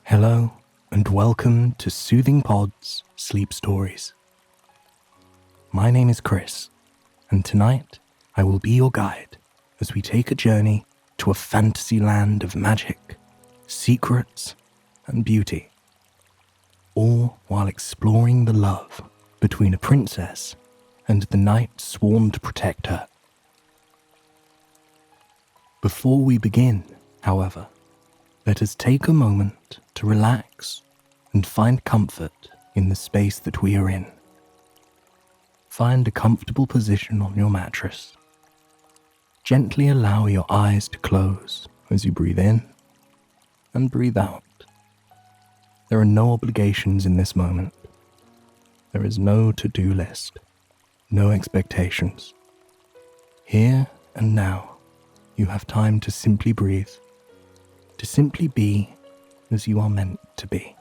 Hello, and welcome to Soothing Pod's Sleep Stories. My name is Chris, and tonight I will be your guide as we take a journey to a fantasy land of magic, secrets, and beauty, all while exploring the love between a princess and the knight sworn to protect her. Before we begin, however, let us take a moment to relax and find comfort in the space that we are in. Find a comfortable position on your mattress. Gently allow your eyes to close as you breathe in and breathe out. There are no obligations in this moment. There is no to-do list, no expectations. Here and now, you have time to simply breathe, to simply be as you are meant to be.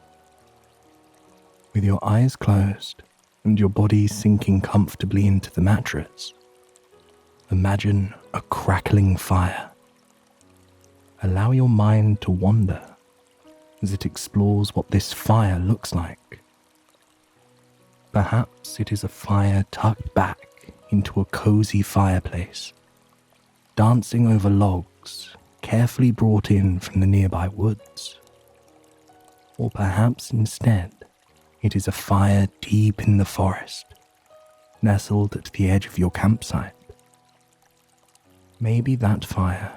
With your eyes closed and your body sinking comfortably into the mattress, imagine a crackling fire. Allow your mind to wander as it explores what this fire looks like. Perhaps it is a fire tucked back into a cozy fireplace, dancing over logs carefully brought in from the nearby woods. Or perhaps instead, it is a fire deep in the forest, nestled at the edge of your campsite. Maybe that fire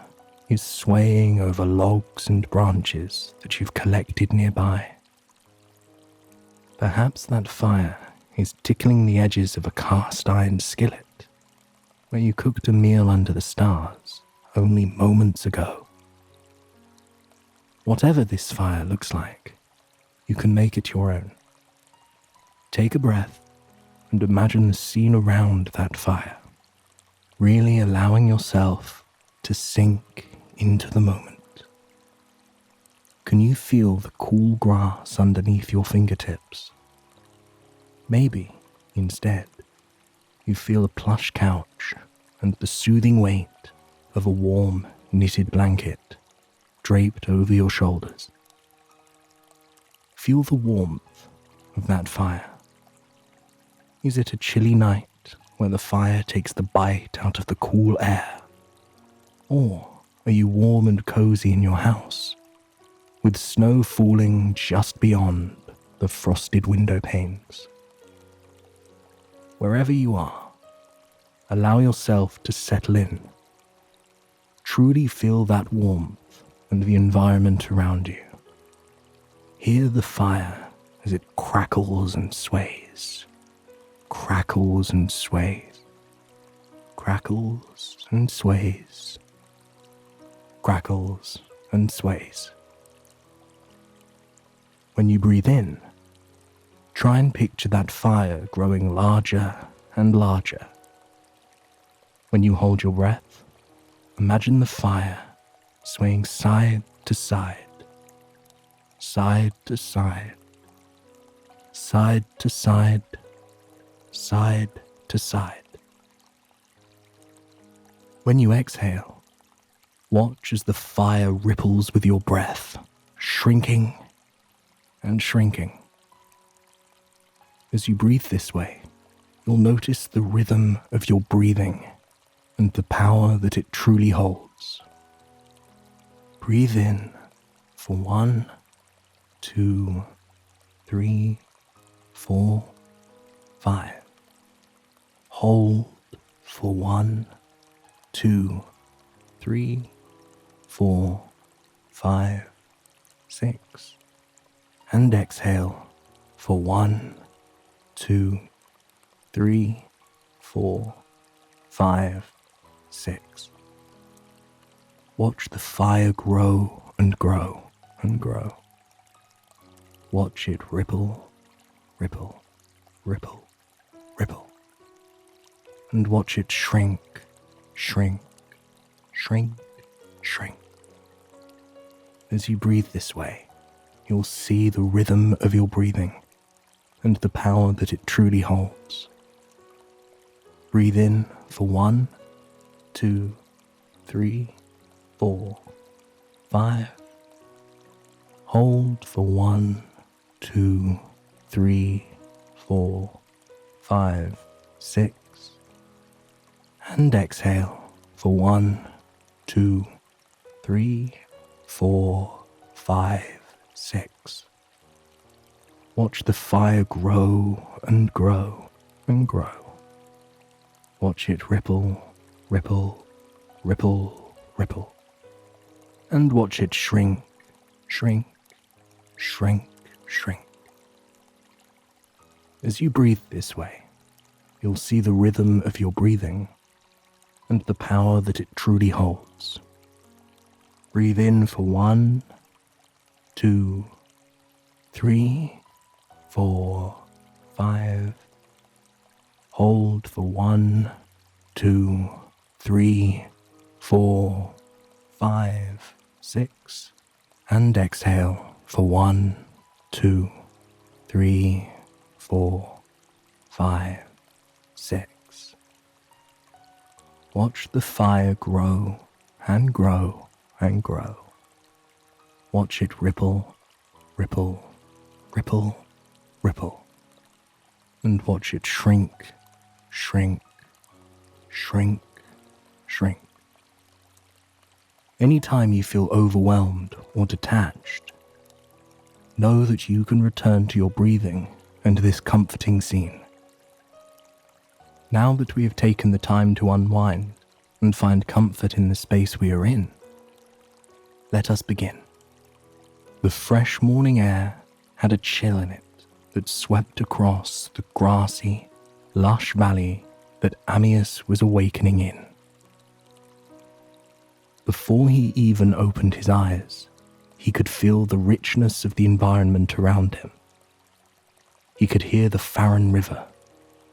is swaying over logs and branches that you've collected nearby. Perhaps that fire is tickling the edges of a cast iron skillet where you cooked a meal under the stars only moments ago. Whatever this fire looks like, you can make it your own. Take a breath and imagine the scene around that fire, really allowing yourself to sink into the moment. Can you feel the cool grass underneath your fingertips? Maybe, instead, you feel a plush couch and the soothing weight of a warm, knitted blanket draped over your shoulders. Feel the warmth of that fire. Is it a chilly night where the fire takes the bite out of the cool air? Or are you warm and cozy in your house, with snow falling just beyond the frosted window panes? Wherever you are, allow yourself to settle in. Truly feel that warmth and the environment around you. Hear the fire as it crackles and sways, crackles and sways, crackles and sways, crackles and sways. When you breathe in, try and picture that fire growing larger and larger. When you hold your breath, imagine the fire swaying side to side, side to side, side to side, side to side. When you exhale, watch as the fire ripples with your breath, shrinking and shrinking. As you breathe this way, you'll notice the rhythm of your breathing and the power that it truly holds. Breathe in for 1, 2, 3, 4, 5. Hold for 1, 2, 3, 4, 5, 6. And exhale for 1, 2, 3, 4, 5, 6. Watch the fire grow and grow and grow. Watch it ripple, ripple, ripple, ripple. And watch it shrink, shrink, shrink, shrink. As you breathe this way, you'll see the rhythm of your breathing and the power that it truly holds. Breathe in for 1, 2, 3, 4, 5. Hold for 1, 2, 3, 4, 5, 6. And exhale for 1, 2, 3, 4, 5, 6. Watch the fire grow and grow and grow. Watch it ripple, ripple, ripple, ripple. And watch it shrink, shrink, shrink, shrink. As you breathe this way, you'll see the rhythm of your breathing and the power that it truly holds. Breathe in for 1, 2, 3, 4, 5. Hold for 1, 2, 3, 4, 5, 6. And exhale for 1, 2, 3, 4, 5, 6. Watch the fire grow and grow and grow. Watch it ripple, ripple, ripple, ripple. And watch it shrink, shrink, shrink, shrink. Anytime you feel overwhelmed or detached, know that you can return to your breathing and this comforting scene. Now that we have taken the time to unwind and find comfort in the space we are in, let us begin. The fresh morning air had a chill in it that swept across the grassy, lush valley that ambience was awakening in. Before he even opened his eyes, he could feel the richness of the environment around him. He could hear the Fairyland river,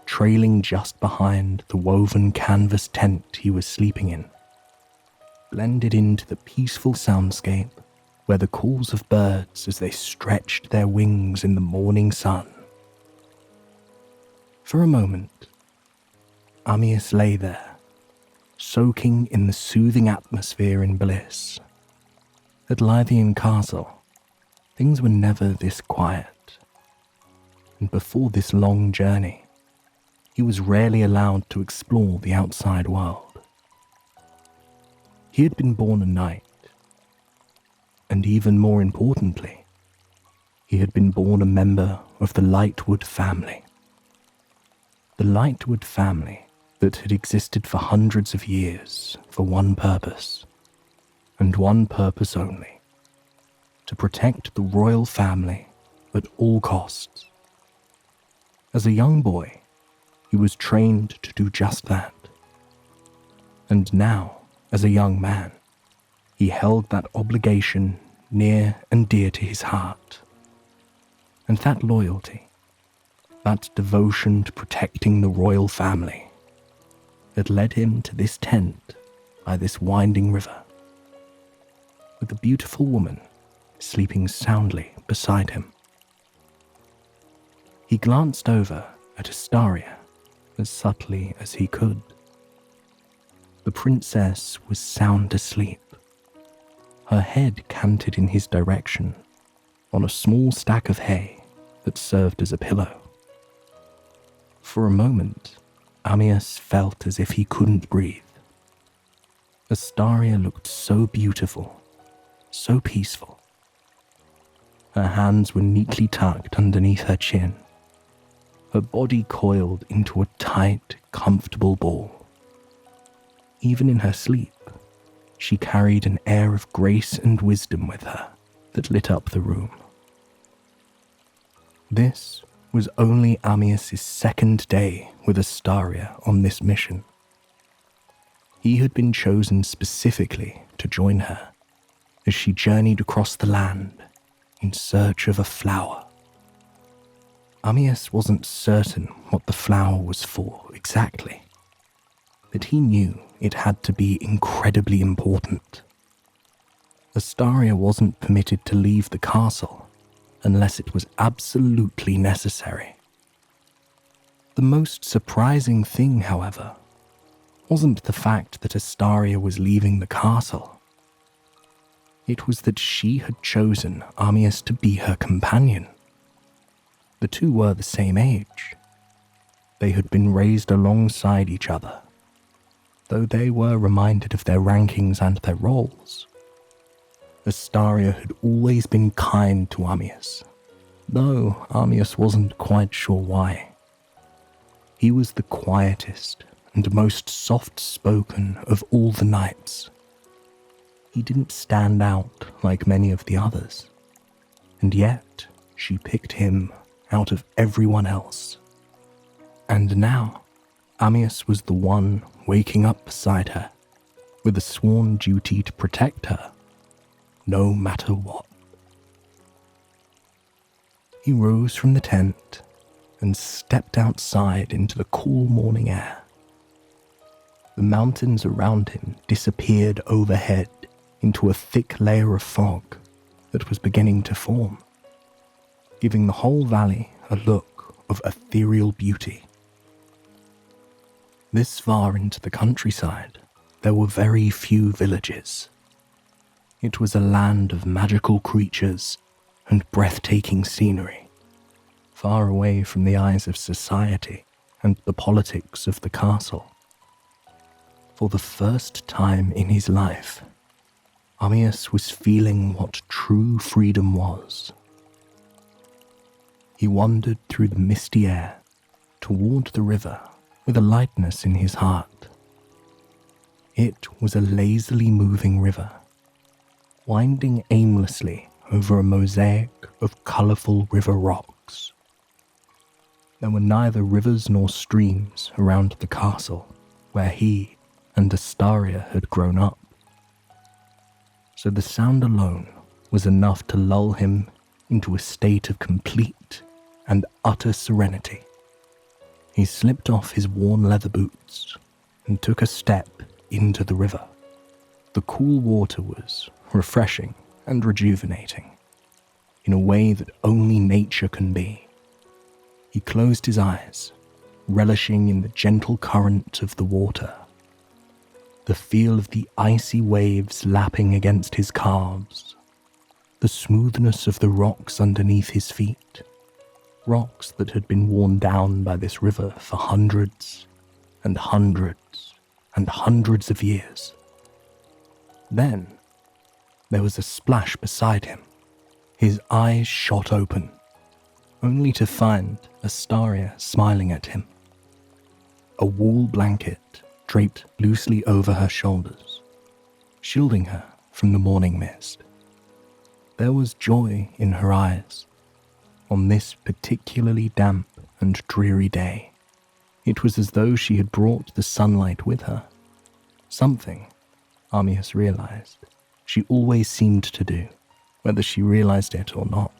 trailing just behind the woven canvas tent he was sleeping in, blended into the peaceful soundscape where the calls of birds as they stretched their wings in the morning sun. For a moment, ambience lay there, soaking in the soothing atmosphere in bliss. At Lythian Castle, things were never this quiet, and before this long journey, he was rarely allowed to explore the outside world. He had been born a knight, and even more importantly, he had been born a member of the Lightwood family. The Lightwood family that had existed for hundreds of years for one purpose, and one purpose only: to protect the royal family at all costs. As a young boy, he was trained to do just that. And now, as a young man, he held that obligation near and dear to his heart. And that loyalty, that devotion to protecting the royal family, had led him to this tent by this winding river, with a beautiful woman sleeping soundly beside him. He glanced over at Astaria as subtly as he could. The princess was sound asleep, her head canted in his direction on a small stack of hay that served as a pillow. For a moment, ambience felt as if he couldn't breathe. Astaria looked so beautiful, so peaceful. Her hands were neatly tucked underneath her chin, her body coiled into a tight, comfortable ball. Even in her sleep, she carried an air of grace and wisdom with her that lit up the room. This was only ambience's second day with Astaria on this mission. He had been chosen specifically to join her as she journeyed across the land in search of a flower. ambience wasn't certain what the flower was for exactly, but he knew it had to be incredibly important. Astaria wasn't permitted to leave the castle unless it was absolutely necessary. The most surprising thing, however, wasn't the fact that Astaria was leaving the castle. It was that she had chosen Ambience to be her companion. The two were the same age. They had been raised alongside each other, though they were reminded of their rankings and their roles. Astaria had always been kind to Ambience, though Ambience wasn't quite sure why. He was the quietest and most soft-spoken of all the knights. He didn't stand out like many of the others, and yet she picked him out of everyone else. And now, Ambience was the one waking up beside her, with a sworn duty to protect her, no matter what. He rose from the tent and stepped outside into the cool morning air. The mountains around him disappeared overhead into a thick layer of fog that was beginning to form, giving the whole valley a look of ethereal beauty. This far into the countryside, there were very few villages. It was a land of magical creatures and breathtaking scenery, far away from the eyes of society and the politics of the castle. For the first time in his life, Ambience was feeling what true freedom was. He wandered through the misty air toward the river with a lightness in his heart. It was a lazily moving river, winding aimlessly over a mosaic of colourful river rocks. There were neither rivers nor streams around the castle where he and Astaria had grown up, so the sound alone was enough to lull him into a state of complete and utter serenity. He slipped off his worn leather boots and took a step into the river. The cool water was refreshing and rejuvenating in a way that only nature can be. He closed his eyes, relishing in the gentle current of the water, the feel of the icy waves lapping against his calves, the smoothness of the rocks underneath his feet, rocks that had been worn down by this river for hundreds and hundreds and hundreds of years. Then there was a splash beside him. His eyes shot open, only to find Astaria smiling at him. A wool blanket draped loosely over her shoulders, shielding her from the morning mist. There was joy in her eyes. On this particularly damp and dreary day, it was as though she had brought the sunlight with her, something, Ambience realized, she always seemed to do, whether she realized it or not.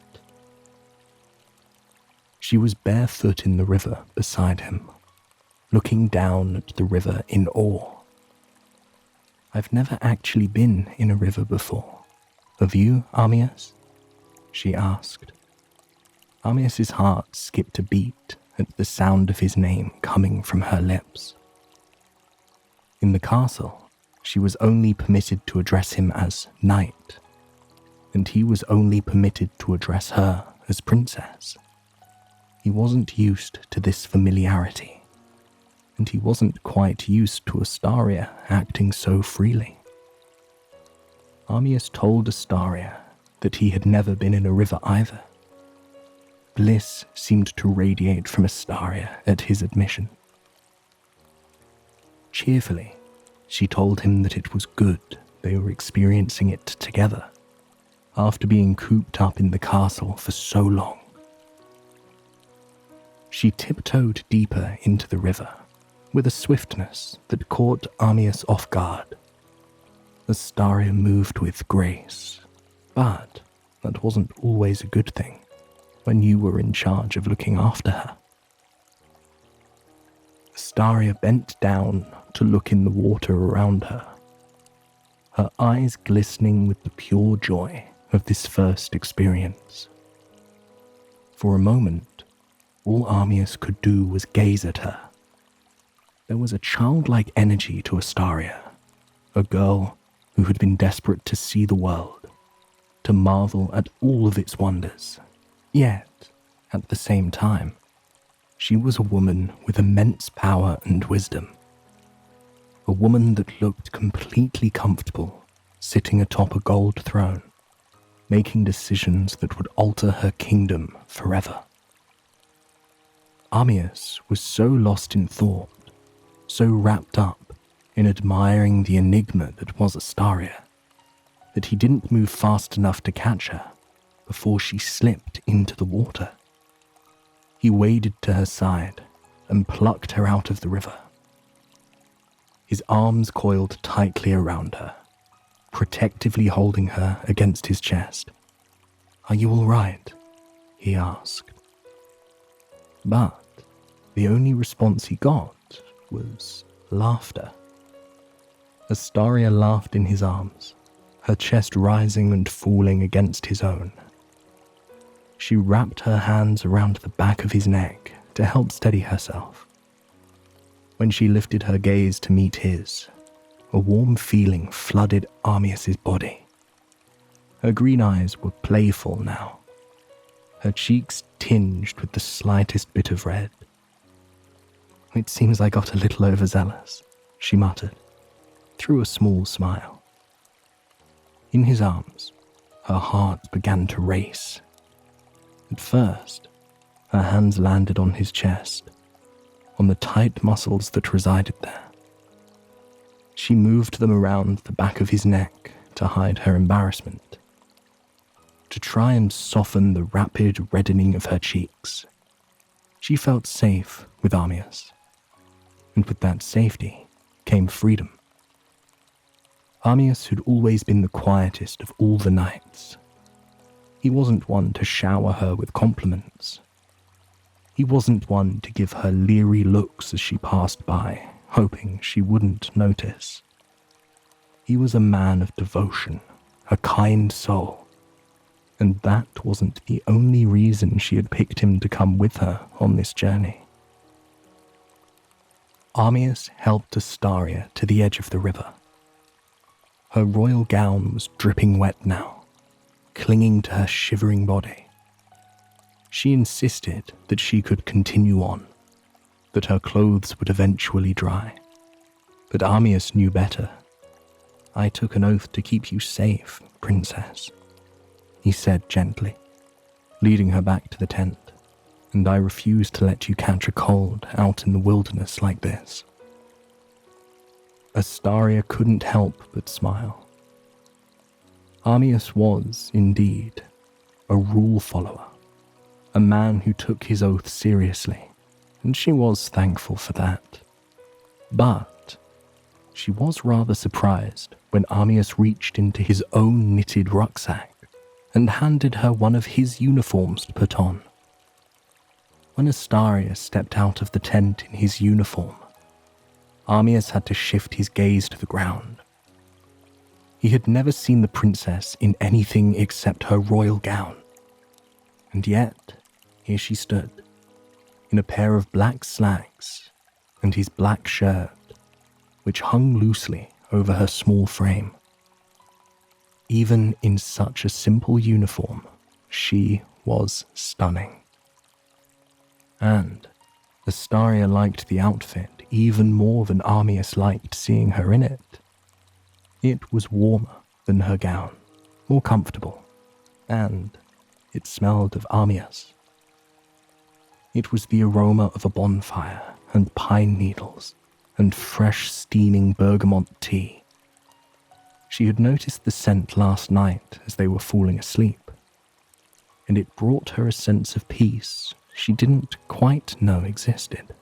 She was barefoot in the river beside him, looking down at the river in awe. "I've never actually been in a river before. Have you, Ambience?" she asked. Ambience's heart skipped a beat at the sound of his name coming from her lips. In the castle, she was only permitted to address him as knight, and he was only permitted to address her as princess. He wasn't used to this familiarity, and he wasn't quite used to Astaria acting so freely. Ambience told Astaria that he had never been in a river either. Bliss seemed to radiate from Astaria at his admission. Cheerfully, she told him that it was good they were experiencing it together, after being cooped up in the castle for so long. She tiptoed deeper into the river, with a swiftness that caught Ambience off guard. Astaria moved with grace, but that wasn't always a good thing when you were in charge of looking after her. Astaria bent down to look in the water around her, her eyes glistening with the pure joy of this first experience. For a moment, all Ambience could do was gaze at her. There was a childlike energy to Astaria, a girl who had been desperate to see the world to marvel at all of its wonders. Yet, at the same time, she was a woman with immense power and wisdom. A woman that looked completely comfortable, sitting atop a gold throne, making decisions that would alter her kingdom forever. Ambience was so lost in thought, so wrapped up in admiring the enigma that was Astaria, that he didn't move fast enough to catch her before she slipped into the water. He waded to her side and plucked her out of the river. His arms coiled tightly around her, protectively holding her against his chest. "Are you all right?" he asked. But the only response he got was laughter. Astaria laughed in his arms, her chest rising and falling against his own. She wrapped her hands around the back of his neck to help steady herself. When she lifted her gaze to meet his, a warm feeling flooded Ambience's body. Her green eyes were playful now, her cheeks tinged with the slightest bit of red. "It seems I got a little overzealous," she muttered, through a small smile. In his arms, her heart began to race. At first, her hands landed on his chest, on the tight muscles that resided there. She moved them around the back of his neck to hide her embarrassment, to try and soften the rapid reddening of her cheeks. She felt safe with Ambience, and with that safety came freedom. Ambience had always been the quietest of all the knights. He wasn't one to shower her with compliments. He wasn't one to give her leery looks as she passed by, hoping she wouldn't notice. He was a man of devotion, a kind soul, and that wasn't the only reason she had picked him to come with her on this journey. Ambience helped Astaria to the edge of the river. Her royal gown was dripping wet now, clinging to her shivering body. She insisted that she could continue on, that her clothes would eventually dry. But Ambience knew better. "I took an oath to keep you safe, princess," he said gently, leading her back to the tent, "and I refuse to let you catch a cold out in the wilderness like this." Astaria couldn't help but smile. Ambience was, indeed, a rule follower, a man who took his oath seriously, and she was thankful for that. But she was rather surprised when Ambience reached into his own knitted rucksack and handed her one of his uniforms to put on. When Astaria stepped out of the tent in his uniform, Ambience had to shift his gaze to the ground. He had never seen the princess in anything except her royal gown. And yet, here she stood, in a pair of black slacks and his black shirt, which hung loosely over her small frame. Even in such a simple uniform, she was stunning. And Astaria liked the outfit even more than Ambience liked seeing her in it. It was warmer than her gown, more comfortable, and it smelled of Ambience. It was the aroma of a bonfire and pine needles and fresh steaming bergamot tea. She had noticed the scent last night as they were falling asleep, and it brought her a sense of peace she didn't quite know existed.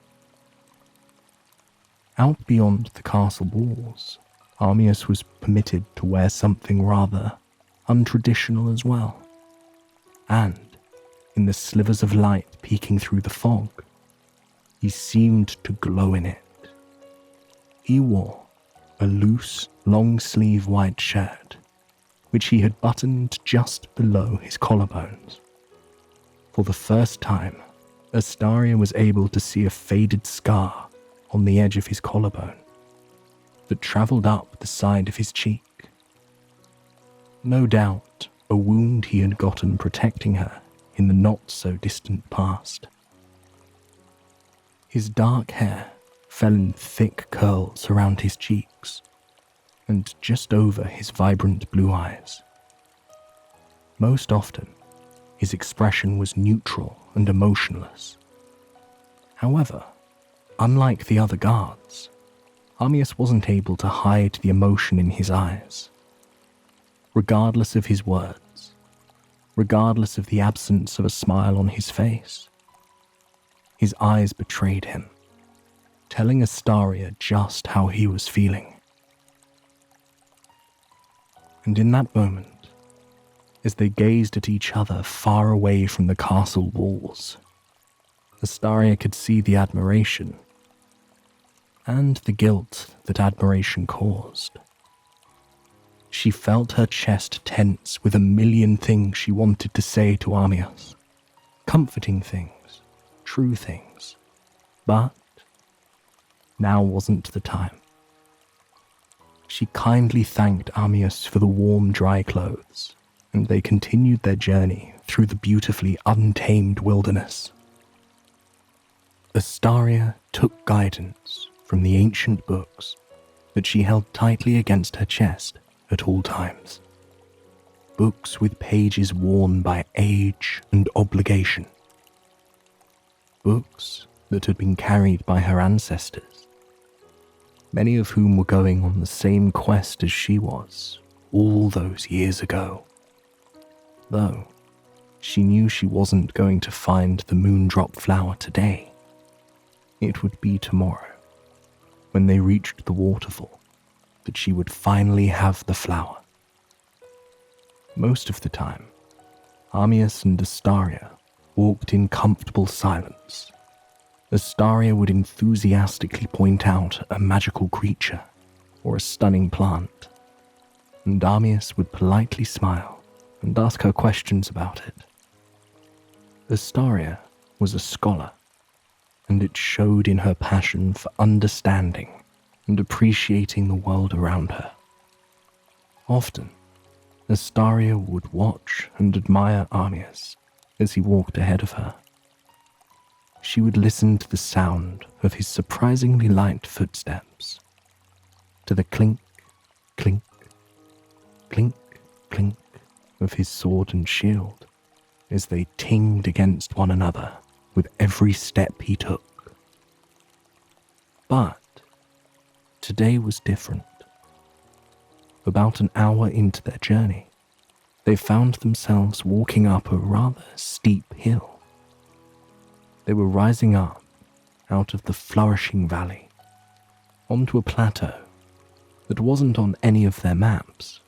Out beyond the castle walls, Ambience was permitted to wear something rather untraditional as well. And, in the slivers of light peeking through the fog, he seemed to glow in it. He wore a loose, long-sleeve white shirt, which he had buttoned just below his collarbones. For the first time, Astaria was able to see a faded scar on the edge of his collarbone that travelled up the side of his cheek. No doubt, a wound he had gotten protecting her in the not-so-distant past. His dark hair fell in thick curls around his cheeks and just over his vibrant blue eyes. Most often, his expression was neutral and emotionless. However, unlike the other guards, Ambience wasn't able to hide the emotion in his eyes. Regardless of his words, regardless of the absence of a smile on his face, his eyes betrayed him, telling Astaria just how he was feeling. And in that moment, as they gazed at each other far away from the castle walls, Astaria could see the admiration and the guilt that admiration caused. She felt her chest tense with a million things she wanted to say to Ambience, comforting things, true things, but now wasn't the time. She kindly thanked Ambience for the warm, dry clothes, and they continued their journey through the beautifully untamed wilderness. Astaria took guidance from the ancient books that she held tightly against her chest at all times. Books with pages worn by age and obligation. Books that had been carried by her ancestors, many of whom were going on the same quest as she was all those years ago. Though she knew she wasn't going to find the moondrop flower today. It would be tomorrow, when they reached the waterfall, that she would finally have the flower. Most of the time, Ambience and Astaria walked in comfortable silence. Astaria would enthusiastically point out a magical creature or a stunning plant, and Ambience would politely smile and ask her questions about it. Astaria was a scholar, and it showed in her passion for understanding and appreciating the world around her. Often, Astaria would watch and admire Ambience as he walked ahead of her. She would listen to the sound of his surprisingly light footsteps, to the clink, clink, clink, clink of his sword and shield as they tinged against one another with every step he took. But today was different. About an hour into their journey, they found themselves walking up a rather steep hill. They were rising up out of the flourishing valley onto a plateau that wasn't on any of their maps.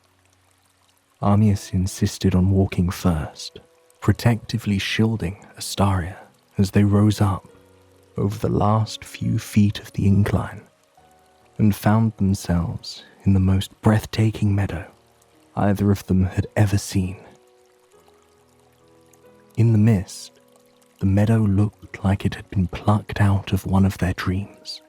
Ambience insisted on walking first, protectively shielding Astaria as they rose up over the last few feet of the incline and found themselves in the most breathtaking meadow either of them had ever seen. In the mist, the meadow looked like it had been plucked out of one of their dreams.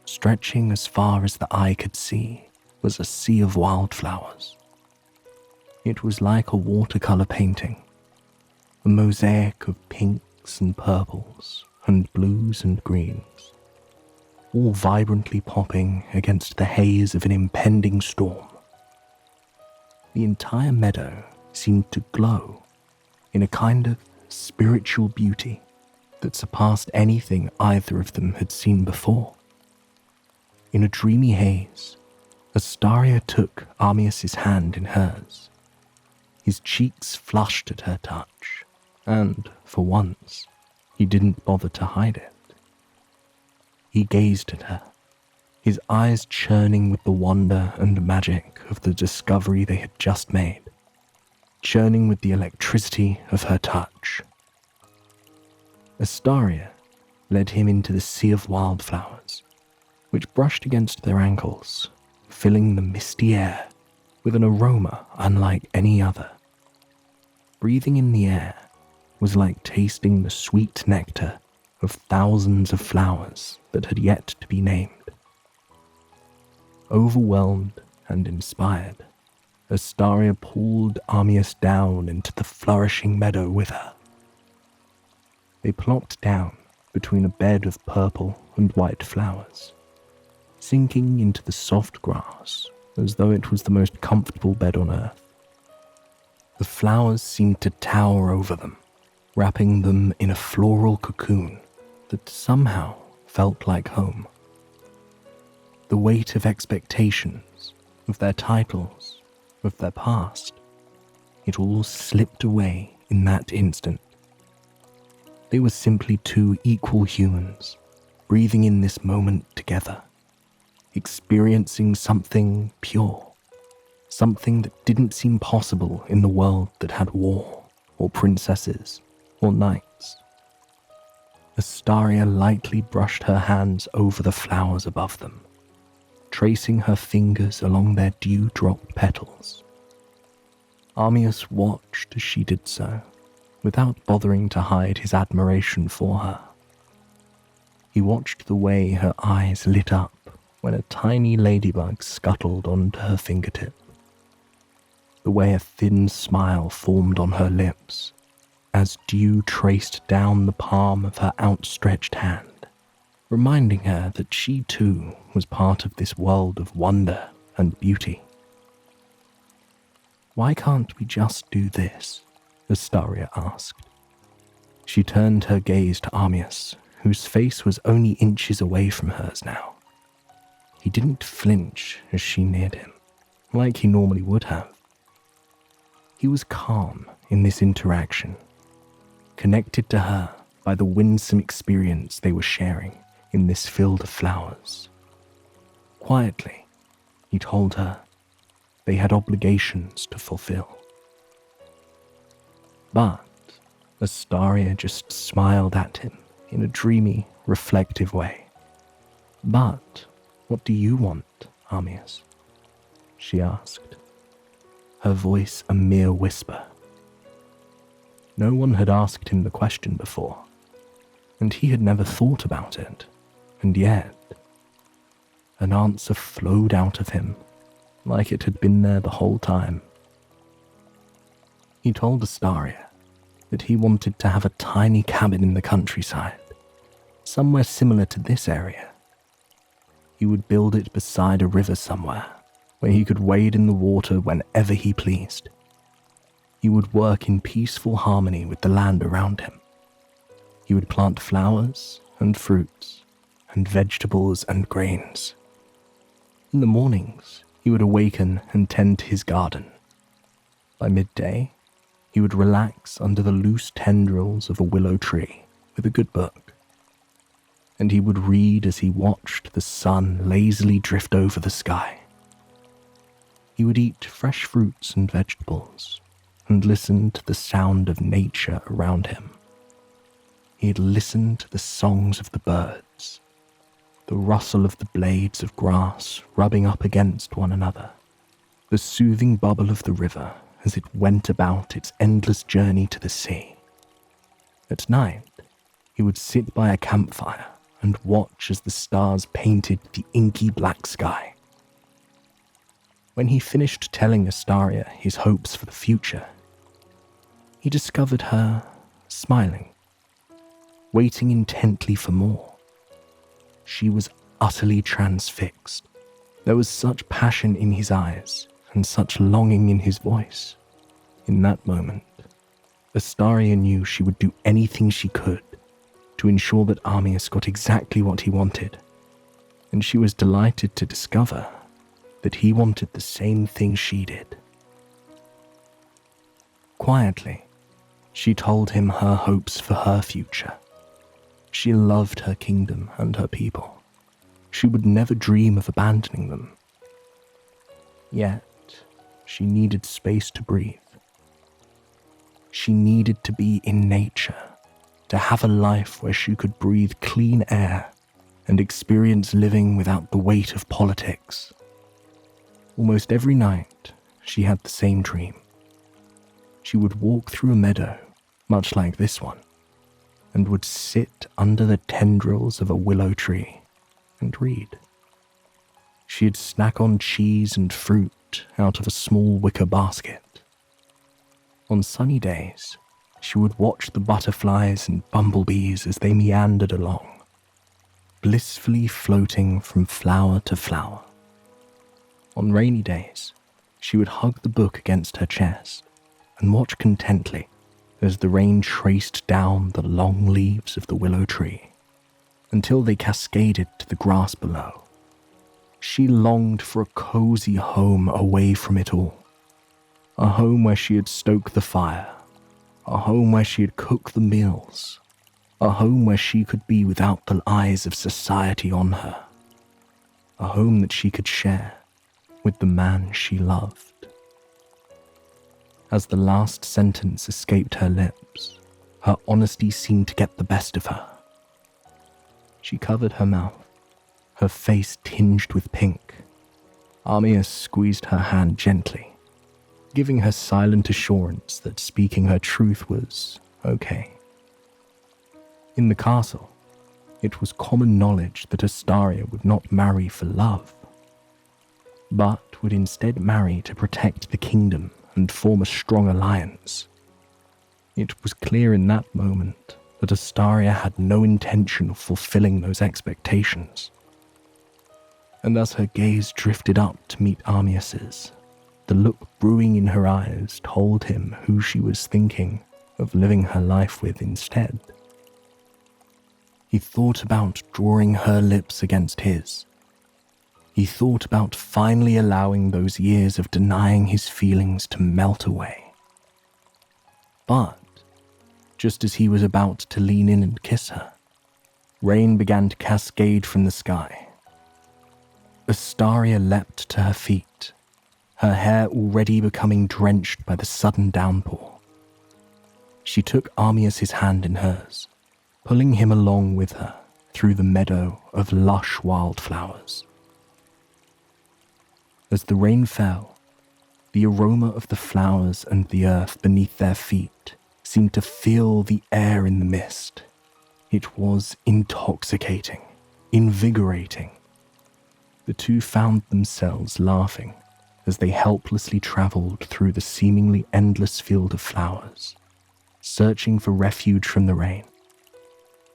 Stretching as far as the eye could see was a sea of wildflowers. It was like a watercolor painting, a mosaic of pinks and purples and blues and greens, all vibrantly popping against the haze of an impending storm. The entire meadow seemed to glow in a kind of spiritual beauty that surpassed anything either of them had seen before. In a dreamy haze, Astaria took Ambience's hand in hers. His cheeks flushed at her touch, and, for once, he didn't bother to hide it. He gazed at her, his eyes churning with the wonder and magic of the discovery they had just made, churning with the electricity of her touch. Astaria led him into the sea of wildflowers, which brushed against their ankles, filling the misty air with an aroma unlike any other. Breathing in the air was like tasting the sweet nectar of thousands of flowers that had yet to be named. Overwhelmed and inspired, Astaria pulled Ambience down into the flourishing meadow with her. They plopped down between a bed of purple and white flowers, sinking into the soft grass as though it was the most comfortable bed on earth. The flowers seemed to tower over them, wrapping them in a floral cocoon that somehow felt like home. The weight of expectations, of their titles, of their past, it all slipped away in that instant. They were simply two equal humans, breathing in this moment together, experiencing something pure, something that didn't seem possible in the world that had war, or princesses, or knights. Astaria lightly brushed her hands over the flowers above them, tracing her fingers along their dew-dropped petals. Ambience watched as she did so, without bothering to hide his admiration for her. He watched the way her eyes lit up when a tiny ladybug scuttled onto her fingertip, the way a thin smile formed on her lips as dew traced down the palm of her outstretched hand, reminding her that she too was part of this world of wonder and beauty. "Why can't we just do this?" Astaria asked. She turned her gaze to Ambience, whose face was only inches away from hers now. He didn't flinch as she neared him, like he normally would have. He was calm in this interaction, connected to her by the winsome experience they were sharing in this field of flowers. Quietly, he told her they had obligations to fulfill. But Astaria just smiled at him in a dreamy, reflective way. "But what do you want, Ambience?" she asked, her voice a mere whisper. No one had asked him the question before, and he had never thought about it, and yet an answer flowed out of him like it had been there the whole time. He told Astaria that he wanted to have a tiny cabin in the countryside, somewhere similar to this area. He would build it beside a river somewhere, where he could wade in the water whenever he pleased. He would work in peaceful harmony with the land around him. He would plant flowers and fruits and vegetables and grains. In the mornings, he would awaken and tend to his garden. By midday, he would relax under the loose tendrils of a willow tree with a good book. And he would read as he watched the sun lazily drift over the sky. He would eat fresh fruits and vegetables and listen to the sound of nature around him. He'd listen to the songs of the birds, the rustle of the blades of grass rubbing up against one another, the soothing bubble of the river as it went about its endless journey to the sea. At night, he would sit by a campfire and watch as the stars painted the inky black sky. When he finished telling Astaria his hopes for the future, he discovered her smiling, waiting intently for more. She was utterly transfixed. There was such passion in his eyes and such longing in his voice. In that moment, Astaria knew she would do anything she could to ensure that Ambience got exactly what he wanted, and she was delighted to discover that he wanted the same thing she did. Quietly, she told him her hopes for her future. She loved her kingdom and her people. She would never dream of abandoning them. Yet, she needed space to breathe. She needed to be in nature, to have a life where she could breathe clean air and experience living without the weight of politics. Almost every night, she had the same dream. She would walk through a meadow, much like this one, and would sit under the tendrils of a willow tree and read. She'd snack on cheese and fruit fruit out of a small wicker basket. On sunny days, she would watch the butterflies and bumblebees as they meandered along, blissfully floating from flower to flower. On rainy days, she would hug the book against her chest and watch contently as the rain traced down the long leaves of the willow tree until they cascaded to the grass below. She longed for a cozy home away from it all, a home where she had stoked the fire, a home where she had cooked the meals, a home where she could be without the eyes of society on her, a home that she could share with the man she loved. As the last sentence escaped her lips, her honesty seemed to get the best of her. She covered her mouth, her face tinged with pink. Ambience squeezed her hand gently, giving her silent assurance that speaking her truth was okay. In the castle, it was common knowledge that Astaria would not marry for love, but would instead marry to protect the kingdom and form a strong alliance. It was clear in that moment that Astaria had no intention of fulfilling those expectations. And as her gaze drifted up to meet Ambience's, the look brewing in her eyes told him who she was thinking of living her life with instead. He thought about drawing her lips against his. He thought about finally allowing those years of denying his feelings to melt away. But, just as he was about to lean in and kiss her, rain began to cascade from the sky. Astaria leapt to her feet, her hair already becoming drenched by the sudden downpour. She took Ambience's hand in hers, pulling him along with her through the meadow of lush wildflowers. As the rain fell, the aroma of the flowers and the earth beneath their feet seemed to fill the air in the mist. It was intoxicating, invigorating. The two found themselves laughing as they helplessly travelled through the seemingly endless field of flowers, searching for refuge from the rain.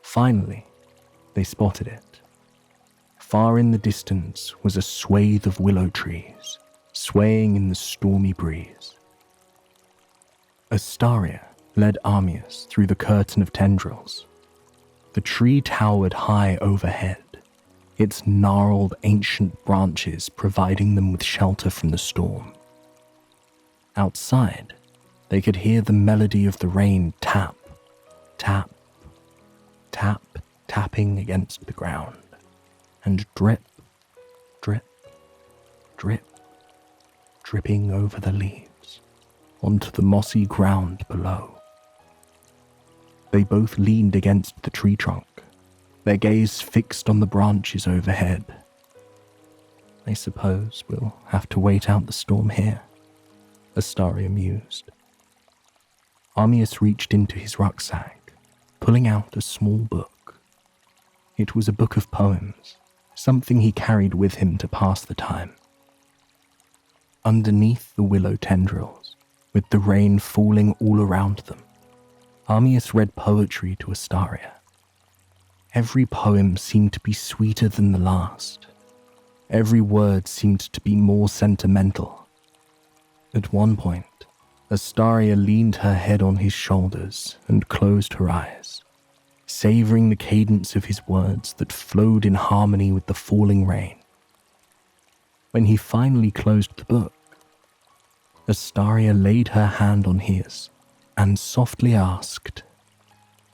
Finally, they spotted it. Far in the distance was a swathe of willow trees, swaying in the stormy breeze. Astaria led Ambience through the curtain of tendrils. The tree towered high overhead, its gnarled ancient branches providing them with shelter from the storm. Outside, they could hear the melody of the rain tap, tap, tap, tapping against the ground, and drip, drip, drip, dripping over the leaves onto the mossy ground below. They both leaned against the tree trunk, their gaze fixed on the branches overhead. I suppose we'll have to wait out the storm here, Astaria mused. Ambience reached into his rucksack, pulling out a small book. It was a book of poems, something he carried with him to pass the time. Underneath the willow tendrils, with the rain falling all around them, Ambience read poetry to Astaria. Every poem seemed to be sweeter than the last. Every word seemed to be more sentimental. At one point, Astaria leaned her head on his shoulders and closed her eyes, savouring the cadence of his words that flowed in harmony with the falling rain. When he finally closed the book, Astaria laid her hand on his and softly asked,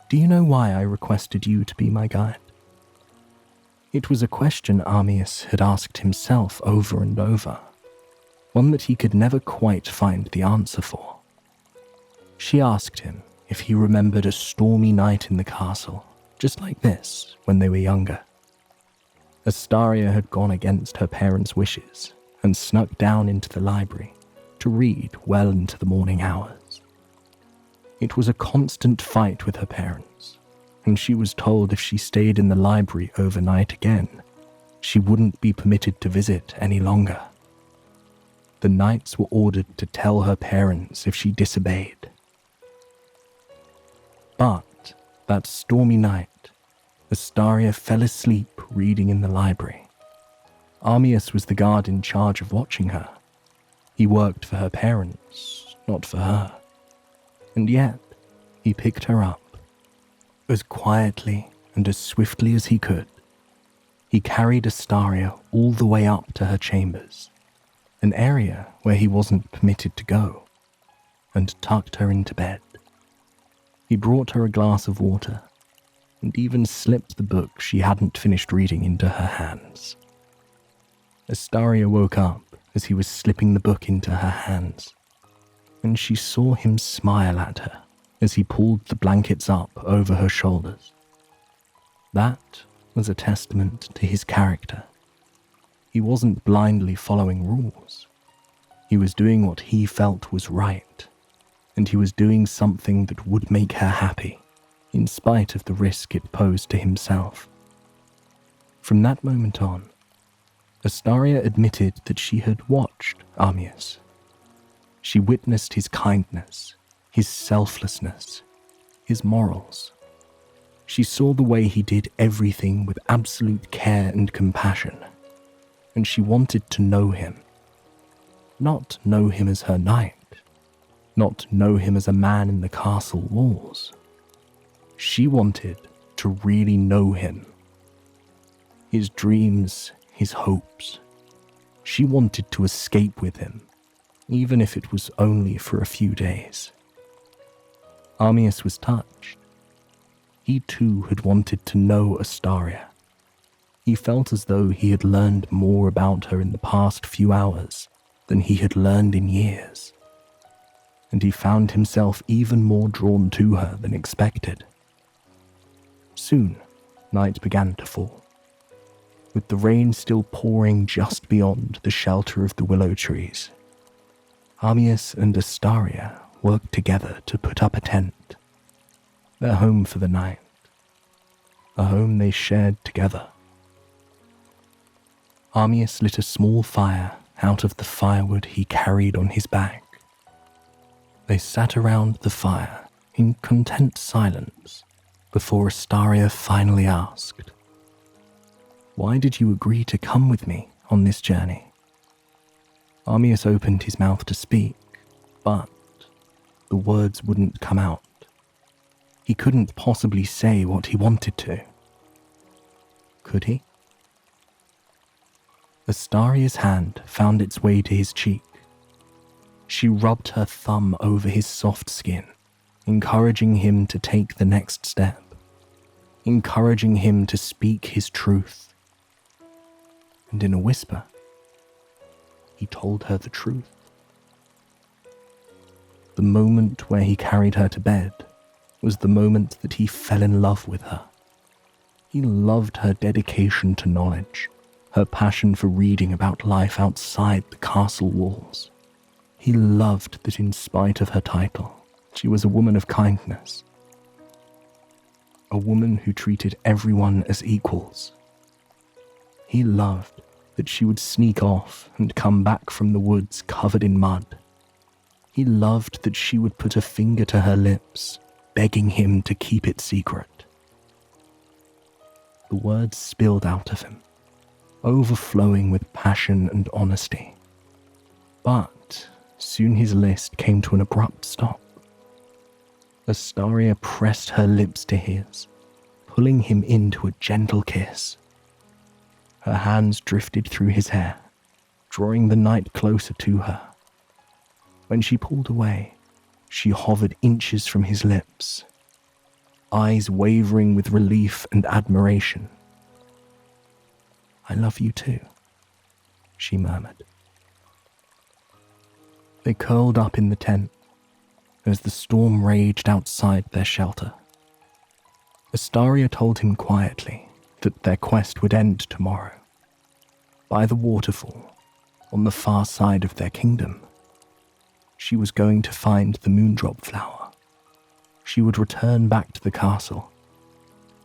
"Do you know why I requested you to be my guide?" It was a question Ambience had asked himself over and over, one that he could never quite find the answer for. She asked him if he remembered a stormy night in the castle, just like this, when they were younger. Astaria had gone against her parents' wishes and snuck down into the library to read well into the morning hours. It was a constant fight with her parents, and she was told if she stayed in the library overnight again, she wouldn't be permitted to visit any longer. the knights were ordered to tell her parents if she disobeyed. But that stormy night, Astaria fell asleep reading in the library. Ambience was the guard in charge of watching her. He worked for her parents, not for her. And yet, he picked her up, as quietly and as swiftly as he could. He carried Astaria all the way up to her chambers, an area where he wasn't permitted to go, and tucked her into bed. He brought her a glass of water, and even slipped the book she hadn't finished reading into her hands. Astaria woke up as he was slipping the book into her hands, and she saw him smile at her as he pulled the blankets up over her shoulders. That was a testament to his character. He wasn't blindly following rules. He was doing what he felt was right, and he was doing something that would make her happy, in spite of the risk it posed to himself. From that moment on, Astaria admitted that she had watched Ambience. She witnessed his kindness, his selflessness, his morals. She saw the way he did everything with absolute care and compassion, and she wanted to know him. Not know him as her knight, not know him as a man in the castle walls. She wanted to really know him. His dreams, his hopes. She wanted to escape with him, even if it was only for a few days. Ambience was touched. He too had wanted to know Astaria. He felt as though he had learned more about her in the past few hours than he had learned in years. And he found himself even more drawn to her than expected. Soon, night began to fall, with the rain still pouring just beyond the shelter of the willow trees. Ambience and Astaria worked together to put up a tent, their home for the night, a home they shared together. Ambience lit a small fire out of the firewood he carried on his back. They sat around the fire in content silence before Astaria finally asked, "Why did you agree to come with me on this journey?" Ambience opened his mouth to speak, but the words wouldn't come out. He couldn't possibly say what he wanted to. Could he? Astaria's hand found its way to his cheek. She rubbed her thumb over his soft skin, encouraging him to take the next step, encouraging him to speak his truth. And in a whisper, he told her the truth. The moment where he carried her to bed was the moment that he fell in love with her. He loved her dedication to knowledge, her passion for reading about life outside the castle walls. He loved that in spite of her title, she was a woman of kindness. A woman who treated everyone as equals. He loved that she would sneak off and come back from the woods covered in mud. He loved that she would put a finger to her lips, begging him to keep it secret. The words spilled out of him, overflowing with passion and honesty. But soon his list came to an abrupt stop. Astaria pressed her lips to his, pulling him into a gentle kiss. Her hands drifted through his hair, drawing the night closer to her. When she pulled away, she hovered inches from his lips, eyes wavering with relief and admiration. "I love you too," she murmured. They curled up in the tent as the storm raged outside their shelter. Astaria told him quietly that their quest would end tomorrow, by the waterfall, on the far side of their kingdom. She was going to find the moondrop flower. She would return back to the castle,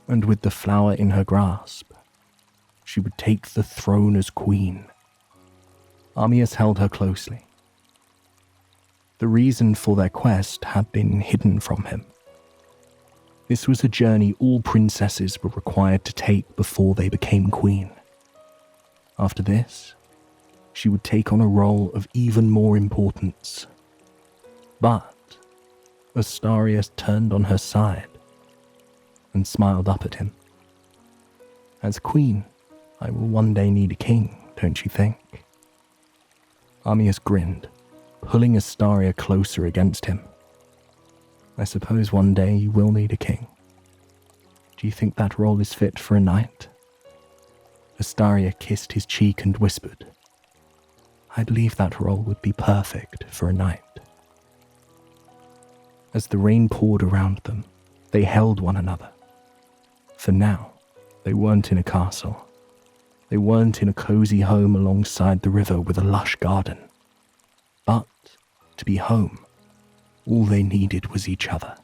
and with the flower in her grasp, she would take the throne as queen. Ambience held her closely, The reason for their quest had been hidden from him. This was a journey all princesses were required to take before they became queen. After this, she would take on a role of even more importance. But Astaria turned on her side and smiled up at him. As queen, I will one day need a king, don't you think? Armias grinned, pulling Astaria closer against him. I suppose one day you will need a king. Do you think that role is fit for a knight? Astaria kissed his cheek and whispered, I believe that role would be perfect for a knight. As the rain poured around them, they held one another. For now, they weren't in a castle. They weren't in a cozy home alongside the river with a lush garden. But to be home, all they needed was each other.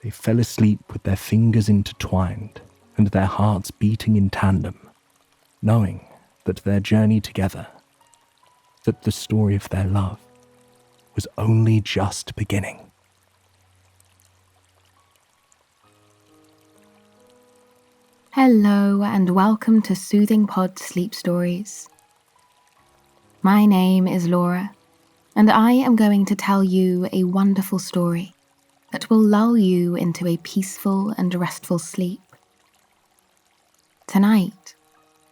They fell asleep with their fingers intertwined and their hearts beating in tandem, knowing that their journey together, that the story of their love, was only just beginning. Hello and welcome to Soothing Pod Sleep Stories. My name is Laura, and I am going to tell you a wonderful story that will lull you into a peaceful and restful sleep. Tonight,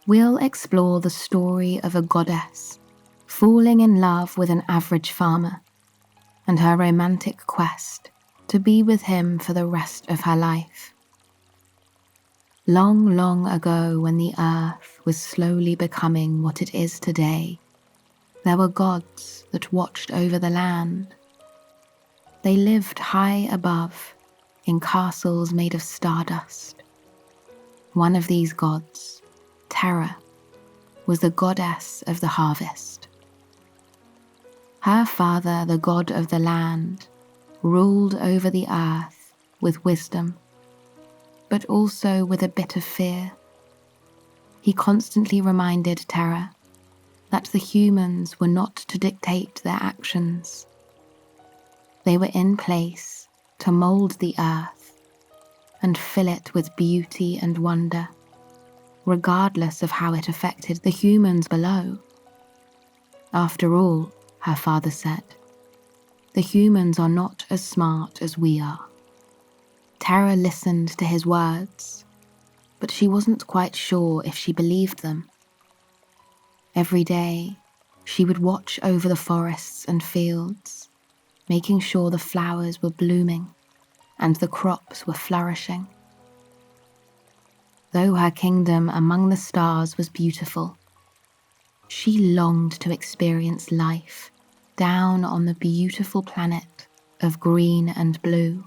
we'll explore the story of a goddess falling in love with an average farmer and her romantic quest to be with him for the rest of her life. Long, long ago, when the earth was slowly becoming what it is today, there were gods that watched over the land. They lived high above, in castles made of stardust. One of these gods, Terra, was the goddess of the harvest. Her father, the god of the land, ruled over the earth with wisdom, but also with a bit of fear. He constantly reminded Terra that the humans were not to dictate their actions. They were in place to mold the earth and fill it with beauty and wonder, regardless of how it affected the humans below. After all, her father said, the humans are not as smart as we are. Terra listened to his words, but she wasn't quite sure if she believed them. Every day, she would watch over the forests and fields, making sure the flowers were blooming and the crops were flourishing. Though her kingdom among the stars was beautiful, she longed to experience life down on the beautiful planet of green and blue.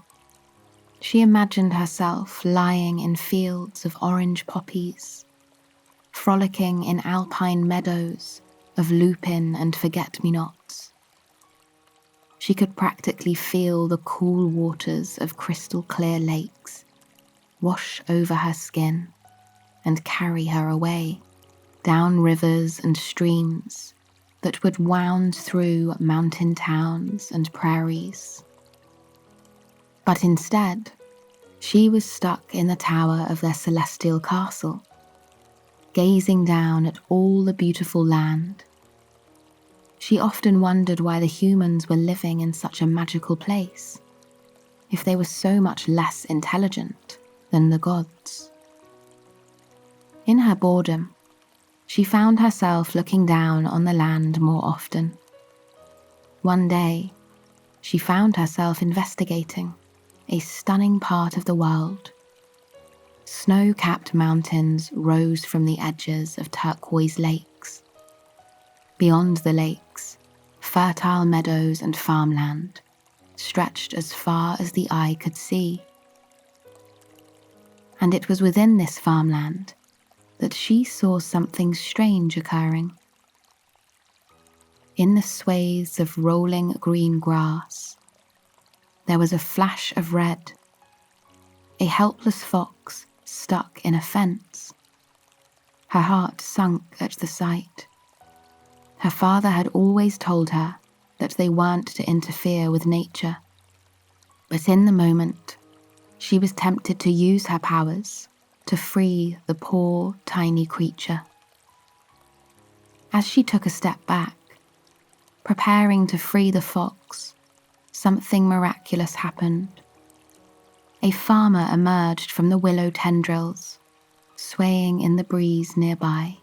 She imagined herself lying in fields of orange poppies, frolicking in alpine meadows of lupin and forget-me-nots. She could practically feel the cool waters of crystal-clear lakes wash over her skin and carry her away down rivers and streams that would wound through mountain towns and prairies. But instead, she was stuck in the tower of their celestial castle, gazing down at all the beautiful land. She often wondered why the humans were living in such a magical place, if they were so much less intelligent than the gods. In her boredom, she found herself looking down on the land more often. One day, she found herself investigating a stunning part of the world. Snow-capped mountains rose from the edges of turquoise lakes. Beyond the lakes, fertile meadows and farmland stretched as far as the eye could see. And it was within this farmland that she saw something strange occurring. In the swathes of rolling green grass, there was a flash of red, a helpless fox stuck in a fence. Her heart sunk at the sight. Her father had always told her that that they weren't to interfere with nature. But in the moment, she was tempted to use her powers to free the poor, tiny creature. As she took a step back, preparing to free the fox, something miraculous happened. A farmer emerged from the willow tendrils, swaying in the breeze nearby.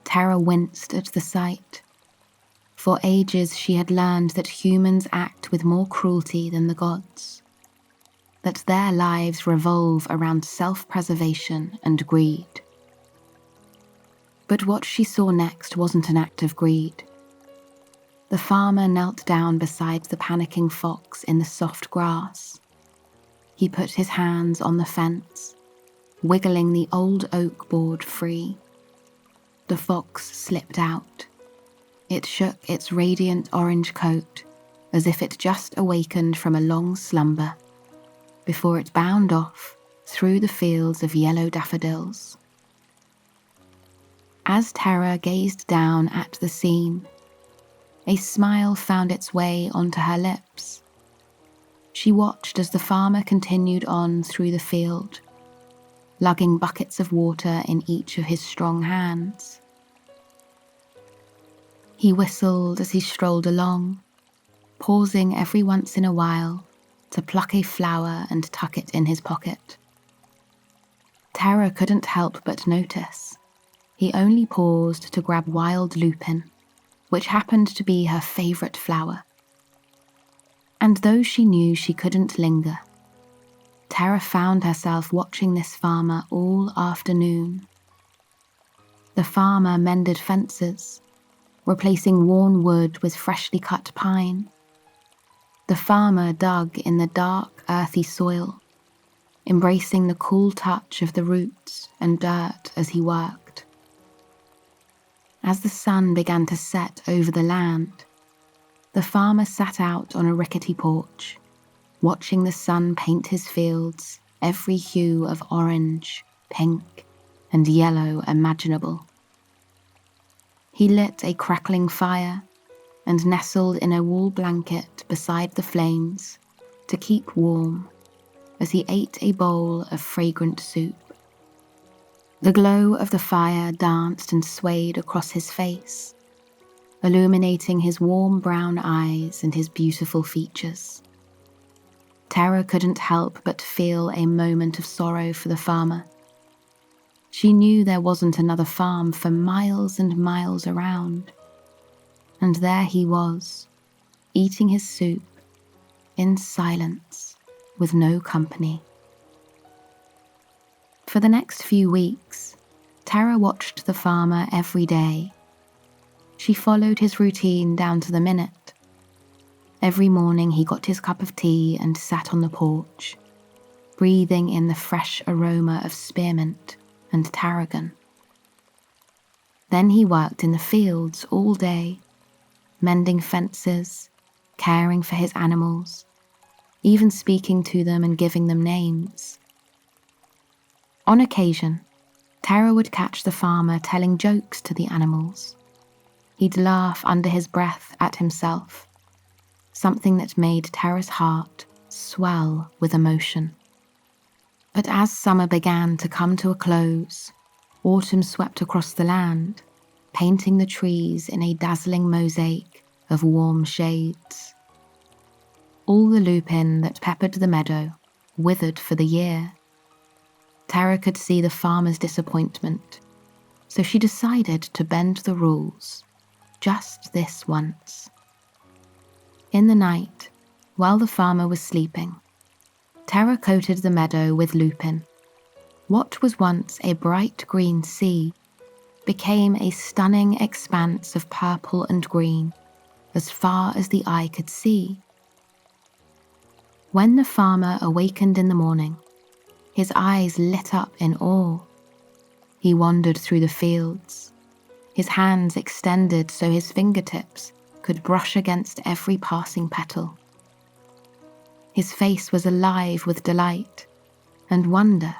Tara winced at the sight. For ages she had learned that humans act with more cruelty than the gods, that their lives revolve around self-preservation and greed. But what she saw next wasn't an act of greed. The farmer knelt down beside the panicking fox in the soft grass. He put his hands on the fence, wiggling the old oak board free. The fox slipped out. It shook its radiant orange coat as if it just awakened from a long slumber, before it bounded off through the fields of yellow daffodils. As Tara gazed down at the scene, a smile found its way onto her lips. She watched as the farmer continued on through the field, lugging buckets of water in each of his strong hands. He whistled as he strolled along, pausing every once in a while to pluck a flower and tuck it in his pocket. Tara couldn't help but notice. He only paused to grab wild lupin, which happened to be her favourite flower. And though she knew she couldn't linger, Tara found herself watching this farmer all afternoon. The farmer mended fences, replacing worn wood with freshly cut pine. The farmer dug in the dark, earthy soil, embracing the cool touch of the roots and dirt as he worked. As the sun began to set over the land, the farmer sat out on a rickety porch, watching the sun paint his fields every hue of orange, pink, and yellow imaginable. He lit a crackling fire and nestled in a wool blanket beside the flames to keep warm as he ate a bowl of fragrant soup. The glow of the fire danced and swayed across his face, illuminating his warm brown eyes and his beautiful features. Tara couldn't help but feel a moment of sorrow for the farmer. She knew there wasn't another farm for miles and miles around, and there he was, eating his soup, in silence, with no company. For the next few weeks, Tara watched the farmer every day. She followed his routine down to the minute. Every morning he got his cup of tea and sat on the porch, breathing in the fresh aroma of spearmint and tarragon. Then he worked in the fields all day, mending fences, caring for his animals, even speaking to them and giving them names. On occasion, Tara would catch the farmer telling jokes to the animals. He'd laugh under his breath at himself, something that made Tara's heart swell with emotion. But as summer began to come to a close, autumn swept across the land, painting the trees in a dazzling mosaic of warm shades. All the lupin that peppered the meadow withered for the year. Tara could see the farmer's disappointment, so she decided to bend the rules, just this once. In the night, while the farmer was sleeping, Tara coated the meadow with lupin. What was once a bright green sea became a stunning expanse of purple and green as far as the eye could see. When the farmer awakened in the morning, his eyes lit up in awe. He wandered through the fields, his hands extended so his fingertips could brush against every passing petal. His face was alive with delight and wonder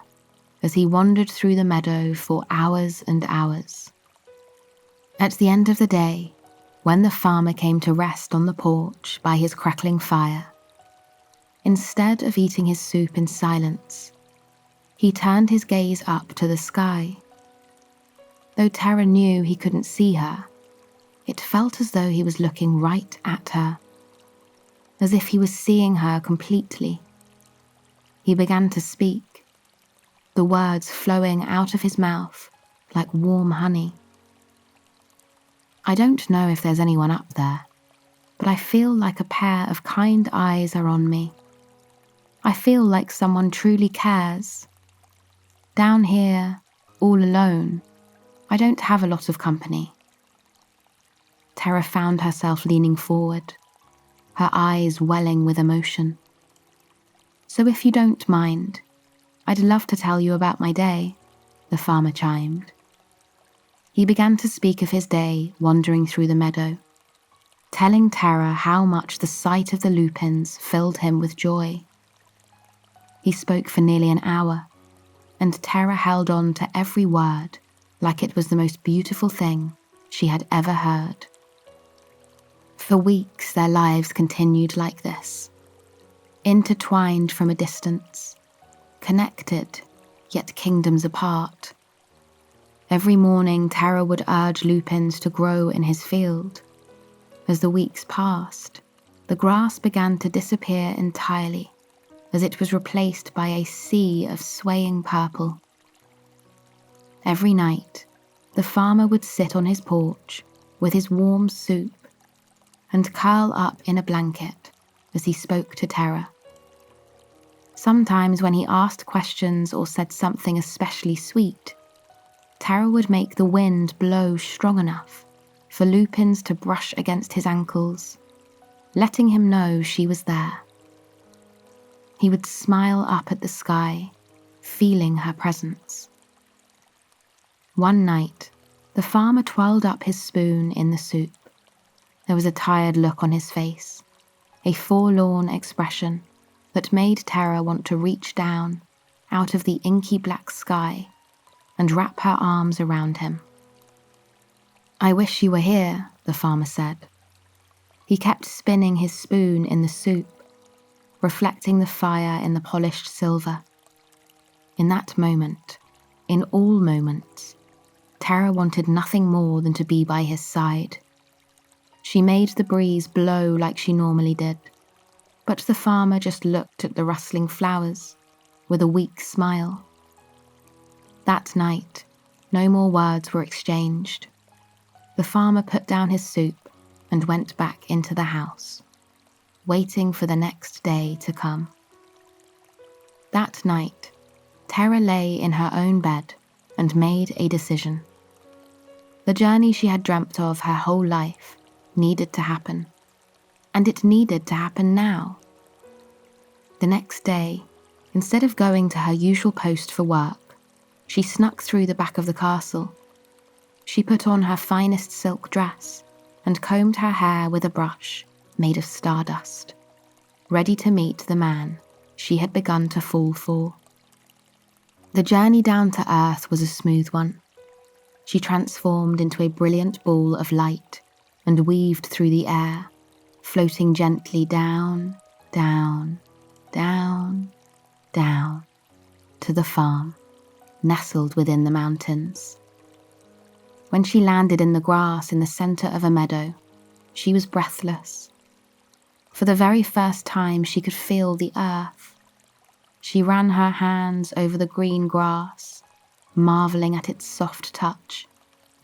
as he wandered through the meadow for hours and hours. At the end of the day, When the farmer came to rest on the porch by his crackling fire, instead of eating his soup in silence, he turned his gaze up to the sky. Though Tara knew he couldn't see her, it felt as though he was looking right at her, as if he was seeing her completely. He began to speak, the words flowing out of his mouth like warm honey. I don't know if there's anyone up there, but I feel like a pair of kind eyes are on me. I feel like someone truly cares. Down here, all alone, I don't have a lot of company. Tara found herself leaning forward, her eyes welling with emotion. So if you don't mind, I'd love to tell you about my day, the farmer chimed. He began to speak of his day wandering through the meadow, telling Tara how much the sight of the lupins filled him with joy. He spoke for nearly an hour, and Tara held on to every word like it was the most beautiful thing she had ever heard. For weeks their lives continued like this, intertwined from a distance, connected yet kingdoms apart. Every morning Tara would urge lupins to grow in his field. As the weeks passed, the grass began to disappear entirely, as it was replaced by a sea of swaying purple. Every night, the farmer would sit on his porch with his warm soup and curl up in a blanket as he spoke to Tara. Sometimes when he asked questions or said something especially sweet, Tara would make the wind blow strong enough for lupins to brush against his ankles, letting him know she was there. He would smile up at the sky, feeling her presence. One night, the farmer twirled up his spoon in the soup. There was a tired look on his face, a forlorn expression that made Tara want to reach down out of the inky black sky and wrap her arms around him. "I wish you were here," the farmer said. He kept spinning his spoon in the soup, reflecting the fire in the polished silver. In that moment, in all moments, Tara wanted nothing more than to be by his side. She made the breeze blow like she normally did, but the farmer just looked at the rustling flowers with a weak smile. That night, no more words were exchanged. The farmer put down his soup and went back into the house, waiting for the next day to come. That night, Tara lay in her own bed and made a decision. The journey she had dreamt of her whole life needed to happen, and it needed to happen now. The next day, instead of going to her usual post for work, she snuck through the back of the castle. She put on her finest silk dress and combed her hair with a brush made of stardust, ready to meet the man she had begun to fall for. The journey down to earth was a smooth one. She transformed into a brilliant ball of light and weaved through the air, floating gently down, down, down, down, to the farm, nestled within the mountains. When she landed in the grass in the center of a meadow, she was breathless. For the very first time, she could feel the earth. She ran her hands over the green grass, marveling at its soft touch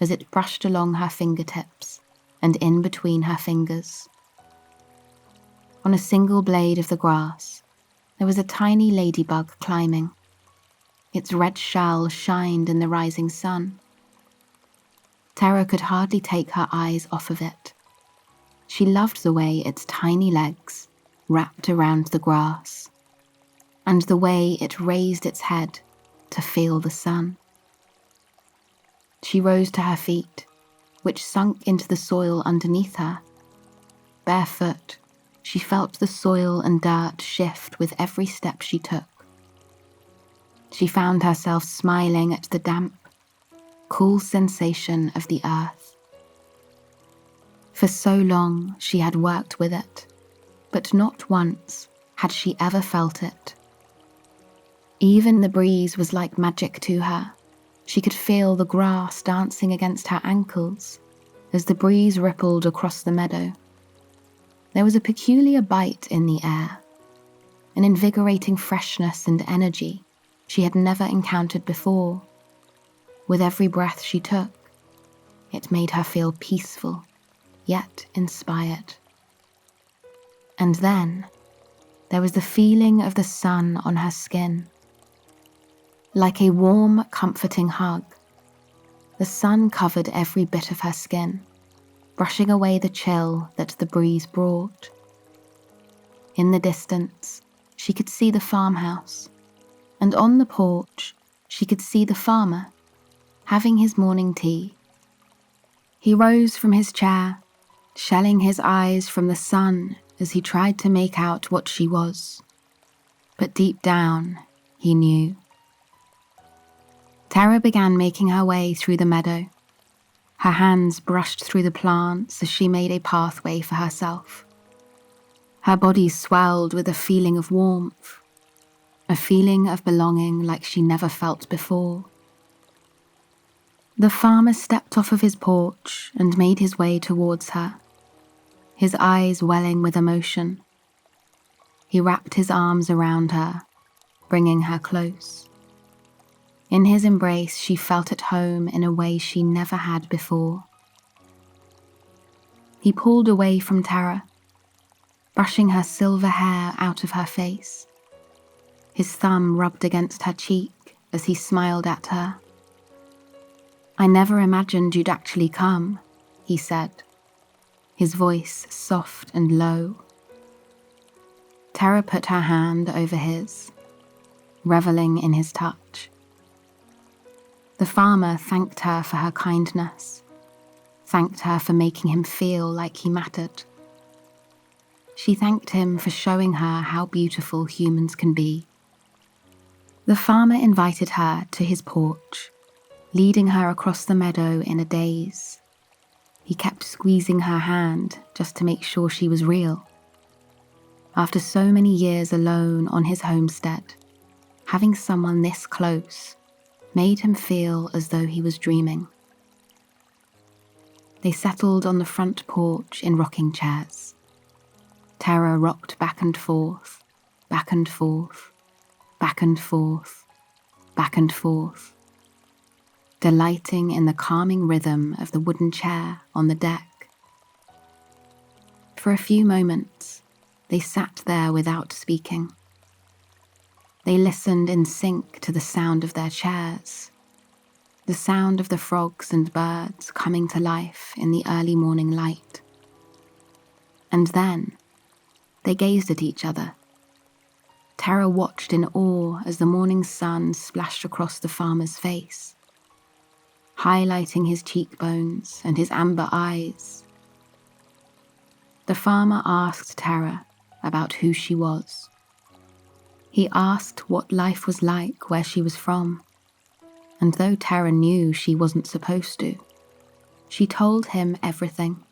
as it brushed along her fingertips and in between her fingers. On a single blade of the grass, there was a tiny ladybug climbing. Its red shell shined in the rising sun. Tara could hardly take her eyes off of it. She loved the way its tiny legs wrapped around the grass, and the way it raised its head to feel the sun. She rose to her feet, which sunk into the soil underneath her. Barefoot, she felt the soil and dirt shift with every step she took. She found herself smiling at the damp, cool sensation of the earth. For so long she had worked with it, but not once had she ever felt it. Even the breeze was like magic to her. She could feel the grass dancing against her ankles as the breeze rippled across the meadow. There was a peculiar bite in the air, an invigorating freshness and energy she had never encountered before. With every breath she took, it made her feel peaceful, yet inspired. And then there was the feeling of the sun on her skin. Like a warm, comforting hug, the sun covered every bit of her skin, brushing away the chill that the breeze brought. In the distance, she could see the farmhouse, and on the porch, she could see the farmer having his morning tea. He rose from his chair, shelling his eyes from the sun as he tried to make out what she was. But deep down, he knew. Tara began making her way through the meadow. Her hands brushed through the plants as she made a pathway for herself. Her body swelled with a feeling of warmth, a feeling of belonging like she never felt before. The farmer stepped off of his porch and made his way towards her, his eyes welling with emotion. He wrapped his arms around her, bringing her close. In his embrace, she felt at home in a way she never had before. He pulled away from Tara, brushing her silver hair out of her face. His thumb rubbed against her cheek as he smiled at her. "I never imagined you'd actually come," he said, his voice soft and low. Tara put her hand over his, reveling in his touch. The farmer thanked her for her kindness, thanked her for making him feel like he mattered. She thanked him for showing her how beautiful humans can be. The farmer invited her to his porch, leading her across the meadow in a daze. He kept squeezing her hand just to make sure she was real. After so many years alone on his homestead, having someone this close made him feel as though he was dreaming. They settled on the front porch in rocking chairs. Tara rocked back and forth, back and forth, back and forth, back and forth, delighting in the calming rhythm of the wooden chair on the deck. For a few moments, they sat there without speaking. They listened in sync to the sound of their chairs, the sound of the frogs and birds coming to life in the early morning light. And then, they gazed at each other. Tara watched in awe as the morning sun splashed across the farmer's face, highlighting his cheekbones and his amber eyes. The farmer asked Tara about who she was. He asked what life was like where she was from, and though Tara knew she wasn't supposed to, she told him everything.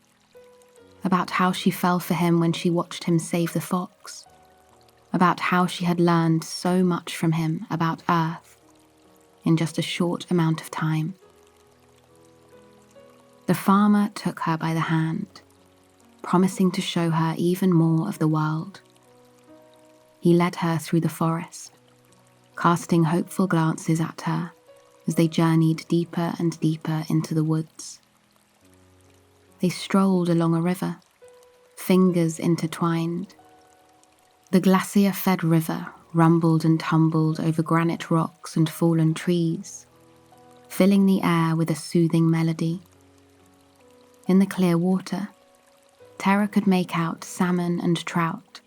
About how she fell for him when she watched him save the fox, about how she had learned so much from him about Earth in just a short amount of time. The farmer took her by the hand, promising to show her even more of the world. He led her through the forest, casting hopeful glances at her as they journeyed deeper and deeper into the woods. They strolled along a river, fingers intertwined. The glacier-fed river rumbled and tumbled over granite rocks and fallen trees, filling the air with a soothing melody. In the clear water, Tara could make out salmon and trout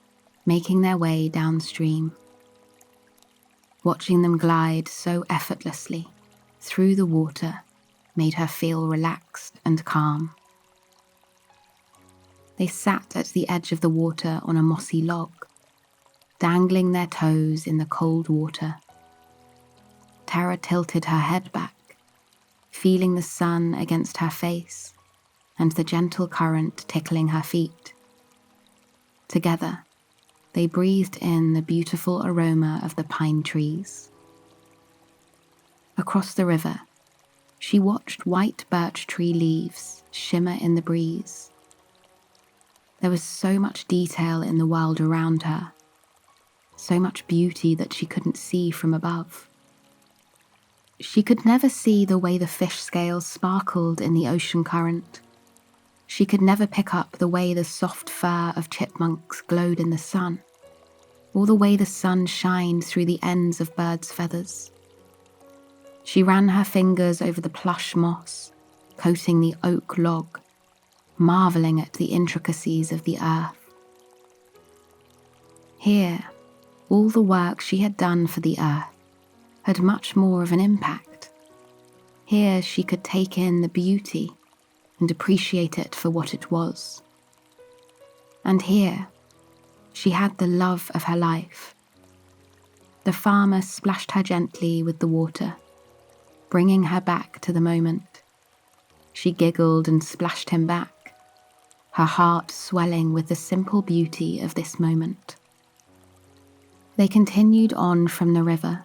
making their way downstream. Watching them glide so effortlessly through the water made her feel relaxed and calm. They sat at the edge of the water on a mossy log, dangling their toes in the cold water. Tara tilted her head back, feeling the sun against her face and the gentle current tickling her feet. Together, they breathed in the beautiful aroma of the pine trees. Across the river, she watched white birch tree leaves shimmer in the breeze. There was so much detail in the world around her, so much beauty that she couldn't see from above. She could never see the way the fish scales sparkled in the ocean current. She could never pick up the way the soft fur of chipmunks glowed in the sun, or the way the sun shined through the ends of birds' feathers. She ran her fingers over the plush moss, coating the oak log, marveling at the intricacies of the earth. Here, all the work she had done for the earth had much more of an impact. Here she could take in the beauty and appreciate it for what it was. And here, she had the love of her life. The farmer splashed her gently with the water, bringing her back to the moment. She giggled and splashed him back, her heart swelling with the simple beauty of this moment. They continued on from the river,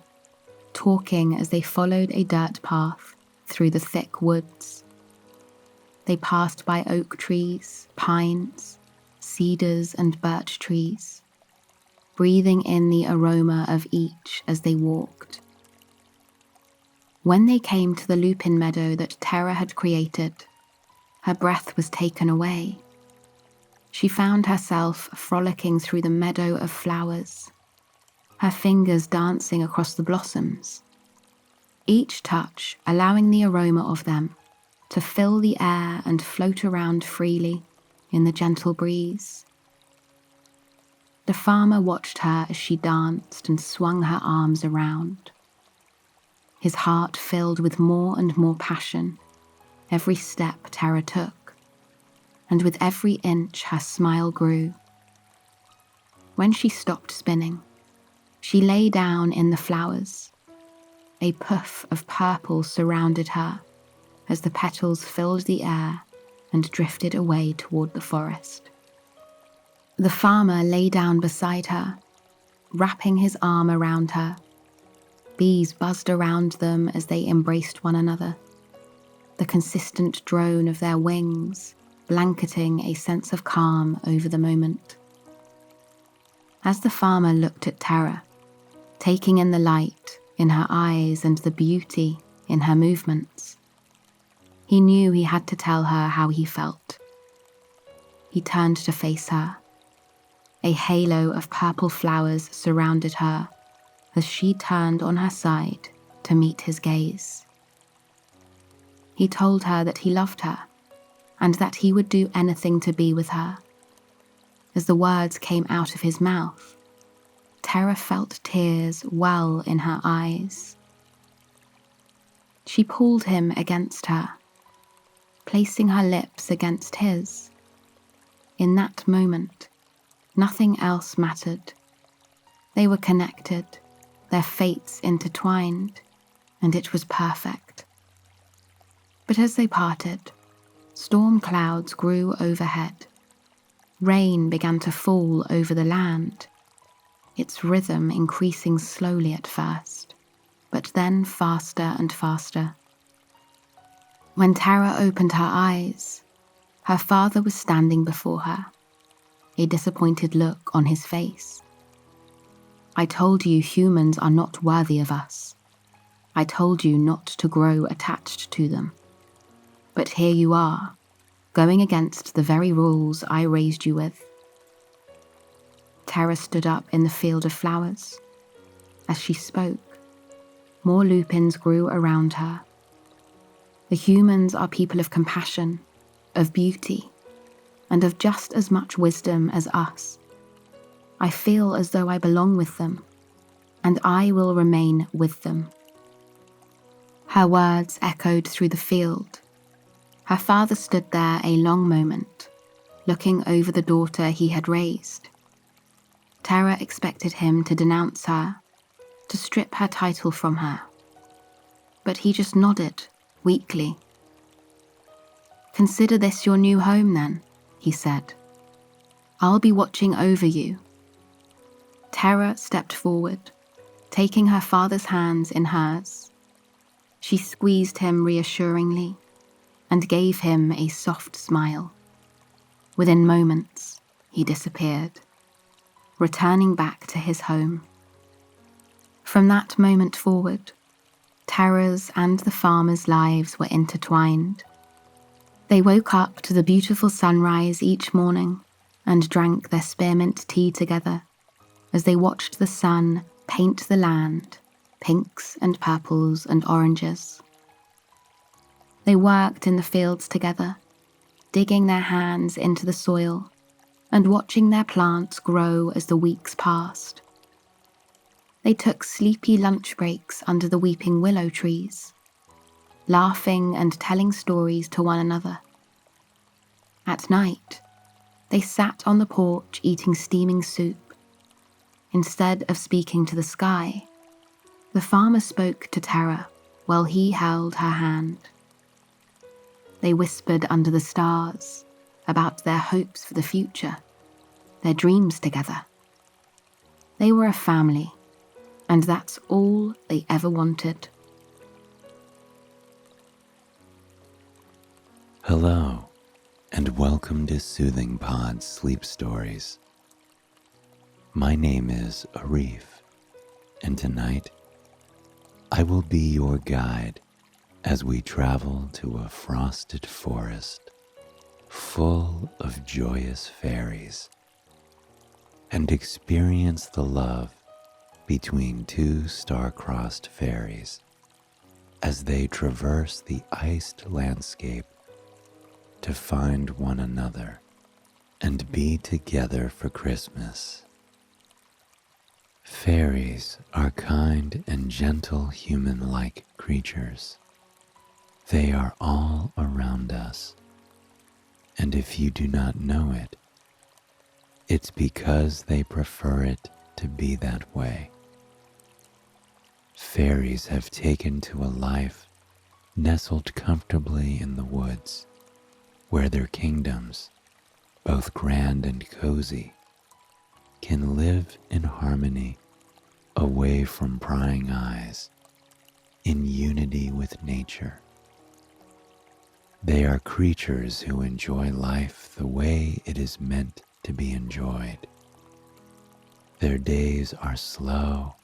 talking as they followed a dirt path through the thick woods. They passed by oak trees, pines, cedars and birch trees, breathing in the aroma of each as they walked. When they came to the lupin meadow that Terra had created, her breath was taken away. She found herself frolicking through the meadow of flowers, her fingers dancing across the blossoms, each touch allowing the aroma of them to fill the air and float around freely in the gentle breeze. The farmer watched her as she danced and swung her arms around. His heart filled with more and more passion every step Terra took, and with every inch her smile grew. When she stopped spinning, she lay down in the flowers. A puff of purple surrounded her as the petals filled the air and drifted away toward the forest. The farmer lay down beside her, wrapping his arm around her. Bees buzzed around them as they embraced one another, the consistent drone of their wings blanketing a sense of calm over the moment. As the farmer looked at Terra, taking in the light in her eyes and the beauty in her movements, he knew he had to tell her how he felt. He turned to face her. A halo of purple flowers surrounded her as she turned on her side to meet his gaze. He told her that he loved her and that he would do anything to be with her. As the words came out of his mouth, Terra felt tears well in her eyes. She pulled him against her, placing her lips against his. In that moment, nothing else mattered. They were connected, their fates intertwined, and it was perfect. But as they parted, storm clouds grew overhead. Rain began to fall over the land, its rhythm increasing slowly at first, but then faster and faster. When Terra opened her eyes, her father was standing before her, a disappointed look on his face. "I told you humans are not worthy of us. I told you not to grow attached to them. But here you are, going against the very rules I raised you with." Terra stood up in the field of flowers. As she spoke, more lupins grew around her. The humans are people of compassion, of beauty, and of just as much wisdom as us. I feel as though I belong with them, and I will remain with them. Her words echoed through the field. Her father stood there a long moment, looking over the daughter he had raised. Terra expected him to denounce her, to strip her title from her. But he just nodded, weakly. "Consider this your new home then," he said. "I'll be watching over you." Terra stepped forward, taking her father's hands in hers. She squeezed him reassuringly and gave him a soft smile. Within moments, he disappeared, returning back to his home. From that moment forward, Terra's and the farmers' lives were intertwined. They woke up to the beautiful sunrise each morning and drank their spearmint tea together as they watched the sun paint the land, pinks and purples and oranges. They worked in the fields together, digging their hands into the soil and watching their plants grow as the weeks passed. They took sleepy lunch breaks under the weeping willow trees, laughing and telling stories to one another. At night, they sat on the porch eating steaming soup. Instead of speaking to the sky, the farmer spoke to Terra while he held her hand. They whispered under the stars about their hopes for the future, their dreams together. They were a family, and that's all they ever wanted. Hello, and welcome to Soothing Pod's Sleep Stories. My name is Arif, and tonight I will be your guide as we travel to a frosted forest full of joyous fairies and experience the love between two star-crossed fairies as they traverse the iced landscape to find one another and be together for Christmas. Fairies are kind and gentle human-like creatures. They are all around us, and if you do not know it, it's because they prefer it to be that way. Fairies have taken to a life nestled comfortably in the woods, where their kingdoms, both grand and cozy, can live in harmony, away from prying eyes, in unity with nature. They are creatures who enjoy life the way it is meant to be enjoyed. Their days are slow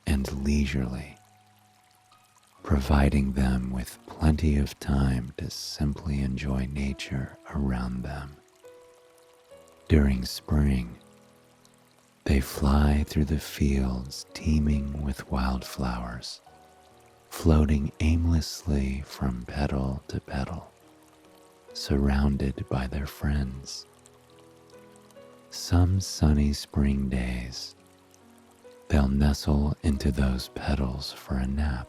and leisurely, providing them with plenty of time to simply enjoy nature around them. During spring, they fly through the fields teeming with wildflowers, floating aimlessly from petal to petal, surrounded by their friends. Some sunny spring days, they'll nestle into those petals for a nap,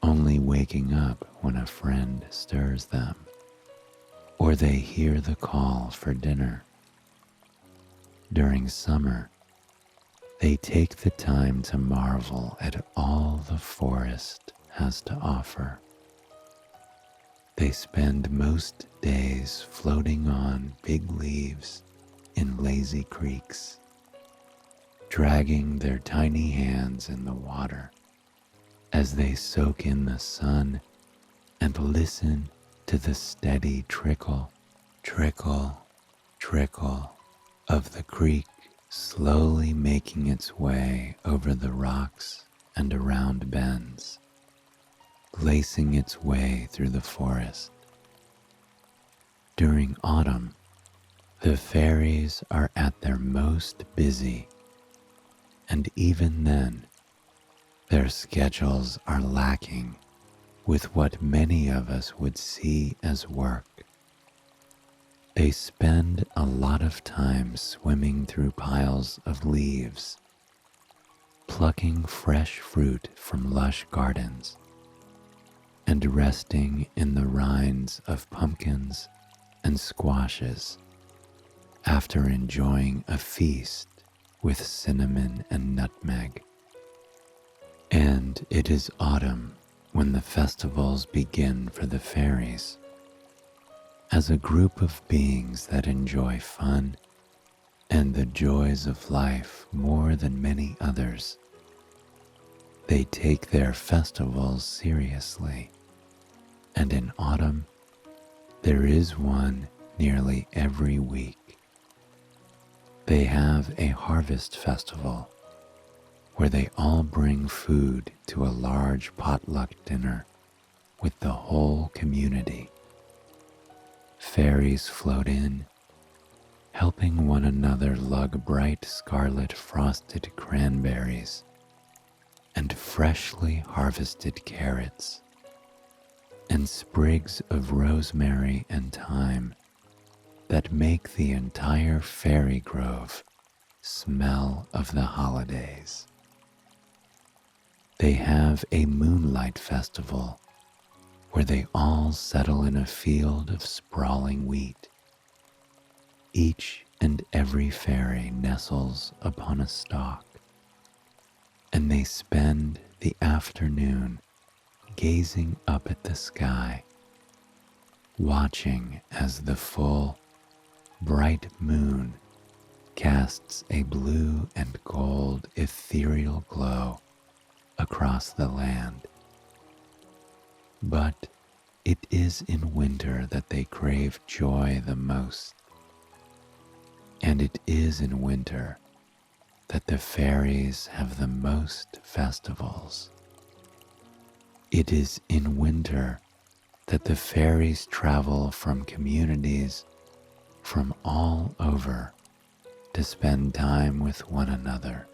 only waking up when a friend stirs them, or they hear the call for dinner. During summer, they take the time to marvel at all the forest has to offer. They spend most days floating on big leaves in lazy creeks, dragging their tiny hands in the water as they soak in the sun and listen to the steady trickle, trickle, trickle of the creek slowly making its way over the rocks and around bends, lacing its way through the forest. During autumn, the fairies are at their most busy, and even then, their schedules are lacking with what many of us would see as work. They spend a lot of time swimming through piles of leaves, plucking fresh fruit from lush gardens, and resting in the rinds of pumpkins and squashes after enjoying a feast with cinnamon and nutmeg. And it is autumn when the festivals begin for the fairies. as a group of beings that enjoy fun and the joys of life more than many others. They take their festivals seriously, and in autumn there is one nearly every week. They have a harvest festival where they all bring food to a large potluck dinner with the whole community. Fairies float in, helping one another lug bright scarlet frosted cranberries and freshly harvested carrots and sprigs of rosemary and thyme that make the entire fairy grove smell of the holidays. They have a moonlight festival where they all settle in a field of sprawling wheat. Each and every fairy nestles upon a stalk, and they spend the afternoon gazing up at the sky, watching as the full, bright moon casts a blue and gold ethereal glow across the land. But it is in winter that they crave joy the most, and it is in winter that the fairies have the most festivals. It is in winter that the fairies travel from communities from all over to spend time with one another,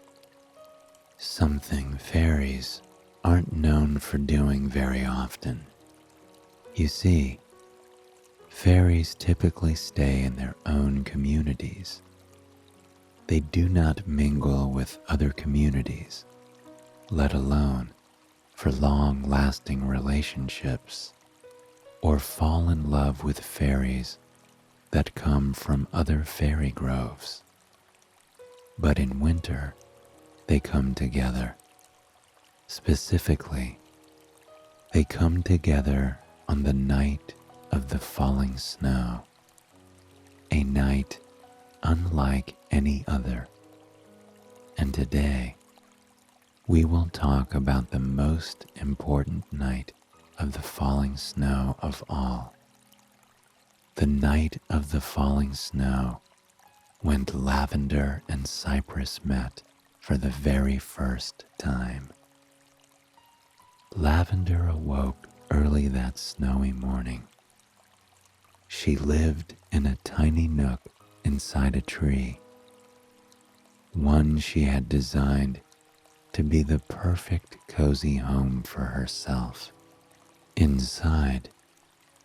something fairies aren't known for doing very often. You see, fairies typically stay in their own communities. They do not mingle with other communities, let alone for long-lasting relationships, or fall in love with fairies that come from other fairy groves. But in winter, they come together. Specifically, they come together on the night of the falling snow, a night unlike any other. And today, we will talk about the most important night of the falling snow of all. The night of the falling snow, when lavender and cypress met for the very first time. Lavender awoke early that snowy morning. She lived in a tiny nook inside a tree, one she had designed to be the perfect cozy home for herself. Inside,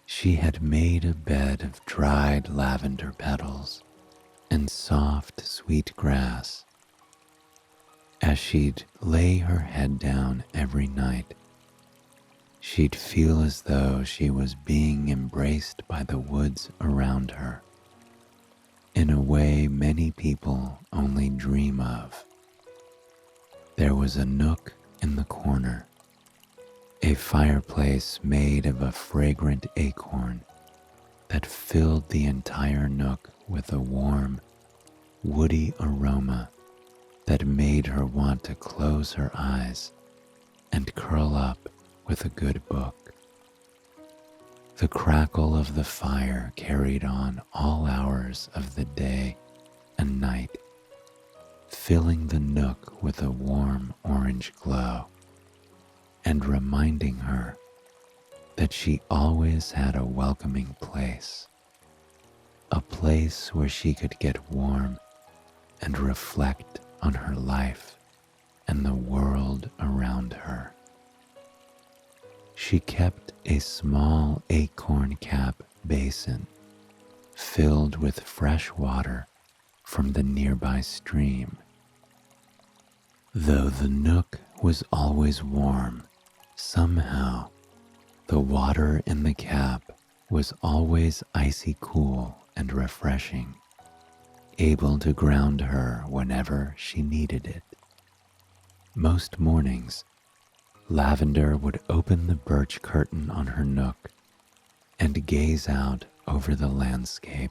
she had made a bed of dried lavender petals and soft, sweet grass. As she'd lay her head down every night, she'd feel as though she was being embraced by the woods around her, in a way many people only dream of. There was a nook in the corner, a fireplace made of a fragrant acorn that filled the entire nook with a warm, woody aroma that made her want to close her eyes and curl up with a good book. The crackle of the fire carried on all hours of the day and night, filling the nook with a warm orange glow and reminding her that she always had a welcoming place, a place where she could get warm and reflect on her life and the world around her. She kept a small acorn cap basin filled with fresh water from the nearby stream. Though the nook was always warm, somehow the water in the cap was always icy cool and refreshing, able to ground her whenever she needed it. Most mornings, Lavender would open the birch curtain on her nook and gaze out over the landscape,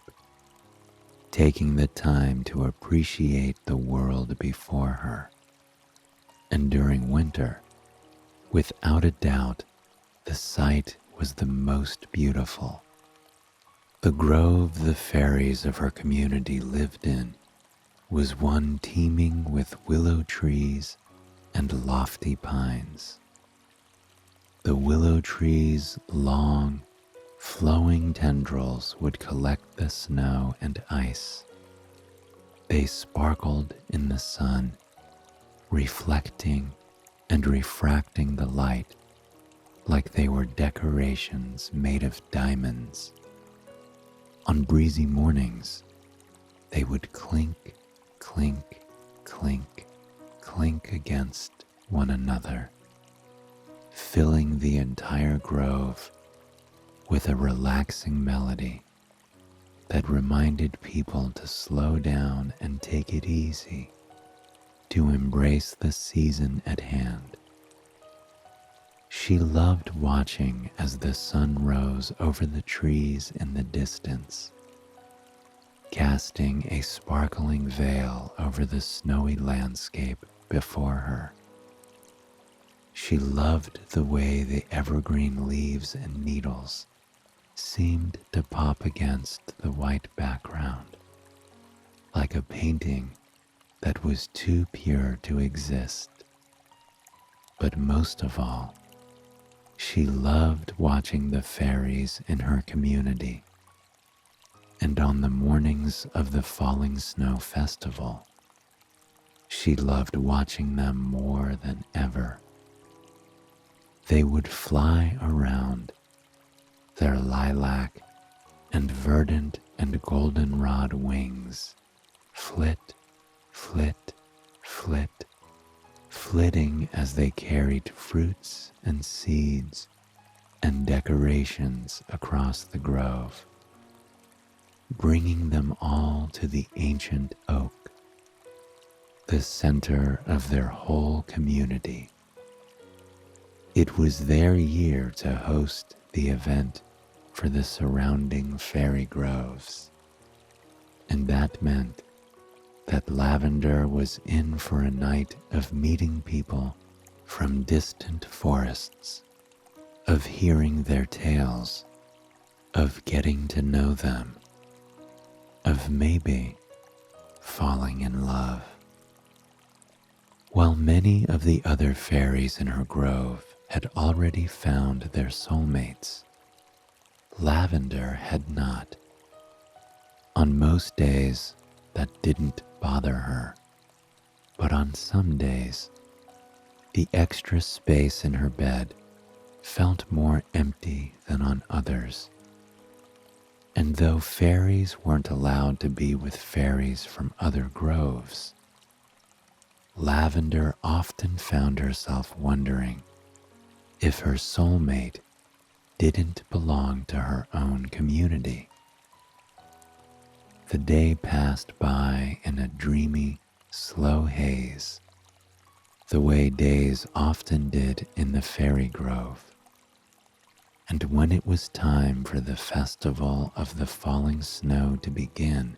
taking the time to appreciate the world before her. And during winter, without a doubt, the sight was the most beautiful. The grove the fairies of her community lived in was one teeming with willow trees and lofty pines. The willow trees' long, flowing tendrils would collect the snow and ice. They sparkled in the sun, reflecting and refracting the light like they were decorations made of diamonds. On breezy mornings, they would clink, clink, clink, clink against one another, filling the entire grove with a relaxing melody that reminded people to slow down and take it easy, to embrace the season at hand. She loved watching as the sun rose over the trees in the distance, casting a sparkling veil over the snowy landscape before her. She loved the way the evergreen leaves and needles seemed to pop against the white background, like a painting that was too pure to exist. But most of all, she loved watching the fairies in her community, and on the mornings of the Falling Snow Festival, she loved watching them more than ever. They would fly around, their lilac and verdant and goldenrod wings, flit, flit, flit, flitting as they carried fruits and seeds and decorations across the grove, bringing them all to the ancient oak, the center of their whole community. It was their year to host the event for the surrounding fairy groves, and that meant that Lavender was in for a night of meeting people from distant forests, of hearing their tales, of getting to know them, of maybe falling in love. While many of the other fairies in her grove had already found their soulmates, Lavender had not. On most days, that didn't bother her, but on some days, the extra space in her bed felt more empty than on others. And though fairies weren't allowed to be with fairies from other groves, Lavender often found herself wondering if her soulmate didn't belong to her own community. The day passed by in a dreamy, slow haze, the way days often did in the fairy grove. And when it was time for the festival of the falling snow to begin,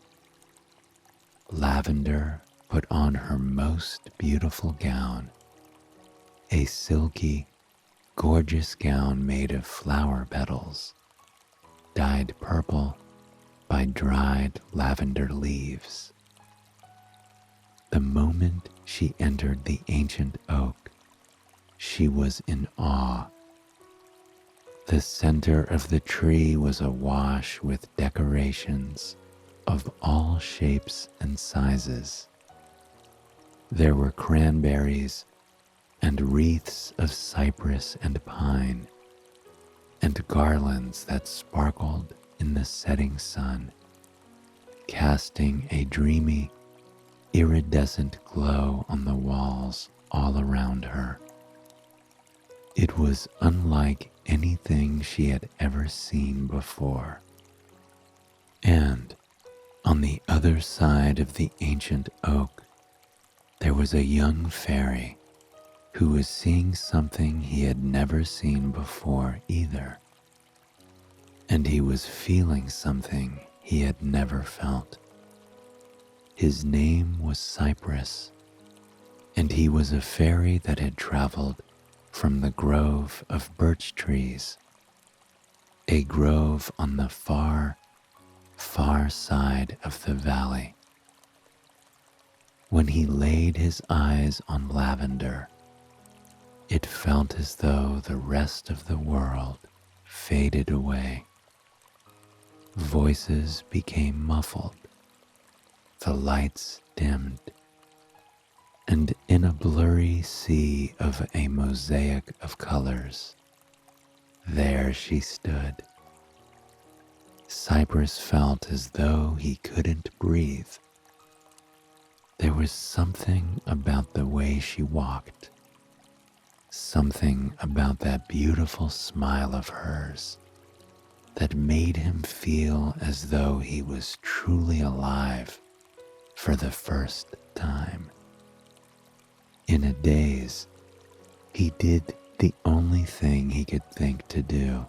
Lavender put on her most beautiful gown, a silky, gorgeous gown made of flower petals, dyed purple by dried lavender leaves. The moment she entered the ancient oak, she was in awe. The center of the tree was awash with decorations of all shapes and sizes. There were cranberries and wreaths of cypress and pine, and garlands that sparkled in the setting sun, casting a dreamy, iridescent glow on the walls all around her. It was unlike anything she had ever seen before. And on the other side of the ancient oak, there was a young fairy who was seeing something he had never seen before either. and he was feeling something he had never felt. His name was Cypress, and he was a fairy that had traveled from the grove of birch trees, a grove on the far, far side of the valley. When he laid his eyes on Lavender, it felt as though the rest of the world faded away. Voices became muffled, the lights dimmed, and in a blurry sea of a mosaic of colors, there she stood. Cypress felt as though he couldn't breathe. There was something about the way she walked, something about that beautiful smile of hers that made him feel as though he was truly alive for the first time. In a daze, he did the only thing he could think to do.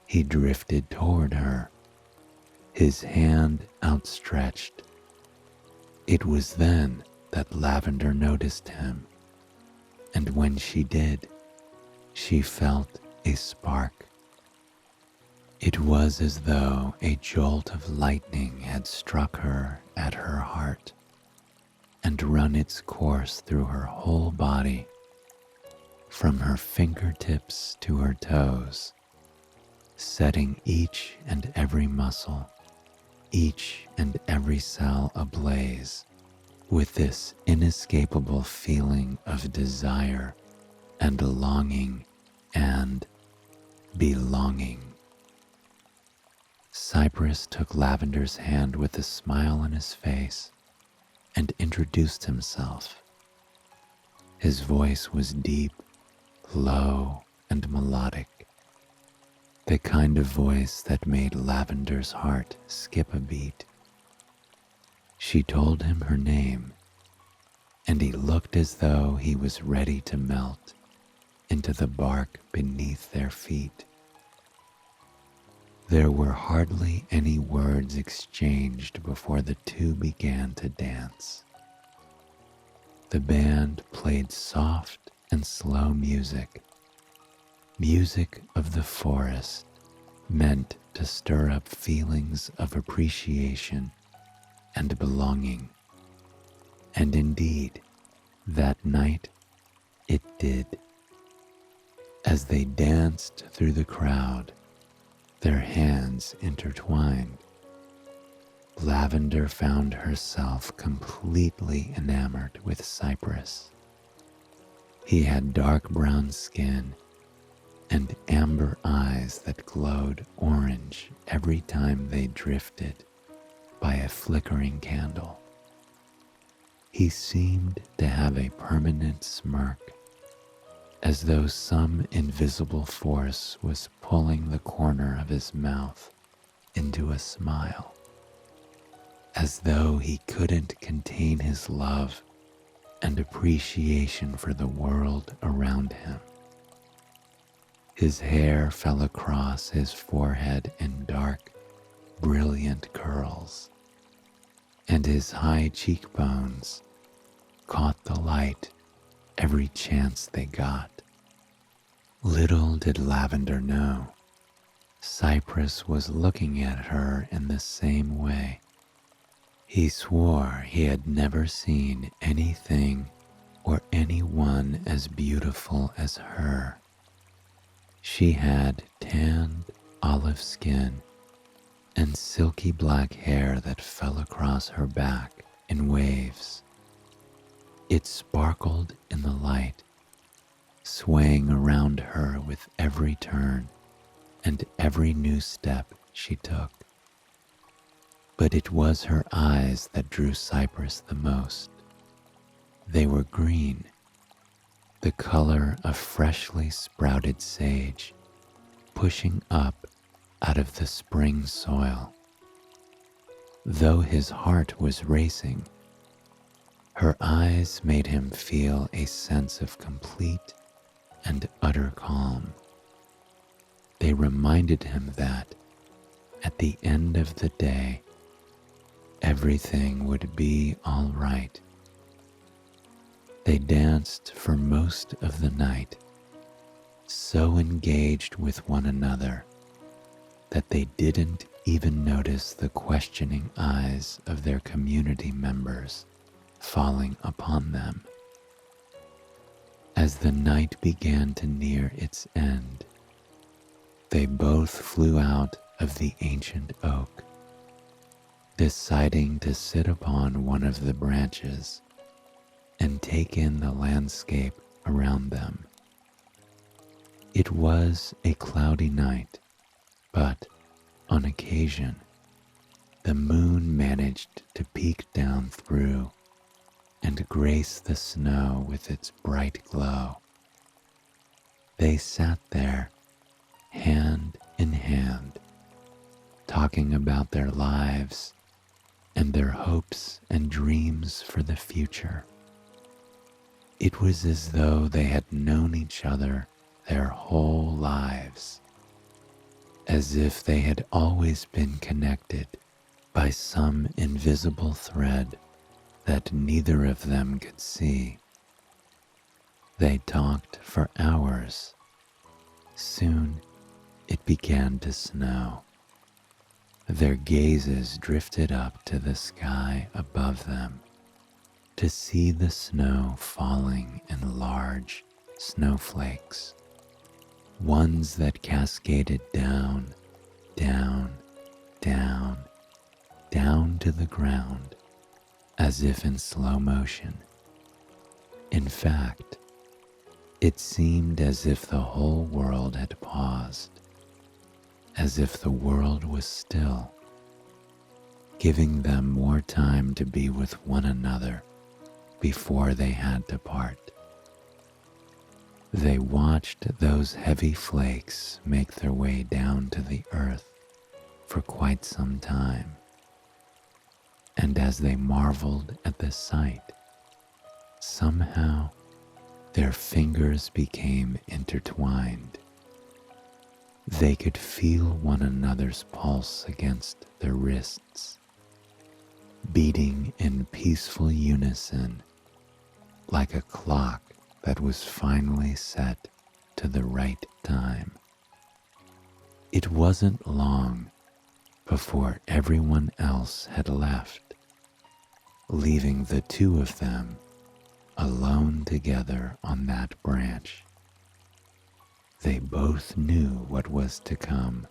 He drifted toward her, his hand outstretched. It was then that Lavender noticed him, and when she did, she felt a spark. It was as though a jolt of lightning had struck her at her heart and run its course through her whole body, from her fingertips to her toes, setting each and every muscle, each and every cell ablaze with this inescapable feeling of desire and longing and belonging. Cypress took Lavender's hand with a smile on his face and introduced himself. His voice was deep, low, and melodic, the kind of voice that made Lavender's heart skip a beat. She told him her name, and he looked as though he was ready to melt into the bark beneath their feet. There were hardly any words exchanged before the two began to dance. The band played soft and slow music, music of the forest, meant to stir up feelings of appreciation and belonging. And indeed, that night it did. As they danced through the crowd, their hands intertwined, Lavender found herself completely enamored with Cypress. He had dark brown skin and amber eyes that glowed orange every time they drifted by a flickering candle. He seemed to have a permanent smirk, as though some invisible force was pulling the corner of his mouth into a smile, as though he couldn't contain his love and appreciation for the world around him. His hair fell across his forehead in dark, brilliant curls, and his high cheekbones caught the light every chance they got. Little did Lavender know, Cypress was looking at her in the same way. He swore he had never seen anything or anyone as beautiful as her. She had tanned olive skin and silky black hair that fell across her back in waves. It sparkled in the light, swaying around her with every turn and every new step she took. But it was her eyes that drew Cypress the most. They were green, the color of freshly sprouted sage, pushing up out of the spring soil. Though his heart was racing, her eyes made him feel a sense of complete and utter calm. they reminded him that at the end of the day, everything would be all right. They danced for most of the night, so engaged with one another that they didn't even notice the questioning eyes of their community members falling upon them. As the night began to near its end, they both flew out of the ancient oak, deciding to sit upon one of the branches and take in the landscape around them. It was a cloudy night, but on occasion, the moon managed to peek down through and grace the snow with its bright glow. They sat there, hand in hand, talking about their lives and their hopes and dreams for the future. It was as though they had known each other their whole lives, as if they had always been connected by some invisible thread that neither of them could see. They talked for hours. Soon it began to snow. Their gazes drifted up to the sky above them to see the snow falling in large snowflakes, ones that cascaded down, down, down, down to the ground, as if in slow motion. In fact, it seemed as if the whole world had paused, as if the world was still, giving them more time to be with one another before they had to part. They watched those heavy flakes make their way down to the earth for quite some time, and as they marveled at the sight, somehow their fingers became intertwined. They could feel one another's pulse against their wrists, beating in peaceful unison like a clock that was finally set to the right time. It wasn't long before everyone else had left, leaving the two of them alone together on that branch. They both knew what was to come.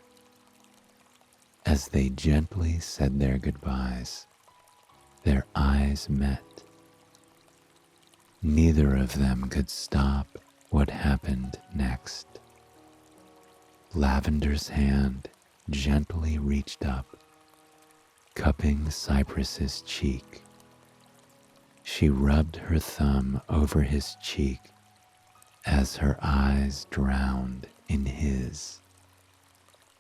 As they gently said their goodbyes, their eyes met. Neither of them could stop what happened next. Lavender's hand gently reached up, cupping Cypress's cheek. She rubbed her thumb over his cheek as her eyes drowned in his,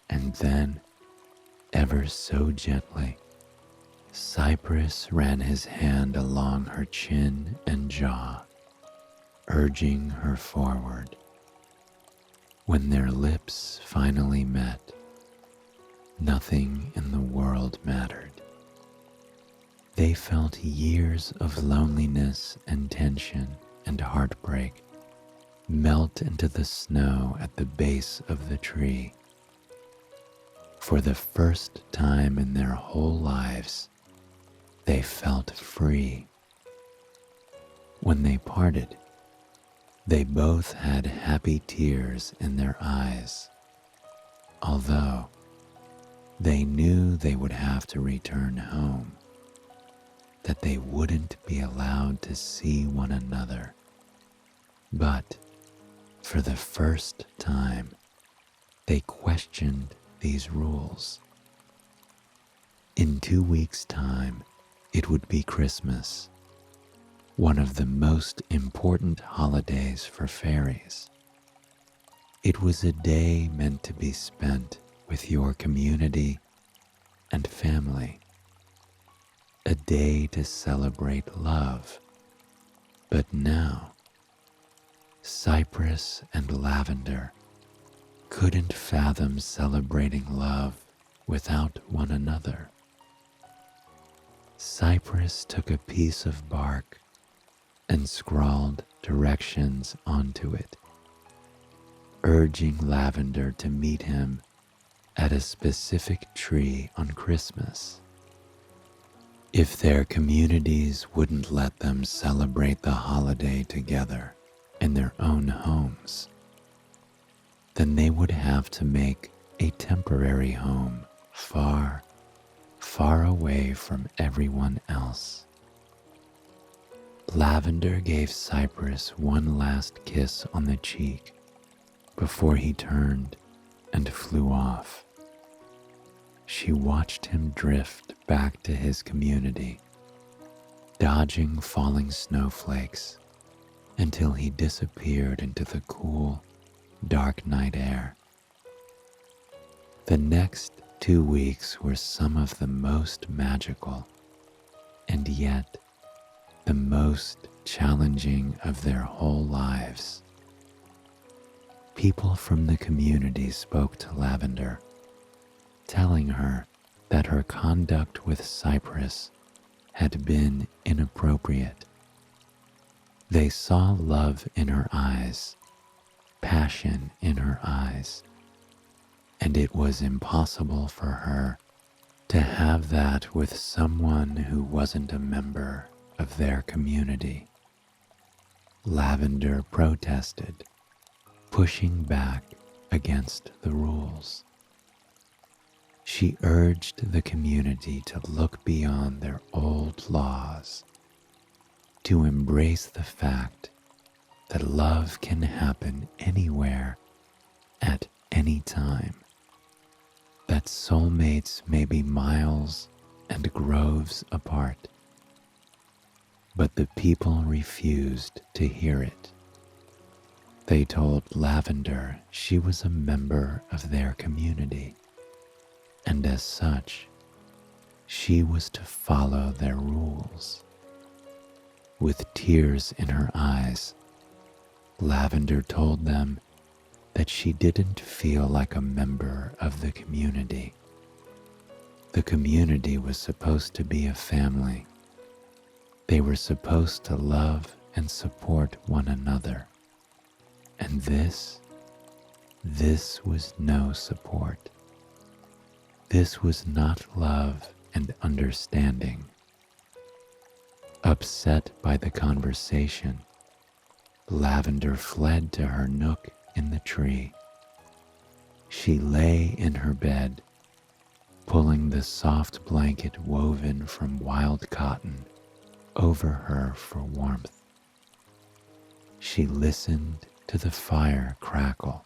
and then, ever so gently, Cypress ran his hand along her chin and jaw, urging her forward. When their lips finally met, nothing in the world mattered. They felt years of loneliness and tension and heartbreak melt into the snow at the base of the tree. For the first time in their whole lives, they felt free. When they parted, they both had happy tears in their eyes, although they knew they would have to return home, that they wouldn't be allowed to see one another. But for the first time, they questioned these rules. In 2 weeks' time, it would be Christmas, one of the most important holidays for fairies. It was a day meant to be spent with your community and family, a day to celebrate love. But now, Cypress and Lavender couldn't fathom celebrating love without one another. Cypress took a piece of bark and scrawled directions onto it, urging Lavender to meet him at a specific tree on Christmas. If their communities wouldn't let them celebrate the holiday together in their own homes, then they would have to make a temporary home far, far away from everyone else. Lavender gave Cypress one last kiss on the cheek before he turned and flew off. She watched him drift back to his community, dodging falling snowflakes until he disappeared into the cool, dark night air. The next 2 weeks were some of the most magical and yet the most challenging of their whole lives. People from the community spoke to Lavender, telling her that her conduct with Cypress had been inappropriate. They saw love in her eyes, passion in her eyes, and it was impossible for her to have that with someone who wasn't a member of their community. Lavender protested, pushing back against the rules. She urged the community to look beyond their old laws, to embrace the fact that love can happen anywhere, at any time, that soulmates may be miles and groves apart. But the people refused to hear it. They told Lavender she was a member of their community, and as such, she was to follow their rules. With tears in her eyes, Lavender told them that she didn't feel like a member of the community. The community was supposed to be a family. They were supposed to love and support one another. And this was no support. This was not love and understanding. Upset by the conversation, Lavender fled to her nook in the tree. She lay in her bed, pulling the soft blanket woven from wild cotton over her for warmth. She listened to the fire crackle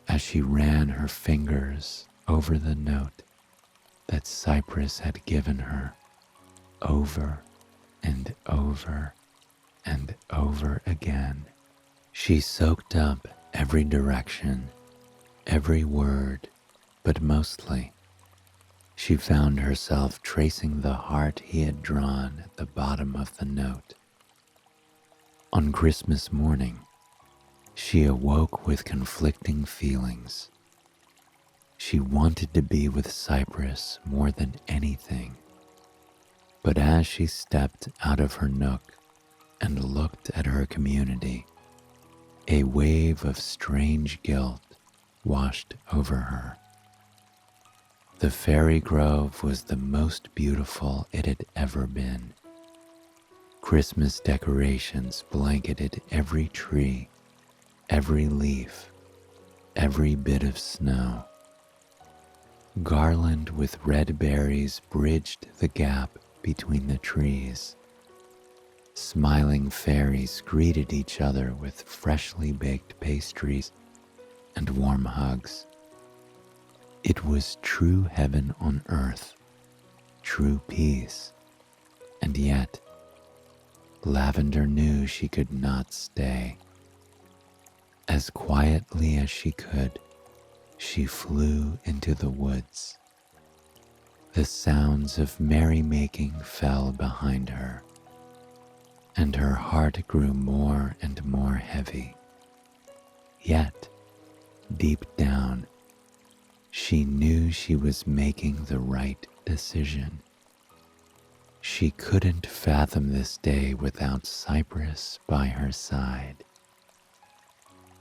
as she ran her fingers over the note that Cypress had given her over and over and over again. She soaked up every direction, every word, but mostly she found herself tracing the heart he had drawn at the bottom of the note. On Christmas morning, she awoke with conflicting feelings. She wanted to be with Cypress more than anything, but as she stepped out of her nook and looked at her community, a wave of strange guilt washed over her. The fairy grove was the most beautiful it had ever been. Christmas decorations blanketed every tree, every leaf, every bit of snow. Garland with red berries bridged the gap between the trees. Smiling fairies greeted each other with freshly baked pastries and warm hugs. It was true heaven on earth, true peace, and yet Lavender knew she could not stay. As quietly as she could, she flew into the woods. The sounds of merrymaking fell behind her, and her heart grew more and more heavy. Yet, deep down, she knew she was making the right decision. She couldn't fathom this day without Cypress by her side.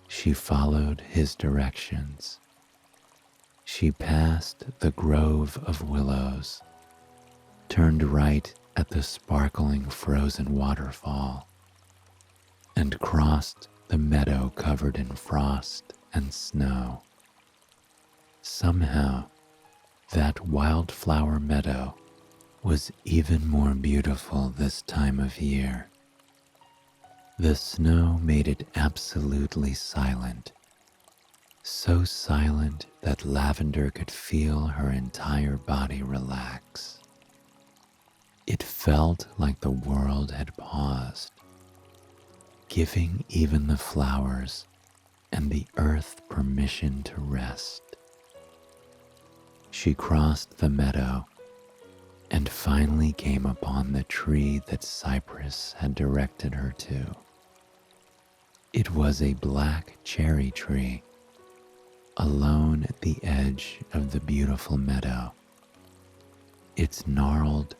She followed his directions. She passed the grove of willows, turned right at the sparkling frozen waterfall, and crossed the meadow covered in frost and snow. Somehow, that wildflower meadow was even more beautiful this time of year. The snow made it absolutely silent, so silent that Lavender could feel her entire body relax. It felt like the world had paused, giving even the flowers and the earth permission to rest. She crossed the meadow and finally came upon the tree that Cypress had directed her to. It was a black cherry tree, alone at the edge of the beautiful meadow. Its gnarled,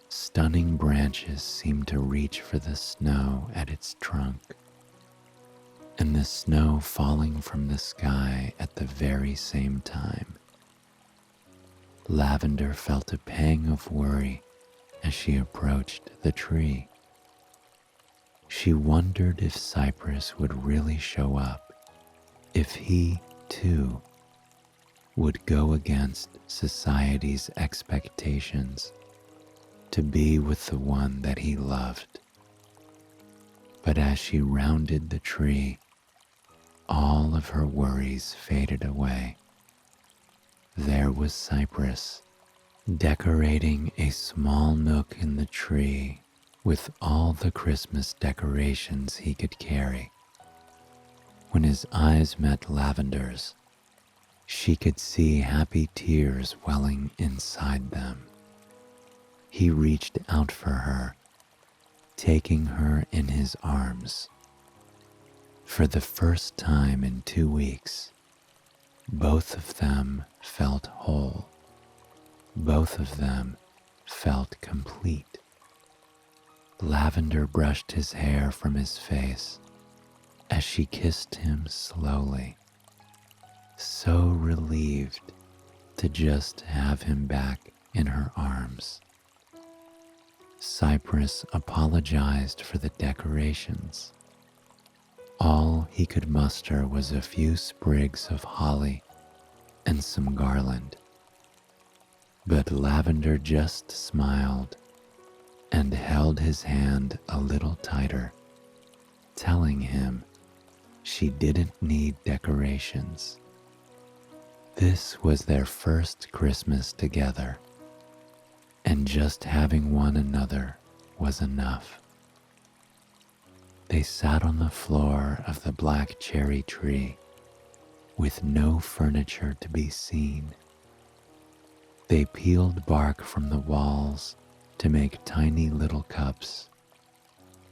stunning branches seemed to reach for the snow at its trunk, and the snow falling from the sky at the very same time. Lavender felt a pang of worry as she approached the tree. She wondered if Cypress would really show up, if he, too, would go against society's expectations to be with the one that he loved. But as she rounded the tree, all of her worries faded away. There was Cypress, decorating a small nook in the tree with all the Christmas decorations he could carry. When his eyes met Lavender's, she could see happy tears welling inside them. He reached out for her, taking her in his arms. For the first time in 2 weeks, both of them felt whole. Both of them felt complete. Lavender brushed his hair from his face as she kissed him slowly, so relieved to just have him back in her arms. Cypress apologized for the decorations. All he could muster was a few sprigs of holly and some garland. But Lavender just smiled and held his hand a little tighter, telling him she didn't need decorations. This was their first Christmas together, and just having one another was enough. They sat on the floor of the black cherry tree with no furniture to be seen. They peeled bark from the walls to make tiny little cups,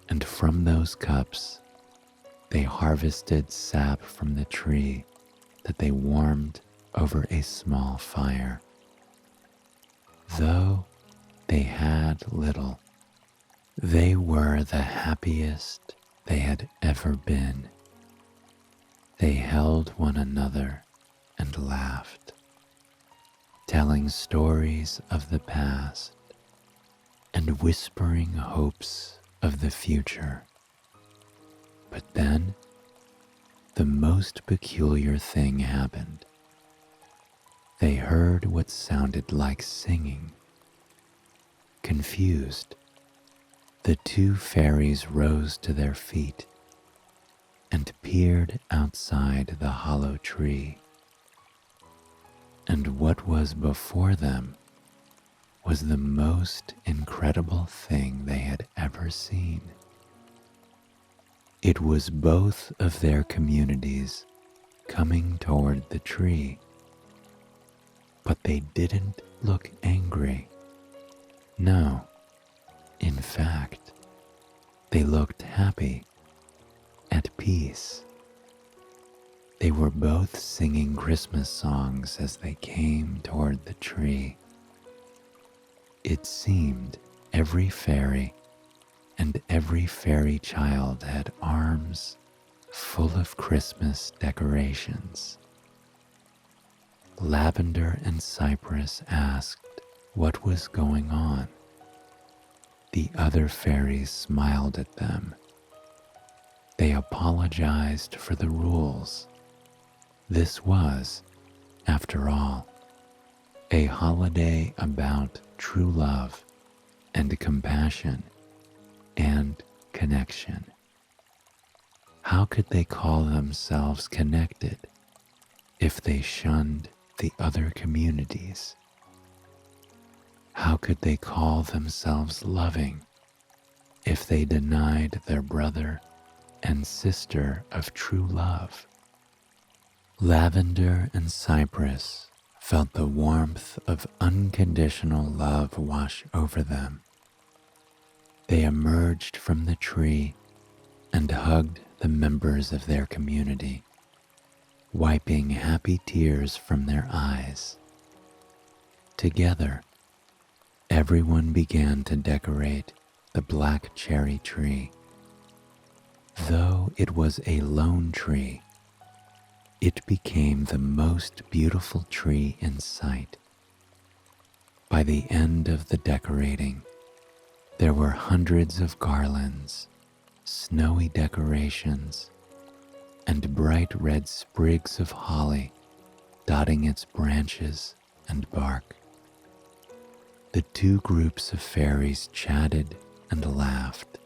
and from those cups they harvested sap from the tree that they warmed over a small fire. Though they had little, they were the happiest they had ever been. They held one another and laughed, telling stories of the past and whispering hopes of the future. But then, the most peculiar thing happened. They heard what sounded like singing. Confused, the two fairies rose to their feet and peered outside the hollow tree. And what was before them was the most incredible thing they had ever seen. It was both of their communities coming toward the tree, but they didn't look angry. No, in fact, they looked happy, at peace. They were both singing Christmas songs as they came toward the tree. It seemed every fairy and every fairy child had arms full of Christmas decorations. Lavender and Cypress asked what was going on. The other fairies smiled at them. They apologized for the rules. This was, after all, a holiday about true love and compassion and connection. How could they call themselves connected if they shunned the other communities? How could they call themselves loving if they denied their brother and sister of true love? Lavender and Cypress felt the warmth of unconditional love wash over them. They emerged from the tree and hugged the members of their community, wiping happy tears from their eyes. Together, everyone began to decorate the black cherry tree. Though it was a lone tree, it became the most beautiful tree in sight. By the end of the decorating, there were hundreds of garlands, snowy decorations, and bright red sprigs of holly dotting its branches and bark. The two groups of fairies chatted and laughed,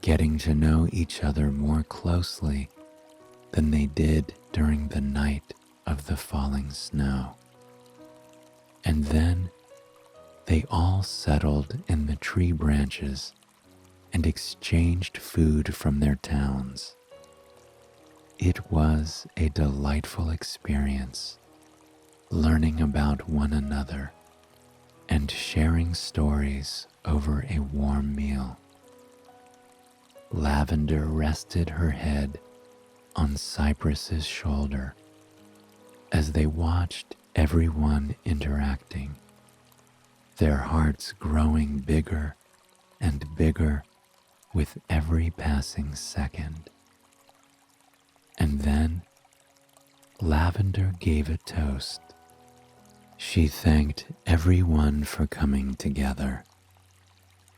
getting to know each other more closely than they did during the night of the falling snow. And then they all settled in the tree branches and exchanged food from their towns. It was a delightful experience, learning about one another and sharing stories over a warm meal. Lavender rested her head on Cypress's shoulder as they watched everyone interacting, their hearts growing bigger and bigger with every passing second. And then Lavender gave a toast. She thanked everyone for coming together,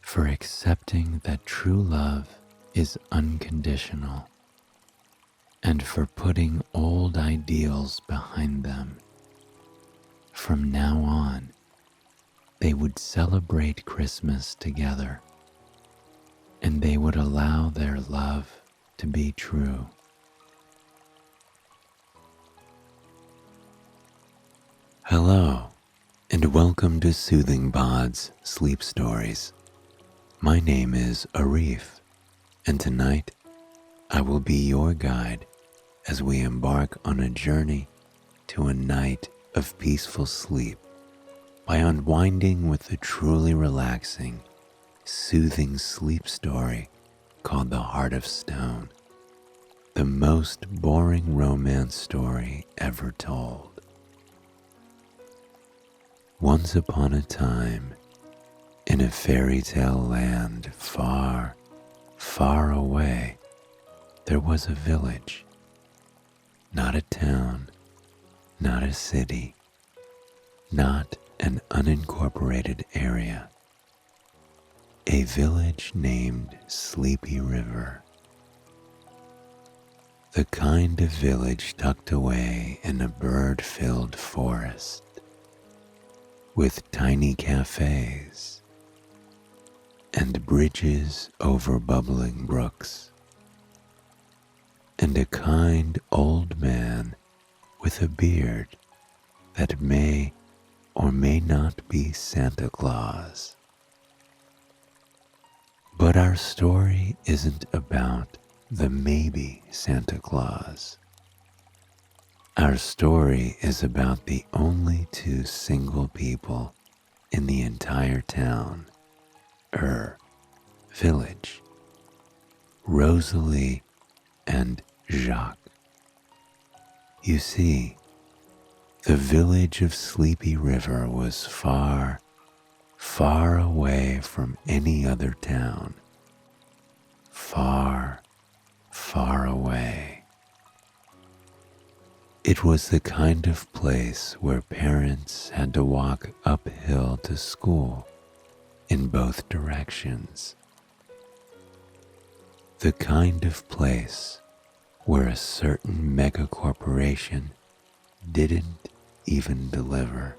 for accepting that true love is unconditional, and for putting old ideals behind them. From now on, they would celebrate Christmas together, and they would allow their love to be true. Hello, and welcome to Soothing Bod's Sleep Stories. My name is Arif, and tonight I will be your guide as we embark on a journey to a night of peaceful sleep by unwinding with a truly relaxing, soothing sleep story called The Heart of Stone, the most boring romance story ever told. Once upon a time, in a fairy tale land far, far away, there was a village. Not a town, not a city, not an unincorporated area. A village named Sleepy River. The kind of village tucked away in a bird-filled forest, with tiny cafes and bridges over bubbling brooks, and a kind old man with a beard that may or may not be Santa Claus. But our story isn't about the maybe Santa Claus. Our story is about the only two single people in the entire town, village, Rosalie and Jacques. You see, the village of Sleepy River was far, far away from any other town. Far, far away. It was the kind of place where parents had to walk uphill to school in both directions. The kind of place where a certain megacorporation didn't even deliver.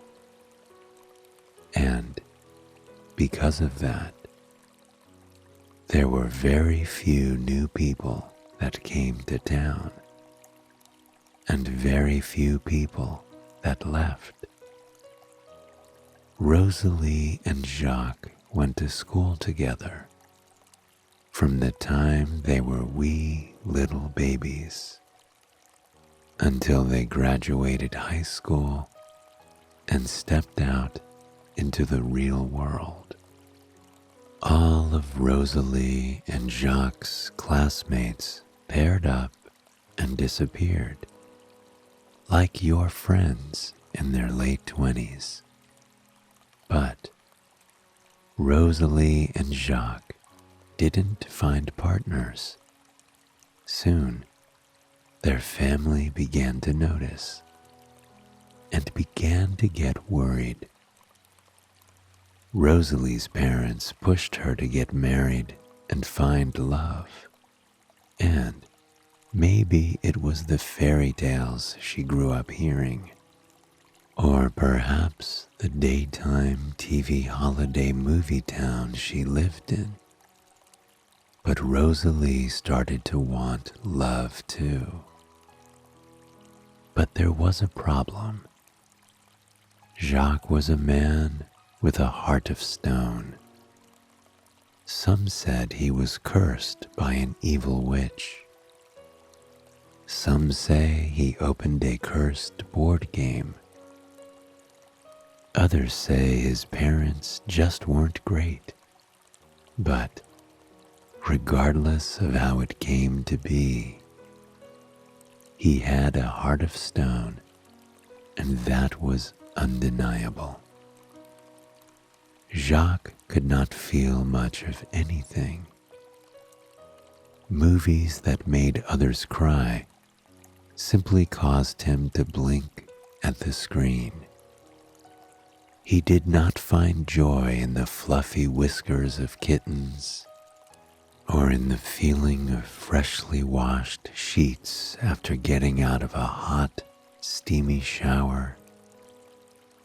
And because of that, there were very few new people that came to town, and very few people that left. Rosalie and Jacques went to school together from the time they were wee little babies until they graduated high school and stepped out into the real world. All of Rosalie and Jacques' classmates paired up and disappeared, like your friends in their late 20s. But Rosalie and Jacques didn't find partners. Soon, their family began to notice and began to get worried. Rosalie's parents pushed her to get married and find love, and maybe it was the fairy tales she grew up hearing, or perhaps the daytime TV holiday movie town she lived in. But Rosalie started to want love too. But there was a problem. Jacques was a man with a heart of stone. Some said he was cursed by an evil witch. Some say he opened a cursed board game. Others say his parents just weren't great. But regardless of how it came to be, he had a heart of stone, and that was undeniable. Jacques could not feel much of anything. Movies that made others cry simply caused him to blink at the screen. He did not find joy in the fluffy whiskers of kittens, or in the feeling of freshly washed sheets after getting out of a hot, steamy shower,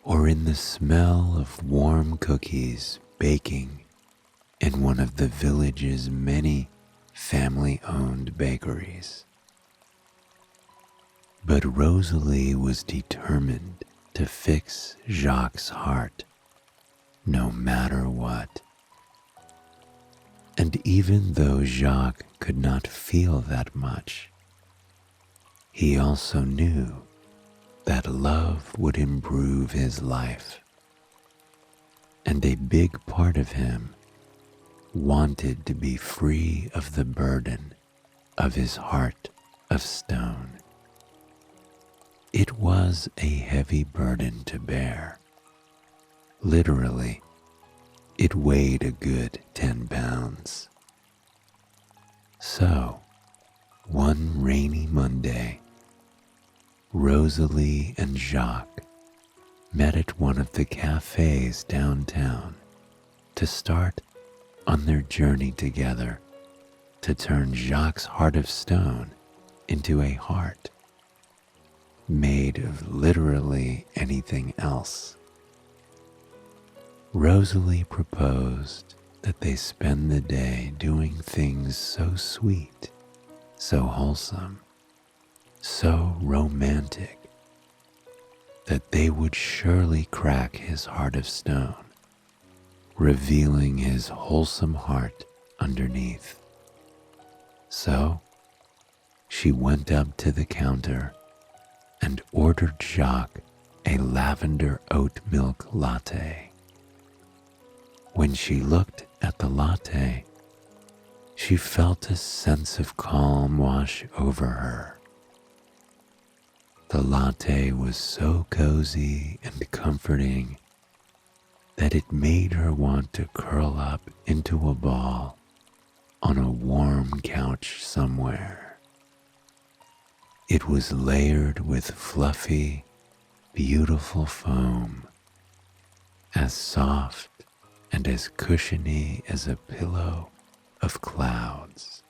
or in the smell of warm cookies baking in one of the village's many family-owned bakeries. But Rosalie was determined to fix Jacques' heart, no matter what. And even though Jacques could not feel that much, he also knew that love would improve his life. And a big part of him wanted to be free of the burden of his heart of stone. It was a heavy burden to bear. Literally, it weighed a good 10 pounds. So, one rainy Monday, Rosalie and Jacques met at one of the cafes downtown to start on their journey together to turn Jacques' heart of stone into a heart made of literally anything else. Rosalie proposed that they spend the day doing things so sweet, so wholesome, so romantic, that they would surely crack his heart of stone, revealing his wholesome heart underneath. So she went up to the counter and ordered Jacques a lavender oat milk latte. When she looked at the latte, she felt a sense of calm wash over her. The latte was so cozy and comforting that it made her want to curl up into a ball on a warm couch somewhere. It was layered with fluffy, beautiful foam, as soft and as cushiony as a pillow of clouds.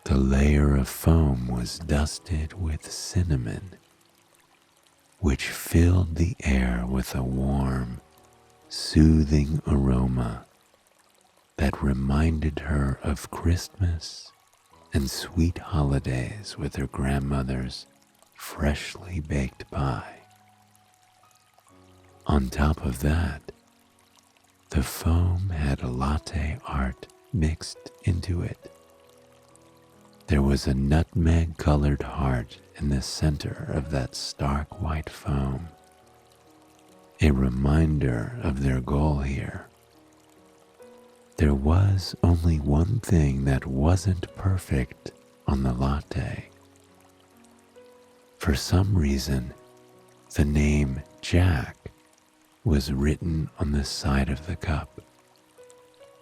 The layer of foam was dusted with cinnamon, which filled the air with a warm, soothing aroma that reminded her of Christmas and sweet holidays with her grandmother's freshly baked pie. On top of that, the foam had latte art mixed into it. There was a nutmeg-colored heart in the center of that stark white foam, a reminder of their goal here. There was only one thing that wasn't perfect on the latte. For some reason, the name Jack was written on the side of the cup,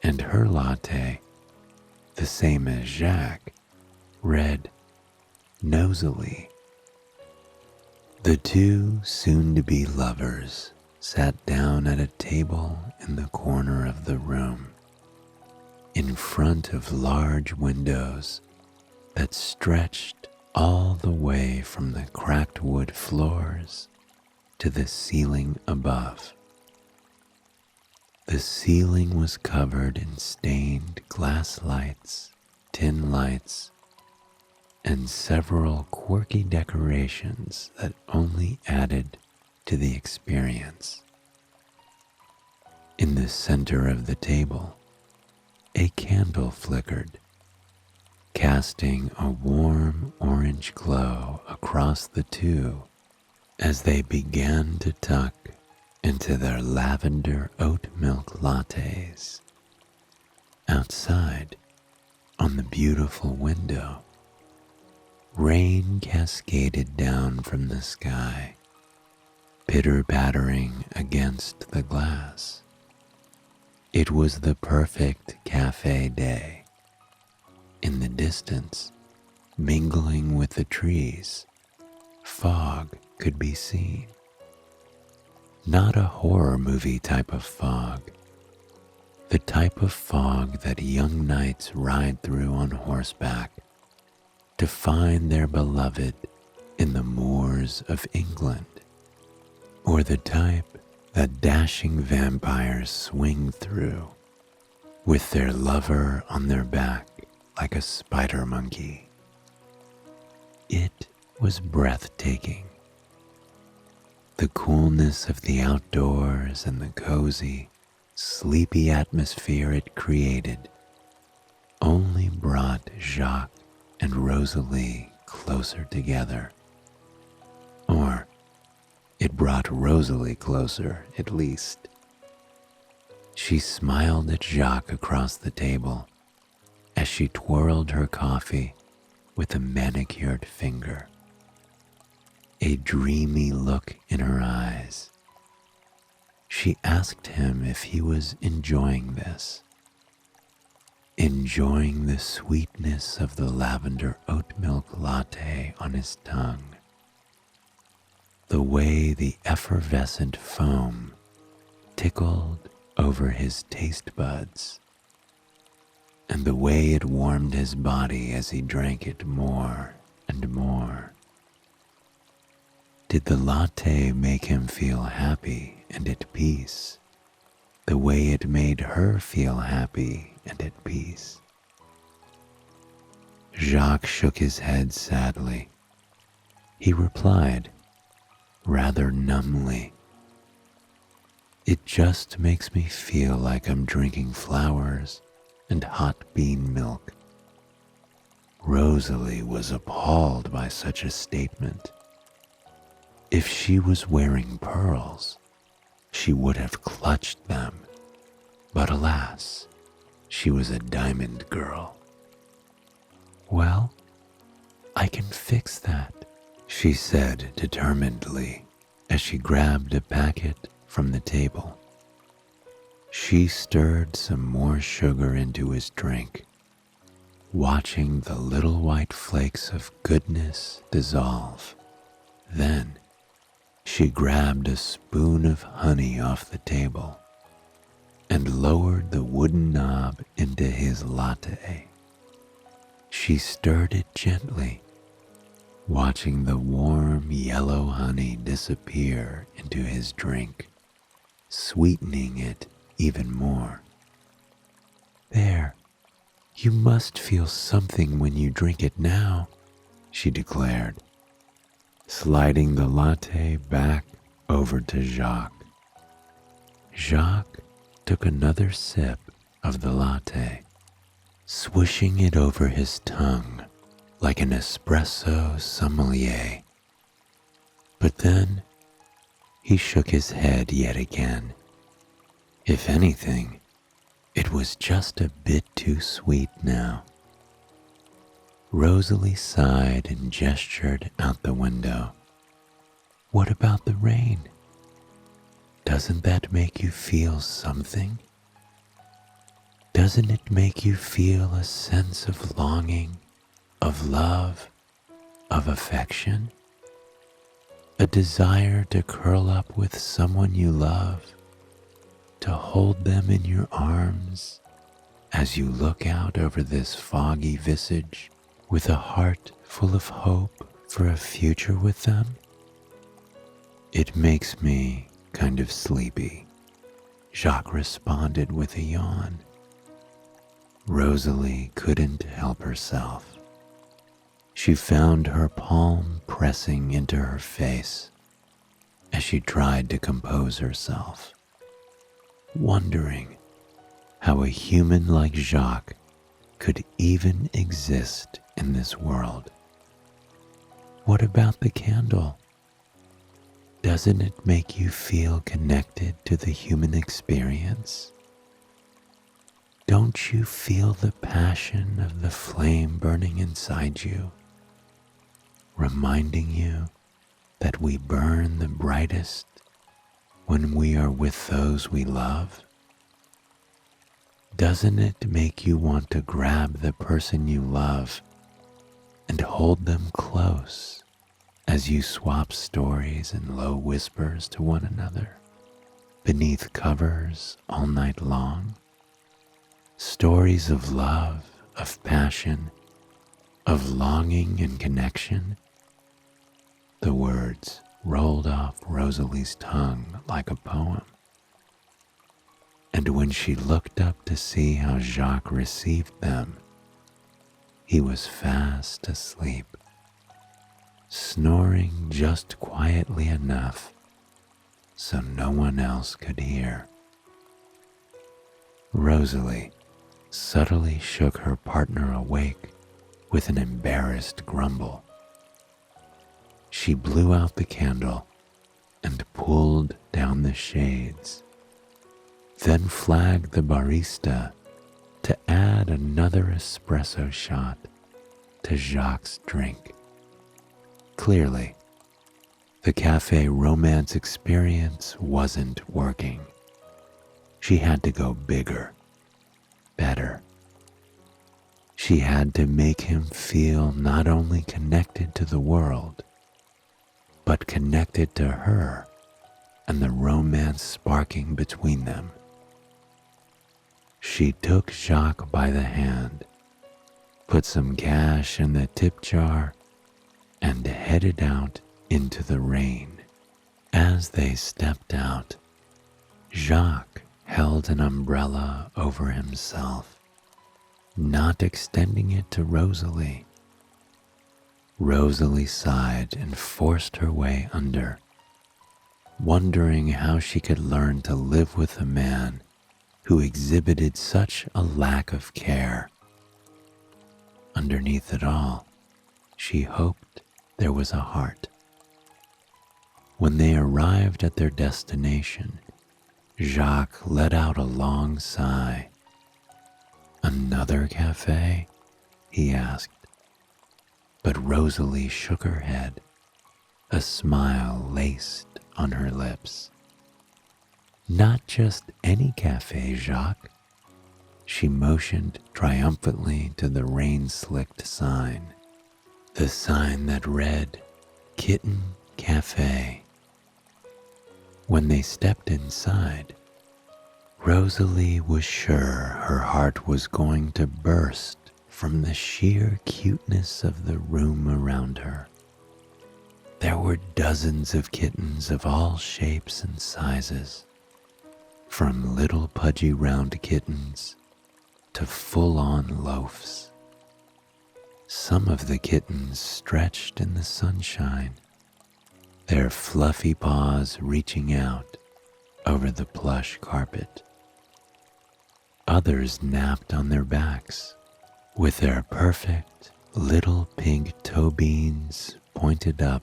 and her latte, the same as Jacques, read nosily. The two soon-to-be lovers sat down at a table in the corner of the room, in front of large windows that stretched all the way from the cracked wood floors to the ceiling above. The ceiling was covered in stained glass lights, tin lights, and several quirky decorations that only added to the experience. In the center of the table, a candle flickered, casting a warm orange glow across the two as they began to tuck into their lavender oat milk lattes. Outside, on the beautiful window, rain cascaded down from the sky, pitter-pattering against the glass. It was the perfect cafe day. In the distance, mingling with the trees, fog could be seen. Not a horror movie type of fog, the type of fog that young knights ride through on horseback to find their beloved in the moors of England, or the type that dashing vampires swing through with their lover on their back like a spider monkey. It was breathtaking. The coolness of the outdoors and the cozy, sleepy atmosphere it created only brought Jacques and Rosalie closer together. Or it brought Rosalie closer, at least. She smiled at Jacques across the table as she twirled her coffee with a manicured finger, a dreamy look in her eyes. She asked him if he was enjoying this, enjoying the sweetness of the lavender oat milk latte on his tongue, the way the effervescent foam tickled over his taste buds, and the way it warmed his body as he drank it more and more. Did the latte make him feel happy and at peace, the way it made her feel happy and at peace? Jacques shook his head sadly. He replied, rather numbly, "It just makes me feel like I'm drinking flowers and hot bean milk." Rosalie was appalled by such a statement. If she was wearing pearls, she would have clutched them, but alas, she was a diamond girl. "Well, I can fix that," she said determinedly as she grabbed a packet from the table. She stirred some more sugar into his drink, watching the little white flakes of goodness dissolve. Then she grabbed a spoon of honey off the table and lowered the wooden knob into his latte. She stirred it gently, watching the warm yellow honey disappear into his drink, sweetening it even more. "There, you must feel something when you drink it now," she declared, sliding the latte back over to Jacques. Jacques took another sip of the latte, swishing it over his tongue like an espresso sommelier. But then he shook his head yet again. If anything, it was just a bit too sweet now. Rosalie sighed and gestured out the window. "What about the rain? Doesn't that make you feel something? Doesn't it make you feel a sense of longing, of love, of affection? A desire to curl up with someone you love, to hold them in your arms as you look out over this foggy visage with a heart full of hope for a future with them?" "It makes me kind of sleepy," Jacques responded with a yawn. Rosalie couldn't help herself. She found her palm pressing into her face as she tried to compose herself, wondering how a human like Jacques could even exist in this world. "What about the candle? Doesn't it make you feel connected to the human experience? Don't you feel the passion of the flame burning inside you, reminding you that we burn the brightest when we are with those we love? Doesn't it make you want to grab the person you love and hold them close as you swap stories in low whispers to one another, beneath covers all night long? Stories of love, of passion, of longing and connection." The words rolled off Rosalie's tongue like a poem. And when she looked up to see how Jacques received them, he was fast asleep, snoring just quietly enough so no one else could hear. Rosalie subtly shook her partner awake with an embarrassed grumble. She blew out the candle and pulled down the shades, then flagged the barista to add another espresso shot to Jacques' drink. Clearly, the cafe romance experience wasn't working. She had to go bigger, better. She had to make him feel not only connected to the world, but connected to her and the romance sparking between them. She took Jacques by the hand, put some cash in the tip jar, and headed out into the rain. As they stepped out, Jacques held an umbrella over himself, not extending it to Rosalie. Rosalie sighed and forced her way under, wondering how she could learn to live with a man who exhibited such a lack of care. Underneath it all, she hoped there was a heart. When they arrived at their destination, Jacques let out a long sigh. "Another cafe?" he asked, but Rosalie shook her head. a smile laced on her lips. Not just any cafe, Jacques. She motioned triumphantly to the rain-slicked sign, the sign that read, Kitten Cafe. When they stepped inside, Rosalie was sure her heart was going to burst from the sheer cuteness of the room around her. There were dozens of kittens of all shapes and sizes, from little pudgy round kittens to full-on loafs. Some of the kittens stretched in the sunshine, their fluffy paws reaching out over the plush carpet. Others napped on their backs, with their perfect little pink toe beans pointed up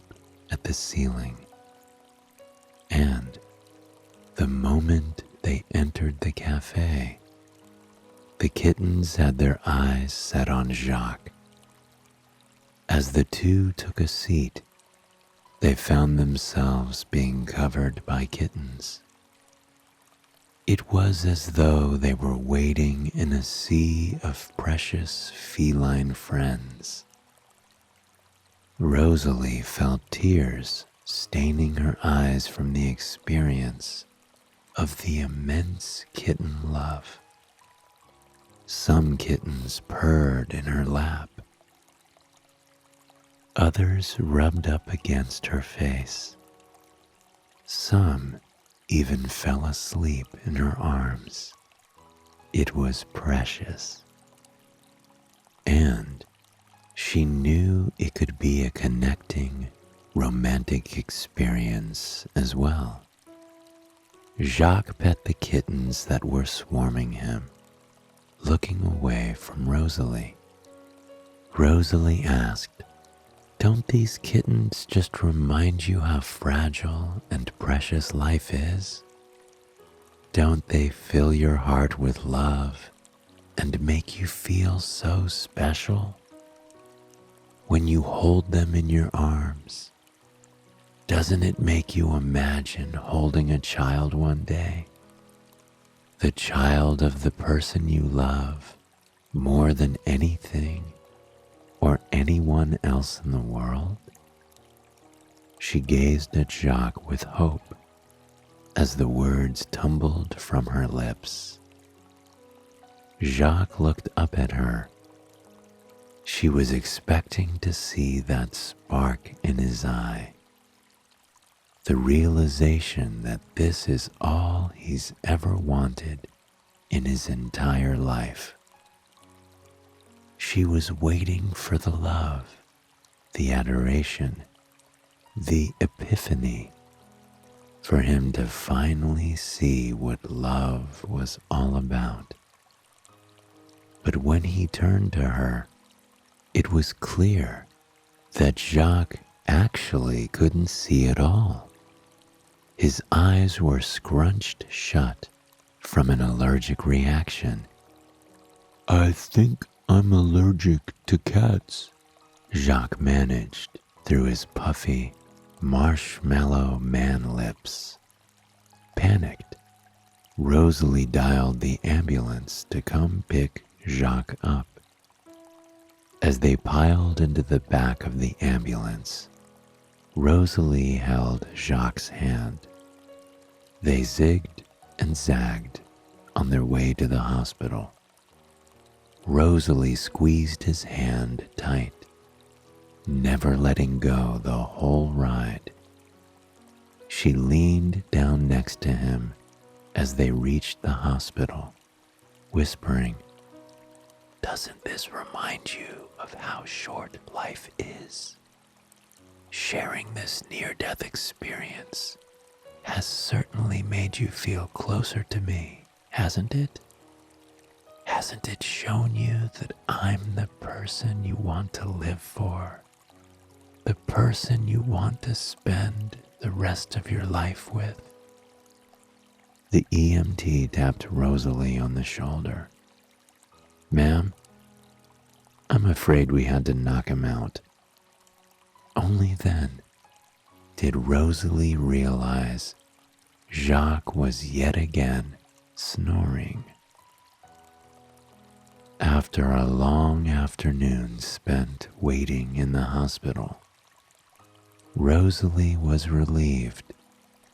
at the ceiling. And the moment they entered the cafe, the kittens had their eyes set on Jacques. As the two took a seat, they found themselves being covered by kittens. It was as though they were wading in a sea of precious feline friends. Rosalie felt tears staining her eyes from the experience of the immense kitten love. Some kittens purred in her lap. Others rubbed up against her face. Some even fell asleep in her arms. It was precious. And she knew it could be a connecting, romantic experience as well. Jacques pet the kittens that were swarming him, looking away from Rosalie. Rosalie asked, "Don't these kittens just remind you how fragile and precious life is? Don't they fill your heart with love and make you feel so special? When you hold them in your arms, doesn't it make you imagine holding a child one day? The child of the person you love more than anything or anyone else in the world?" She gazed at Jacques with hope as the words tumbled from her lips. Jacques looked up at her. She was expecting to see that spark in his eye, the realization that this is all he's ever wanted in his entire life. She was waiting for the love, the adoration, the epiphany, for him to finally see what love was all about. But when he turned to her, it was clear that Jacques actually couldn't see at all. His eyes were scrunched shut from an allergic reaction. "I think I'm allergic to cats," Jacques managed through his puffy, marshmallow man lips. Panicked, Rosalie dialed the ambulance to come pick Jacques up. As they piled into the back of the ambulance, Rosalie held Jacques' hand. They zigged and zagged on their way to the hospital. Rosalie squeezed his hand tight, never letting go the whole ride. She leaned down next to him as they reached the hospital, whispering, "Doesn't this remind you of how short life is? Sharing this near-death experience has certainly made you feel closer to me, hasn't it? Hasn't it shown you that I'm the person you want to live for? The person you want to spend the rest of your life with?" The EMT tapped Rosalie on the shoulder. "Ma'am, I'm afraid we had to knock him out." Only then did Rosalie realize Jacques was yet again snoring. After a long afternoon spent waiting in the hospital, Rosalie was relieved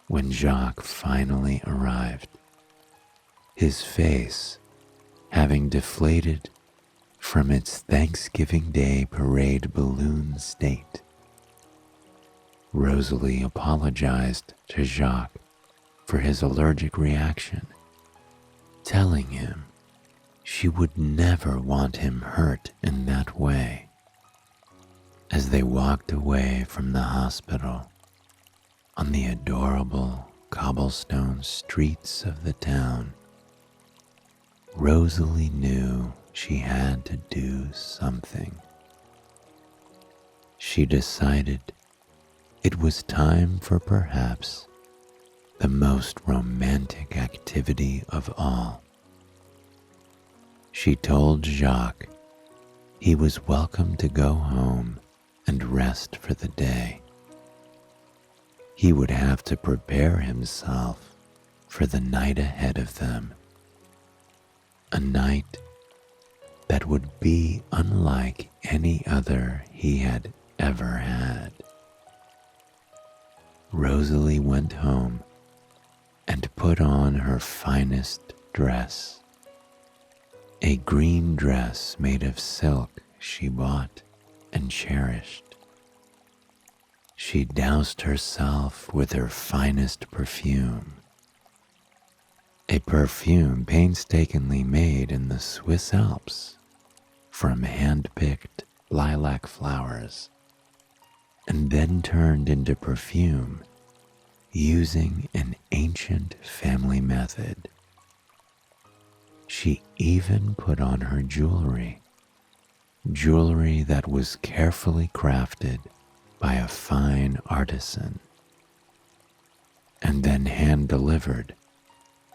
when Jacques finally arrived, his face having deflated from its Thanksgiving Day parade balloon state. Rosalie apologized to Jacques for his allergic reaction, telling him she would never want him hurt in that way. As they walked away from the hospital on the adorable cobblestone streets of the town, Rosalie knew she had to do something. She decided it was time for perhaps the most romantic activity of all. She told Jacques he was welcome to go home and rest for the day. He would have to prepare himself for the night ahead of them, a night that would be unlike any other he had ever had. Rosalie went home and put on her finest dress, a green dress made of silk she bought and cherished. She doused herself with her finest perfume, a perfume painstakingly made in the Swiss Alps from hand-picked lilac flowers, and then turned into perfume using an ancient family method. She even put on her jewelry that was carefully crafted by a fine artisan, and then hand-delivered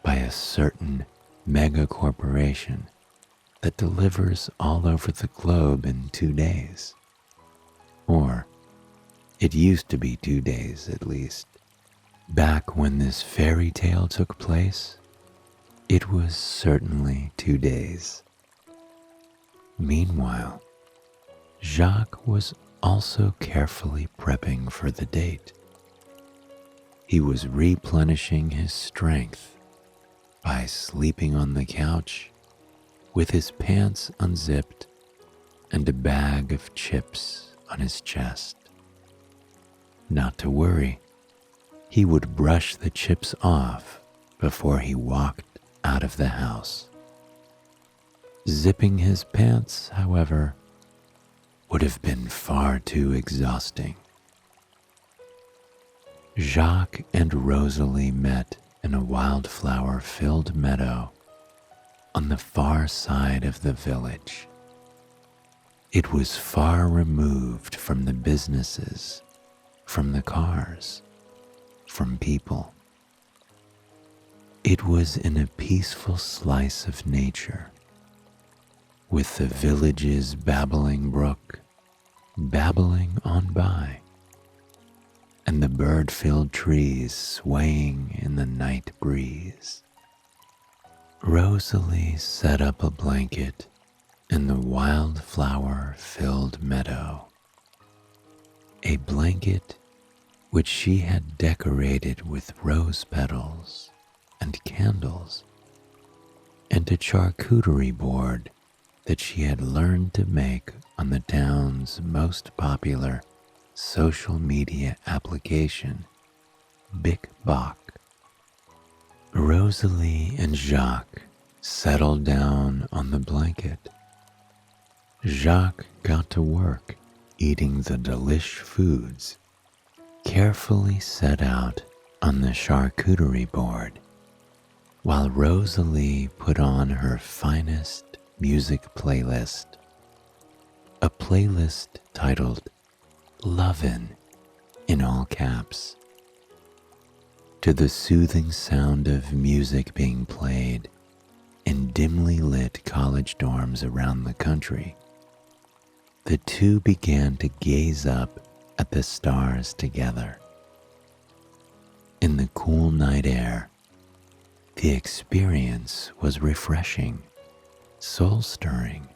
by a certain mega corporation that delivers all over the globe in 2 days. Or, it used to be 2 days at least. Back when this fairy tale took place, it was certainly 2 days. Meanwhile, Jacques was also carefully prepping for the date. He was replenishing his strength by sleeping on the couch with his pants unzipped and a bag of chips on his chest. Not to worry, he would brush the chips off before he walked out of the house. Zipping his pants, however, would have been far too exhausting. Jacques and Rosalie met in a wildflower-filled meadow on the far side of the village. It was far removed from the businesses, from the cars, from people. It was in a peaceful slice of nature, with the village's babbling brook babbling on by, and the bird-filled trees swaying in the night breeze. Rosalie set up a blanket in the wildflower-filled meadow, a blanket which she had decorated with rose petals and candles, and a charcuterie board that she had learned to make on the town's most popular social media application, Bic Boc. Rosalie and Jacques settled down on the blanket. Jacques got to work eating the delish foods carefully set out on the charcuterie board, while Rosalie put on her finest music playlist, a playlist titled Lovin' in all caps. To the soothing sound of music being played in dimly lit college dorms around the country, the two began to gaze up at the stars together, In the cool night air, the experience was refreshing, soul-stirring.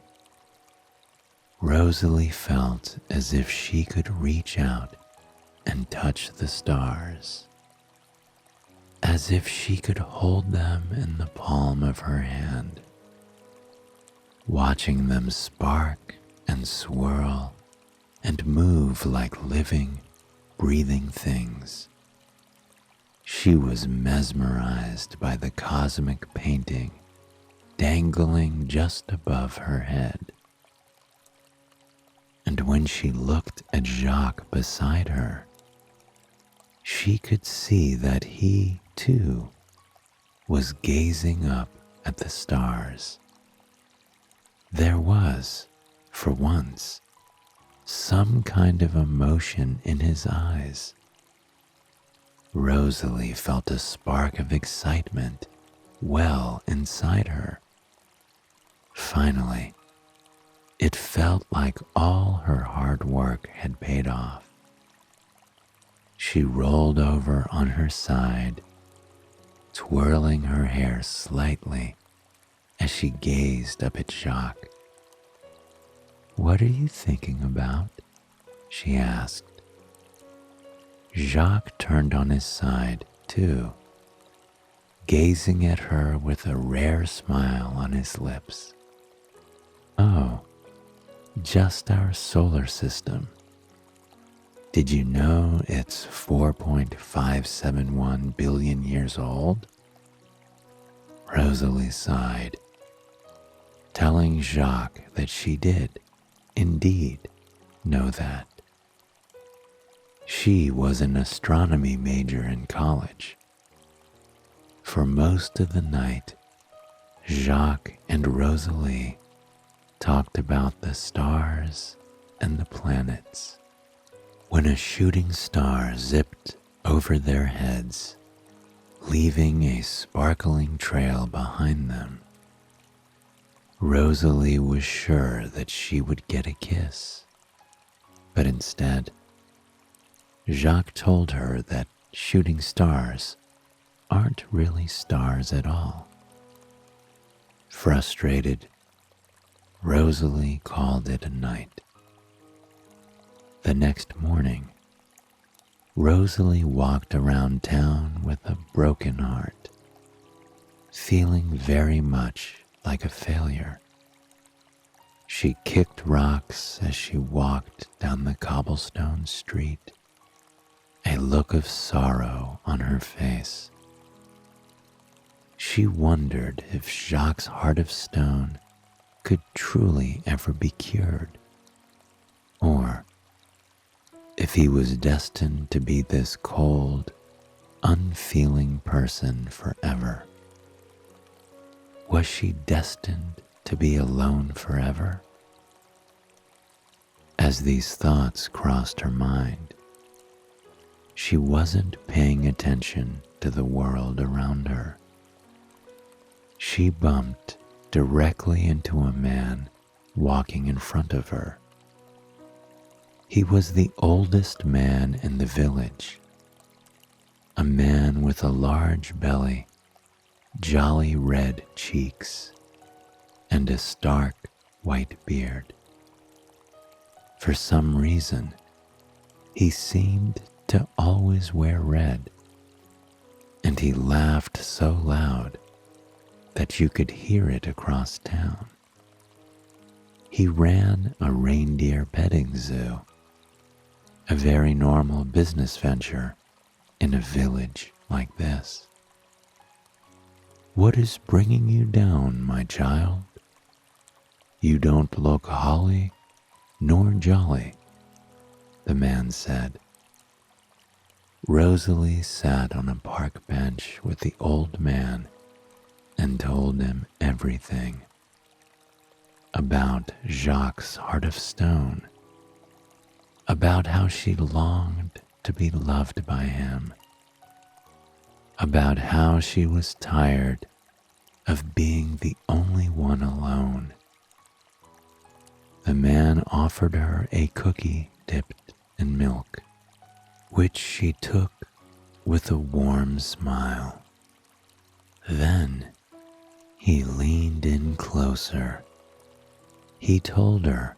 Rosalie felt as if she could reach out and touch the stars, as if she could hold them in the palm of her hand, watching them spark and swirl and move like living, breathing things. She was mesmerized by the cosmic painting dangling just above her head. And when she looked at Jacques beside her, she could see that he, too, was gazing up at the stars. There was, for once, some kind of emotion in his eyes. Rosalie felt a spark of excitement well inside her. Finally, it felt like all her hard work had paid off. She rolled over on her side, twirling her hair slightly as she gazed up at Jacques. "What are you thinking about?" she asked. Jacques turned on his side, too, gazing at her with a rare smile on his lips. "Oh, just our solar system. Did you know it's 4.571 billion years old?" Rosalie sighed, telling Jacques that she did, indeed, know that. She was an astronomy major in college. For most of the night, Jacques and Rosalie talked about the stars and the planets. When a shooting star zipped over their heads, leaving a sparkling trail behind them, Rosalie was sure that she would get a kiss. But instead, Jacques told her that shooting stars aren't really stars at all. Frustrated, Rosalie called it a night. The next morning, Rosalie walked around town with a broken heart, feeling very much like a failure. She kicked rocks as she walked down the cobblestone street, a look of sorrow on her face. She wondered if Jacques' heart of stone could truly ever be cured, or if he was destined to be this cold, unfeeling person forever. Was she destined to be alone forever? As these thoughts crossed her mind, she wasn't paying attention to the world around her. She bumped directly into a man walking in front of her. He was the oldest man in the village, a man with a large belly, jolly red cheeks, and a stark white beard. For some reason, he seemed to always wear red, and he laughed so loud that you could hear it across town. He ran a reindeer petting zoo, a very normal business venture in a village like this. "What is bringing you down, my child? You don't look holly nor jolly," the man said. Rosalie sat on a park bench with the old man and told him everything about Jacques' heart of stone, about how she longed to be loved by him, about how she was tired of being the only one alone. The man offered her a cookie dipped in milk, which she took with a warm smile. Then he leaned in closer. He told her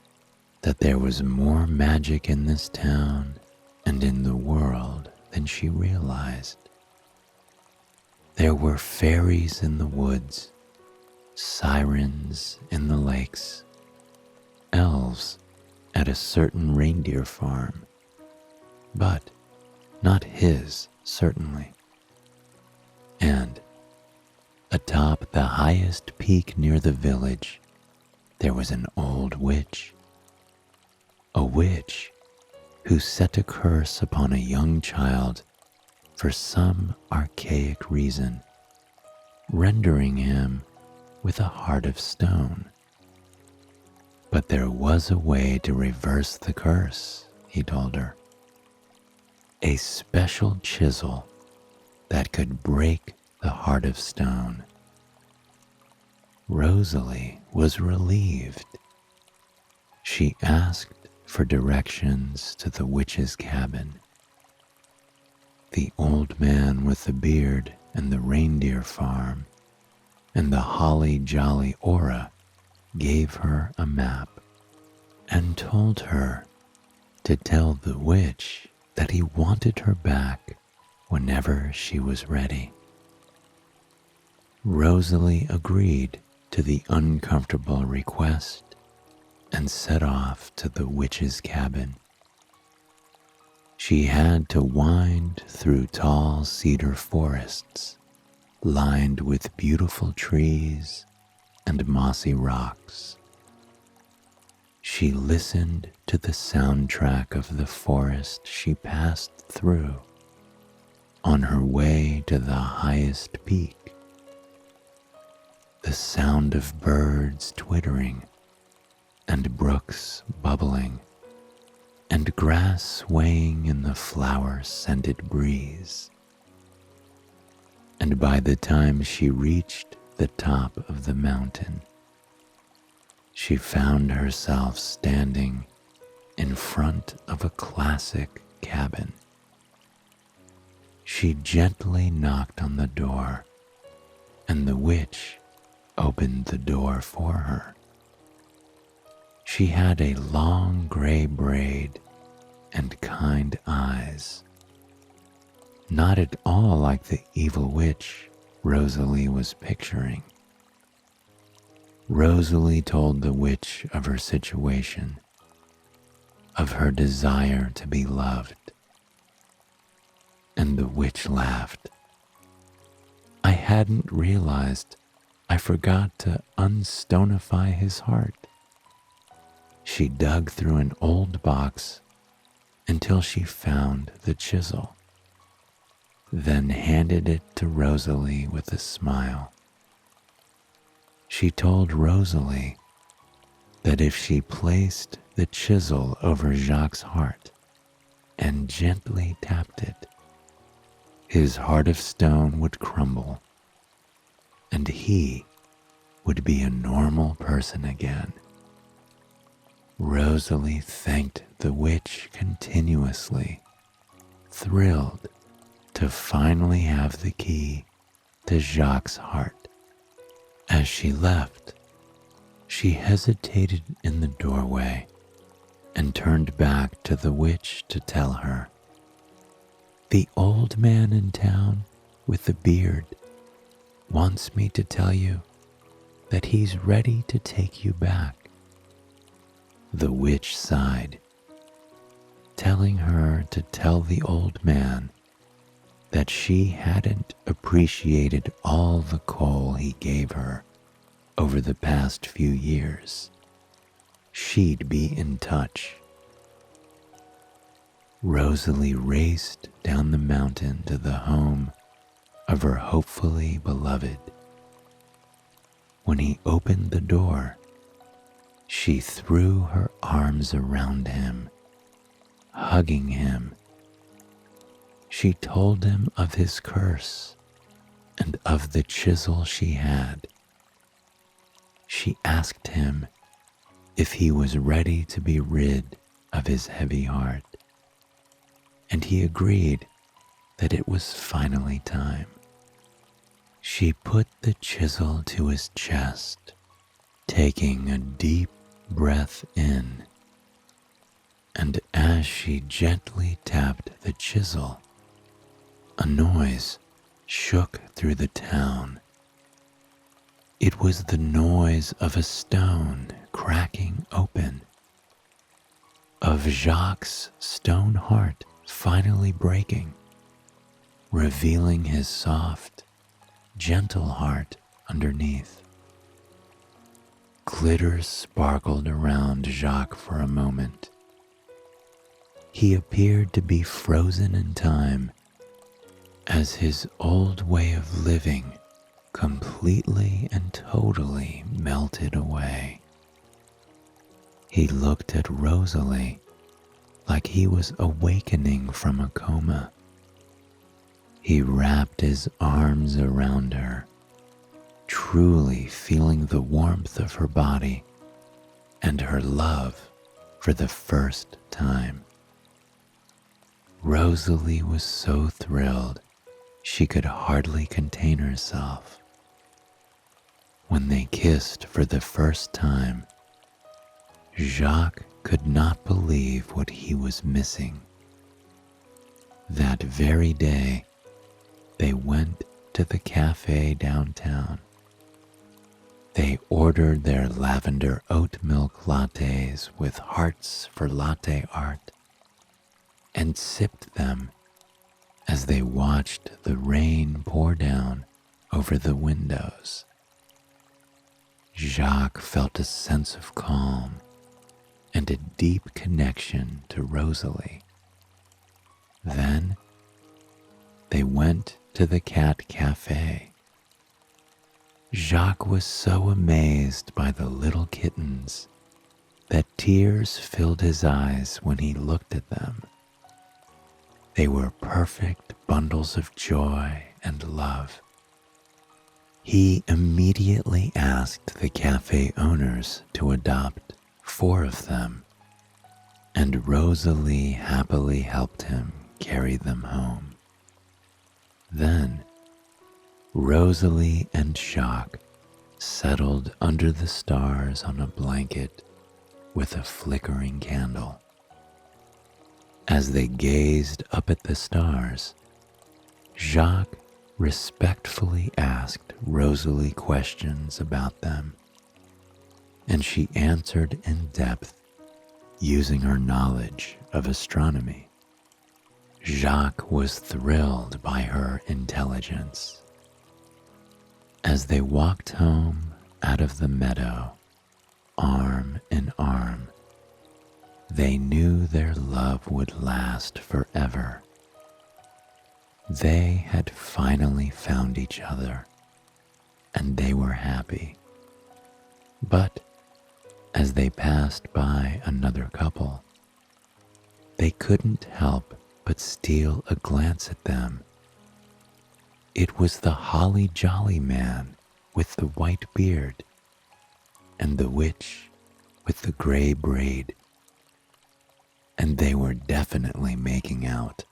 that there was more magic in this town and in the world than she realized. There were fairies in the woods, sirens in the lakes, elves at a certain reindeer farm, but not his, certainly. And atop the highest peak near the village, there was an old witch. A witch who set a curse upon a young child for some archaic reason, rendering him with a heart of stone. But there was a way to reverse the curse, he told her. A special chisel that could break the heart of stone. Rosalie was relieved. She asked for directions to the witch's cabin. The old man with the beard and the reindeer farm and the holly jolly aura gave her a map and told her to tell the witch that he wanted her back whenever she was ready. Rosalie agreed to the uncomfortable request and set off to the witch's cabin. She had to wind through tall cedar forests lined with beautiful trees and mossy rocks. She listened to the soundtrack of the forest she passed through on her way to the highest peak. The sound of birds twittering and brooks bubbling and grass swaying in the flower-scented breeze. And by the time she reached the top of the mountain, she found herself standing in front of a classic cabin. She gently knocked on the door, and the witch opened the door for her. She had a long gray braid and kind eyes, not at all like the evil witch Rosalie was picturing. Rosalie told the witch of her situation, of her desire to be loved, and the witch laughed. I hadn't realized I forgot to unstonify his heart. She dug through an old box until she found the chisel, then handed it to Rosalie with a smile. She told Rosalie that if she placed the chisel over Jacques' heart and gently tapped it, his heart of stone would crumble, and he would be a normal person again. Rosalie thanked the witch continuously, thrilled to finally have the key to Jacques' heart. As she left, she hesitated in the doorway and turned back to the witch to tell her, "The old man in town with the beard wants me to tell you that he's ready to take you back." The witch sighed, telling her to tell the old man that she hadn't appreciated all the coal he gave her over the past few years. She'd be in touch. Rosalie raced down the mountain to the home of her hopefully beloved. When he opened the door, she threw her arms around him, hugging him. She told him of his curse and of the chisel she had. She asked him if he was ready to be rid of his heavy heart, and he agreed that it was finally time. She put the chisel to his chest, taking a deep breath in, and as she gently tapped the chisel, a noise shook through the town. It was the noise of a stone cracking open, of Jacques' stone heart finally breaking, revealing his soft, gentle heart underneath. Glitter sparkled around Jacques for a moment. He appeared to be frozen in time as his old way of living completely and totally melted away. He looked at Rosalie like he was awakening from a coma. He wrapped his arms around her, truly feeling the warmth of her body and her love for the first time. Rosalie was so thrilled she could hardly contain herself. When they kissed for the first time, Jacques could not believe what he was missing. That very day, they went to the cafe downtown. They ordered their lavender oat milk lattes with hearts for latte art and sipped them as they watched the rain pour down over the windows. Jacques felt a sense of calm and a deep connection to Rosalie. Then they went to the cat cafe. Jacques was so amazed by the little kittens that tears filled his eyes when he looked at them. They were perfect bundles of joy and love. He immediately asked the cafe owners to adopt 4 of them, and Rosalie happily helped him carry them home. Then, Rosalie and Jacques settled under the stars on a blanket with a flickering candle. As they gazed up at the stars, Jacques respectfully asked Rosalie questions about them, and she answered in depth using her knowledge of astronomy. Jacques was thrilled by her intelligence. As they walked home out of the meadow, arm in arm, they knew their love would last forever. They had finally found each other, and they were happy. But as they passed by another couple, they couldn't help but steal a glance at them. It was the holly jolly man with the white beard and the witch with the gray braid, and they were definitely making out.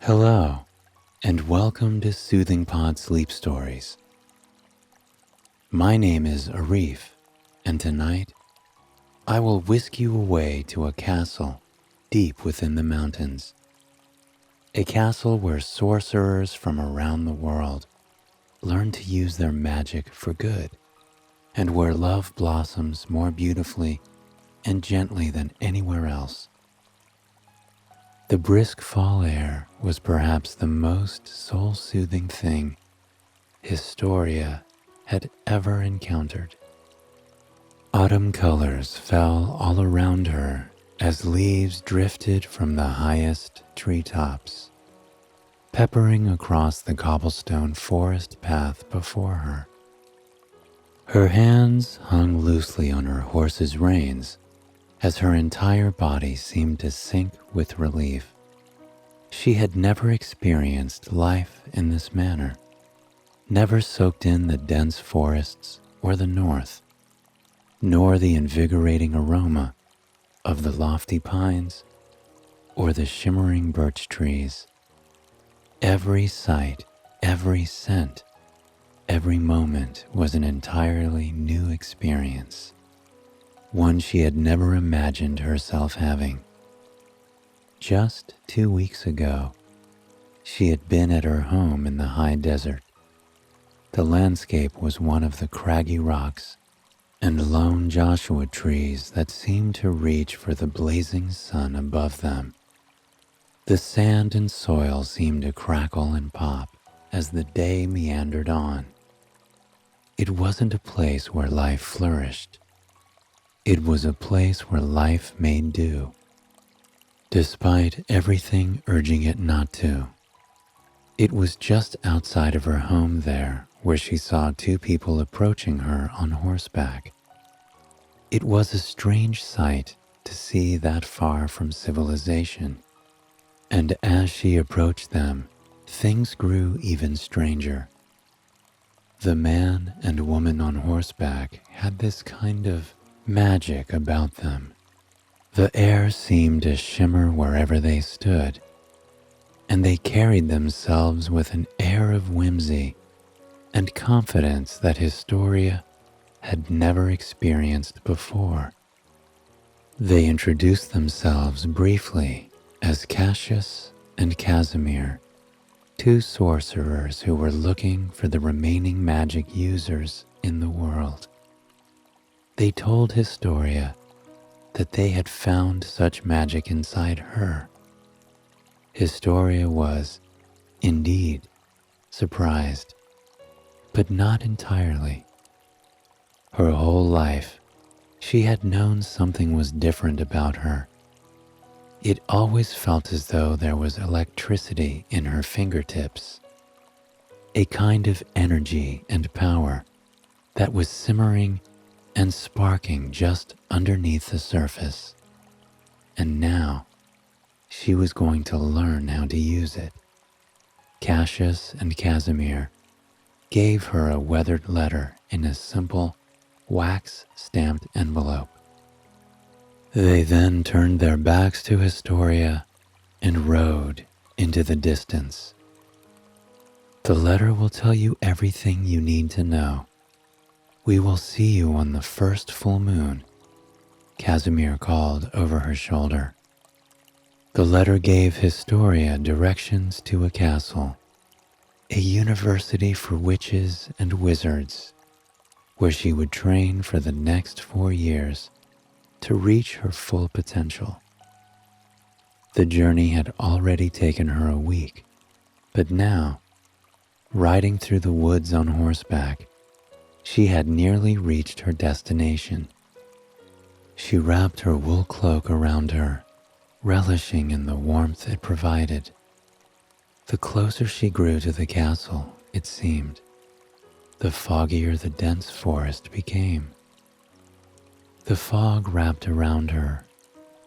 Hello, and welcome to Soothing Pod Sleep Stories. My name is Arif, and tonight I will whisk you away to a castle deep within the mountains. A castle where sorcerers from around the world learn to use their magic for good, and where love blossoms more beautifully and gently than anywhere else. The brisk fall air was perhaps the most soul-soothing thing Historia had ever encountered. Autumn colors fell all around her as leaves drifted from the highest treetops, peppering across the cobblestone forest path before her. Her hands hung loosely on her horse's reins as her entire body seemed to sink with relief. She had never experienced life in this manner, never soaked in the dense forests or the north, nor the invigorating aroma of the lofty pines or the shimmering birch trees. Every sight, every scent, every moment was an entirely new experience, one she had never imagined herself having. Just 2 weeks ago, she had been at her home in the high desert. The landscape was one of the craggy rocks and lone Joshua trees that seemed to reach for the blazing sun above them. The sand and soil seemed to crackle and pop as the day meandered on. It wasn't a place where life flourished. It was a place where life made do, despite everything urging it not to. It was just outside of her home there where she saw two people approaching her on horseback. It was a strange sight to see that far from civilization, and as she approached them, things grew even stranger. The man and woman on horseback had this kind of magic about them. The air seemed to shimmer wherever they stood, and they carried themselves with an air of whimsy and confidence that Historia had never experienced before. They introduced themselves briefly as Cassius and Casimir, two sorcerers who were looking for the remaining magic users in the world. They told Historia that they had found such magic inside her. Historia was, indeed, surprised, but not entirely. Her whole life, she had known something was different about her. It always felt as though there was electricity in her fingertips, a kind of energy and power that was simmering and sparking just underneath the surface. And now, she was going to learn how to use it. Cassius and Casimir gave her a weathered letter in a simple, wax-stamped envelope. They then turned their backs to Historia and rode into the distance. The letter will tell you everything you need to know. We will see you on the first full moon, Casimir called over her shoulder. The letter gave Historia directions to a castle, a university for witches and wizards, where she would train for the next 4 years to reach her full potential. The journey had already taken her a week, but now, riding through the woods on horseback, she had nearly reached her destination. She wrapped her wool cloak around her, relishing in the warmth it provided. The closer she grew to the castle, it seemed, the foggier the dense forest became. The fog wrapped around her,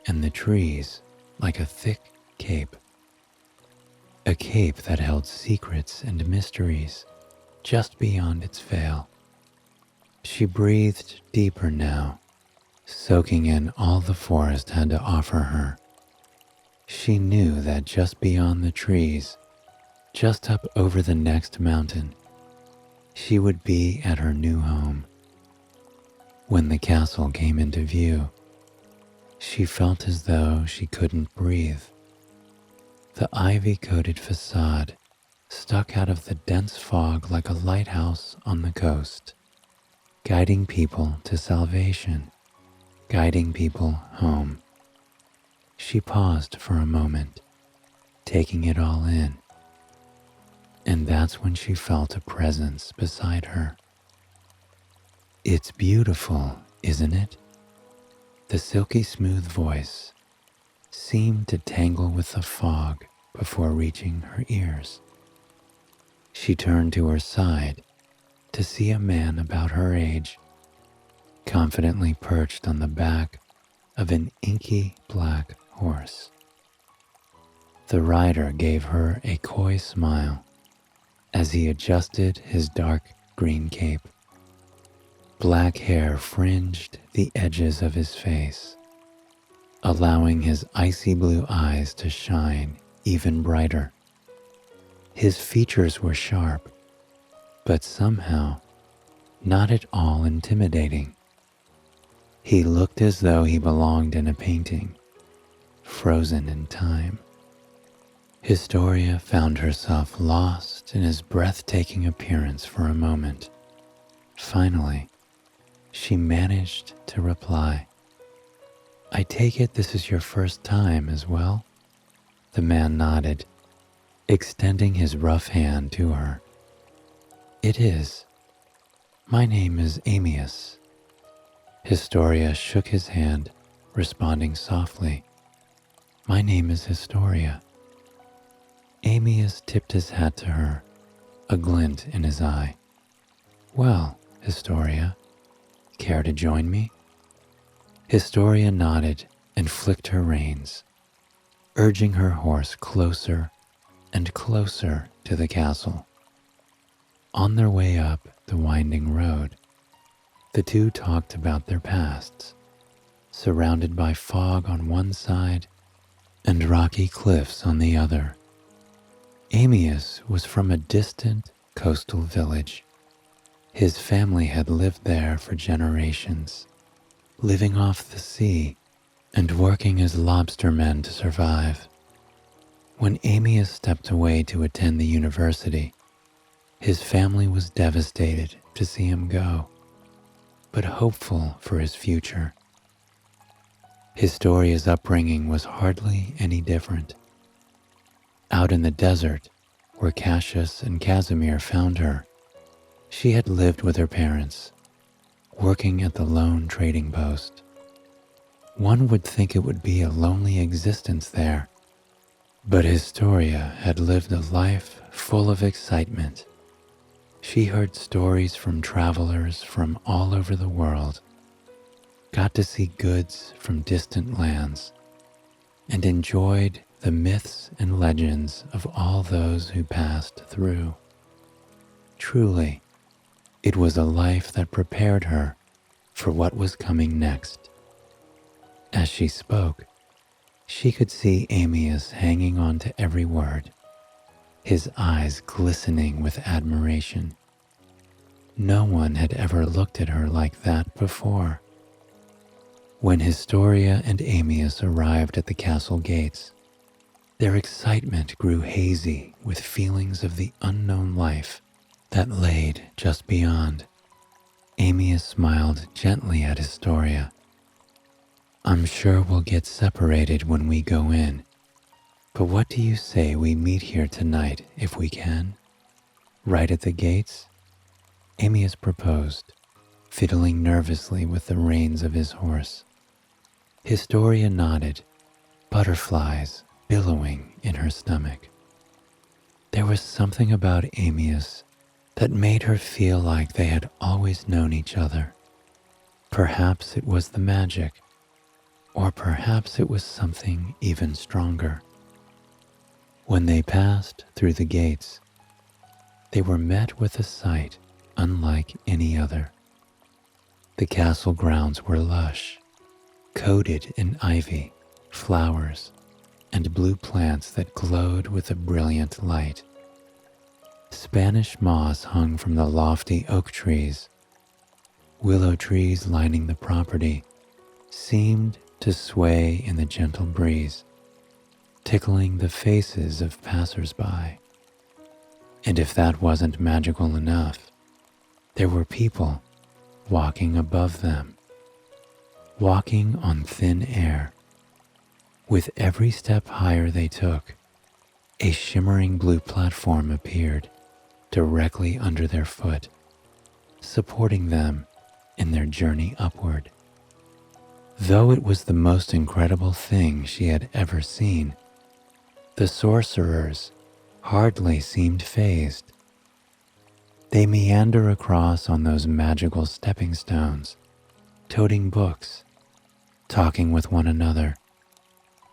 and the trees like a thick cape. A cape that held secrets and mysteries just beyond its veil. She breathed deeper now, soaking in all the forest had to offer her. She knew that just beyond the trees, just up over the next mountain, she would be at her new home. When the castle came into view, she felt as though she couldn't breathe. The ivy-coated facade stuck out of the dense fog like a lighthouse on the coast, guiding people to salvation, guiding people home. She paused for a moment, taking it all in, and that's when she felt a presence beside her. "It's beautiful, isn't it?" The silky smooth voice seemed to tangle with the fog before reaching her ears. She turned to her side to see a man about her age, confidently perched on the back of an inky black horse. The rider gave her a coy smile as he adjusted his dark green cape. Black hair fringed the edges of his face. allowing his icy blue eyes to shine even brighter. His features were sharp, but somehow not at all intimidating. He looked as though he belonged in a painting, frozen in time. Historia found herself lost in his breathtaking appearance for a moment. Finally, she managed to reply, "I take it this is your first time as well?" The man nodded, extending his rough hand to her. "It is. My name is Ambience." Historia shook his hand, responding softly, "My name is Historia." Ambience tipped his hat to her, a glint in his eye. "Well, Historia, care to join me?" Historia nodded and flicked her reins, urging her horse closer and closer to the castle. On their way up the winding road, the two talked about their pasts, surrounded by fog on one side and rocky cliffs on the other. Ambience was from a distant coastal village. His family had lived there for generations, living off the sea and working as lobstermen to survive. When Ambience stepped away to attend the university, his family was devastated to see him go, but hopeful for his future. Historia's upbringing was hardly any different. Out in the desert, where Cassius and Casimir found her, she had lived with her parents, working at the lone trading post. One would think it would be a lonely existence there, but Historia had lived a life full of excitement. She heard stories from travelers from all over the world, got to see goods from distant lands, and enjoyed the myths and legends of all those who passed through. Truly, it was a life that prepared her for what was coming next. As she spoke, she could see Ambience hanging on to every word, his eyes glistening with admiration. No one had ever looked at her like that before. When Historia and Ambience arrived at the castle gates, their excitement grew hazy with feelings of the unknown life that laid just beyond. Ambience smiled gently at Historia. "I'm sure we'll get separated when we go in, but what do you say we meet here tonight if we can? Right at the gates?" Ambience proposed, fiddling nervously with the reins of his horse. Historia nodded, butterflies billowing in her stomach. There was something about Ambience that made her feel like they had always known each other. Perhaps it was the magic, or perhaps it was something even stronger. When they passed through the gates, they were met with a sight unlike any other. The castle grounds were lush, coated in ivy, flowers, and blue plants that glowed with a brilliant light. Spanish moss hung from the lofty oak trees. Willow trees lining the property seemed to sway in the gentle breeze, tickling the faces of passers-by. And if that wasn't magical enough, there were people walking above them, walking on thin air. With every step higher they took, a shimmering blue platform appeared directly under their foot, supporting them in their journey upward. Though it was the most incredible thing she had ever seen, the sorcerers hardly seemed fazed. They meander across on those magical stepping stones, toting books, talking with one another,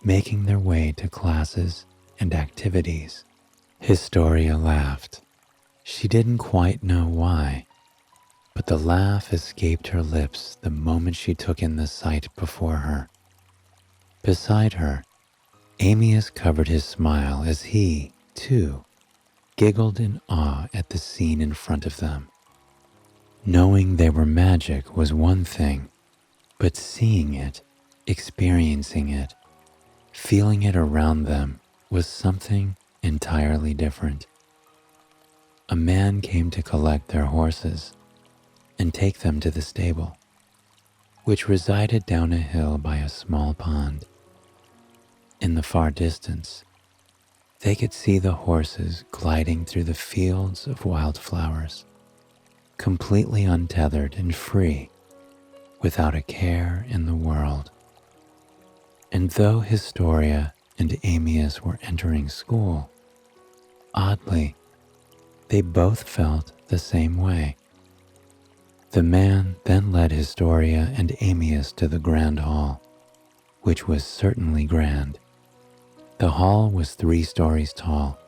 making their way to classes and activities. Historia laughed. She didn't quite know why, but the laugh escaped her lips the moment she took in the sight before her. Beside her, Amyas covered his smile as he, too, giggled in awe at the scene in front of them. Knowing they were magic was one thing, but seeing it, experiencing it, feeling it around them was something entirely different. A man came to collect their horses and take them to the stable, which resided down a hill by a small pond. In the far distance, they could see the horses gliding through the fields of wildflowers, completely untethered and free, without a care in the world. And though Historia and Amyas were entering school, oddly, they both felt the same way. The man then led Historia and Amyas to the grand hall, which was certainly grand. The hall was 3 stories tall,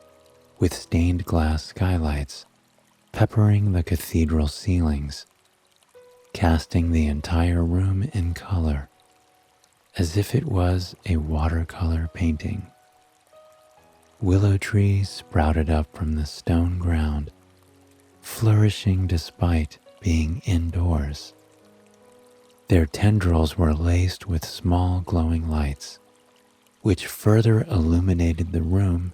with stained glass skylights peppering the cathedral ceilings, casting the entire room in color, as if it was a watercolor painting. Willow trees sprouted up from the stone ground, flourishing despite being indoors. Their tendrils were laced with small glowing lights, which further illuminated the room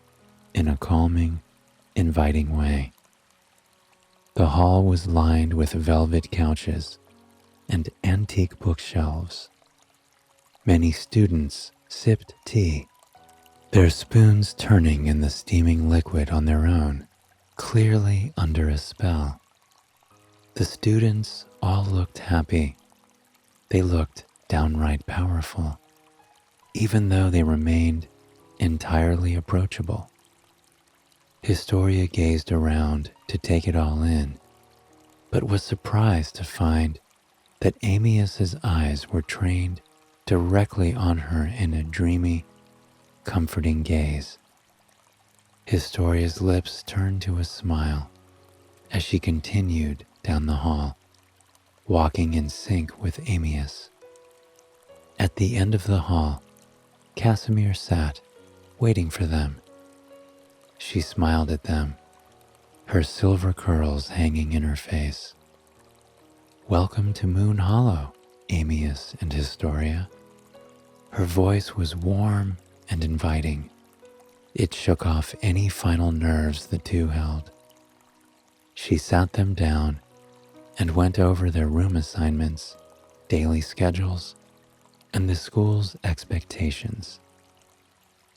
in a calming, inviting way. The hall was lined with velvet couches and antique bookshelves. Many students sipped tea, their spoons turning in the steaming liquid on their own, clearly under a spell. The students all looked happy. They looked downright powerful, even though they remained entirely approachable. Historia gazed around to take it all in, but was surprised to find that Amyas's eyes were trained directly on her in a dreamy, comforting gaze. Historia's lips turned to a smile as she continued down the hall, walking in sync with Amyas. At the end of the hall, Casimir sat, waiting for them. She smiled at them, her silver curls hanging in her face. "Welcome to Moon Hollow, Amyas and Historia." Her voice was warm and inviting. It shook off any final nerves the two held. She sat them down and went over their room assignments, daily schedules, and the school's expectations.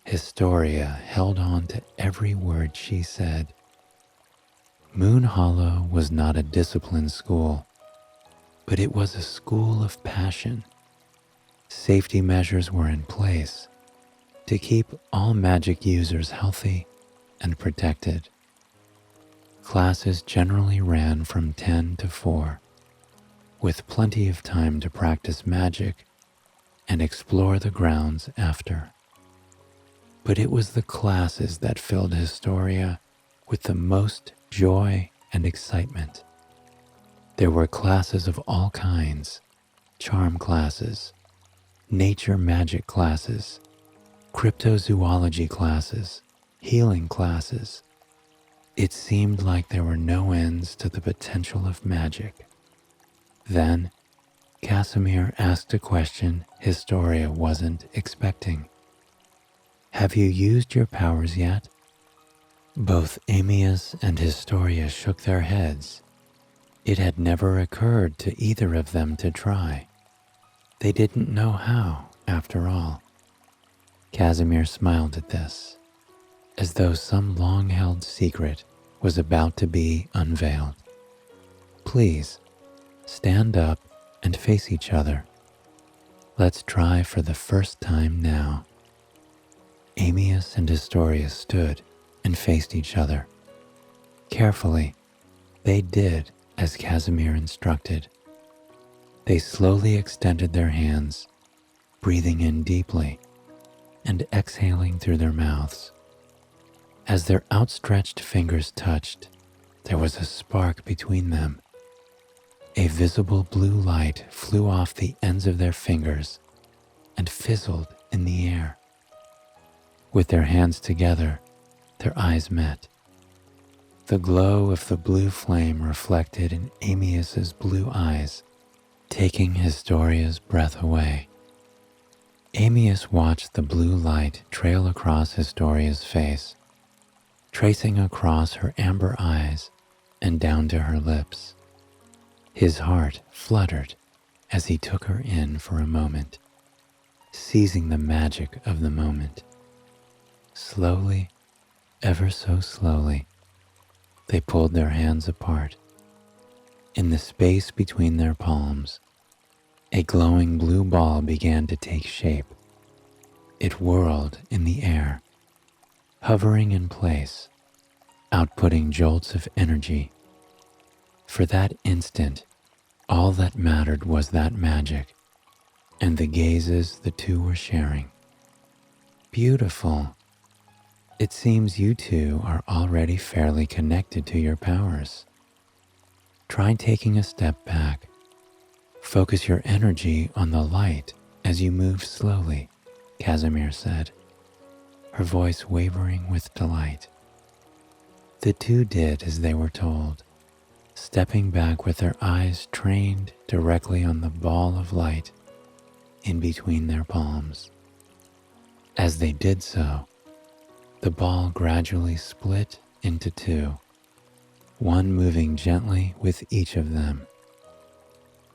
Historia held on to every word she said. Moon Hollow was not a disciplined school, but it was a school of passion. Safety measures were in place to keep all magic users healthy and protected. Classes generally ran from 10 to 4, with plenty of time to practice magic and explore the grounds after. But it was the classes that filled Historia with the most joy and excitement. There were classes of all kinds: charm classes, nature magic classes, cryptozoology classes, healing classes. It seemed like there were no ends to the potential of magic. Then, Casimir asked a question Historia wasn't expecting. "Have you used your powers yet?" Both Amyas and Historia shook their heads. It had never occurred to either of them to try. They didn't know how, after all. Casimir smiled at this, as though some long-held secret was about to be unveiled. "Please, stand up and face each other. Let's try for the first time now." Amyas and Historia stood and faced each other. Carefully, they did as Casimir instructed. They slowly extended their hands, breathing in deeply and exhaling through their mouths. As their outstretched fingers touched, there was a spark between them. A visible blue light flew off the ends of their fingers and fizzled in the air. With their hands together, their eyes met. The glow of the blue flame reflected in Amyas's blue eyes, taking Historia's breath away. Amyas watched the blue light trail across Historia's face, tracing across her amber eyes and down to her lips. His heart fluttered as he took her in for a moment, seizing the magic of the moment. Slowly, ever so slowly, they pulled their hands apart. In the space between their palms, a glowing blue ball began to take shape. It whirled in the air, hovering in place, outputting jolts of energy. For that instant, all that mattered was that magic and the gazes the two were sharing. Beautiful. It seems you two are already fairly connected to your powers. Try taking a step back. Focus your energy on the light as you move slowly, Casimir said, her voice wavering with delight. The two did as they were told, stepping back with their eyes trained directly on the ball of light in between their palms. As they did so, the ball gradually split into two, one moving gently with each of them.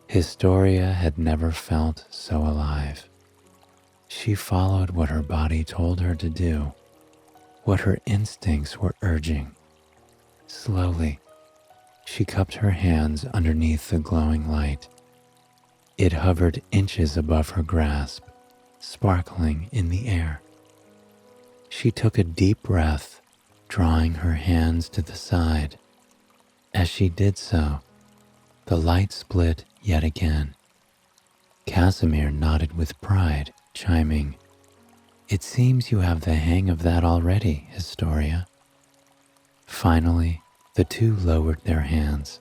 Historia had never felt so alive. She followed what her body told her to do, what her instincts were urging. Slowly, she cupped her hands underneath the glowing light. It hovered inches above her grasp, sparkling in the air. She took a deep breath, drawing her hands to the side. As she did so, the light split yet again. Casimir nodded with pride, chiming, "It seems you have the hang of that already, Historia." Finally, the two lowered their hands.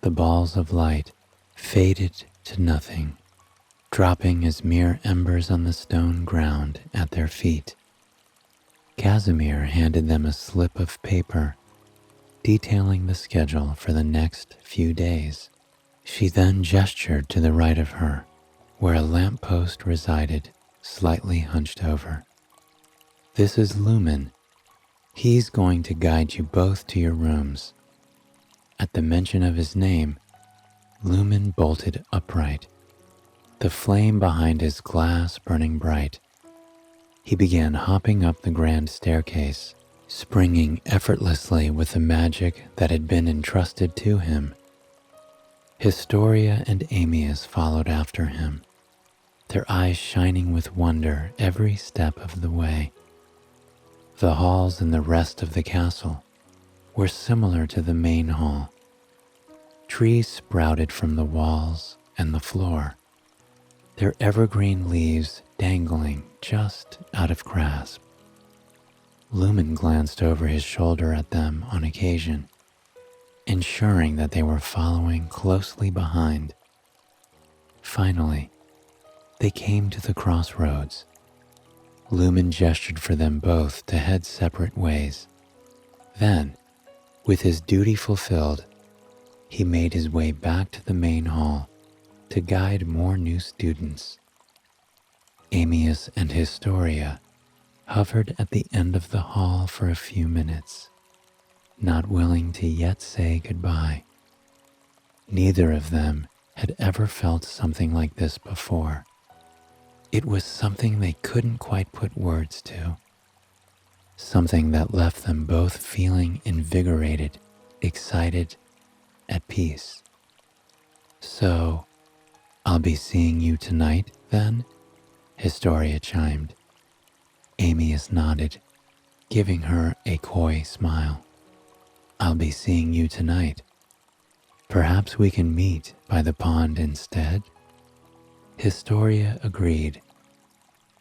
The balls of light faded to nothing, dropping as mere embers on the stone ground at their feet. Casimir handed them a slip of paper detailing the schedule for the next few days. She then gestured to the right of her, where a lamppost resided, slightly hunched over. "This is Lumen. He's going to guide you both to your rooms." At the mention of his name, Lumen bolted upright, the flame behind his glass burning bright. He began hopping up the grand staircase, springing effortlessly with the magic that had been entrusted to him. Historia and Amyas followed after him, their eyes shining with wonder every step of the way. The halls and the rest of the castle were similar to the main hall. Trees sprouted from the walls and the floor, their evergreen leaves dangling just out of grasp. Lumen glanced over his shoulder at them on occasion, ensuring that they were following closely behind. Finally, they came to the crossroads. Lumen gestured for them both to head separate ways. Then, with his duty fulfilled, he made his way back to the main hall to guide more new students. Amyas and Historia hovered at the end of the hall for a few minutes, not willing to yet say goodbye. Neither of them had ever felt something like this before. It was something they couldn't quite put words to, something that left them both feeling invigorated, excited, at peace. "So, I'll be seeing you tonight, then?" Historia chimed. Amyas nodded, giving her a coy smile. "I'll be seeing you tonight. Perhaps we can meet by the pond instead?" Historia agreed.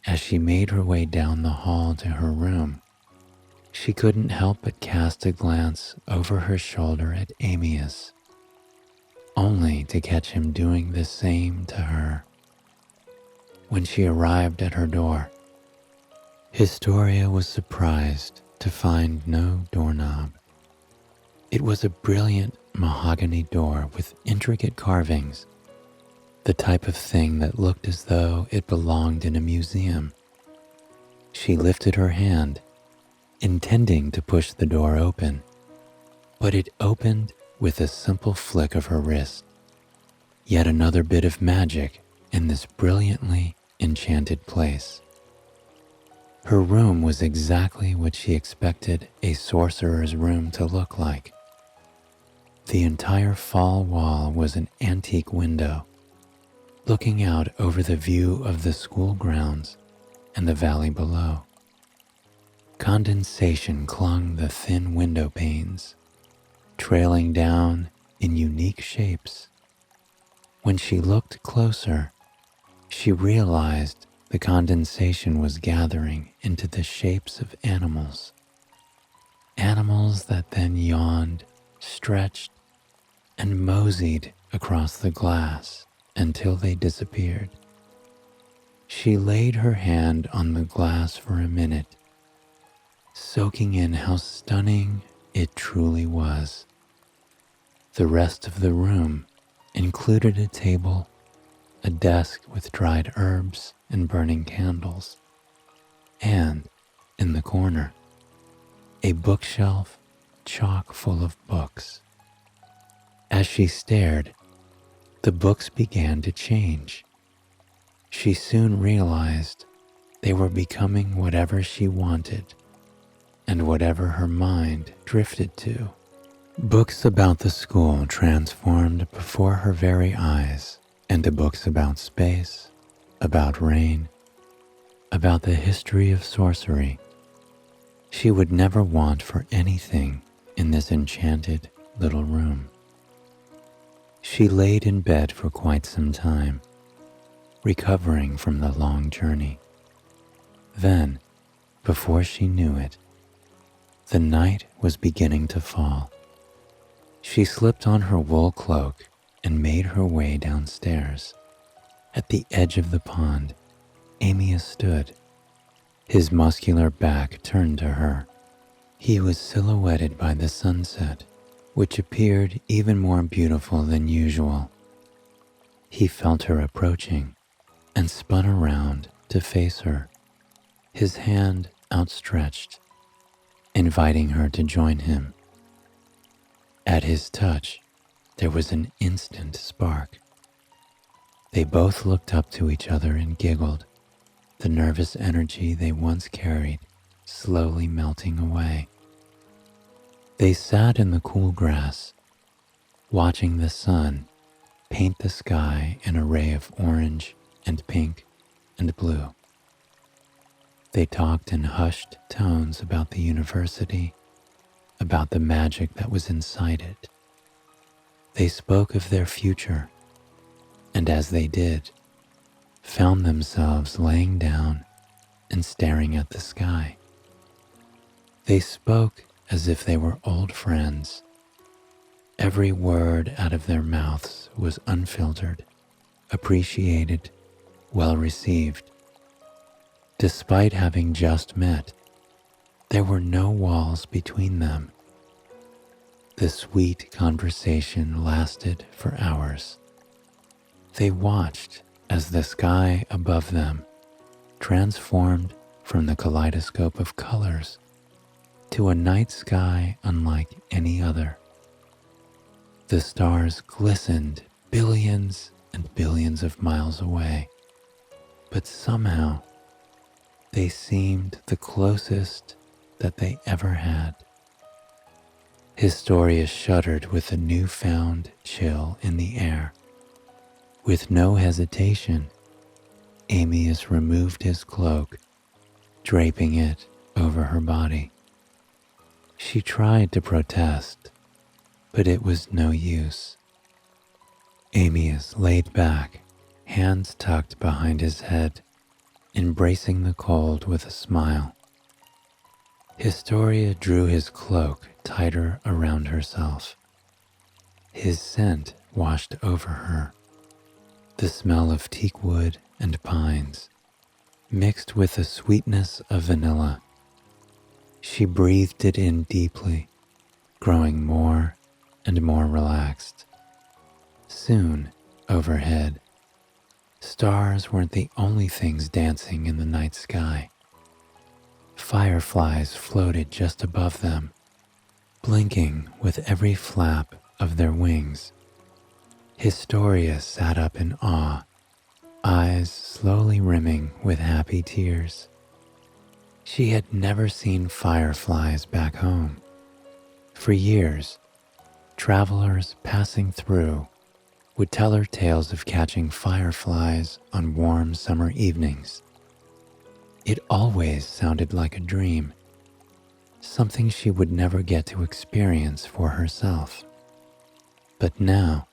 As she made her way down the hall to her room, she couldn't help but cast a glance over her shoulder at Amyas, only to catch him doing the same to her. when she arrived at her door. Historia was surprised to find no doorknob. It was a brilliant mahogany door with intricate carvings, the type of thing that looked as though it belonged in a museum. She lifted her hand, intending to push the door open, but it opened with a simple flick of her wrist. Yet another bit of magic in this brilliantly enchanted place. Her room was exactly what she expected a sorcerer's room to look like. The entire fall wall was an antique window, looking out over the view of the school grounds and the valley below. Condensation clung the thin window panes, trailing down in unique shapes. When she looked closer, she realized the condensation was gathering into the shapes of animals. Animals that then yawned, stretched, and moseyed across the glass until they disappeared. She laid her hand on the glass for a minute, soaking in how stunning it truly was. The rest of the room included a table, a desk with dried herbs and burning candles, and, in the corner, a bookshelf chock full of books. As she stared, the books began to change. She soon realized they were becoming whatever she wanted and whatever her mind drifted to. Books about the school transformed before her very eyes into books about space, about rain, about the history of sorcery. She would never want for anything in this enchanted little room. She laid in bed for quite some time, recovering from the long journey. Then, before she knew it, the night was beginning to fall. She slipped on her wool cloak and made her way downstairs. At the edge of the pond, Ambience stood, his muscular back turned to her. He was silhouetted by the sunset, which appeared even more beautiful than usual. He felt her approaching and spun around to face her, his hand outstretched, inviting her to join him. At his touch, there was an instant spark. They both looked up to each other and giggled, the nervous energy they once carried slowly melting away. They sat in the cool grass, watching the sun paint the sky an array of orange and pink and blue. They talked in hushed tones about the university, about the magic that was inside it. They spoke of their future, and as they did, found themselves laying down and staring at the sky. They spoke as if they were old friends. Every word out of their mouths was unfiltered, appreciated, well received. Despite having just met, there were no walls between them. The sweet conversation lasted for hours. They watched as the sky above them transformed from the kaleidoscope of colors to a night sky unlike any other. The stars glistened billions and billions of miles away, but somehow they seemed the closest that they ever had. Historia shuddered with a newfound chill in the air. With no hesitation, Ambience removed his cloak, draping it over her body. She tried to protest, but it was no use. Ambience laid back, hands tucked behind his head, embracing the cold with a smile. Historia drew his cloak tighter around herself. His scent washed over her, the smell of teak wood and pines, mixed with the sweetness of vanilla. She breathed it in deeply, growing more and more relaxed. Soon, overhead, stars weren't the only things dancing in the night sky. Fireflies floated just above them, blinking with every flap of their wings. Historia sat up in awe, eyes slowly rimming with happy tears. She had never seen fireflies back home. For years, travelers passing through would tell her tales of catching fireflies on warm summer evenings. It always sounded like a dream, something she would never get to experience for herself. But now,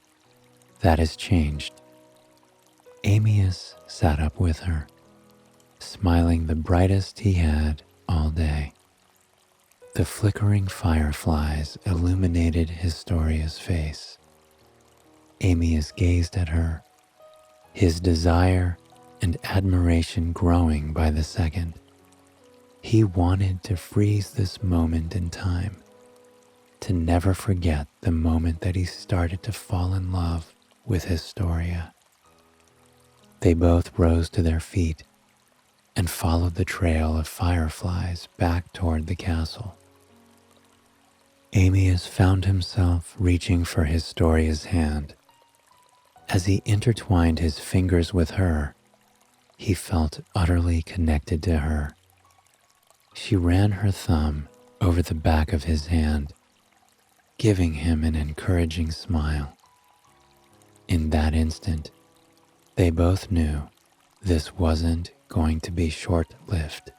that has changed. Ambience sat up with her, smiling the brightest he had all day. The flickering fireflies illuminated Historia's face. Ambience gazed at her, his desire and admiration growing by the second. He wanted to freeze this moment in time, to never forget the moment that he started to fall in love with Historia. They both rose to their feet and followed the trail of fireflies back toward the castle. Ambience found himself reaching for Historia's hand. As he intertwined his fingers with her, he felt utterly connected to her. She ran her thumb over the back of his hand, giving him an encouraging smile. In that instant, they both knew this wasn't going to be short-lived.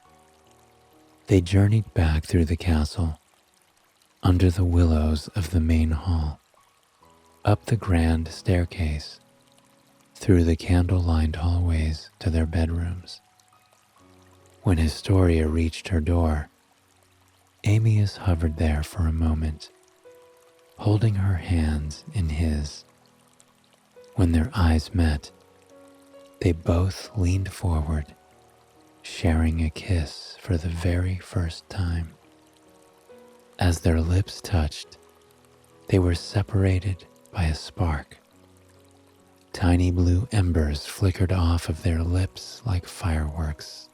They journeyed back through the castle, under the willows of the main hall, up the grand staircase, through the candle-lined hallways to their bedrooms. When Historia reached her door, Ambience hovered there for a moment, holding her hands in his. When their eyes met, they both leaned forward, sharing a kiss for the very first time. As their lips touched, they were separated by a spark. Tiny blue embers flickered off of their lips like fireworks,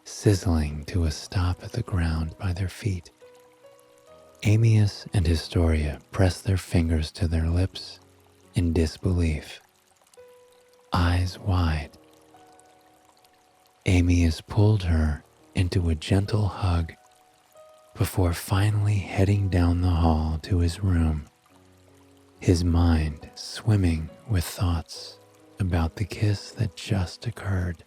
sizzling to a stop at the ground by their feet. Ambience and Historia pressed their fingers to their lips in disbelief, eyes wide. Ambience pulled her into a gentle hug before finally heading down the hall to his room, his mind swimming with thoughts about the kiss that just occurred.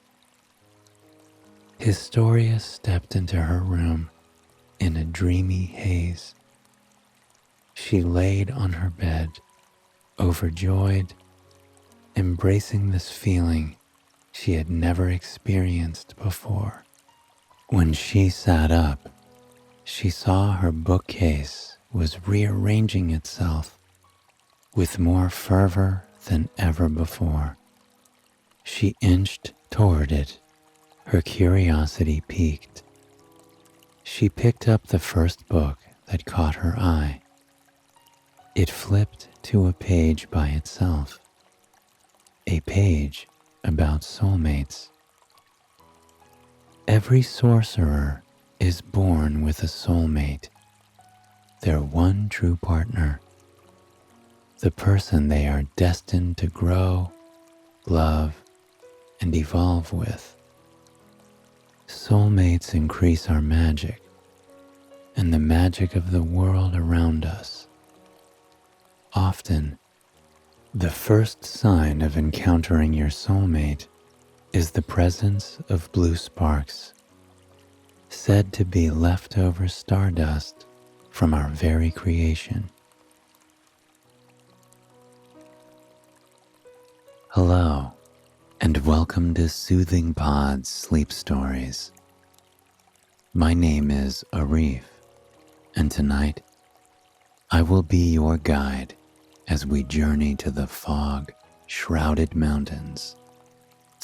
Historia stepped into her room in a dreamy haze. She laid on her bed, overjoyed, embracing this feeling she had never experienced before. When she sat up, she saw her bookcase was rearranging itself with more fervor than ever before. She inched toward it, her curiosity piqued. She picked up the first book that caught her eye. It flipped to a page by itself, a page about soulmates. Every sorcerer is born with a soulmate, their one true partner, the person they are destined to grow, love, and evolve with. Soulmates increase our magic and the magic of the world around us. Often, the first sign of encountering your soulmate is the presence of blue sparks, said to be leftover stardust from our very creation. Hello, and welcome to Soothing Pod's Sleep Stories. My name is Arif, and tonight I will be your guide as we journey to the fog-shrouded mountains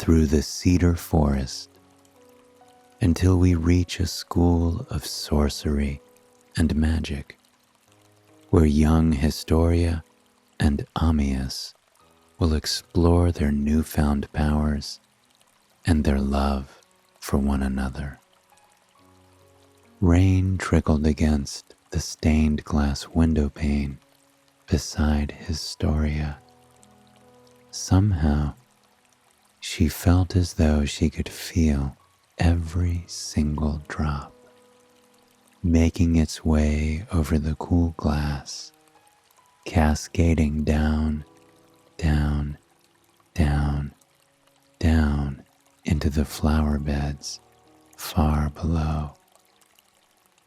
through the cedar forest until we reach a school of sorcery and magic, where young Historia and Ambience will explore their newfound powers and their love for one another. Rain trickled against the stained glass window pane beside Historia. Somehow, she felt as though she could feel every single drop, making its way over the cool glass, cascading down, down, down, down into the flower beds far below,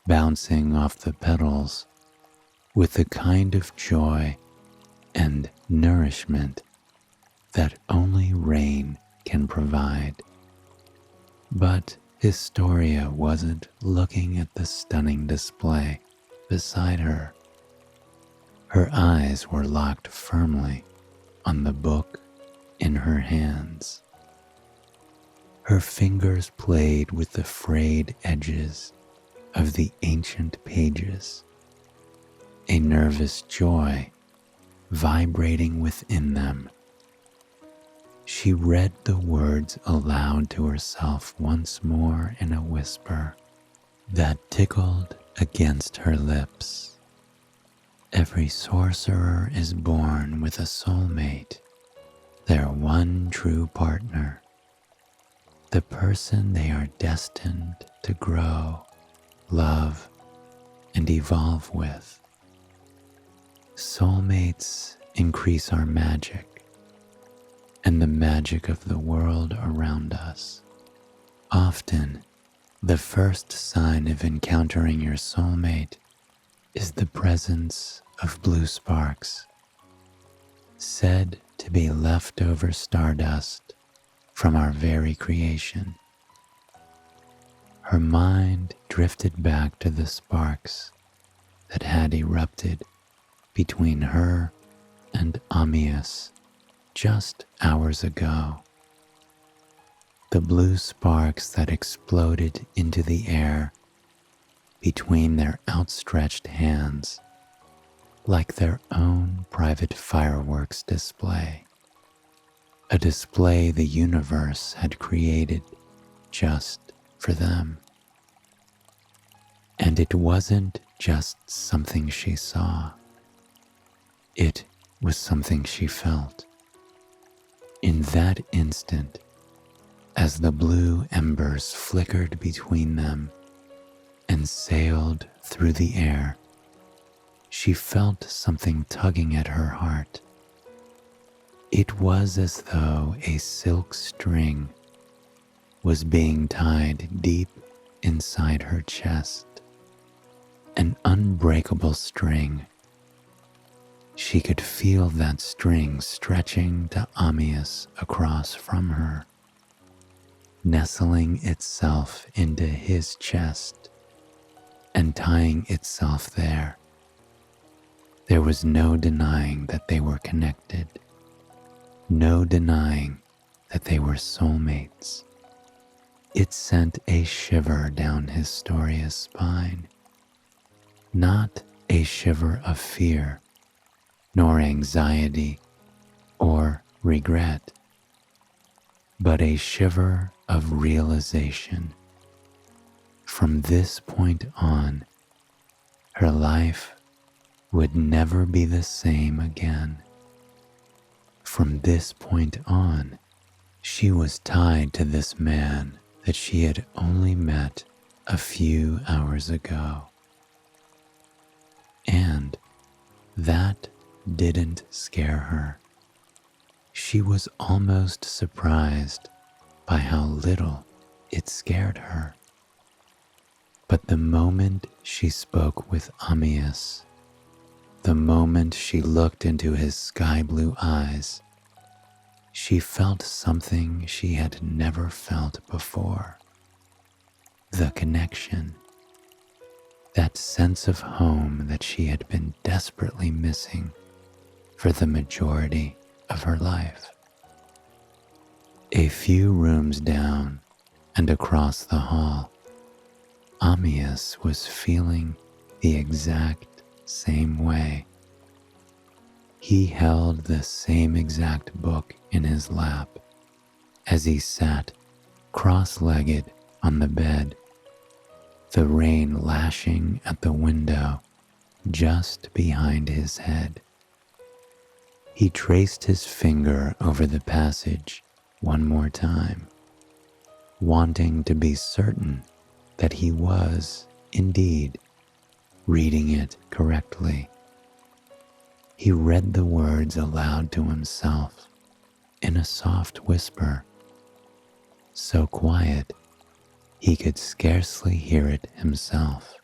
bouncing off the petals with the kind of joy and nourishment that only rain can provide. But Historia wasn't looking at the stunning display beside her. Her eyes were locked firmly on the book in her hands. Her fingers played with the frayed edges of the ancient pages, a nervous joy vibrating within them. She read the words aloud to herself once more in a whisper that tickled against her lips. Every sorcerer is born with a soulmate, their one true partner, the person they are destined to grow, love, and evolve with. Soulmates increase our magic and the magic of the world around us. Often, the first sign of encountering your soulmate is the presence of blue sparks, said to be leftover stardust from our very creation. Her mind drifted back to the sparks that had erupted between her and Ambience just hours ago. The blue sparks that exploded into the air between their outstretched hands like their own private fireworks display, a display the universe had created just for them. And it wasn't just something she saw. It was something she felt. In that instant, as the blue embers flickered between them and sailed through the air, she felt something tugging at her heart. It was as though a silk string was being tied deep inside her chest, an unbreakable string. She could feel that string stretching to Ambience across from her, nestling itself into his chest and tying itself there. There was no denying that they were connected, no denying that they were soulmates. It sent a shiver down Historia's spine, not a shiver of fear, nor anxiety or regret, but a shiver of realization. From this point on, her life would never be the same again. From this point on, she was tied to this man that she had only met a few hours ago. And that didn't scare her. She was almost surprised by how little it scared her. But the moment she spoke with Ambience, the moment she looked into his sky blue eyes, she felt something she had never felt before. The connection, that sense of home that she had been desperately missing for the majority of her life. A few rooms down and across the hall, Ambience was feeling the exact same way. He held the same exact book in his lap as he sat cross-legged on the bed, the rain lashing at the window just behind his head. He traced his finger over the passage one more time, wanting to be certain that he was, indeed, reading it correctly. He read the words aloud to himself in a soft whisper, so quiet he could scarcely hear it himself.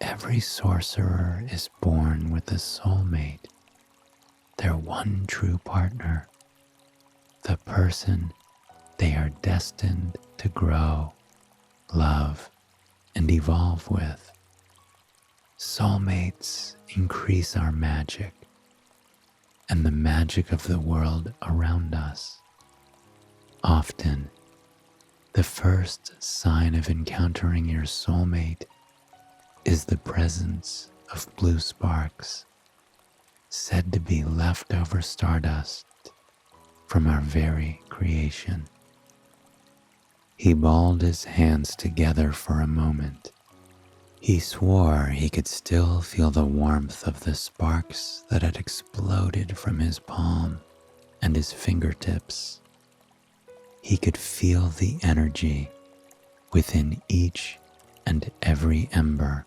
Every sorcerer is born with a soulmate, their one true partner, the person they are destined to grow, love, and evolve with. Soulmates increase our magic and the magic of the world around us. Often, the first sign of encountering your soulmate is the presence of blue sparks, said to be leftover stardust from our very creation. He balled his hands together for a moment. He swore he could still feel the warmth of the sparks that had exploded from his palm and his fingertips. He could feel the energy within each and every ember,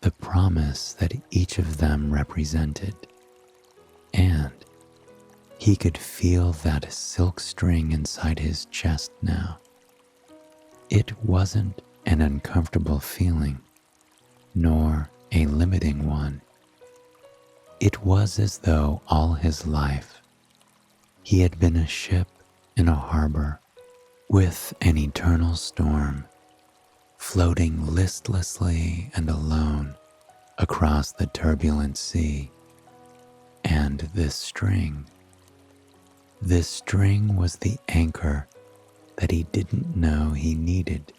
the promise that each of them represented, and he could feel that silk string inside his chest now. It wasn't an uncomfortable feeling, nor a limiting one. It was as though all his life he had been a ship in a harbor with an eternal storm, floating listlessly and alone across the turbulent sea. And this string was the anchor that he didn't know he needed.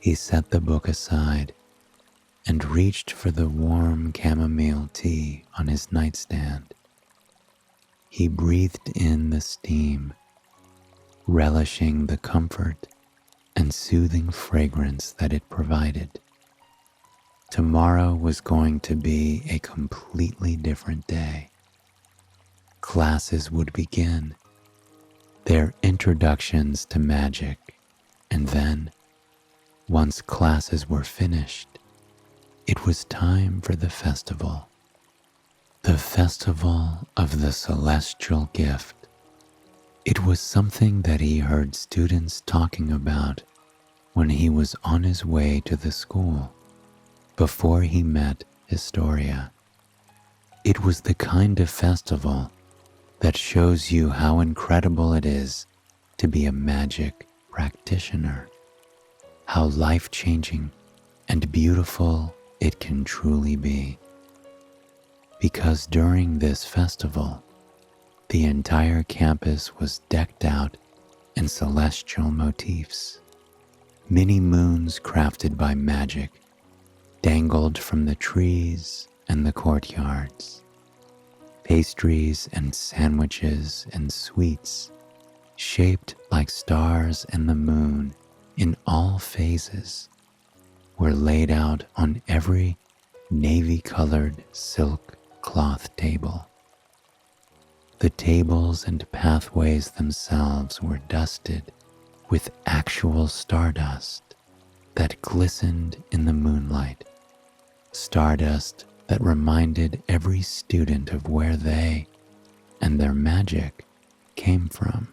He set the book aside and reached for the warm chamomile tea on his nightstand. He breathed in the steam, relishing the comfort and soothing fragrance that it provided. Tomorrow was going to be a completely different day. Classes would begin, their introductions to magic, and then, once classes were finished, it was time for the festival. The festival of the celestial gift. It was something that he heard students talking about when he was on his way to the school, before he met Historia. It was the kind of festival that shows you how incredible it is to be a magic practitioner, how life-changing and beautiful it can truly be. Because during this festival, the entire campus was decked out in celestial motifs. Many moons crafted by magic dangled from the trees and the courtyards. Pastries and sandwiches and sweets, shaped like stars and the moon in all phases, were laid out on every navy-colored silk cloth table. The tables and pathways themselves were dusted with actual stardust that glistened in the moonlight, stardust that reminded every student of where they and their magic came from.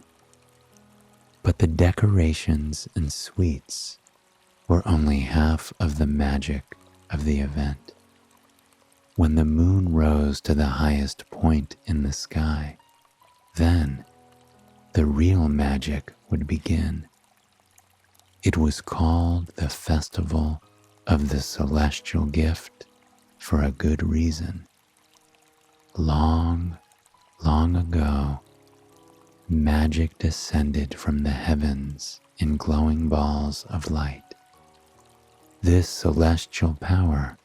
But the decorations and sweets were only half of the magic of the event. When the moon rose to the highest point in the sky, then the real magic would begin. It was called the Festival of the Celestial Gift for a good reason. Long, long ago, magic descended from the heavens in glowing balls of light. This celestial power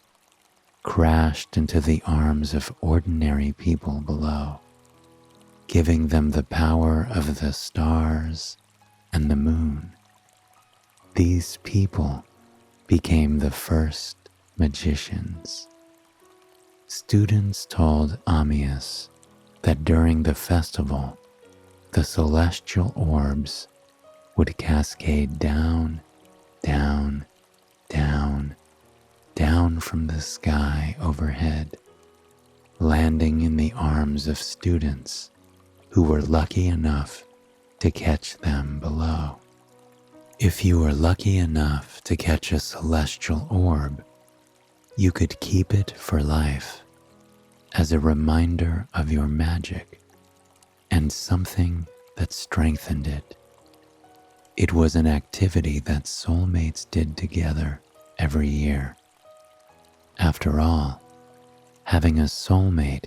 crashed into the arms of ordinary people below, giving them the power of the stars and the moon. These people became the first magicians. Students told ambience that during the festival, the celestial orbs would cascade down, down, down, down from the sky overhead, landing in the arms of students who were lucky enough to catch them below. If you were lucky enough to catch a celestial orb, you could keep it for life as a reminder of your magic and something that strengthened it. It was an activity that soulmates did together every year. After all, having a soulmate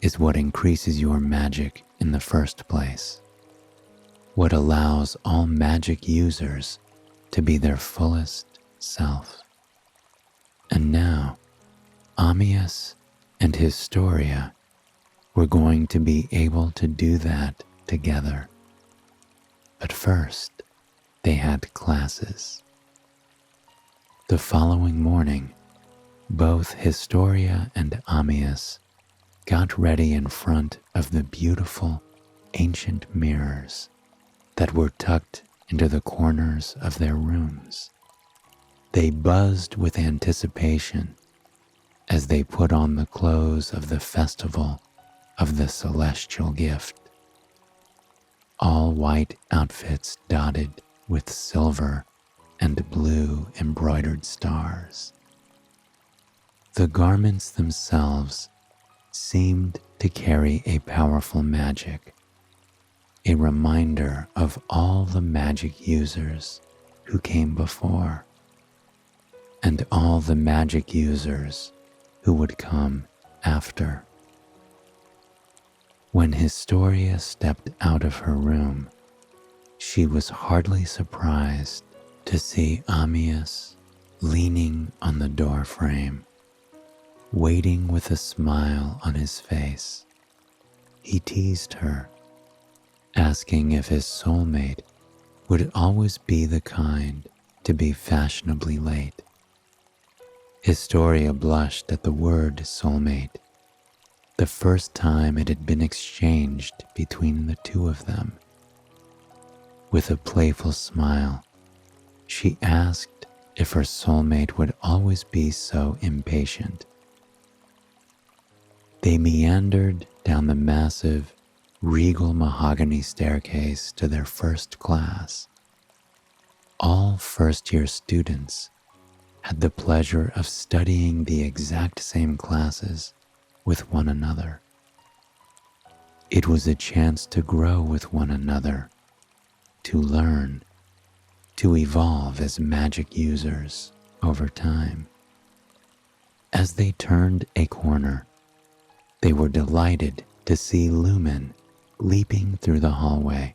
is what increases your magic in the first place, what allows all magic users to be their fullest self. And now, Ambience and Historia were going to be able to do that together. But first, they had classes. The following morning, both Historia and Ambience got ready in front of the beautiful ancient mirrors that were tucked into the corners of their rooms. They buzzed with anticipation as they put on the clothes of the festival of the celestial gift. All white outfits dotted with silver and blue embroidered stars. The garments themselves seemed to carry a powerful magic, a reminder of all the magic users who came before, and all the magic users who would come after. When Historia stepped out of her room, she was hardly surprised to see Ambience leaning on the door frame, waiting with a smile on his face. He teased her, asking if his soulmate would always be the kind to be fashionably late. Historia blushed at the word soulmate, the first time it had been exchanged between the two of them. With a playful smile, she asked if her soulmate would always be so impatient. They meandered down the massive, regal mahogany staircase to their first class. All first-year students had the pleasure of studying the exact same classes with one another. It was a chance to grow with one another, to learn, to evolve as magic users over time. As they turned a corner, they were delighted to see Lumen leaping through the hallway.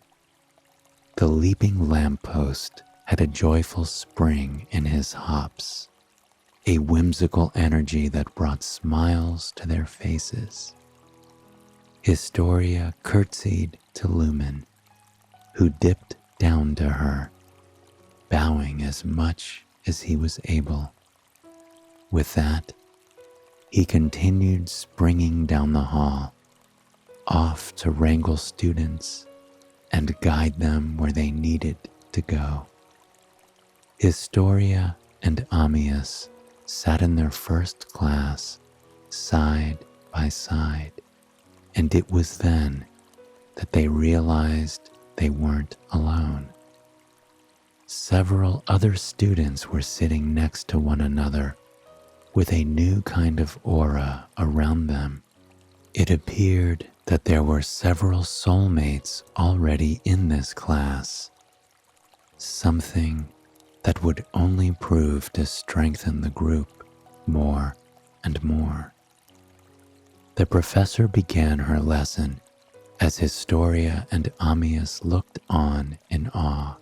The leaping lamppost had a joyful spring in his hops, a whimsical energy that brought smiles to their faces. Historia curtsied to Lumen, who dipped down to her, bowing as much as he was able. With that, he continued springing down the hall, off to wrangle students and guide them where they needed to go. Historia and Ambience sat in their first class, side by side, and it was then that they realized they weren't alone. Several other students were sitting next to one another with a new kind of aura around them. It appeared that there were several soulmates already in this class, something that would only prove to strengthen the group more and more. The professor began her lesson as Historia and Ammius looked on in awe.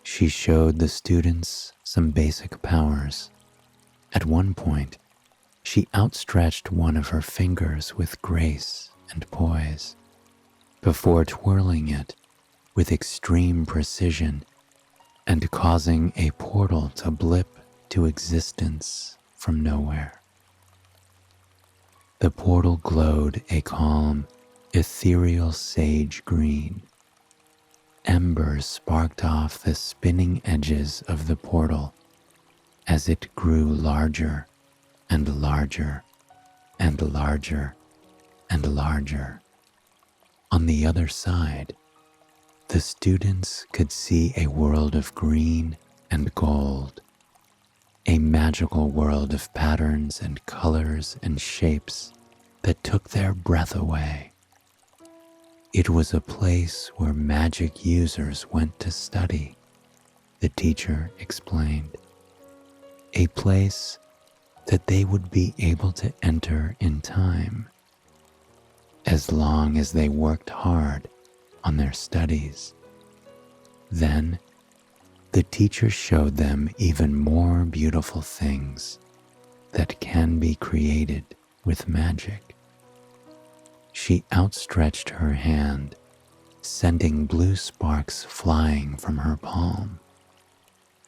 She showed the students some basic powers. At one point, she outstretched one of her fingers with grace and poise, before twirling it with extreme precision and causing a portal to blip to existence from nowhere. The portal glowed a calm, ethereal sage green. Embers sparked off the spinning edges of the portal as it grew larger and larger and larger and larger. On the other side, the students could see a world of green and gold, a magical world of patterns and colors and shapes that took their breath away. It was a place where magic users went to study, the teacher explained. A place that they would be able to enter in time, as long as they worked hard on their studies. Then, the teacher showed them even more beautiful things that can be created with magic. She outstretched her hand, sending blue sparks flying from her palm.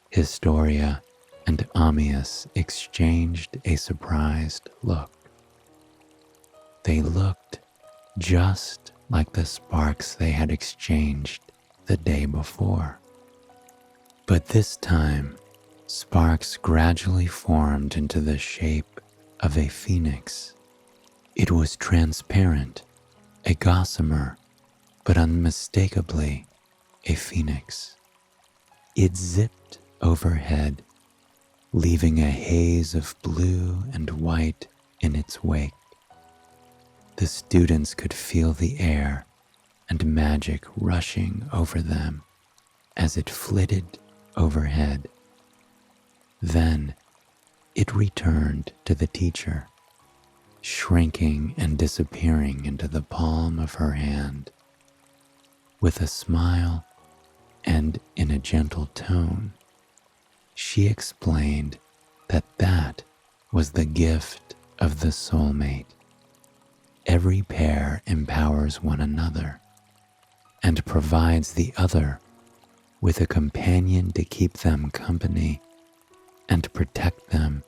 Historia and Ammius exchanged a surprised look. They looked just like the sparks they had exchanged the day before. But this time, sparks gradually formed into the shape of a phoenix. It was transparent, a gossamer, but unmistakably a phoenix. It zipped overhead, leaving a haze of blue and white in its wake. The students could feel the air and magic rushing over them as it flitted overhead. Then it returned to the teacher, shrinking and disappearing into the palm of her hand. With a smile and in a gentle tone, she explained that that was the gift of the soulmate. Every pair empowers one another and provides the other with a companion to keep them company and protect them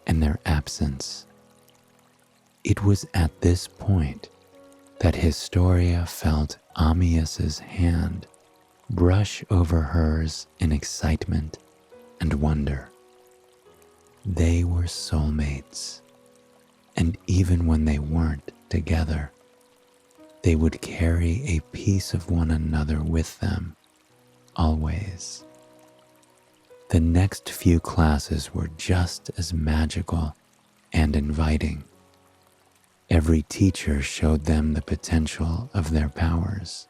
in their absence. It was at this point that Historia felt Ammius's hand brush over hers in excitement and wonder. They were soulmates, and even when they weren't together, they would carry a piece of one another with them, always. The next few classes were just as magical and inviting. Every teacher showed them the potential of their powers,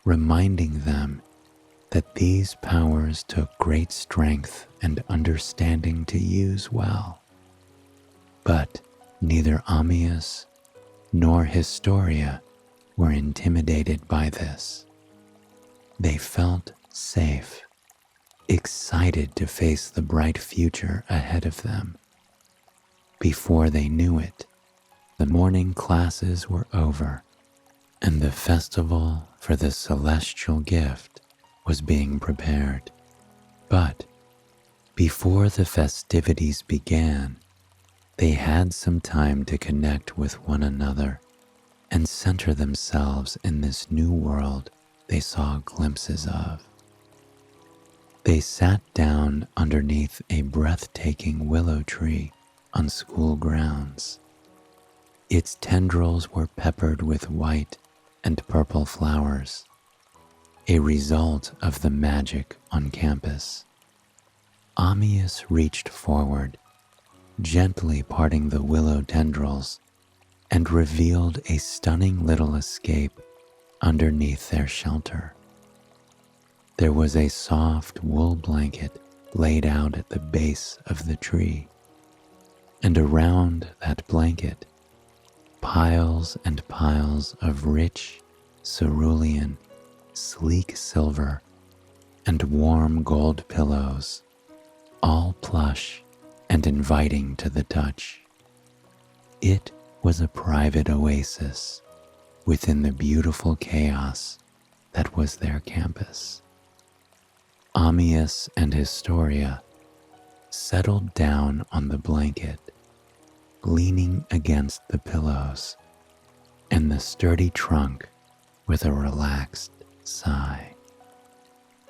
reminding them that these powers took great strength and understanding to use well. But neither Ammius nor Historia were intimidated by this. They felt safe, excited to face the bright future ahead of them. Before they knew it, the morning classes were over, and the festival for the celestial gift was being prepared. But before the festivities began, they had some time to connect with one another and center themselves in this new world they saw glimpses of. They sat down underneath a breathtaking willow tree on school grounds. Its tendrils were peppered with white and purple flowers, a result of the magic on campus. Ammius reached forward, gently parting the willow tendrils, and revealed a stunning little escape underneath their shelter. There was a soft wool blanket laid out at the base of the tree, and around that blanket, piles and piles of rich, cerulean, sleek silver, and warm gold pillows, all plush and inviting to the touch. It was a private oasis within the beautiful chaos that was their campus. Ambience and Historia settled down on the blanket, leaning against the pillows, and the sturdy trunk with a relaxed sigh.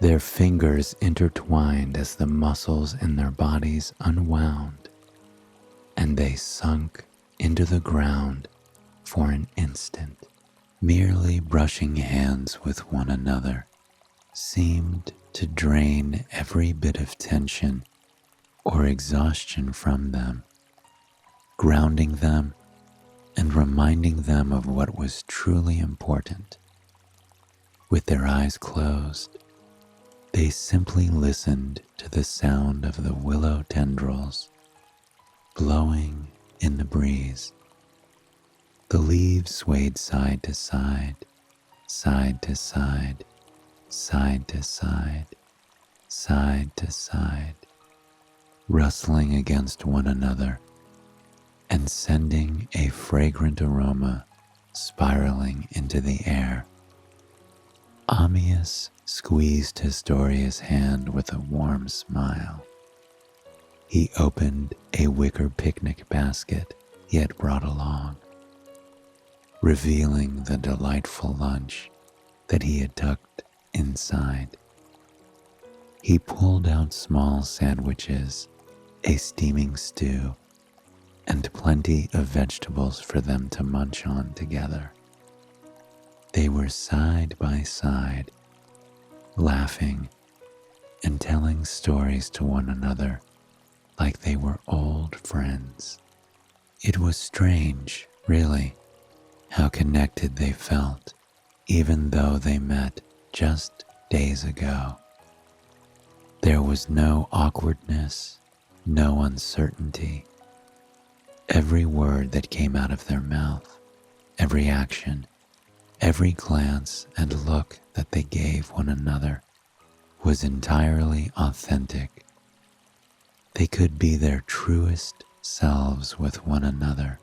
Their fingers intertwined as the muscles in their bodies unwound, and they sunk into the ground for an instant. Merely brushing hands with one another seemed to drain every bit of tension or exhaustion from them, grounding them and reminding them of what was truly important. With their eyes closed, they simply listened to the sound of the willow tendrils blowing in the breeze. The leaves swayed side to side, side to side, side to side, side to side, rustling against one another and sending a fragrant aroma spiraling into the air. Ambience squeezed Historia's hand with a warm smile. He opened a wicker picnic basket he had brought along, revealing the delightful lunch that he had tucked inside. He pulled out small sandwiches, a steaming stew, and plenty of vegetables for them to munch on together. They were side by side, laughing and telling stories to one another like they were old friends. It was strange, really, how connected they felt, even though they met just days ago. There was no awkwardness, no uncertainty. Every word that came out of their mouth, every action, every glance and look that they gave one another was entirely authentic. They could be their truest selves with one another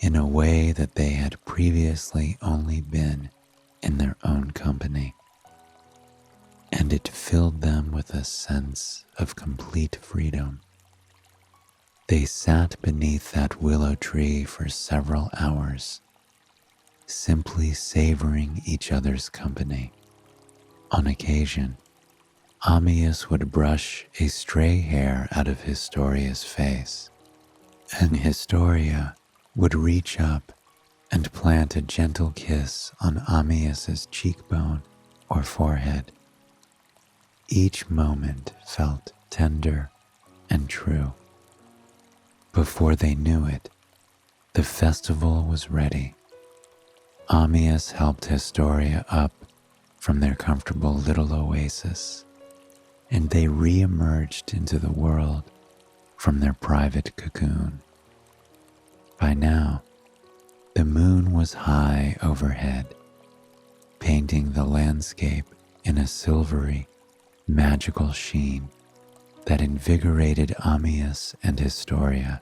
in a way that they had previously only been in their own company, and it filled them with a sense of complete freedom. They sat beneath that willow tree for several hours, simply savoring each other's company. On occasion, Ambience would brush a stray hair out of Historia's face, and Historia would reach up and plant a gentle kiss on Ambience's cheekbone or forehead. Each moment felt tender and true. Before they knew it, the festival was ready. Ambience helped Historia up from their comfortable little oasis, and they re-emerged into the world from their private cocoon. By now, the moon was high overhead, painting the landscape in a silvery, magical sheen that invigorated Ambience and Historia,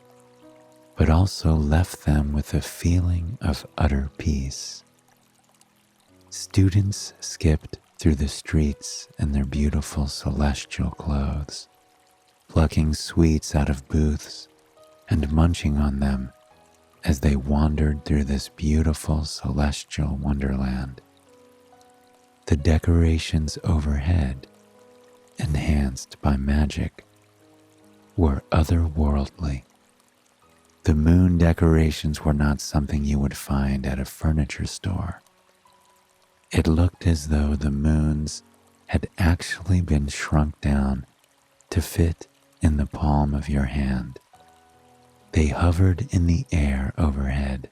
but also left them with a feeling of utter peace. Students skipped through the streets in their beautiful celestial clothes, plucking sweets out of booths and munching on them as they wandered through this beautiful celestial wonderland. The decorations overhead, enhanced by magic, were otherworldly. The moon decorations were not something you would find at a furniture store. It looked as though the moons had actually been shrunk down to fit in the palm of your hand. They hovered in the air overhead,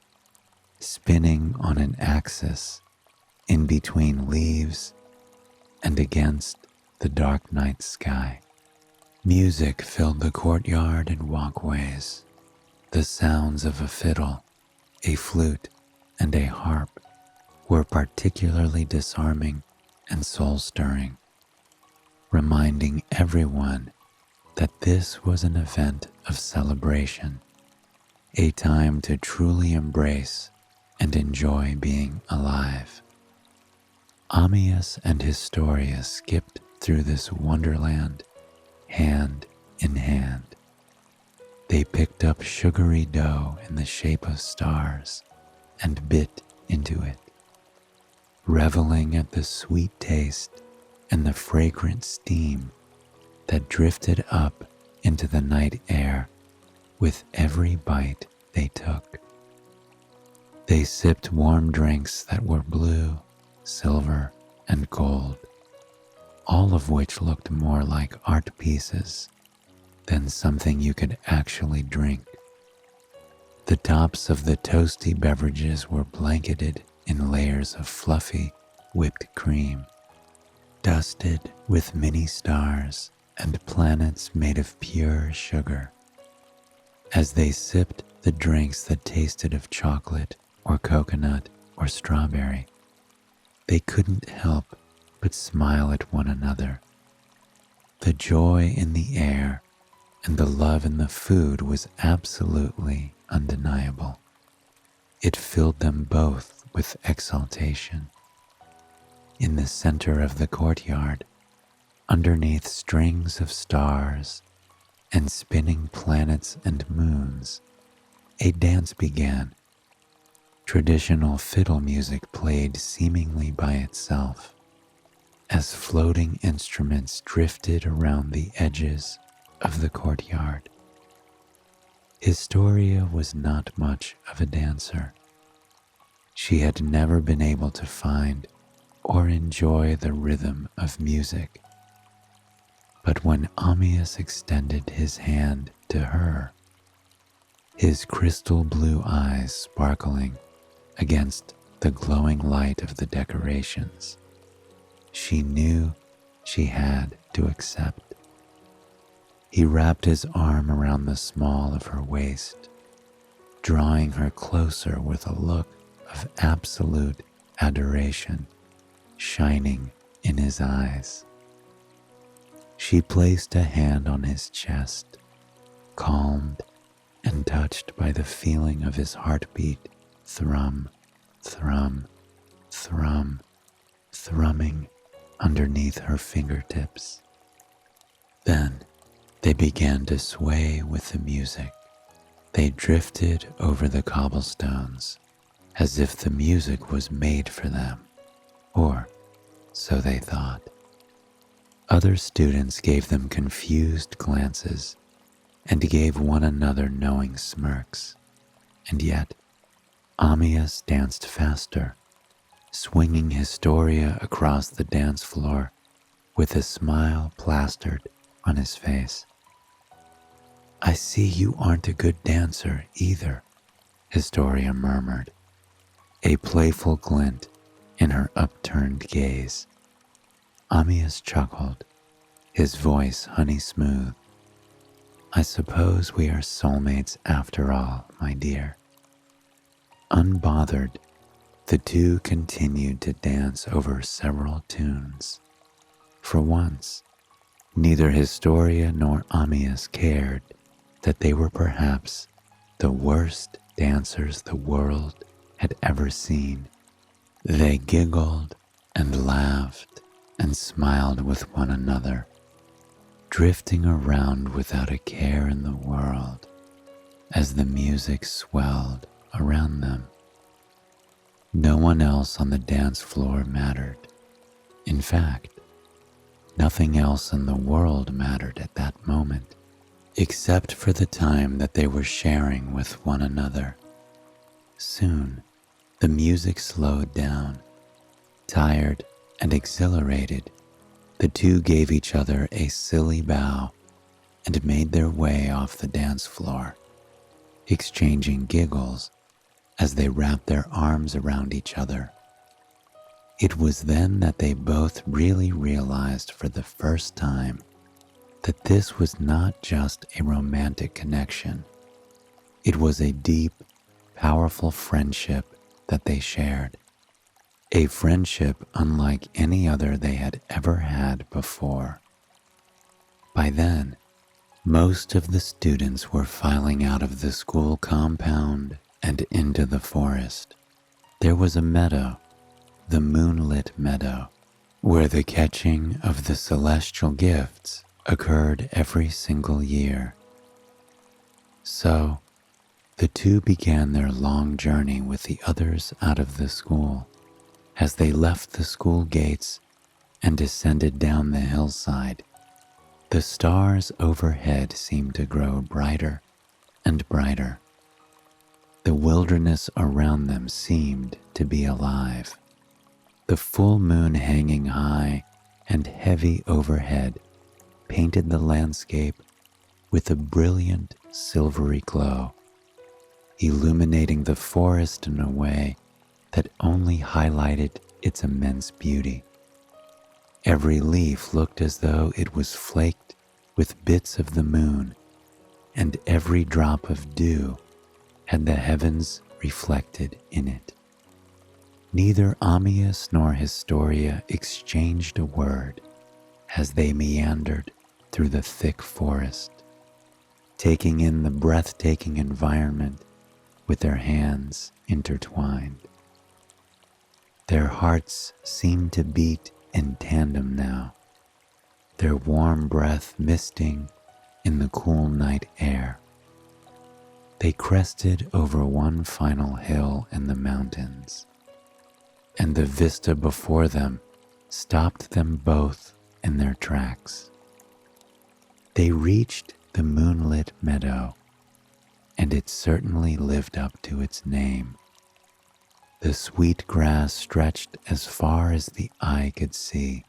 spinning on an axis in between leaves and against the dark night sky. Music filled the courtyard and walkways, the sounds of a fiddle, a flute, and a harp were particularly disarming and soul-stirring, reminding everyone that this was an event of celebration, a time to truly embrace and enjoy being alive. Ammius and Historia skipped through this wonderland hand in hand. They picked up sugary dough in the shape of stars and bit into it, reveling at the sweet taste and the fragrant steam that drifted up into the night air with every bite they took. They sipped warm drinks that were blue, silver, and gold, all of which looked more like art pieces than something you could actually drink. The tops of the toasty beverages were blanketed in layers of fluffy, whipped cream, dusted with mini stars and planets made of pure sugar. As they sipped the drinks that tasted of chocolate or coconut or strawberry, they couldn't help but smile at one another. The joy in the air and the love in the food was absolutely undeniable. It filled them both with exaltation. In the center of the courtyard, underneath strings of stars and spinning planets and moons, a dance began. Traditional fiddle music played seemingly by itself as floating instruments drifted around the edges of the courtyard. Historia was not much of a dancer. She had never been able to find or enjoy the rhythm of music. But when Ammius extended his hand to her, his crystal blue eyes sparkling against the glowing light of the decorations, she knew she had to accept. He wrapped his arm around the small of her waist, drawing her closer with a look of absolute adoration shining in his eyes. She placed a hand on his chest, calmed and touched by the feeling of his heartbeat thrum, thrum, thrum, thrumming underneath her fingertips. Then they began to sway with the music. They drifted over the cobblestones as if the music was made for them, or so they thought. Other students gave them confused glances and gave one another knowing smirks, and yet Ammius danced faster, swinging Historia across the dance floor with a smile plastered on his face. "I see you aren't a good dancer either," Historia murmured, a playful glint in her upturned gaze. Ammius chuckled, his voice honey smooth. "I suppose we are soulmates after all, my dear." Unbothered, the two continued to dance over several tunes. For once, neither Historia nor Ammius cared that they were perhaps the worst dancers the world had ever seen. They giggled and laughed and smiled with one another, drifting around without a care in the world as the music swelled around them. No one else on the dance floor mattered. In fact, nothing else in the world mattered at that moment, except for the time that they were sharing with one another. Soon, the music slowed down. Tired and exhilarated, the two gave each other a silly bow and made their way off the dance floor, exchanging giggles as they wrapped their arms around each other. It was then that they both really realized for the first time that this was not just a romantic connection. It was a deep, powerful friendship that they shared, a friendship unlike any other they had ever had before. By then, most of the students were filing out of the school compound and into the forest. There was a meadow, the moonlit meadow, where the catching of the celestial gifts occurred every single year. So, the two began their long journey with the others out of the school. As they left the school gates and descended down the hillside, the stars overhead seemed to grow brighter and brighter. The wilderness around them seemed to be alive. The full moon hanging high and heavy overhead painted the landscape with a brilliant silvery glow, illuminating the forest in a way that only highlighted its immense beauty. Every leaf looked as though it was flaked with bits of the moon, and every drop of dew had the heavens reflected in it. Neither Ambience nor Historia exchanged a word as they meandered through the thick forest, taking in the breathtaking environment with their hands intertwined. Their hearts seemed to beat in tandem now, their warm breath misting in the cool night air. They crested over one final hill in the mountains, and the vista before them stopped them both in their tracks. They reached the moonlit meadow, and it certainly lived up to its name. The sweet grass stretched as far as the eye could see,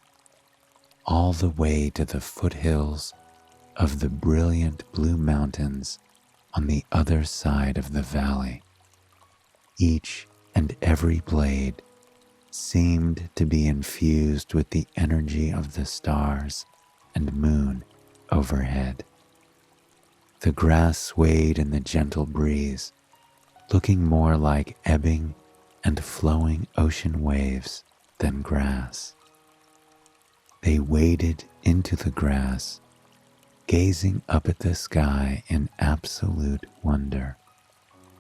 all the way to the foothills of the brilliant blue mountains on the other side of the valley. Each and every blade seemed to be infused with the energy of the stars and moon overhead. The grass swayed in the gentle breeze, looking more like ebbing and flowing ocean waves than grass. They waded into the grass, gazing up at the sky in absolute wonder.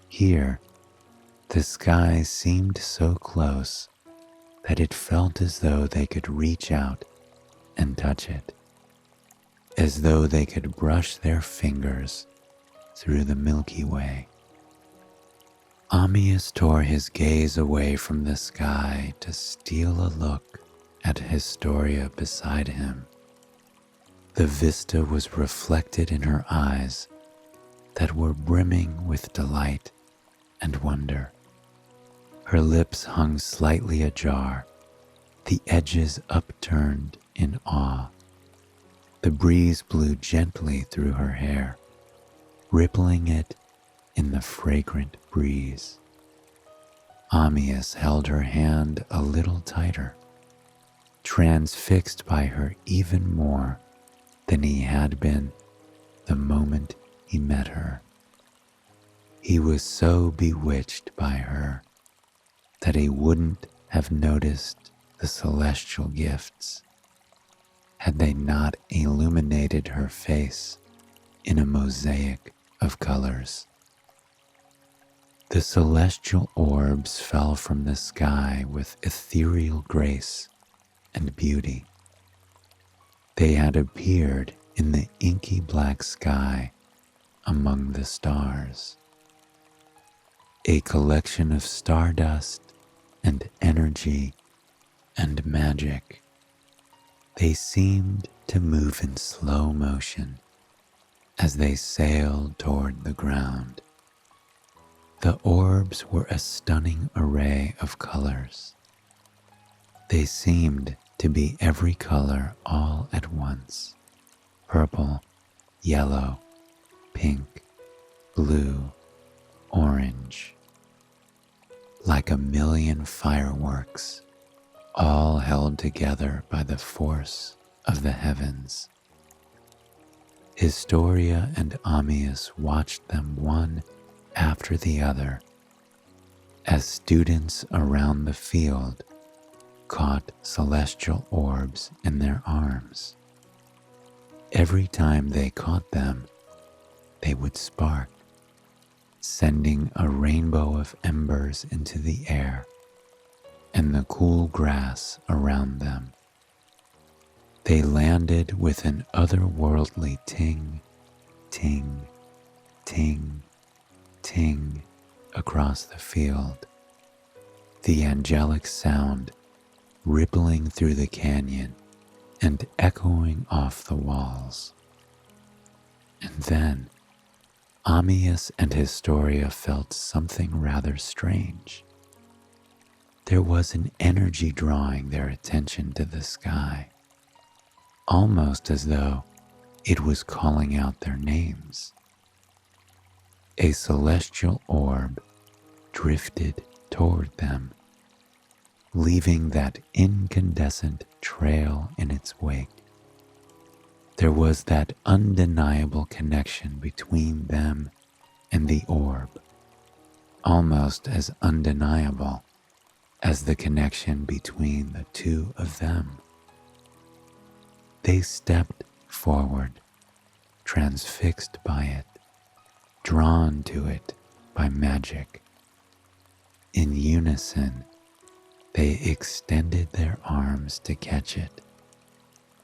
Here, the sky seemed so close that it felt as though they could reach out and touch it, as though they could brush their fingers through the Milky Way. Ambience tore his gaze away from the sky to steal a look at Historia beside him. The vista was reflected in her eyes that were brimming with delight and wonder. Her lips hung slightly ajar, the edges upturned in awe. The breeze blew gently through her hair, rippling it in the fragrant breeze. Ambience held her hand a little tighter, transfixed by her even more than he had been the moment he met her. He was so bewitched by her that he wouldn't have noticed the celestial gifts had they not illuminated her face in a mosaic of colors. The celestial orbs fell from the sky with ethereal grace and beauty. They had appeared in the inky black sky among the stars, a collection of stardust and energy and magic. They seemed to move in slow motion as they sailed toward the ground. The orbs were a stunning array of colors. They seemed to be every color all at once: purple, yellow, pink, blue, orange. Like a million fireworks, all held together by the force of the heavens. Historia and Ambience watched them one after the other as students around the field caught celestial orbs in their arms. Every time they caught them, they would spark, sending a rainbow of embers into the air and the cool grass around them. They landed with an otherworldly ting, ting, ting, ting across the field, the angelic sound rippling through the canyon and echoing off the walls. And then Ammius and Historia felt something rather strange. There was an energy drawing their attention to the sky, almost as though it was calling out their names. A celestial orb drifted toward them, leaving that incandescent trail in its wake. There was that undeniable connection between them and the orb, almost as undeniable as the connection between the two of them. They stepped forward, transfixed by it, drawn to it by magic. In unison, they extended their arms to catch it,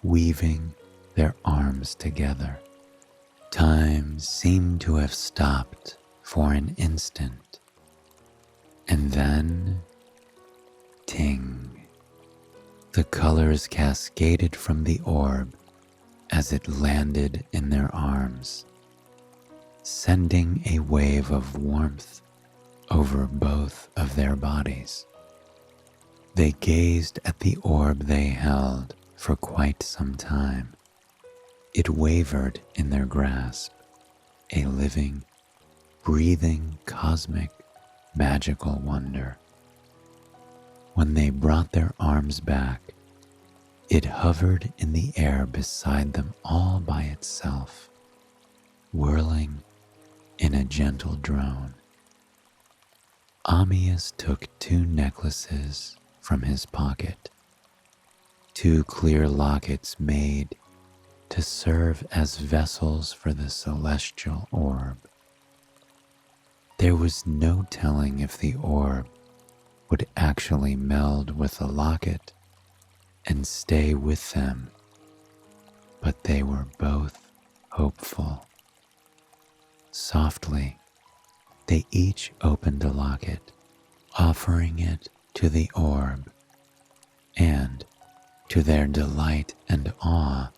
weaving their arms together. Time seemed to have stopped for an instant, and then, ting, the colors cascaded from the orb as it landed in their arms, sending a wave of warmth over both of their bodies. They gazed at the orb they held for quite some time. It wavered in their grasp, a living, breathing, cosmic, magical wonder. When they brought their arms back, it hovered in the air beside them all by itself, whirling in a gentle drone. Ammius took 2 necklaces from his pocket, 2 clear lockets made to serve as vessels for the celestial orb. There was no telling if the orb would actually meld with the locket and stay with them, but they were both hopeful. Softly, they each opened a locket, offering it to the orb, and, to their delight and awe,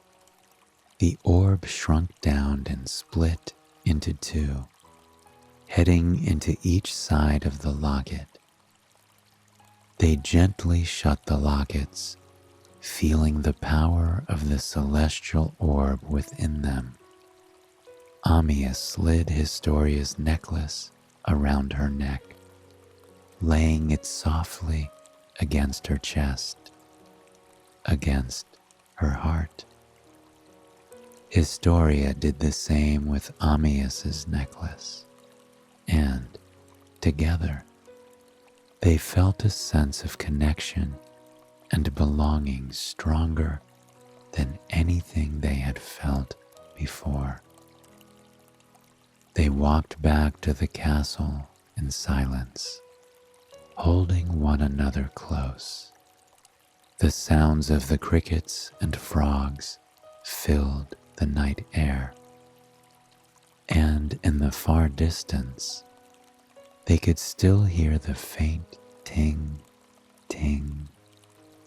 the orb shrunk down and split into 2, heading into each side of the locket. They gently shut the lockets, feeling the power of the celestial orb within them. Ammius slid Historia's necklace around her neck, laying it softly against her chest, against her heart. Historia did the same with Ammius's necklace, and, together, they felt a sense of connection and belonging stronger than anything they had felt before. They walked back to the castle in silence, holding one another close. The sounds of the crickets and frogs filled the night air, and in the far distance, they could still hear the faint ting, ting,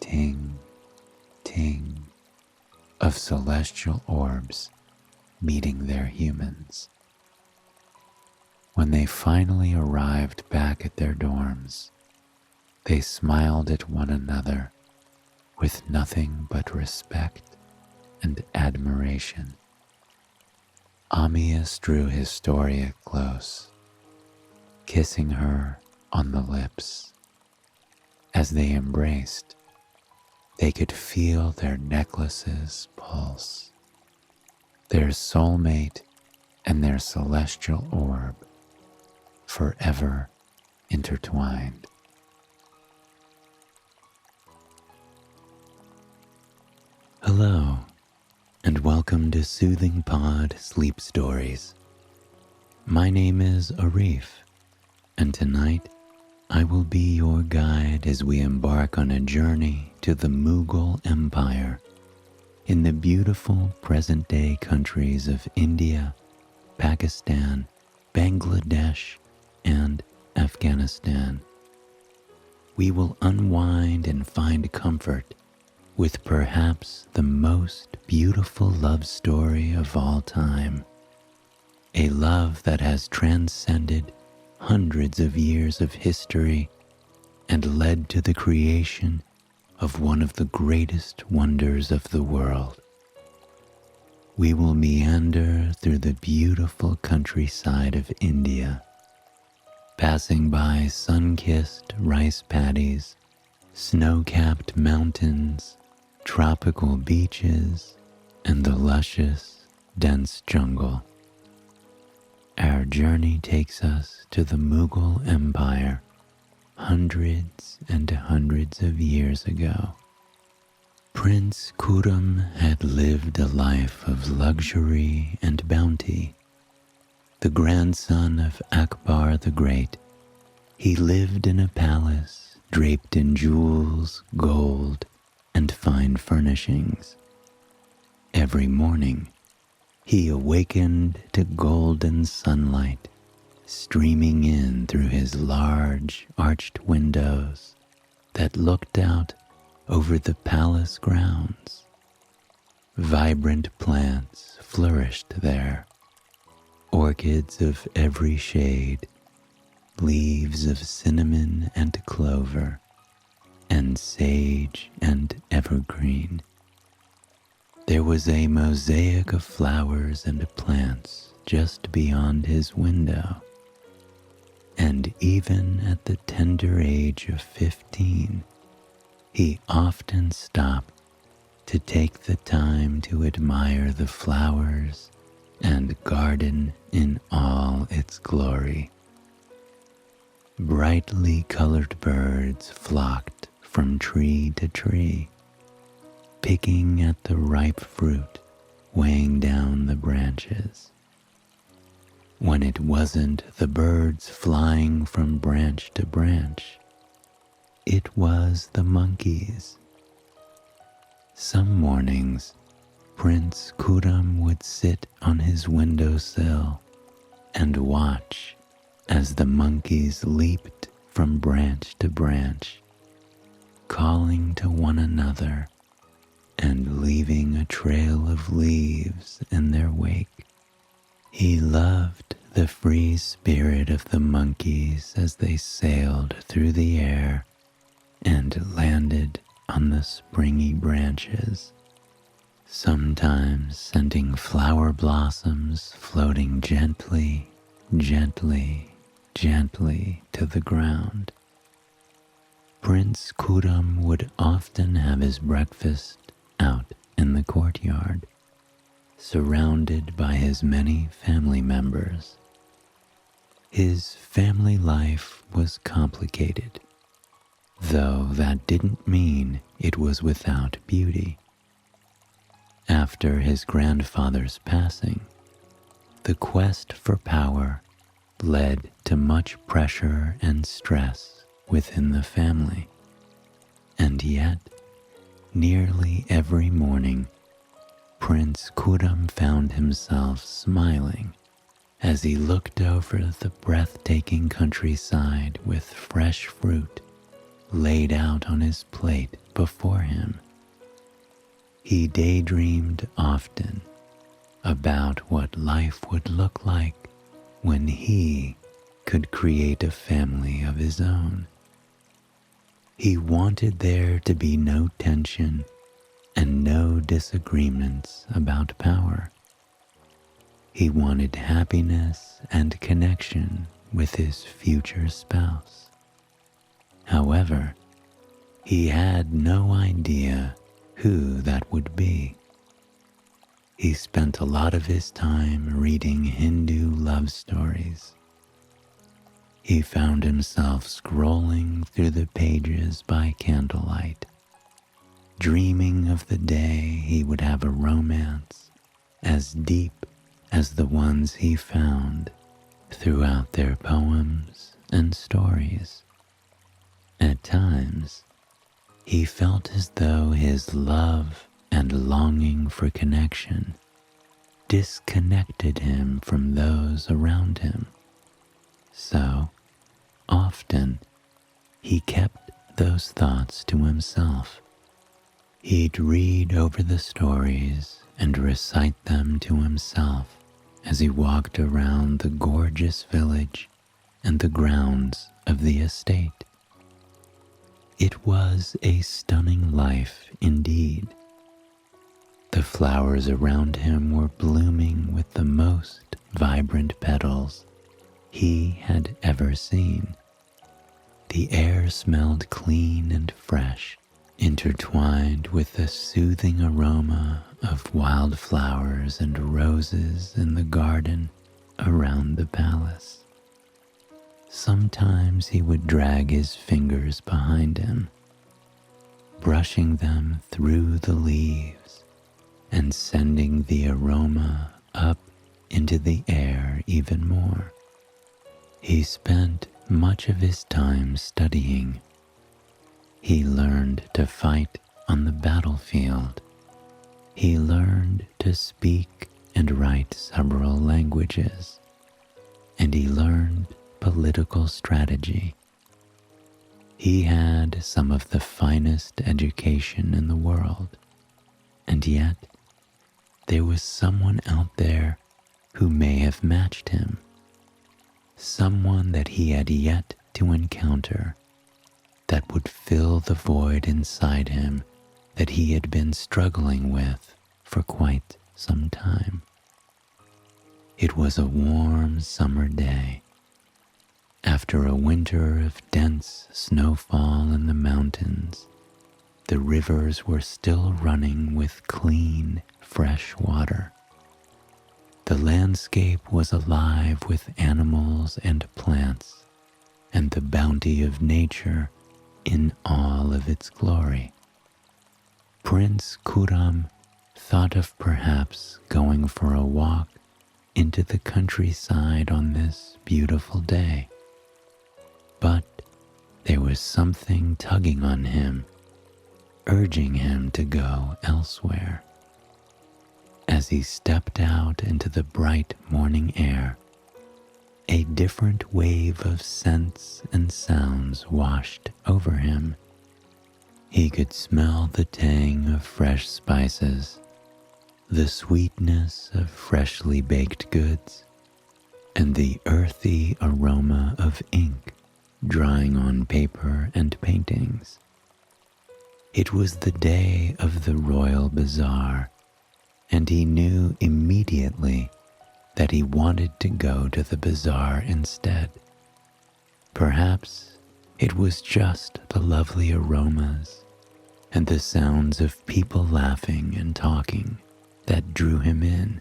ting, ting of celestial orbs meeting their humans. When they finally arrived back at their dorms, they smiled at one another with nothing but respect and admiration. Ammius drew Historia close, kissing her on the lips. As they embraced, they could feel their necklaces pulse. Their soulmate and their celestial orb, forever intertwined. Hello, and welcome to Soothing Pod Sleep Stories. My name is Arif, and tonight I will be your guide as we embark on a journey to the Mughal Empire in the beautiful present-day countries of India, Pakistan, Bangladesh, and Afghanistan. We will unwind and find comfort with perhaps the most beautiful love story of all time, a love that has transcended hundreds of years of history and led to the creation of one of the greatest wonders of the world. We will meander through the beautiful countryside of India, passing by sun-kissed rice paddies, snow-capped mountains, tropical beaches, and the luscious, dense jungle. Our journey takes us to the Mughal Empire hundreds and hundreds of years ago. Prince Khurram had lived a life of luxury and bounty. The grandson of Akbar the Great, he lived in a palace draped in jewels, gold, and fine furnishings. Every morning, he awakened to golden sunlight streaming in through his large arched windows that looked out over the palace grounds. Vibrant plants flourished there, orchids of every shade, leaves of cinnamon and clover, and sage and evergreen. There was a mosaic of flowers and plants just beyond his window, and even at the tender age of 15, he often stopped to take the time to admire the flowers and garden in all its glory. Brightly colored birds flocked from tree to tree, picking at the ripe fruit weighing down the branches. When it wasn't the birds flying from branch to branch, it was the monkeys. Some mornings, Prince Khurram would sit on his windowsill and watch as the monkeys leaped from branch to branch, calling to one another and leaving a trail of leaves in their wake. He loved the free spirit of the monkeys as they sailed through the air and landed on the springy branches, sometimes sending flower blossoms floating gently, gently, gently to the ground. Prince Khurram would often have his breakfast out in the courtyard, surrounded by his many family members. His family life was complicated, though that didn't mean it was without beauty. After his grandfather's passing, the quest for power led to much pressure and stress within the family, and yet, nearly every morning, Prince Khurram found himself smiling as he looked over the breathtaking countryside with fresh fruit laid out on his plate before him. He daydreamed often about what life would look like when he could create a family of his own. He wanted there to be no tension and no disagreements about power. He wanted happiness and connection with his future spouse. However, he had no idea who that would be. He spent a lot of his time reading Hindu love stories. he found himself scrolling through the pages by candlelight, dreaming of the day he would have a romance as deep as the ones he found throughout their poems and stories. At times, he felt as though his love and longing for connection disconnected him from those around him. So, often, he kept those thoughts to himself. He'd read over the stories and recite them to himself as he walked around the gorgeous village and the grounds of the estate. It was a stunning life indeed. The flowers around him were blooming with the most vibrant petals he had ever seen. The air smelled clean and fresh, intertwined with the soothing aroma of wildflowers and roses in the garden around the palace. Sometimes he would drag his fingers behind him, brushing them through the leaves and sending the aroma up into the air even more. He spent much of his time studying. He learned to fight on the battlefield. He learned to speak and write several languages, and he learned political strategy. He had some of the finest education in the world, and yet there was someone out there who may have matched him, someone that he had yet to encounter that would fill the void inside him that he had been struggling with for quite some time. It was a warm summer day. After a winter of dense snowfall in the mountains, the rivers were still running with clean, fresh water. The landscape was alive with animals and plants, and the bounty of nature in all of its glory. Prince Khurram thought of perhaps going for a walk into the countryside on this beautiful day. But there was something tugging on him, urging him to go elsewhere. As he stepped out into the bright morning air, a different wave of scents and sounds washed over him. He could smell the tang of fresh spices, the sweetness of freshly baked goods, and the earthy aroma of ink drying on paper and paintings. It was the day of the royal bazaar, and he knew immediately that he wanted to go to the bazaar instead. Perhaps it was just the lovely aromas and the sounds of people laughing and talking that drew him in.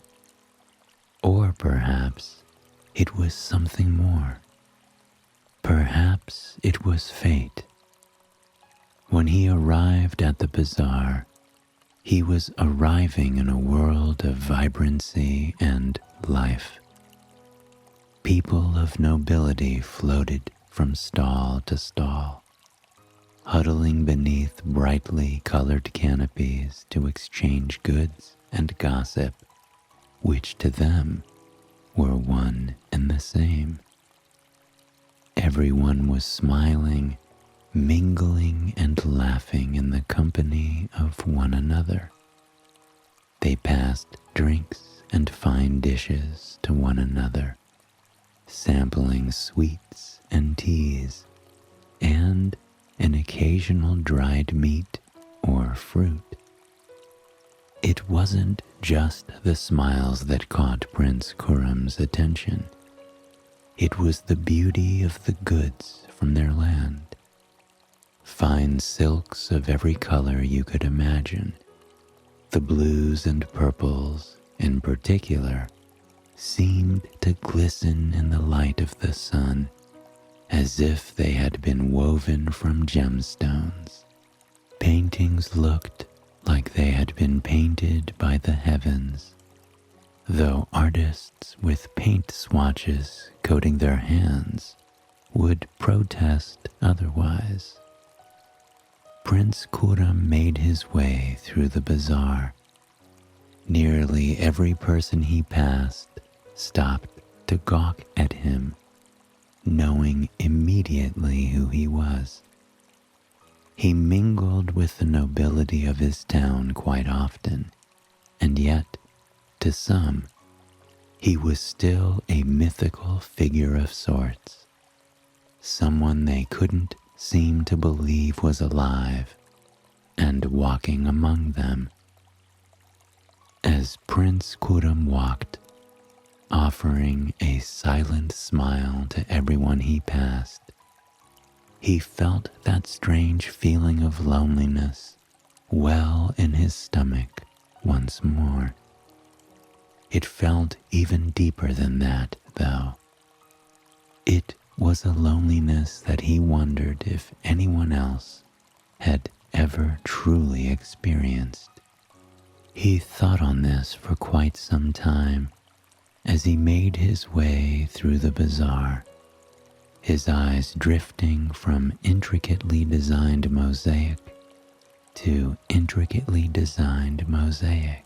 Or perhaps it was something more. Perhaps it was fate. When he arrived at the bazaar, he was arriving in a world of vibrancy and life. People of nobility floated from stall to stall, huddling beneath brightly colored canopies to exchange goods and gossip, which to them were one and the same. Everyone was smiling, mingling and laughing in the company of one another. They passed drinks and fine dishes to one another, sampling sweets and teas, and an occasional dried meat or fruit. It wasn't just the smiles that caught Prince Khurram's attention. It was the beauty of the goods from their land. Fine silks of every color you could imagine, the blues and purples in particular, seemed to glisten in the light of the sun as if they had been woven from gemstones. Paintings looked like they had been painted by the heavens, though artists with paint swatches coating their hands would protest otherwise. Prince Khurram made his way through the bazaar. Nearly every person he passed stopped to gawk at him, knowing immediately who he was. He mingled with the nobility of his town quite often, and yet, to some, he was still a mythical figure of sorts, someone they couldn't seem to believe was alive and walking among them. As Prince Khurram walked, offering a silent smile to everyone he passed, he felt that strange feeling of loneliness well in his stomach once more. It felt even deeper than that, though. It was a loneliness that he wondered if anyone else had ever truly experienced. He thought on this for quite some time as he made his way through the bazaar, his eyes drifting from intricately designed mosaic to intricately designed mosaic.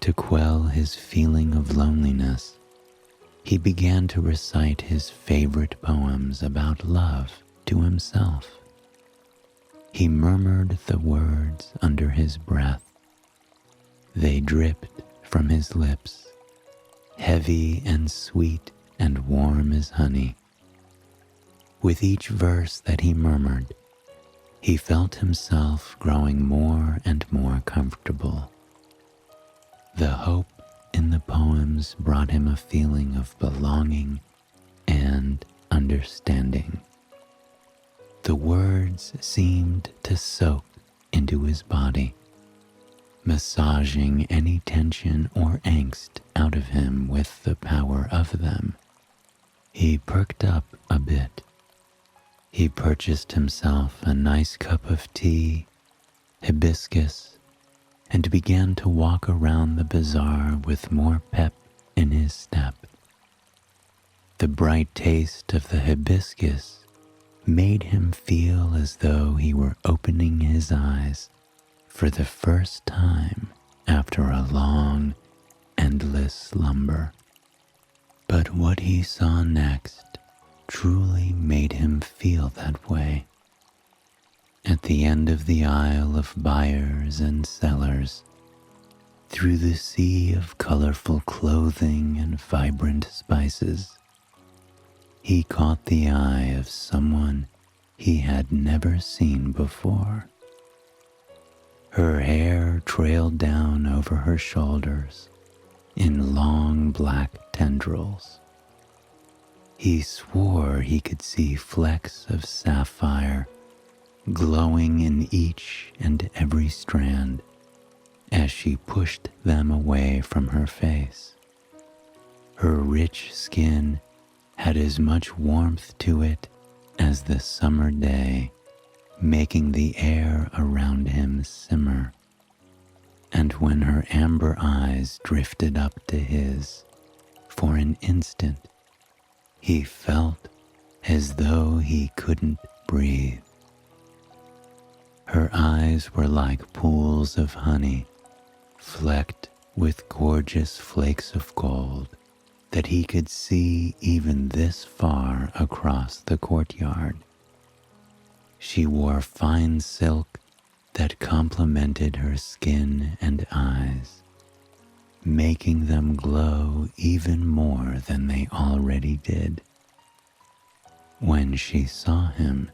To quell his feeling of loneliness, he began to recite his favorite poems about love to himself. He murmured the words under his breath. They dripped from his lips, heavy and sweet and warm as honey. With each verse that he murmured, he felt himself growing more and more comfortable. The hope in the poems brought him a feeling of belonging and understanding. The words seemed to soak into his body, massaging any tension or angst out of him with the power of them. He perked up a bit. He purchased himself a nice cup of tea, hibiscus, and began to walk around the bazaar with more pep in his step. The bright taste of the hibiscus made him feel as though he were opening his eyes for the first time after a long, endless slumber. But what he saw next truly made him feel that way. At the end of the aisle of buyers and sellers, through the sea of colorful clothing and vibrant spices, he caught the eye of someone he had never seen before. Her hair trailed down over her shoulders in long black tendrils. He swore he could see flecks of sapphire glowing in each and every strand as she pushed them away from her face. Her rich skin had as much warmth to it as the summer day, making the air around him simmer. And when her amber eyes drifted up to his, for an instant, he felt as though he couldn't breathe. Her eyes were like pools of honey, flecked with gorgeous flakes of gold that he could see even this far across the courtyard. She wore fine silk that complemented her skin and eyes, making them glow even more than they already did. When she saw him,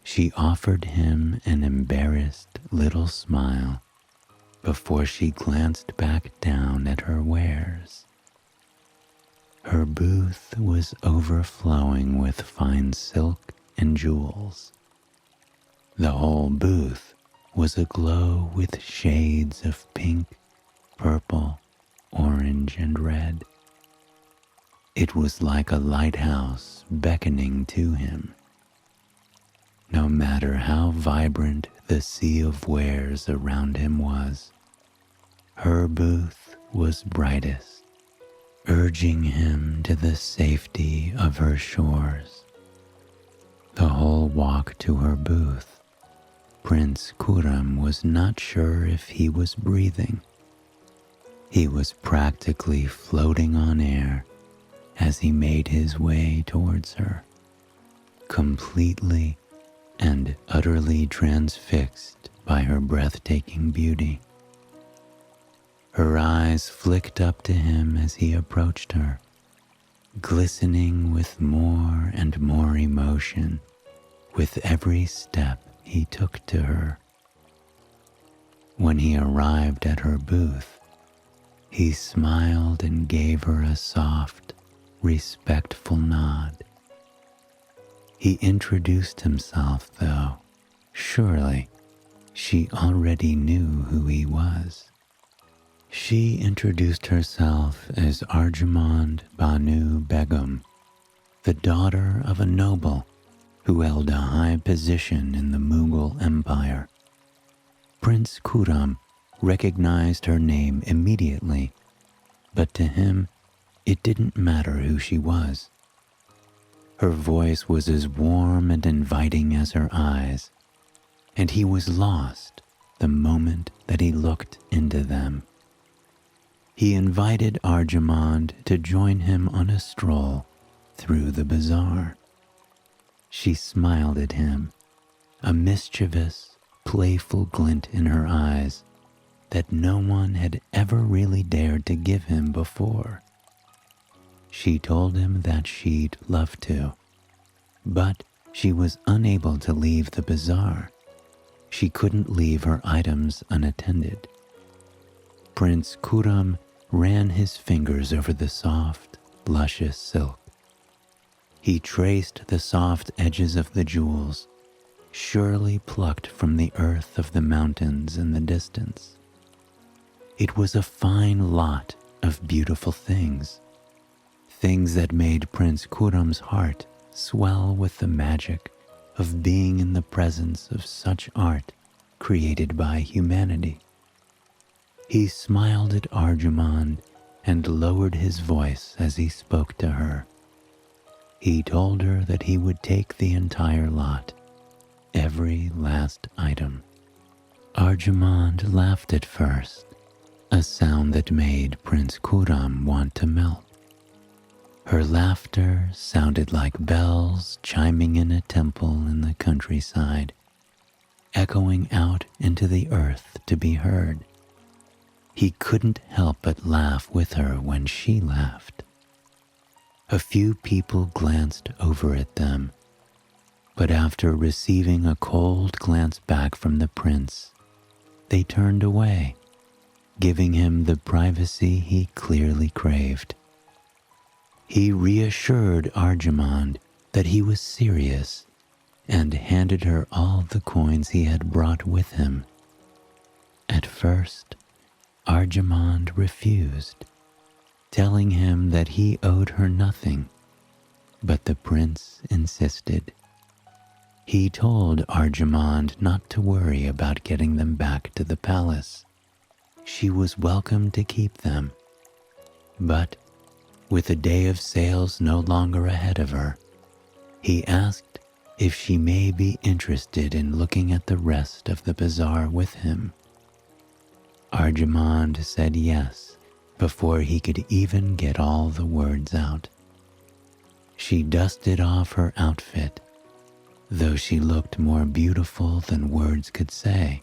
she offered him an embarrassed little smile before she glanced back down at her wares. Her booth was overflowing with fine silk and jewels. The whole booth was aglow with shades of pink, purple, orange, and red. It was like a lighthouse beckoning to him. No matter how vibrant the sea of wares around him was, her booth was brightest, urging him to the safety of her shores. The whole walk to her booth, Prince Kuram was not sure if he was breathing. He was practically floating on air as he made his way towards her, completely and utterly transfixed by her breathtaking beauty. Her eyes flicked up to him as he approached her, glistening with more and more emotion with every step he took to her. When he arrived at her booth, he smiled and gave her a soft, respectful nod. He introduced himself, though surely she already knew who he was. She introduced herself as Arjumand Banu Begum, the daughter of a noble who held a high position in the Mughal Empire. Prince Kuram recognized her name immediately, but to him it didn't matter who she was. Her voice was as warm and inviting as her eyes, and he was lost the moment that he looked into them. He invited Arjumand to join him on a stroll through the bazaar. She smiled at him, a mischievous, playful glint in her eyes that no one had ever really dared to give him before. She told him that she'd love to, but she was unable to leave the bazaar. She couldn't leave her items unattended. Prince Kuram ran his fingers over the soft, luscious silk. He traced the soft edges of the jewels, surely plucked from the earth of the mountains in the distance. It was a fine lot of beautiful things, things that made Prince Kuram's heart swell with the magic of being in the presence of such art created by humanity. He smiled at Arjumand and lowered his voice as he spoke to her. He told her that he would take the entire lot, every last item. Arjumand laughed at first, a sound that made Prince Kuram want to melt. Her laughter sounded like bells chiming in a temple in the countryside, echoing out into the earth to be heard. He couldn't help but laugh with her when she laughed. A few people glanced over at them, but after receiving a cold glance back from the prince, they turned away, giving him the privacy he clearly craved. He reassured Arjumand that he was serious and handed her all the coins he had brought with him. At first, Arjumand refused, telling him that he owed her nothing, but the prince insisted. He told Arjumand not to worry about getting them back to the palace. She was welcome to keep them, but with a day of sales no longer ahead of her, he asked if she may be interested in looking at the rest of the bazaar with him. Arjumand said yes before he could even get all the words out. She dusted off her outfit, though she looked more beautiful than words could say,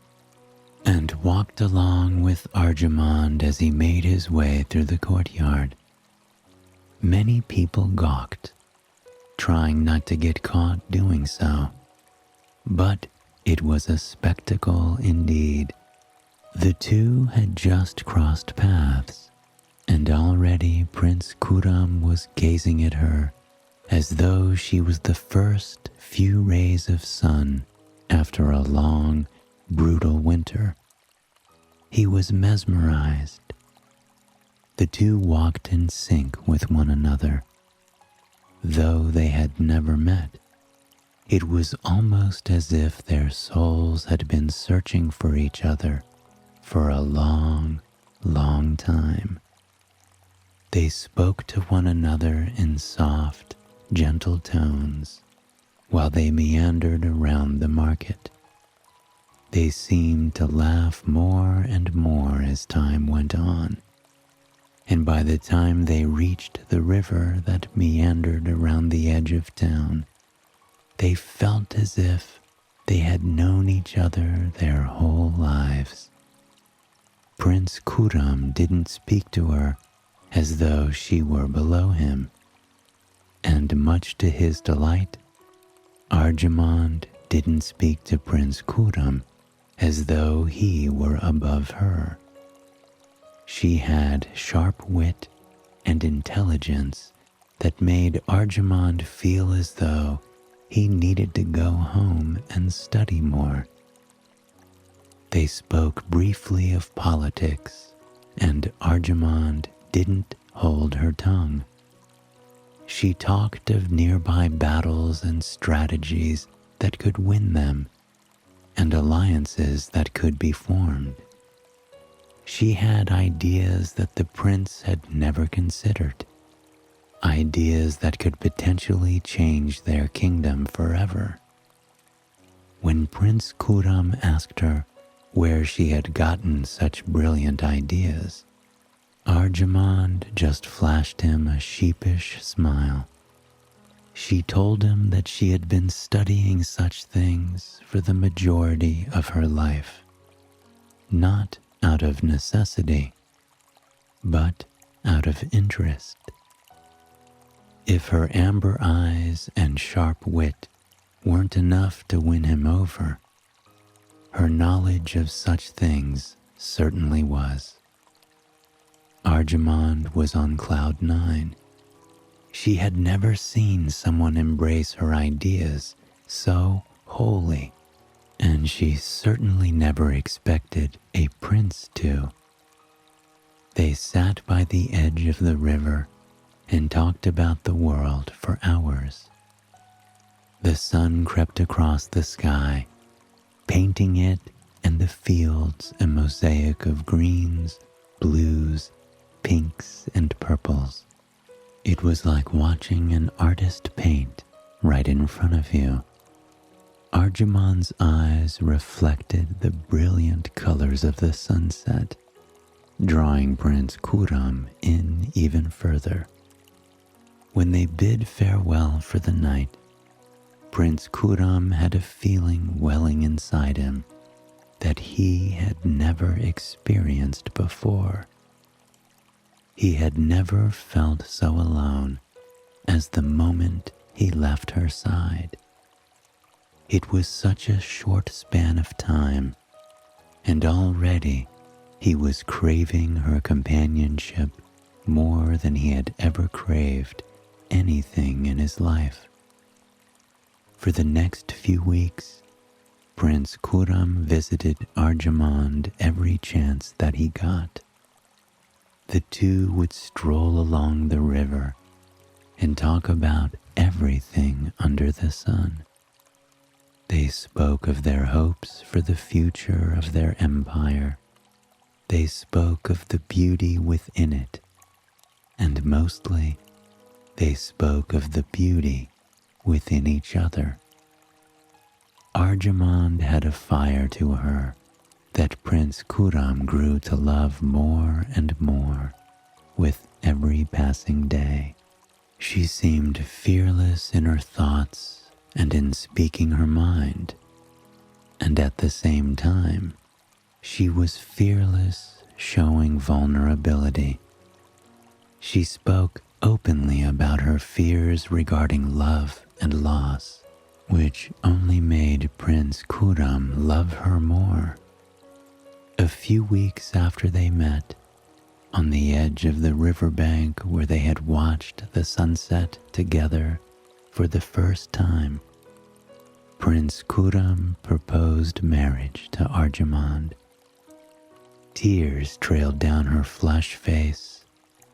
and walked along with Arjumand as he made his way through the courtyard. Many people gawked, trying not to get caught doing so, but it was a spectacle indeed. The two had just crossed paths, and already Prince Kuram was gazing at her as though she was the first few rays of sun after a long, brutal winter. He was mesmerized. The two walked in sync with one another, though they had never met. It was almost as if their souls had been searching for each other for a long, long time. They spoke to one another in soft, gentle tones while they meandered around the market. They seemed to laugh more and more as time went on, and by the time they reached the river that meandered around the edge of town, they felt as if they had known each other their whole lives. Prince Kuram didn't speak to her as though she were below him, and much to his delight, Arjamand didn't speak to Prince Kuram as though he were above her. She had sharp wit and intelligence that made Arjamand feel as though he needed to go home and study more. They spoke briefly of politics, and Arjamand didn't hold her tongue. She talked of nearby battles and strategies that could win them, and alliances that could be formed. She had ideas that the prince had never considered, ideas that could potentially change their kingdom forever. When Prince Kuram asked her where she had gotten such brilliant ideas, Arjamand just flashed him a sheepish smile. She told him that she had been studying such things for the majority of her life, not out of necessity, but out of interest. If her amber eyes and sharp wit weren't enough to win him over, her knowledge of such things certainly was. Arjamand was on cloud 9. She had never seen someone embrace her ideas so wholly, and she certainly never expected a prince to. They sat by the edge of the river and talked about the world for hours. The sun crept across the sky, painting it and the fields a mosaic of greens, blues, pinks, and purples. It was like watching an artist paint right in front of you. Arjamand's eyes reflected the brilliant colors of the sunset, drawing Prince Kuram in even further. When they bid farewell for the night, Prince Kuram had a feeling welling inside him that he had never experienced before. He had never felt so alone as the moment he left her side. It was such a short span of time, and already he was craving her companionship more than he had ever craved anything in his life. For the next few weeks, Prince Kuram visited Arjamand every chance that he got. The two would stroll along the river and talk about everything under the sun. They spoke of their hopes for the future of their empire. They spoke of the beauty within it, and mostly they spoke of the beauty within each other. Arjamand had a fire to her that Prince Kuram grew to love more and more with every passing day. She seemed fearless in her thoughts and in speaking her mind, and at the same time, she was fearless showing vulnerability. She spoke openly about her fears regarding love and loss, which only made Prince Kuram love her more. A few weeks after they met, on the edge of the riverbank where they had watched the sunset together for the first time, Prince Kuram proposed marriage to Arjamand. Tears trailed down her flushed face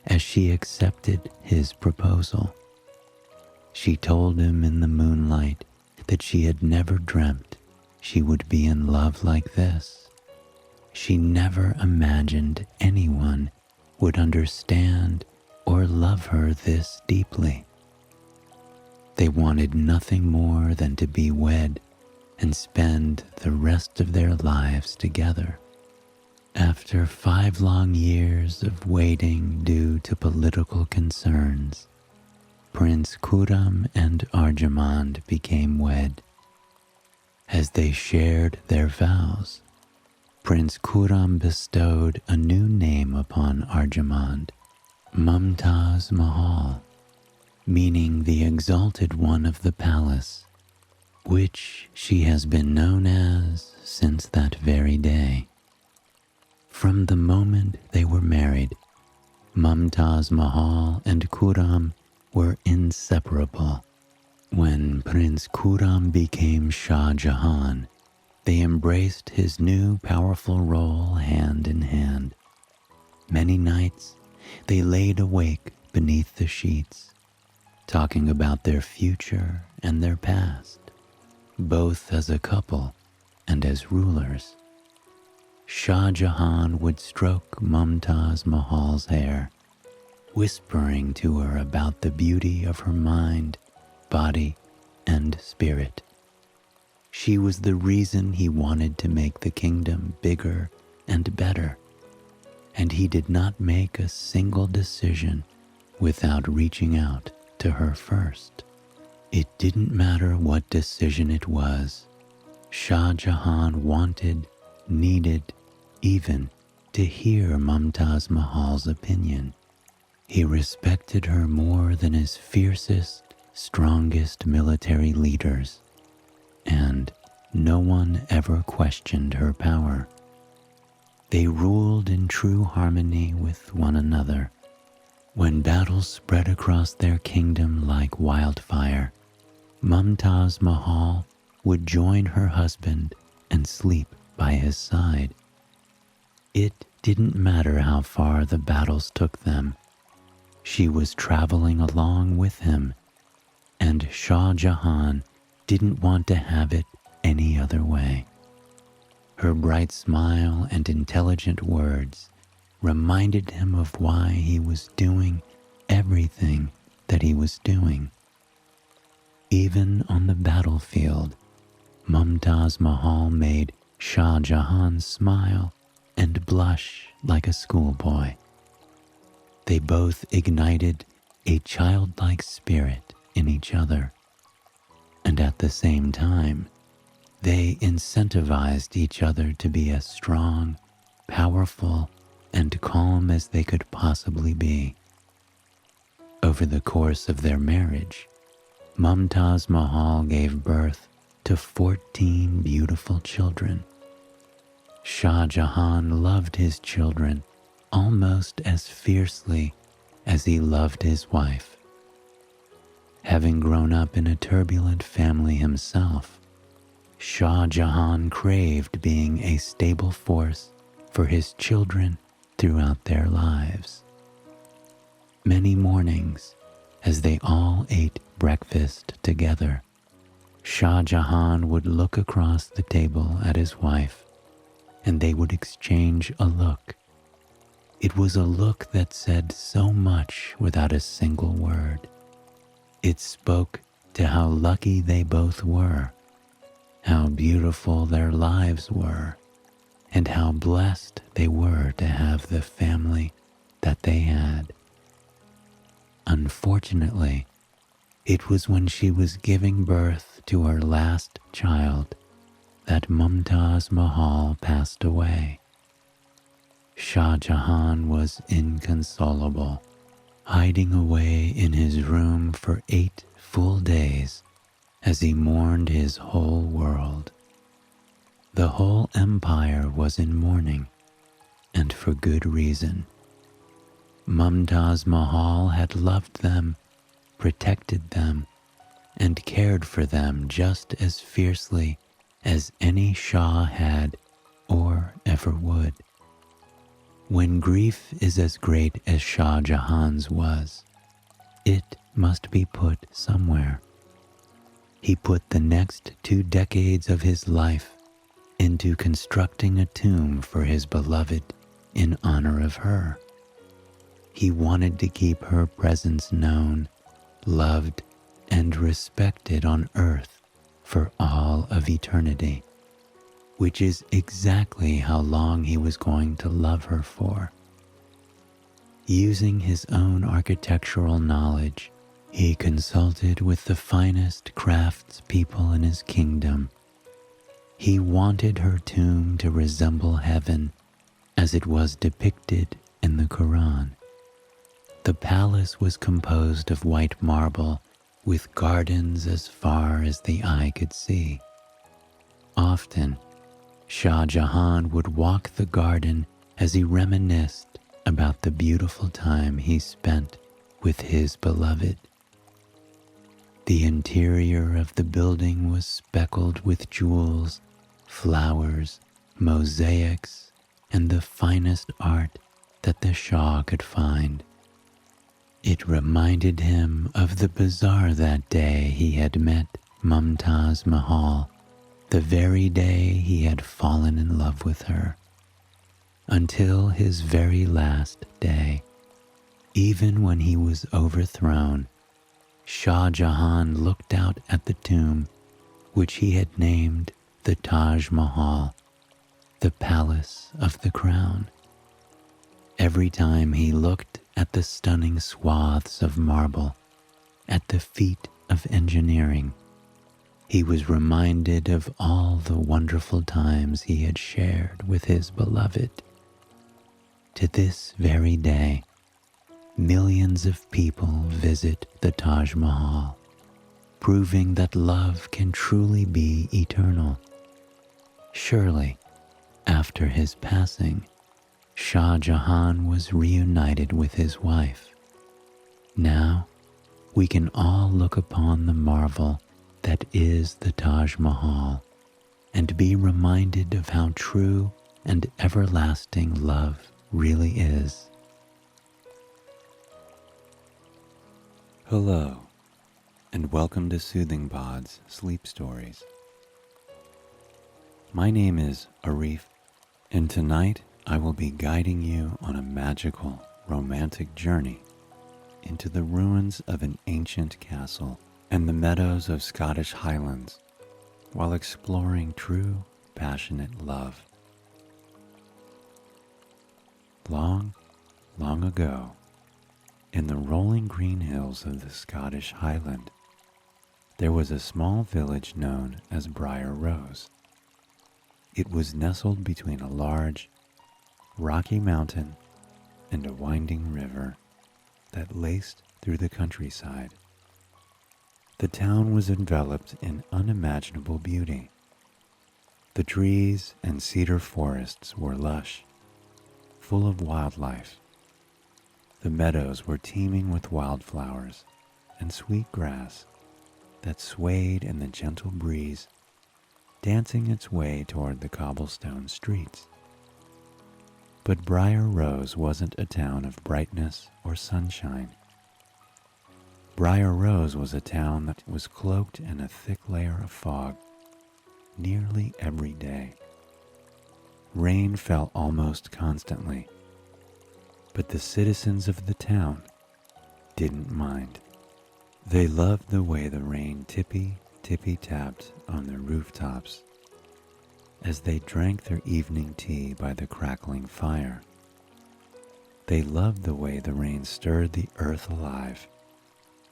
as she accepted his proposal. She told him in the moonlight that she had never dreamt she would be in love like this. She never imagined anyone would understand or love her this deeply. They wanted nothing more than to be wed and spend the rest of their lives together. After 5 long years of waiting due to political concerns, Prince Khurram and Arjamand became wed. As they shared their vows, Prince Khurram bestowed a new name upon Arjamand, Mumtaz Mahal, meaning the exalted one of the palace, which she has been known as since that very day. From the moment they were married, Mumtaz Mahal and Khurram were inseparable. When Prince Khurram became Shah Jahan, they embraced his new powerful role hand in hand. Many nights they laid awake beneath the sheets, talking about their future and their past, both as a couple and as rulers. Shah Jahan would stroke Mumtaz Mahal's hair, whispering to her about the beauty of her mind, body, and spirit. She was the reason he wanted to make the kingdom bigger and better, and he did not make a single decision without reaching out to her first. It didn't matter what decision it was. Shah Jahan wanted, needed, even to hear Mumtaz Mahal's opinion. He respected her more than his fiercest, strongest military leaders, and no one ever questioned her power. They ruled in true harmony with one another. When battles spread across their kingdom like wildfire, Mumtaz Mahal would join her husband and sleep by his side. It didn't matter how far the battles took them. She was traveling along with him, and Shah Jahan didn't want to have it any other way. Her bright smile and intelligent words reminded him of why he was doing everything that he was doing. Even on the battlefield, Mumtaz Mahal made Shah Jahan smile and blush like a schoolboy. They both ignited a childlike spirit in each other, and at the same time, they incentivized each other to be as strong, powerful, and calm as they could possibly be. Over the course of their marriage, Mumtaz Mahal gave birth to 14 beautiful children. Shah Jahan loved his children almost as fiercely as he loved his wife. Having grown up in a turbulent family himself, Shah Jahan craved being a stable force for his children throughout their lives. Many mornings, as they all ate breakfast together, Shah Jahan would look across the table at his wife, and they would exchange a look. It was a look that said so much without a single word. It spoke to how lucky they both were, how beautiful their lives were, and how blessed they were to have the family that they had. Unfortunately, it was when she was giving birth to her last child that Mumtaz Mahal passed away. Shah Jahan was inconsolable, hiding away in his room for 8 full days as he mourned his whole world. The whole empire was in mourning, and for good reason. Mumtaz Mahal had loved them, protected them, and cared for them just as fiercely as any Shah had or ever would. When grief is as great as Shah Jahan's was, it must be put somewhere. He put the next 2 decades of his life into constructing a tomb for his beloved in honor of her. He wanted to keep her presence known, loved, and respected on earth for all of eternity, which is exactly how long he was going to love her for. Using his own architectural knowledge, he consulted with the finest craftspeople in his kingdom. He wanted her tomb to resemble heaven as it was depicted in the Quran. The palace was composed of white marble with gardens as far as the eye could see. Often, Shah Jahan would walk the garden as he reminisced about the beautiful time he spent with his beloved. The interior of the building was speckled with jewels, flowers, mosaics, and the finest art that the Shah could find. It reminded him of the bazaar that day he had met Mumtaz Mahal, the very day he had fallen in love with her. Until his very last day, even when he was overthrown, Shah Jahan looked out at the tomb, which he had named the Taj Mahal, the Palace of the Crown. Every time he looked at the stunning swaths of marble, at the feat of engineering, he was reminded of all the wonderful times he had shared with his beloved. To this very day, millions of people visit the Taj Mahal, proving that love can truly be eternal. Surely, after his passing, Shah Jahan was reunited with his wife. Now, we can all look upon the marvel that is the Taj Mahal and be reminded of how true and everlasting love really is. Hello, and welcome to Soothing Pod's Sleep Stories. My name is Arif, and tonight I will be guiding you on a magical, romantic journey into the ruins of an ancient castle and the meadows of Scottish Highlands while exploring true, passionate love. Long, long ago, in the rolling green hills of the Scottish Highland, there was a small village known as Briar Rose. It was nestled between a large, rocky mountain and a winding river that laced through the countryside. The town was enveloped in unimaginable beauty. The trees and cedar forests were lush, full of wildlife. The meadows were teeming with wildflowers and sweet grass that swayed in the gentle breeze, dancing its way toward the cobblestone streets. But Briar Rose wasn't a town of brightness or sunshine. Briar Rose was a town that was cloaked in a thick layer of fog nearly every day. Rain fell almost constantly, but the citizens of the town didn't mind. They loved the way the rain tippy-tapped on their rooftops as they drank their evening tea by the crackling fire. They loved the way the rain stirred the earth alive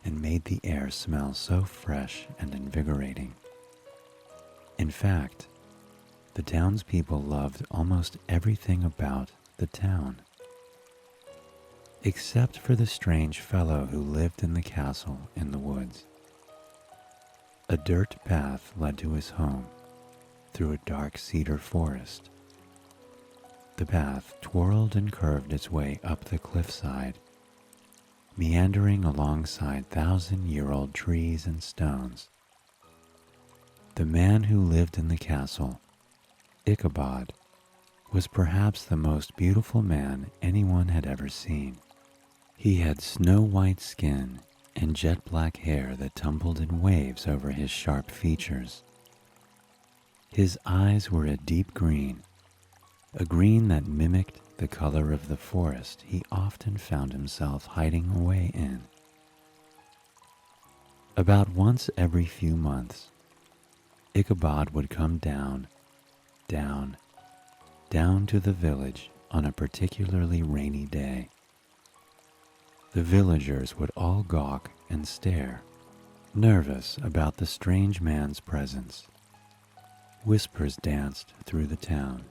and made the air smell so fresh and invigorating. In fact, the townspeople loved almost everything about the town, except for the strange fellow who lived in the castle in the woods. A dirt path led to his home through a dark cedar forest. The path twirled and curved its way up the cliffside, meandering alongside 1,000-year-old trees and stones. The man who lived in the castle, Ichabod, was perhaps the most beautiful man anyone had ever seen. He had snow-white skin and jet black hair that tumbled in waves over his sharp features. His eyes were a deep green, a green that mimicked the color of the forest he often found himself hiding away in. About once every few months, Ichabod would come down to the village on a particularly rainy day. The villagers would all gawk and stare, nervous about the strange man's presence. Whispers danced through the town,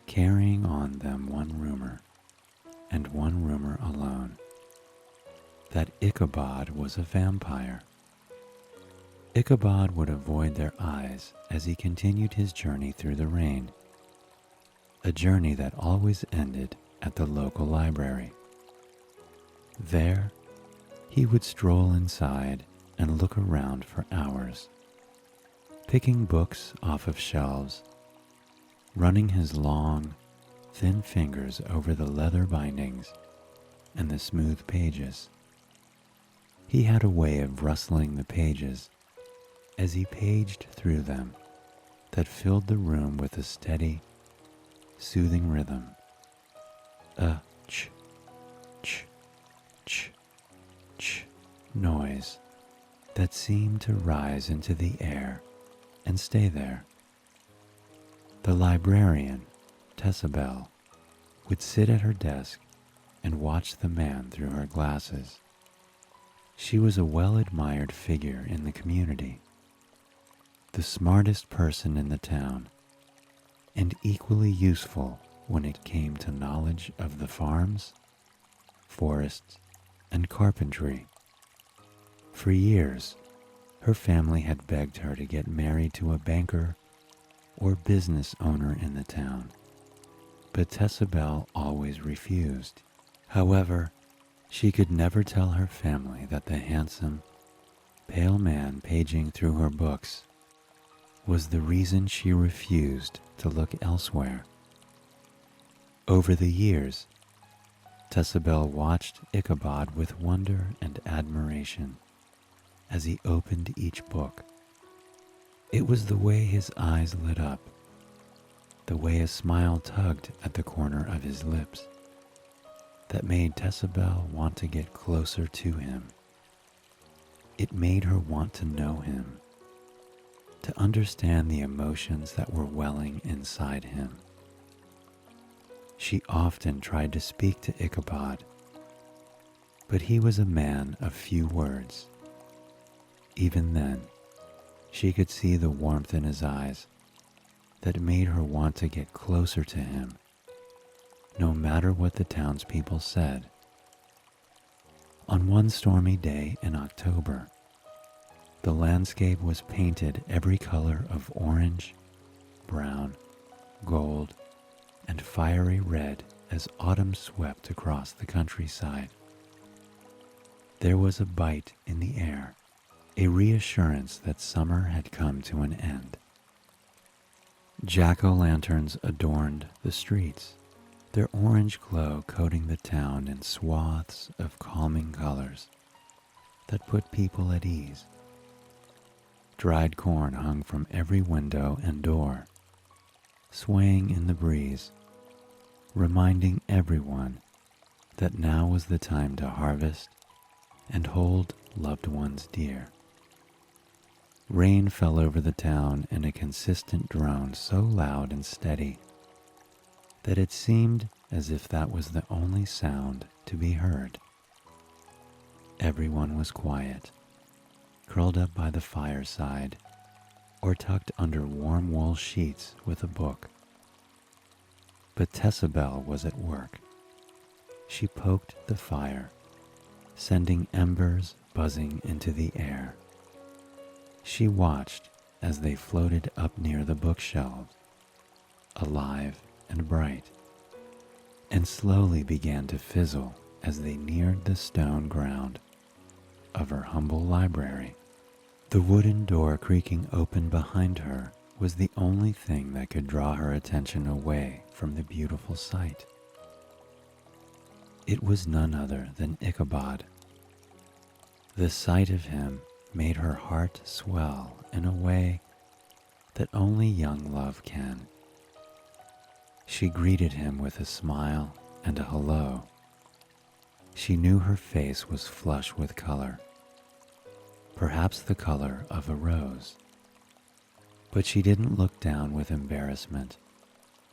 carrying on them one rumor, and one rumor alone, that Ichabod was a vampire. Ichabod would avoid their eyes as he continued his journey through the rain, a journey that always ended at the local library. There, he would stroll inside and look around for hours, picking books off of shelves, running his long, thin fingers over the leather bindings and the smooth pages. He had a way of rustling the pages as he paged through them that filled the room with a steady, soothing rhythm, a ch, ch, ch, ch noise that seemed to rise into the air and stay there. The librarian, Tessabel, would sit at her desk and watch the man through her glasses. She was a well-admired figure in the community, the smartest person in the town, and equally useful when it came to knowledge of the farms, forests, and carpentry. For years, her family had begged her to get married to a banker or business owner in the town, but Tessabel always refused. However, she could never tell her family that the handsome, pale man paging through her books was the reason she refused to look elsewhere. Over the years, Tessabel watched Ichabod with wonder and admiration as he opened each book. It was the way his eyes lit up, the way a smile tugged at the corner of his lips, that made Tessabel want to get closer to him. It made her want to know him, to understand the emotions that were welling inside him. She often tried to speak to Ichabod, but he was a man of few words. Even then, she could see the warmth in his eyes that made her want to get closer to him, no matter what the townspeople said. On one stormy day in October, the landscape was painted every color of orange, brown, gold, and fiery red as autumn swept across the countryside. There was a bite in the air, a reassurance that summer had come to an end. Jack-o'-lanterns adorned the streets, their orange glow coating the town in swaths of calming colors that put people at ease. Dried corn hung from every window and door, swaying in the breeze, reminding everyone that now was the time to harvest and hold loved ones dear. Rain fell over the town in a consistent drone so loud and steady that it seemed as if that was the only sound to be heard. Everyone was quiet, curled up by the fireside or tucked under warm wool sheets with a book. But Tessabel was at work. She poked the fire, sending embers buzzing into the air. She watched as they floated up near the bookshelves, alive and bright, and slowly began to fizzle as they neared the stone ground of her humble library. The wooden door creaking open behind her was the only thing that could draw her attention away from the beautiful sight. It was none other than Ichabod. The sight of him made her heart swell in a way that only young love can. She greeted him with a smile and a hello. She knew her face was flush with color, perhaps the color of a rose. But she didn't look down with embarrassment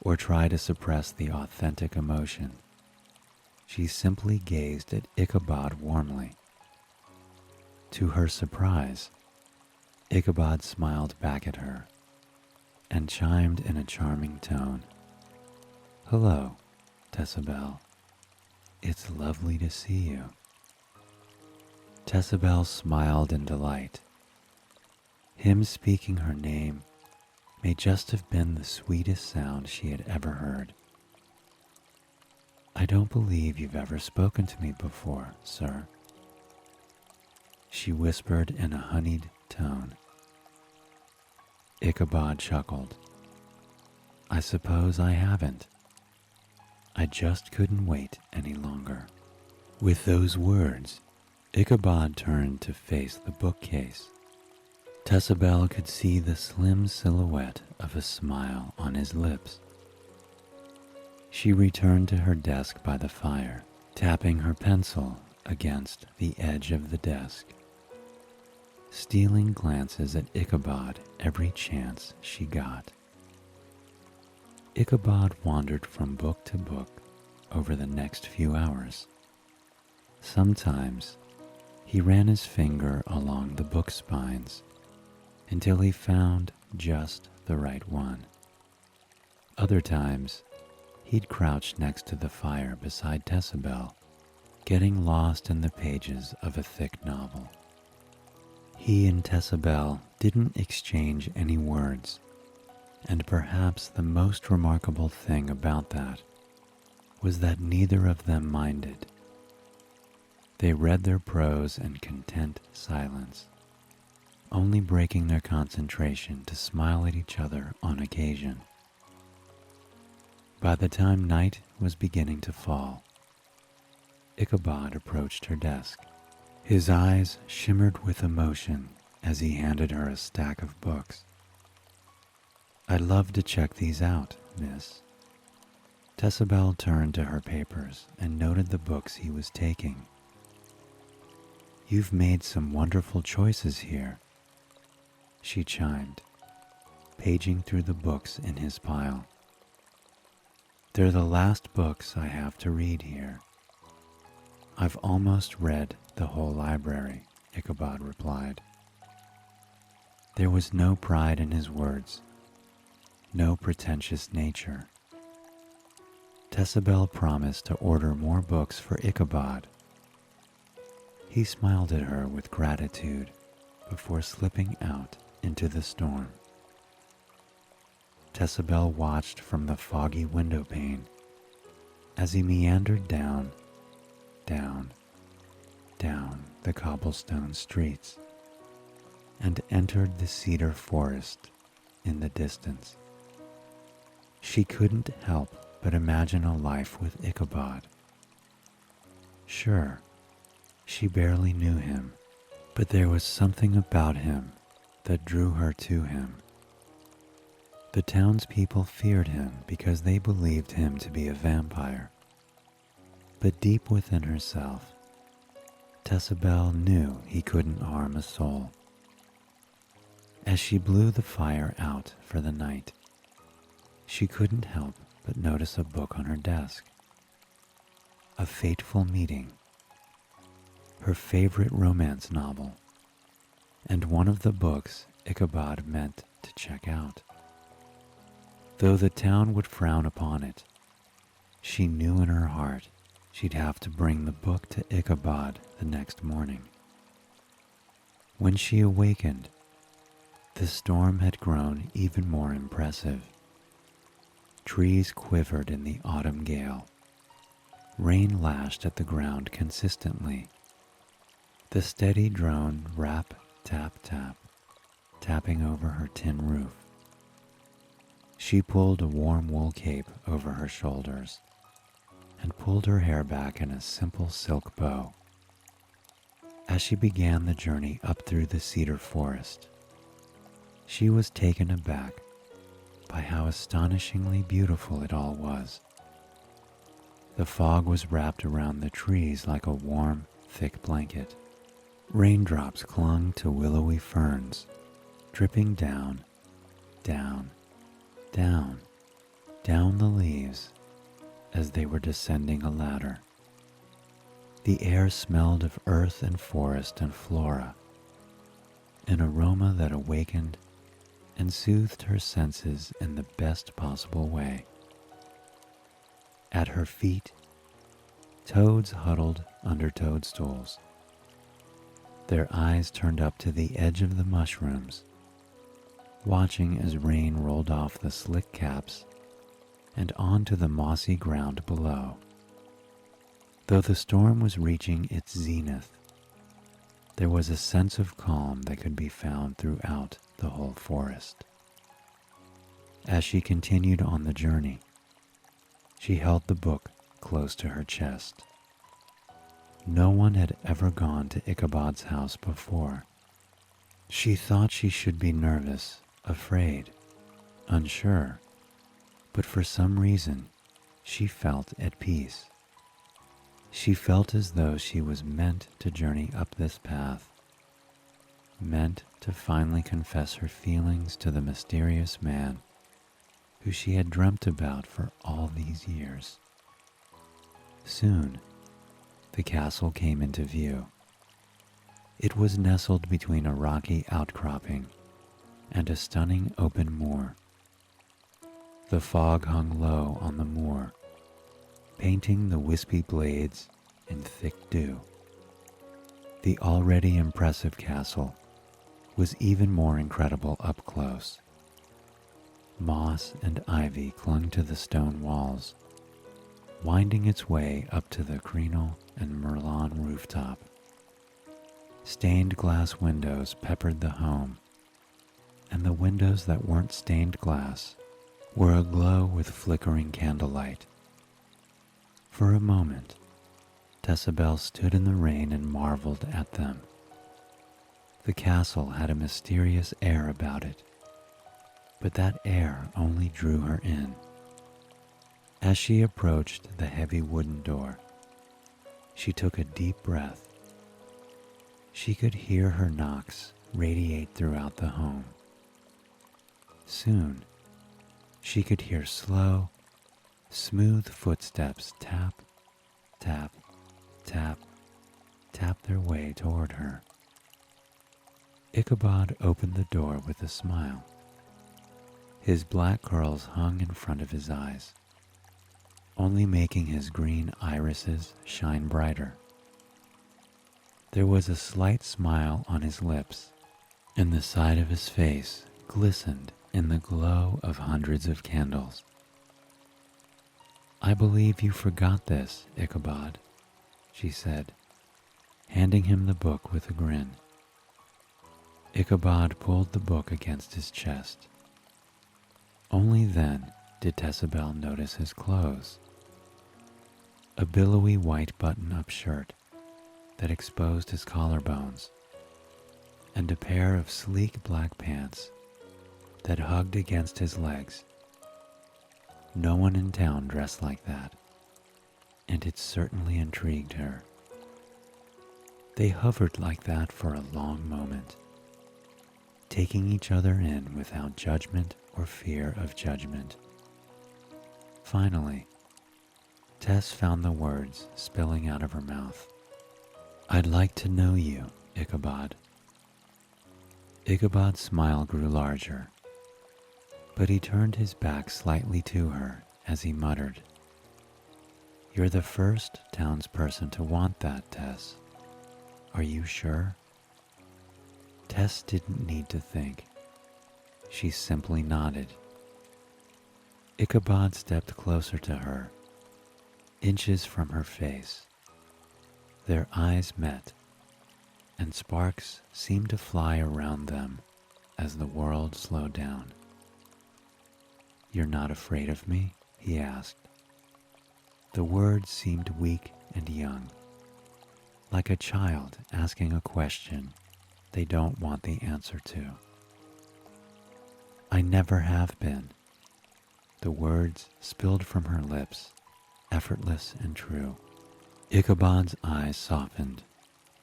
or try to suppress the authentic emotion. She simply gazed at Ichabod warmly. To her surprise, Ichabod smiled back at her and chimed in a charming tone. "Hello, Tessabel. It's lovely to see you." Tessabel smiled in delight. Him speaking her name may just have been the sweetest sound she had ever heard. "I don't believe you've ever spoken to me before, sir," she whispered in a honeyed tone. Ichabod chuckled. "I suppose I haven't. I just couldn't wait any longer." With those words, Ichabod turned to face the bookcase. Tessabel could see the slim silhouette of a smile on his lips. She returned to her desk by the fire, tapping her pencil against the edge of the desk, stealing glances at Ichabod every chance she got. Ichabod wandered from book to book over the next few hours. Sometimes he ran his finger along the book spines until he found just the right one. Other times, he'd crouch next to the fire beside Tessabel, getting lost in the pages of a thick novel. He and Tessabel didn't exchange any words, and perhaps the most remarkable thing about that was that neither of them minded. They read their prose in content silence, only breaking their concentration to smile at each other on occasion. By the time night was beginning to fall, Ichabod approached her desk. His eyes shimmered with emotion as he handed her a stack of books. "I'd love to check these out, miss." Tessabel turned to her papers and noted the books he was taking. "You've made some wonderful choices here," she chimed, paging through the books in his pile. "They're the last books I have to read here." "I've almost read the whole library," Ichabod replied. There was no pride in his words, no pretentious nature. Tessabel promised to order more books for Ichabod. He smiled at her with gratitude before slipping out into the storm. Tessabel watched from the foggy window pane as he meandered down the cobblestone streets and entered the cedar forest in the distance. She couldn't help but imagine a life with Ichabod. Sure, she barely knew him, but there was something about him that drew her to him. The townspeople feared him because they believed him to be a vampire. But deep within herself, Tessabel knew he couldn't harm a soul. As she blew the fire out for the night, she couldn't help but notice a book on her desk. A Fateful Meeting, her favorite romance novel, and one of the books Ichabod meant to check out. Though the town would frown upon it, she knew in her heart she'd have to bring the book to Ichabod the next morning. When she awakened, the storm had grown even more impressive. Trees quivered in the autumn gale. Rain lashed at the ground consistently. The steady drone rap, tap, tap, tapping over her tin roof. She pulled a warm wool cape over her shoulders and pulled her hair back in a simple silk bow. As she began the journey up through the cedar forest, she was taken aback by how astonishingly beautiful it all was. The fog was wrapped around the trees like a warm, thick blanket. Raindrops clung to willowy ferns, dripping down, down, down, down the leaves as they were descending a ladder. The air smelled of earth and forest and flora, an aroma that awakened and soothed her senses in the best possible way. At her feet, toads huddled under toadstools, their eyes turned up to the edge of the mushrooms, watching as rain rolled off the slick caps and onto the mossy ground below. Though the storm was reaching its zenith, there was a sense of calm that could be found throughout the whole forest. As she continued on the journey, she held the book close to her chest. No one had ever gone to Ichabod's house before. She thought she should be nervous, afraid, unsure, but for some reason she felt at peace. She felt as though she was meant to journey up this path, meant to finally confess her feelings to the mysterious man who she had dreamt about for all these years. Soon, the castle came into view. It was nestled between a rocky outcropping and a stunning open moor. The fog hung low on the moor, painting the wispy blades in thick dew. The already impressive castle was even more incredible up close. Moss and ivy clung to the stone walls, winding its way up to the crenel and merlon rooftop. Stained glass windows peppered the home, and the windows that weren't stained glass were aglow with flickering candlelight. For a moment, Tessabel stood in the rain and marveled at them. The castle had a mysterious air about it, but that air only drew her in. As she approached the heavy wooden door, she took a deep breath. She could hear her knocks radiate throughout the home. Soon, she could hear slow, smooth footsteps tap, tap, tap, tap their way toward her. Ichabod opened the door with a smile. His black curls hung in front of his eyes, only making his green irises shine brighter. There was a slight smile on his lips, and the side of his face glistened in the glow of hundreds of candles. "I believe you forgot this, Ichabod," she said, handing him the book with a grin. Ichabod pulled the book against his chest. Only then did Tessabel notice his clothes. A billowy white button-up shirt that exposed his collarbones, and a pair of sleek black pants that hugged against his legs. No one in town dressed like that, and it certainly intrigued her. They hovered like that for a long moment, taking each other in without judgment or fear of judgment. Finally, Tess found the words spilling out of her mouth. "I'd like to know you, Ichabod." Ichabod's smile grew larger, but he turned his back slightly to her as he muttered, "You're the first townsperson to want that, Tess. Are you sure?" Tess didn't need to think. She simply nodded. Ichabod stepped closer to her, inches from her face. Their eyes met, and sparks seemed to fly around them as the world slowed down. "You're not afraid of me?" he asked. The words seemed weak and young, like a child asking a question they don't want the answer to. I never have been. The words spilled from her lips, effortless and true. Ichabod's eyes softened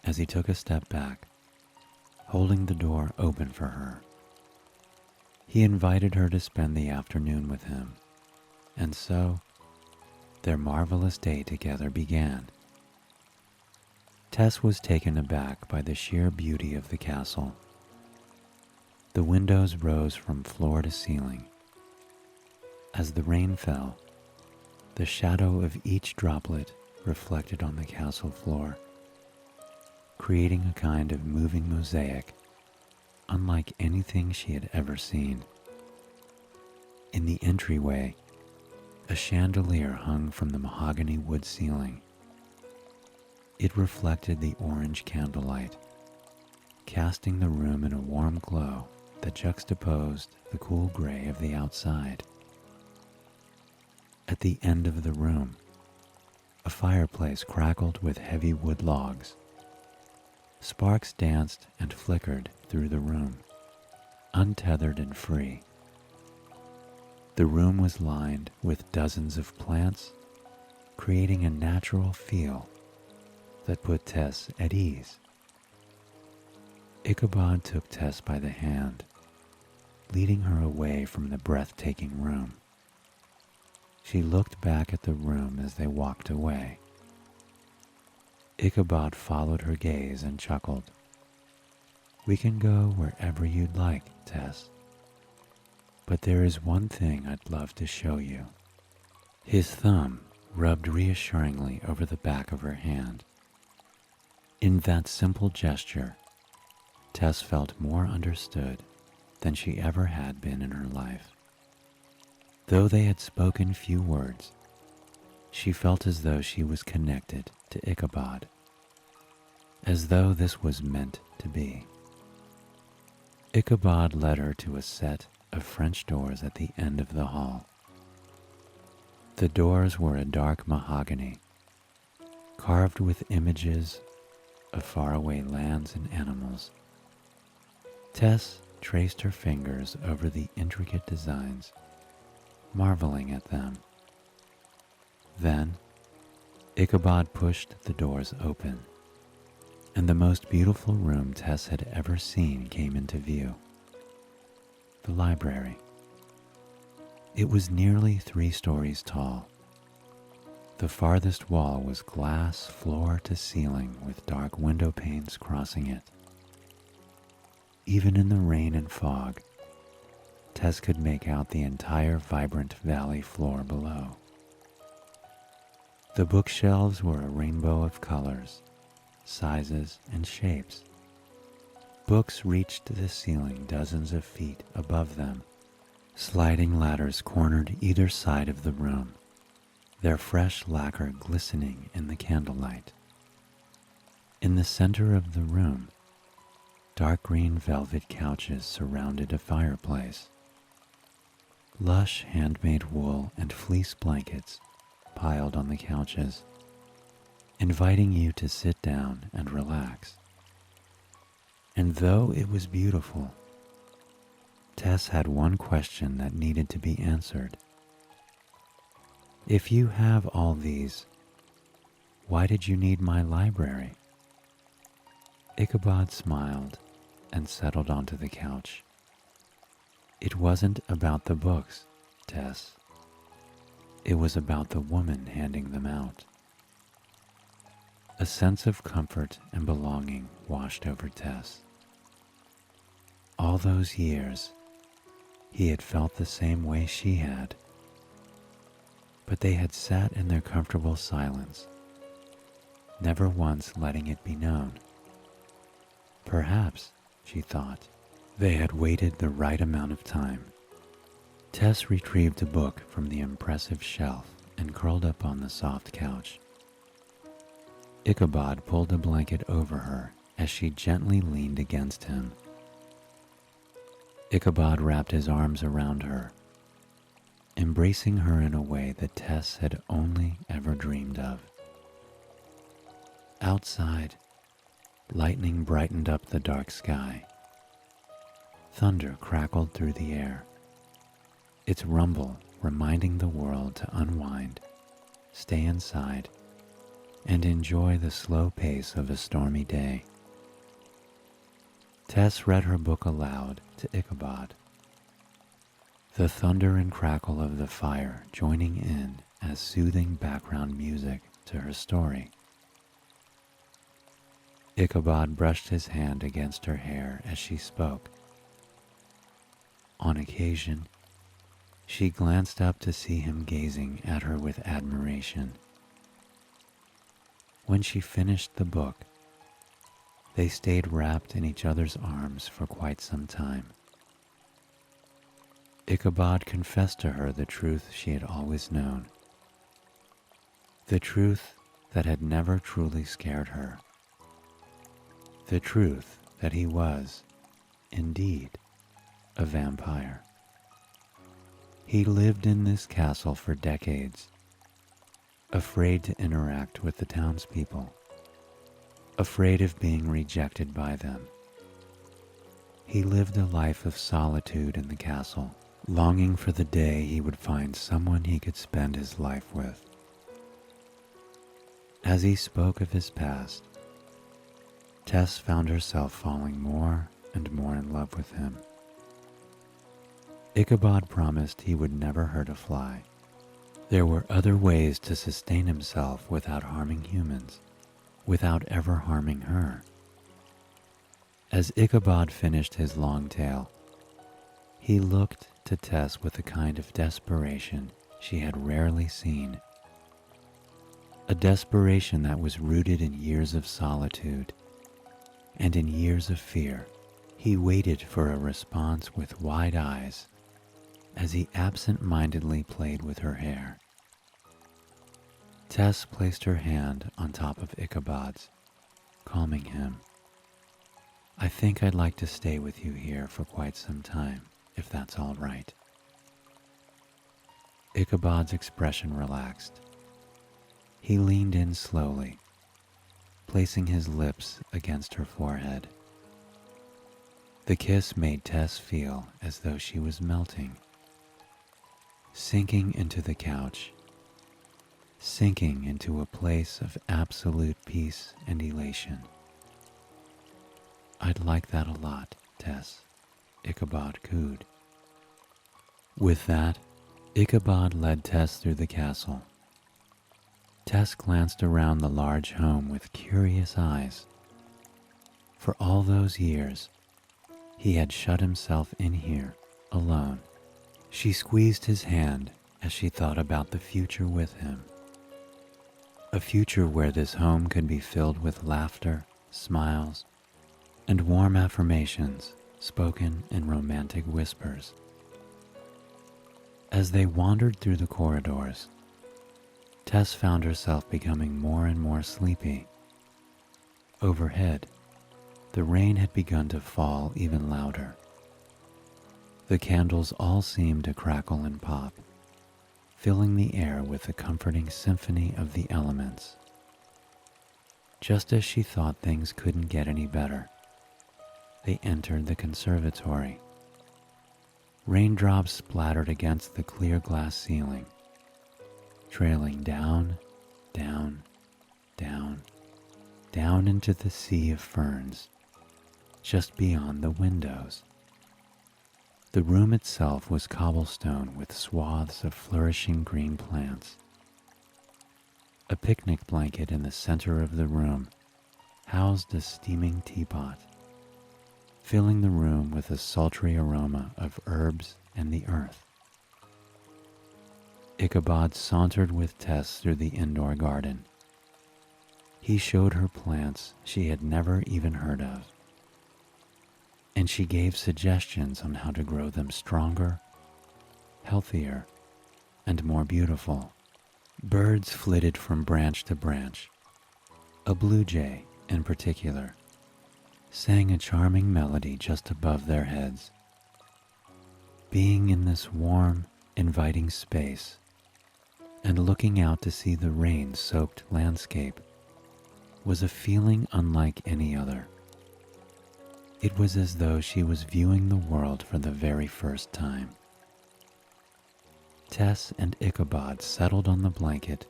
as he took a step back, holding the door open for her. He invited her to spend the afternoon with him, and so their marvelous day together began. Tess was taken aback by the sheer beauty of the castle. The windows rose from floor to ceiling. As the rain fell, the shadow of each droplet reflected on the castle floor, creating a kind of moving mosaic unlike anything she had ever seen. In the entryway, a chandelier hung from the mahogany wood ceiling. It reflected the orange candlelight, casting the room in a warm glow that juxtaposed the cool gray of the outside. At the end of the room, a fireplace crackled with heavy wood logs. Sparks danced and flickered through the room, untethered and free. The room was lined with dozens of plants, creating a natural feel that put Tess at ease. Ichabod took Tess by the hand, leading her away from the breathtaking room. She looked back at the room as they walked away. Ichabod followed her gaze and chuckled. "We can go wherever you'd like, Tess. But there is one thing I'd love to show you." His thumb rubbed reassuringly over the back of her hand. In that simple gesture, Tess felt more understood than she ever had been in her life. Though they had spoken few words, she felt as though she was connected to Ichabod, as though this was meant to be. Ichabod led her to a set of French doors at the end of the hall. The doors were a dark mahogany, carved with images of faraway lands and animals. Tess traced her fingers over the intricate designs, marveling at them. Then, Ichabod pushed the doors open, and the most beautiful room Tess had ever seen came into view. The library. It was nearly 3 stories tall. The farthest wall was glass floor to ceiling with dark window panes crossing it. Even in the rain and fog, Tess could make out the entire vibrant valley floor below. The bookshelves were a rainbow of colors, sizes, and shapes. Books reached the ceiling dozens of feet above them. Sliding ladders cornered either side of the room, their fresh lacquer glistening in the candlelight. In the center of the room, dark green velvet couches surrounded a fireplace. Lush handmade wool and fleece blankets piled on the couches, inviting you to sit down and relax. And though it was beautiful, Tess had one question that needed to be answered. If you have all these, why did you need my library? Ichabod smiled and settled onto the couch. It wasn't about the books, Tess. It was about the woman handing them out. A sense of comfort and belonging washed over Tess. All those years, he had felt the same way she had, but they had sat in their comfortable silence, never once letting it be known. Perhaps, she thought, they had waited the right amount of time. Tess retrieved a book from the impressive shelf and curled up on the soft couch. Ichabod pulled a blanket over her as she gently leaned against him. Ichabod wrapped his arms around her, embracing her in a way that Tess had only ever dreamed of. Outside, lightning brightened up the dark sky. Thunder crackled through the air, its rumble reminding the world to unwind, stay inside, and enjoy the slow pace of a stormy day. Tess read her book aloud to Ichabod, the thunder and crackle of the fire joining in as soothing background music to her story. Ichabod brushed his hand against her hair as she spoke. On occasion, she glanced up to see him gazing at her with admiration. When she finished the book, they stayed wrapped in each other's arms for quite some time. Ichabod confessed to her the truth she had always known, the truth that had never truly scared her, the truth that he was, indeed, a vampire. He lived in this castle for decades, afraid to interact with the townspeople, afraid of being rejected by them. He lived a life of solitude in the castle, longing for the day he would find someone he could spend his life with. As he spoke of his past, Tess found herself falling more and more in love with him. Ichabod promised he would never hurt a fly. There were other ways to sustain himself without harming humans, without ever harming her. As Ichabod finished his long tale, he looked to Tess with a kind of desperation she had rarely seen. A desperation that was rooted in years of solitude and in years of fear. He waited for a response with wide eyes as he absent-mindedly played with her hair. Tess placed her hand on top of Ichabod's, calming him. "I think I'd like to stay with you here for quite some time, if that's all right." Ichabod's expression relaxed. He leaned in slowly, placing his lips against her forehead. The kiss made Tess feel as though she was melting, sinking into the couch, sinking into a place of absolute peace and elation. "I'd like that a lot, Tess," Ichabod cooed. With that, Ichabod led Tess through the castle. Tess glanced around the large home with curious eyes. For all those years, he had shut himself in here, alone. She squeezed his hand as she thought about the future with him. A future where this home could be filled with laughter, smiles, and warm affirmations spoken in romantic whispers. As they wandered through the corridors, Tess found herself becoming more and more sleepy. Overhead, the rain had begun to fall even louder. The candles all seemed to crackle and pop, filling the air with the comforting symphony of the elements. Just as she thought things couldn't get any better, they entered the conservatory. Raindrops splattered against the clear glass ceiling, trailing down, down, down, down into the sea of ferns, just beyond the windows. The room itself was cobblestone with swaths of flourishing green plants. A picnic blanket in the center of the room housed a steaming teapot, filling the room with a sultry aroma of herbs and the earth. Ichabod sauntered with Tess through the indoor garden. He showed her plants she had never even heard of, and she gave suggestions on how to grow them stronger, healthier, and more beautiful. Birds flitted from branch to branch. A blue jay, in particular, sang a charming melody just above their heads. Being in this warm, inviting space and looking out to see the rain-soaked landscape was a feeling unlike any other. It was as though she was viewing the world for the very first time. Tess and Ichabod settled on the blanket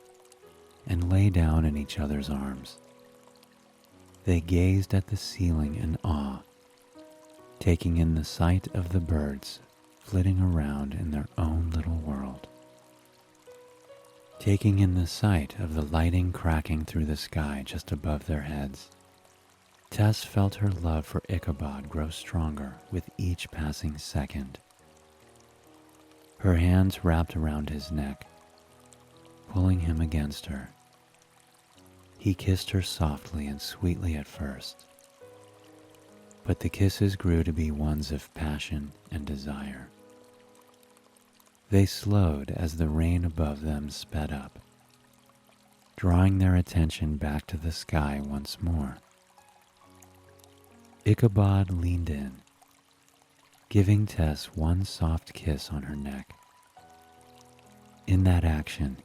and lay down in each other's arms. They gazed at the ceiling in awe, taking in the sight of the birds flitting around in their own little world. Taking in the sight of the lightning cracking through the sky just above their heads, Tess felt her love for Ichabod grow stronger with each passing second. Her hands wrapped around his neck, pulling him against her. He kissed her softly and sweetly at first, but the kisses grew to be ones of passion and desire. They slowed as the rain above them sped up, drawing their attention back to the sky once more. Ichabod leaned in, giving Tess one soft kiss on her neck. In that action,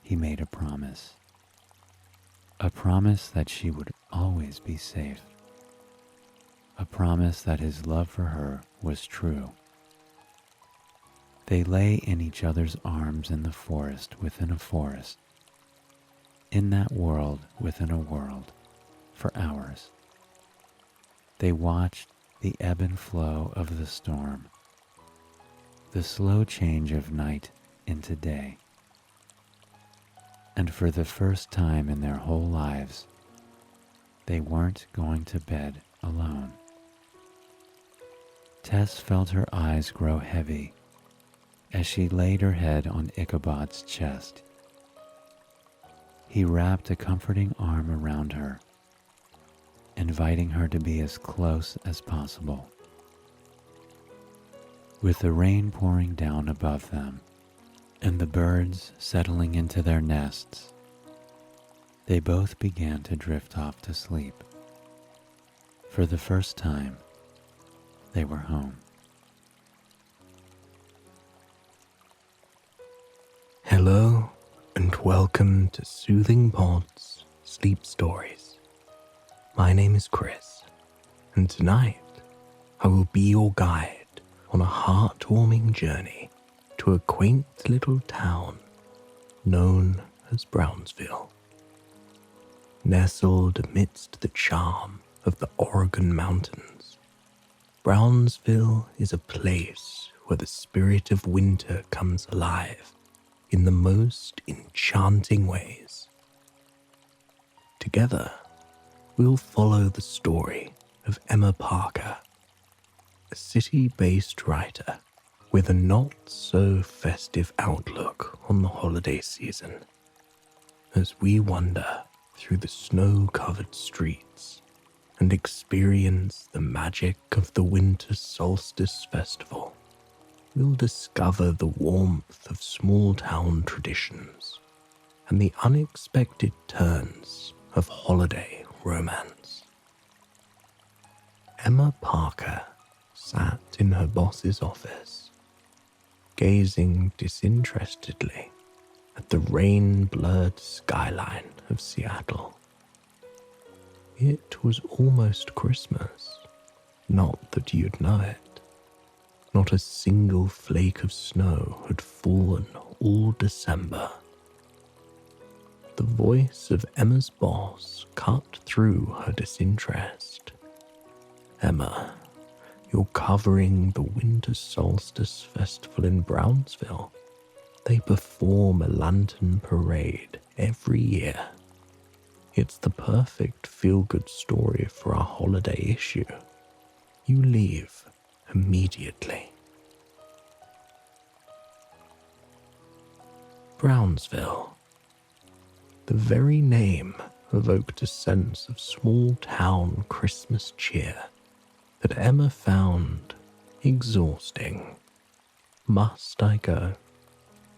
he made a promise that she would always be safe, a promise that his love for her was true. They lay in each other's arms in the forest within a forest, in that world within a world, for hours. They watched the ebb and flow of the storm, the slow change of night into day. And for the first time in their whole lives, they weren't going to bed alone. Tess felt her eyes grow heavy as she laid her head on Ichabod's chest. He wrapped a comforting arm around her, inviting her to be as close as possible. With the rain pouring down above them and the birds settling into their nests, they both began to drift off to sleep. For the first time, they were home. Hello and welcome to Soothing Pod's Sleep Stories. My name is Chris, and tonight I will be your guide on a heartwarming journey to a quaint little town known as Brownsville. Nestled amidst the charm of the Oregon mountains, Brownsville is a place where the spirit of winter comes alive in the most enchanting ways. Together, we'll follow the story of Emma Parker, a city-based writer with a not-so-festive outlook on the holiday season, as we wander through the snow-covered streets and experience the magic of the Winter Solstice Festival. We'll discover the warmth of small-town traditions and the unexpected turns of holiday romance. Emma Parker sat in her boss's office, gazing disinterestedly at the rain-blurred skyline of Seattle. It was almost Christmas, not that you'd know it. Not a single flake of snow had fallen all December. The voice of Emma's boss cut through her disinterest. Emma, you're covering the Winter Solstice Festival in Brownsville. They perform a lantern parade every year. It's the perfect feel-good story for our holiday issue. You leave immediately. Brownsville. The very name evoked a sense of small-town Christmas cheer that Emma found exhausting. Must I go?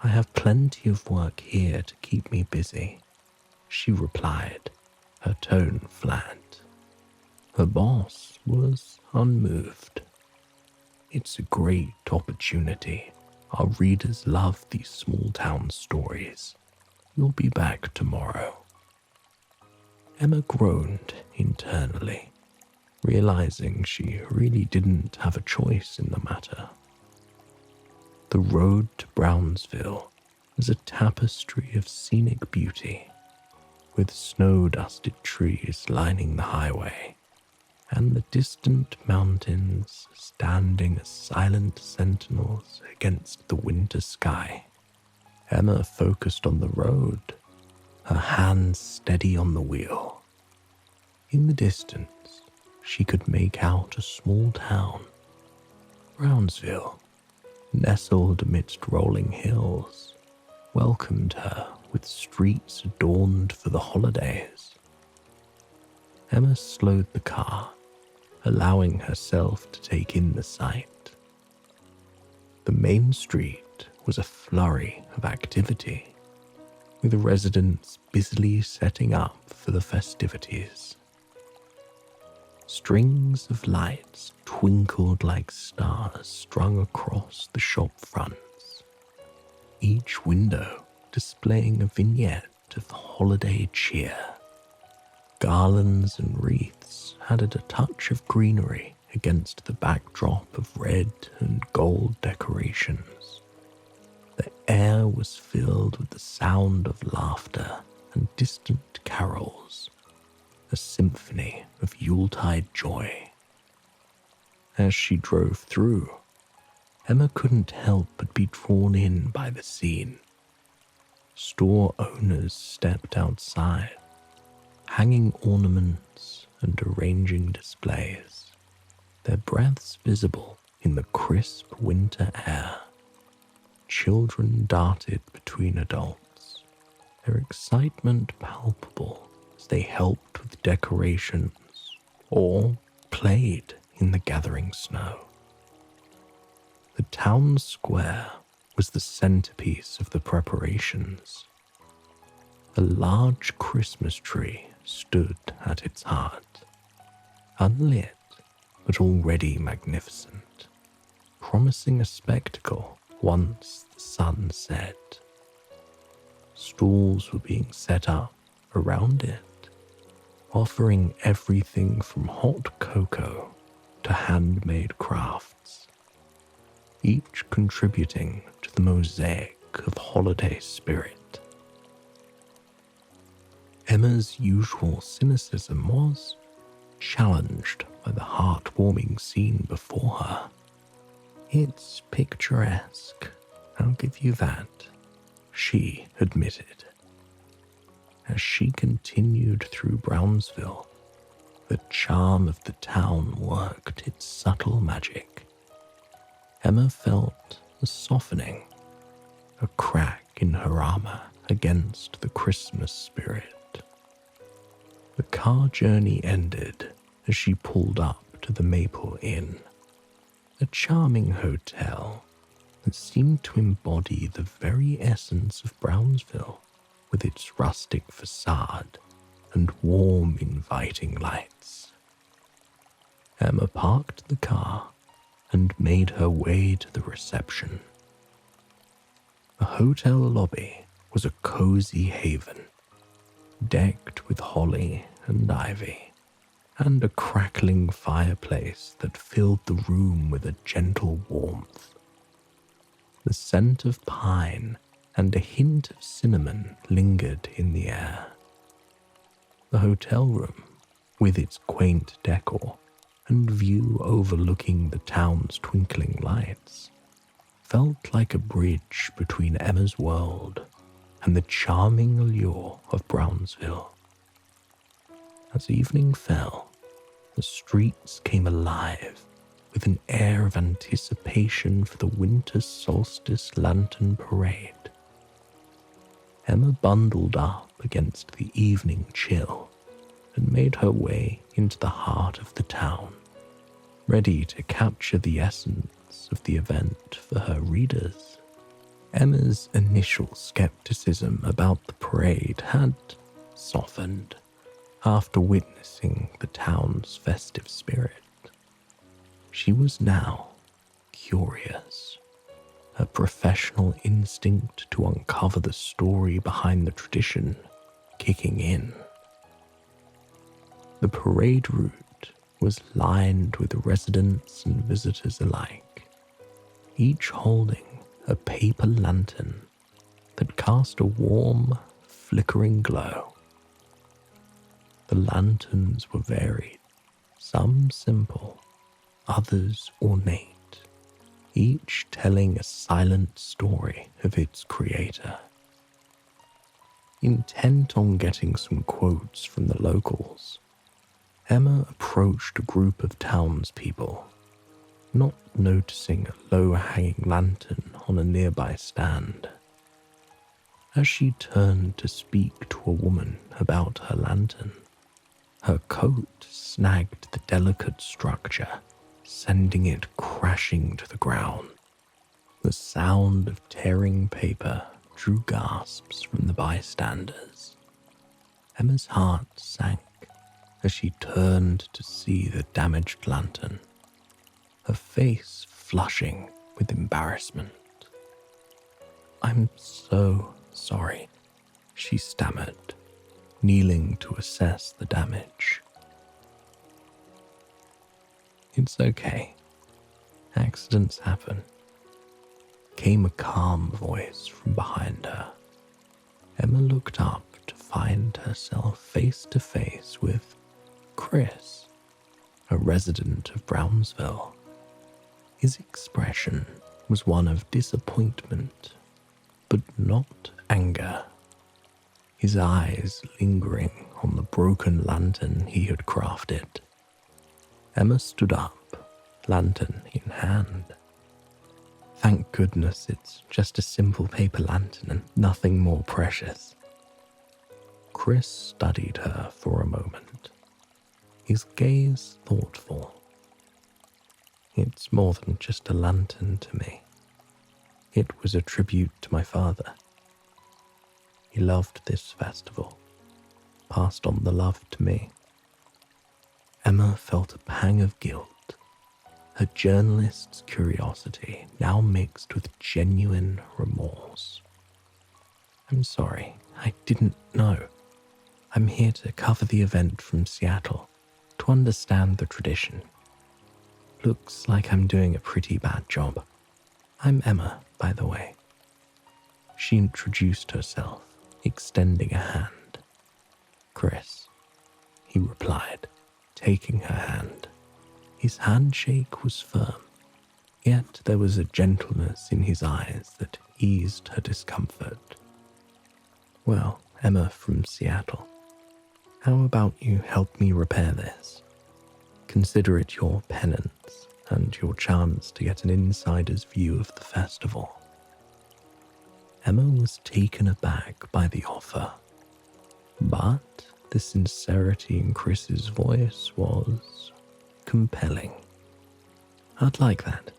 I have plenty of work here to keep me busy, she replied, her tone flat. Her boss was unmoved. It's a great opportunity. Our readers love these small-town stories. You'll be back tomorrow. Emma groaned internally, realizing she really didn't have a choice in the matter. The road to Brownsville was a tapestry of scenic beauty, with snow-dusted trees lining the highway, and the distant mountains standing as silent sentinels against the winter sky. Emma focused on the road, her hands steady on the wheel. In the distance, she could make out a small town. Brownsville, nestled amidst rolling hills, welcomed her with streets adorned for the holidays. Emma slowed the car, allowing herself to take in the sight. The main street was a flurry of activity, with residents busily setting up for the festivities. Strings of lights twinkled like stars strung across the shop fronts, each window displaying a vignette of holiday cheer. Garlands and wreaths added a touch of greenery against the backdrop of red and gold decorations. The air was filled with the sound of laughter and distant carols, a symphony of Yuletide joy. As she drove through, Emma couldn't help but be drawn in by the scene. Store owners stepped outside, hanging ornaments and arranging displays, their breaths visible in the crisp winter air. Children darted between adults, their excitement palpable as they helped with decorations or played in the gathering snow. The town square was the centerpiece of the preparations. A large Christmas tree stood at its heart, unlit but already magnificent, promising a spectacle once the sun set. Stalls were being set up around it, offering everything from hot cocoa to handmade crafts, each contributing to the mosaic of holiday spirit. Emma's usual cynicism was challenged by the heartwarming scene before her. It's picturesque, I'll give you that, she admitted. As she continued through Brownsville, the charm of the town worked its subtle magic. Emma felt a softening, a crack in her armor against the Christmas spirit. The car journey ended as she pulled up to the Maple Inn, a charming hotel that seemed to embody the very essence of Brownsville, with its rustic facade and warm, inviting lights. Emma parked the car and made her way to the reception. The hotel lobby was a cozy haven, decked with holly and ivy, and a crackling fireplace that filled the room with a gentle warmth. The scent of pine and a hint of cinnamon lingered in the air. The hotel room, with its quaint decor and view overlooking the town's twinkling lights, felt like a bridge between Emma's world and the charming allure of Brownsville. As evening fell, the streets came alive with an air of anticipation for the winter solstice lantern parade. Emma bundled up against the evening chill and made her way into the heart of the town, ready to capture the essence of the event for her readers. Emma's initial skepticism about the parade had softened after witnessing the town's festive spirit. She was now curious, her professional instinct to uncover the story behind the tradition kicking in. The parade route was lined with residents and visitors alike, each holding a paper lantern that cast a warm, flickering glow. The lanterns were varied, some simple, others ornate, each telling a silent story of its creator. Intent on getting some quotes from the locals, Emma approached a group of townspeople, not noticing a low-hanging lantern on a nearby stand. As she turned to speak to a woman about her lantern, her coat snagged the delicate structure, sending it crashing to the ground. The sound of tearing paper drew gasps from the bystanders. Emma's heart sank as she turned to see the damaged lantern, her face flushing with embarrassment. "I'm so sorry," she stammered, kneeling to assess the damage. "It's okay. Accidents happen," came a calm voice from behind her. Emma looked up to find herself face to face with Chris, a resident of Brownsville. His expression was one of disappointment, but not anger. His eyes lingering on the broken lantern he had crafted. Emma stood up, lantern in hand. "Thank goodness it's just a simple paper lantern and nothing more precious." Chris studied her for a moment, his gaze thoughtful. "It's more than just a lantern to me. It was a tribute to my father. He loved this festival, passed on the love to me." Emma felt a pang of guilt, her journalist's curiosity now mixed with genuine remorse. "I'm sorry, I didn't know. I'm here to cover the event from Seattle, to understand the tradition. Looks like I'm doing a pretty bad job. I'm Emma, by the way." She introduced herself, extending a hand. "Chris," he replied, taking her hand. His handshake was firm, yet there was a gentleness in his eyes that eased her discomfort. "Well, Emma from Seattle, how about you help me repair this? Consider it your penance and your chance to get an insider's view of the festival." Emma was taken aback by the offer, but the sincerity in Chris's voice was compelling. "I'd like that.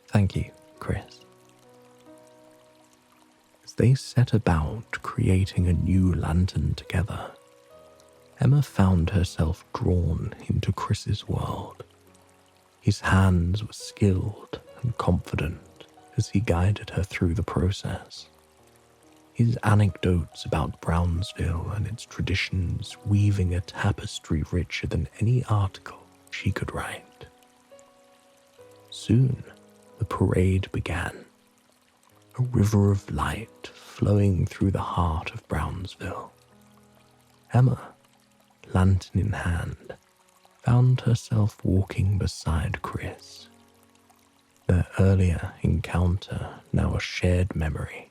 Thank you, Chris." As they set about creating a new lantern together, Emma found herself drawn into Chris's world. His hands were skilled and confident as he guided her through the process. His anecdotes about Brownsville and its traditions weaving a tapestry richer than any article she could write. Soon, the parade began, a river of light flowing through the heart of Brownsville. Emma, lantern in hand, found herself walking beside Chris. Their earlier encounter now a shared memory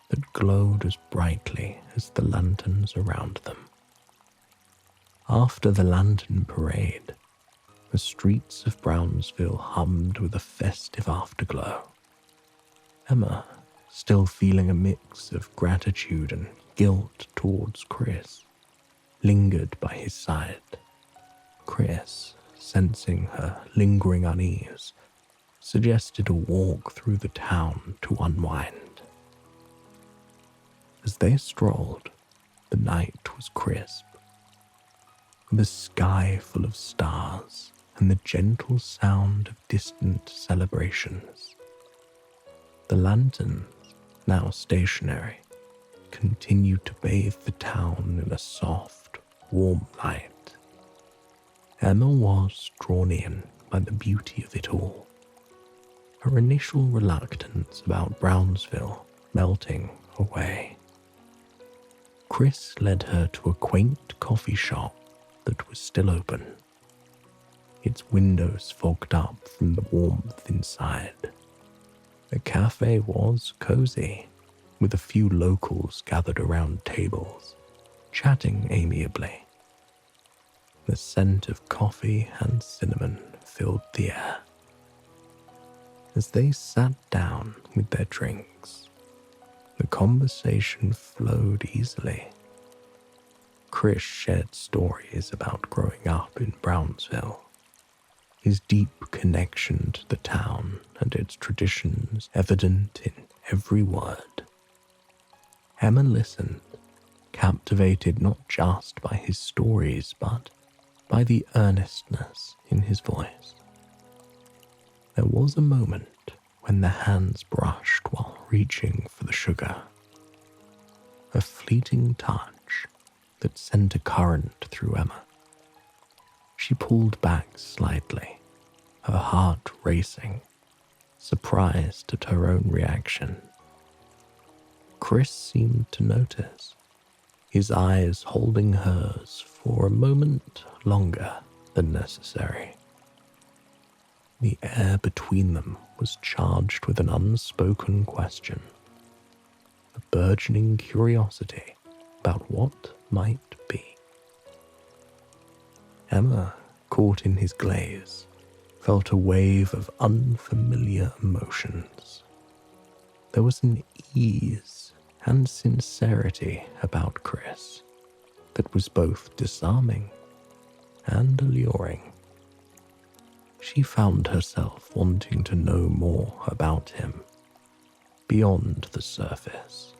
that glowed as brightly as the lanterns around them. After the lantern parade, the streets of Brownsville hummed with a festive afterglow. Emma, still feeling a mix of gratitude and guilt towards Chris, lingered by his side. Chris, sensing her lingering unease, suggested a walk through the town to unwind. As they strolled, the night was crisp, with a sky full of stars and the gentle sound of distant celebrations. The lanterns, now stationary, continued to bathe the town in a soft, warm light, Emma was drawn in by the beauty of it all. Her initial reluctance about Brownsville melting away. Chris led her to a quaint coffee shop that was still open, its windows fogged up from the warmth inside. The cafe was cozy, with a few locals gathered around tables, chatting amiably. The scent of coffee and cinnamon filled the air. As they sat down with their drinks, the conversation flowed easily. Chris shared stories about growing up in Brownsville, his deep connection to the town and its traditions evident in every word. Emma listened, captivated not just by his stories but by the earnestness in his voice. There was a moment when their hands brushed while reaching for the sugar, a fleeting touch that sent a current through Emma. She pulled back slightly, her heart racing, surprised at her own reaction. Chris seemed to notice, his eyes holding hers for a moment longer than necessary. The air between them was charged with an unspoken question, a burgeoning curiosity about what might be. Emma, caught in his glaze, felt a wave of unfamiliar emotions. There was an ease and sincerity about Chris that was both disarming and alluring. She found herself wanting to know more about him, beyond the surface,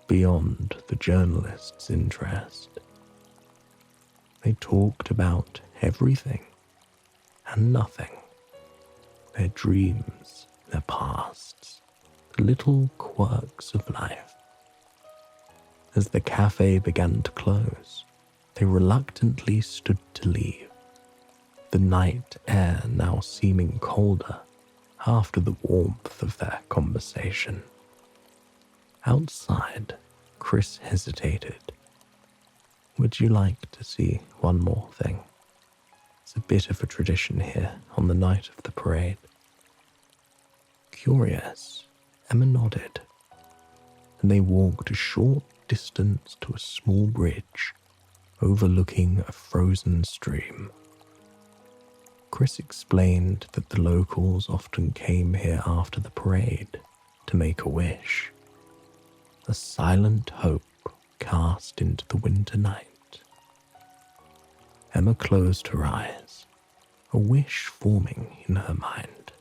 beyond the journalist's interest. They talked about everything and nothing, their dreams, their pasts, the little quirks of life. As the cafe began to close, they reluctantly stood to leave, the night air now seeming colder after the warmth of their conversation. Outside, Chris hesitated. Would you like to see one more thing? It's a bit of a tradition here on the night of the parade. Curious, Emma nodded, and they walked a short distance to a small bridge overlooking a frozen stream. Chris explained that the locals often came here after the parade to make a wish, a silent hope cast into the winter night. Emma closed her eyes, a wish forming in her mind,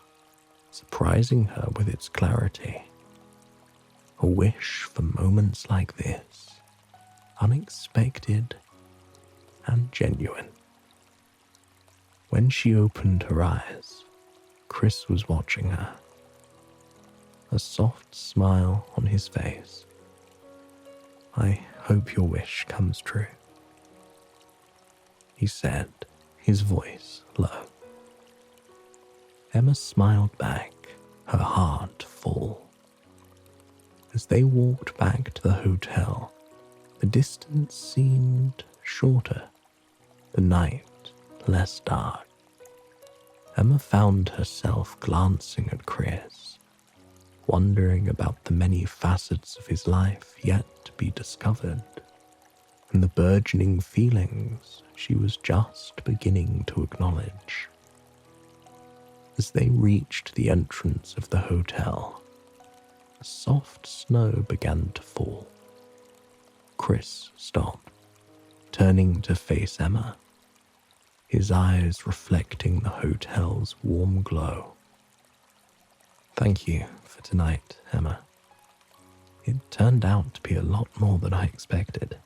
surprising her with its clarity. A wish for moments like this, unexpected and genuine. When she opened her eyes, Chris was watching her, a soft smile on his face. I hope your wish comes true, he said, his voice low. Emma smiled back, her heart full. As they walked back to the hotel, the distance seemed shorter, the night less dark. Emma found herself glancing at Chris, wondering about the many facets of his life yet to be discovered, and the burgeoning feelings she was just beginning to acknowledge. As they reached the entrance of the hotel, a soft snow began to fall. Chris stopped, turning to face Emma, his eyes reflecting the hotel's warm glow. Thank you for tonight, Emma. It turned out to be a lot more than I expected,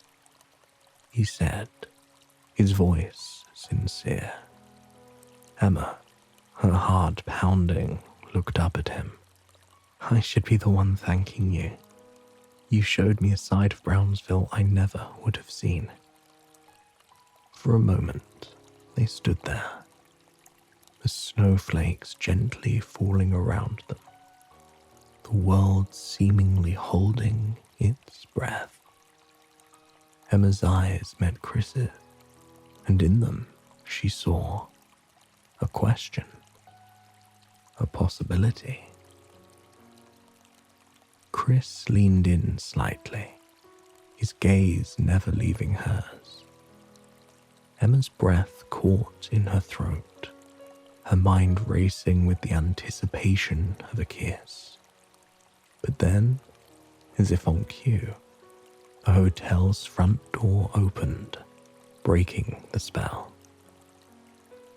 he said, his voice sincere. Emma, her heart pounding, looked up at him. I should be the one thanking you. You showed me a side of Brownsville I never would have seen. For a moment, They stood there, the snowflakes gently falling around them, the world seemingly holding its breath. Emma's eyes met Chris's, and in them she saw a question, a possibility. Chris leaned in slightly, his gaze never leaving hers. Emma's breath caught in her throat, her mind racing with the anticipation of a kiss. But then, as if on cue, the hotel's front door opened, breaking the spell.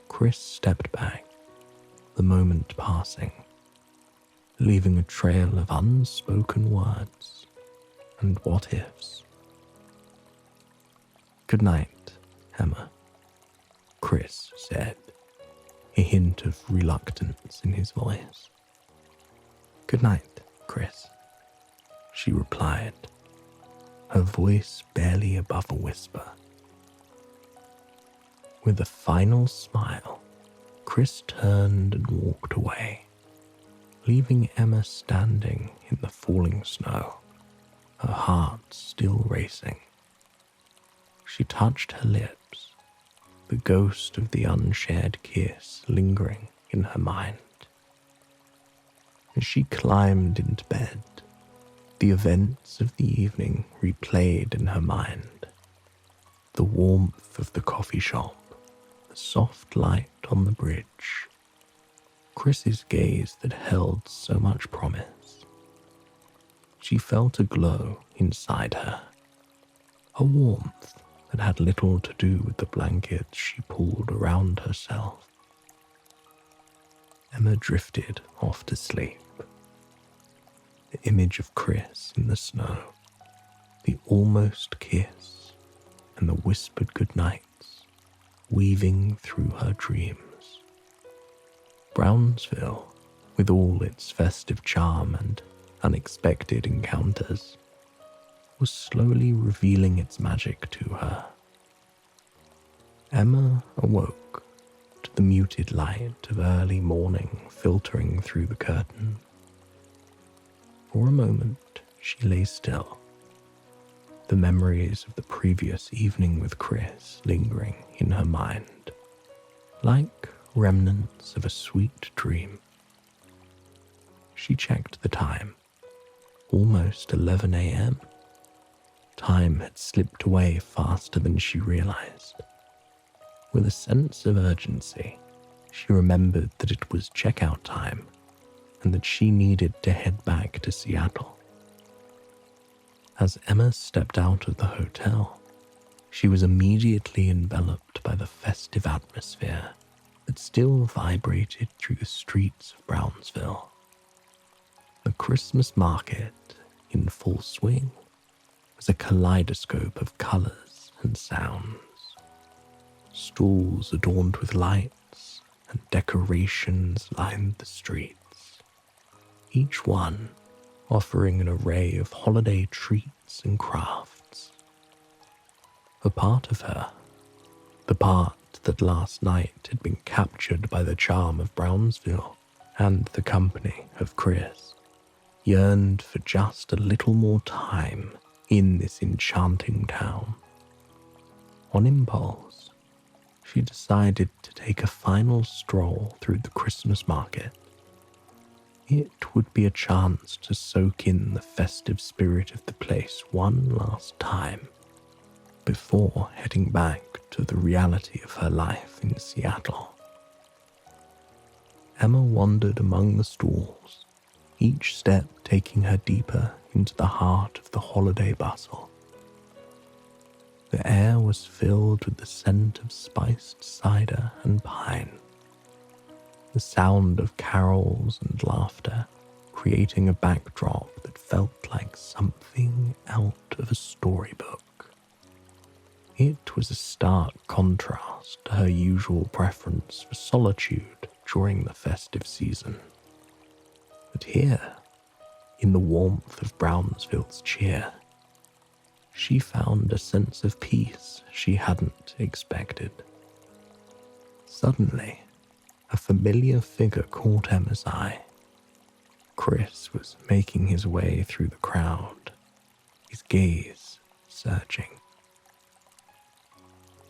Chris stepped back, the moment passing, leaving a trail of unspoken words and what-ifs. "Good night, Emma," Chris said, a hint of reluctance in his voice. "Good night, Chris," she replied, her voice barely above a whisper. With a final smile, Chris turned and walked away, leaving Emma standing in the falling snow, her heart still racing. She touched her lips, the ghost of the unshared kiss lingering in her mind. As she climbed into bed, the events of the evening replayed in her mind. The warmth of the coffee shop, the soft light on the bridge, Chris's gaze that held so much promise. She felt a glow inside her, a warmth that had little to do with the blankets she pulled around herself. Emma drifted off to sleep. The image of Chris in the snow, the almost kiss, and the whispered goodnights weaving through her dreams. Brownsville, with all its festive charm and unexpected encounters, was slowly revealing its magic to her. Emma awoke to the muted light of early morning filtering through the curtain. For a moment, she lay still, the memories of the previous evening with Chris lingering in her mind, like remnants of a sweet dream. She checked the time, almost 11 a.m. Time had slipped away faster than she realized. With a sense of urgency, she remembered that it was checkout time and that she needed to head back to Seattle. As Emma stepped out of the hotel, she was immediately enveloped by the festive atmosphere that still vibrated through the streets of Brownsville. The Christmas market, in full swing, was a kaleidoscope of colours and sounds. Stalls adorned with lights and decorations lined the streets, each one offering an array of holiday treats and crafts. A part of her, the part that last night had been captured by the charm of Brownsville and the company of Chris, yearned for just a little more time in this enchanting town. On impulse, she decided to take a final stroll through the Christmas market. It would be a chance to soak in the festive spirit of the place one last time before heading back to the reality of her life in Seattle. Emma wandered among the stalls, each step taking her deeper into the heart of the holiday bustle. The air was filled with the scent of spiced cider and pine, the sound of carols and laughter creating a backdrop that felt like something out of a storybook. It was a stark contrast to her usual preference for solitude during the festive season. But here, in the warmth of Brownsville's cheer, she found a sense of peace she hadn't expected. Suddenly, a familiar figure caught Emma's eye. Chris was making his way through the crowd, his gaze searching.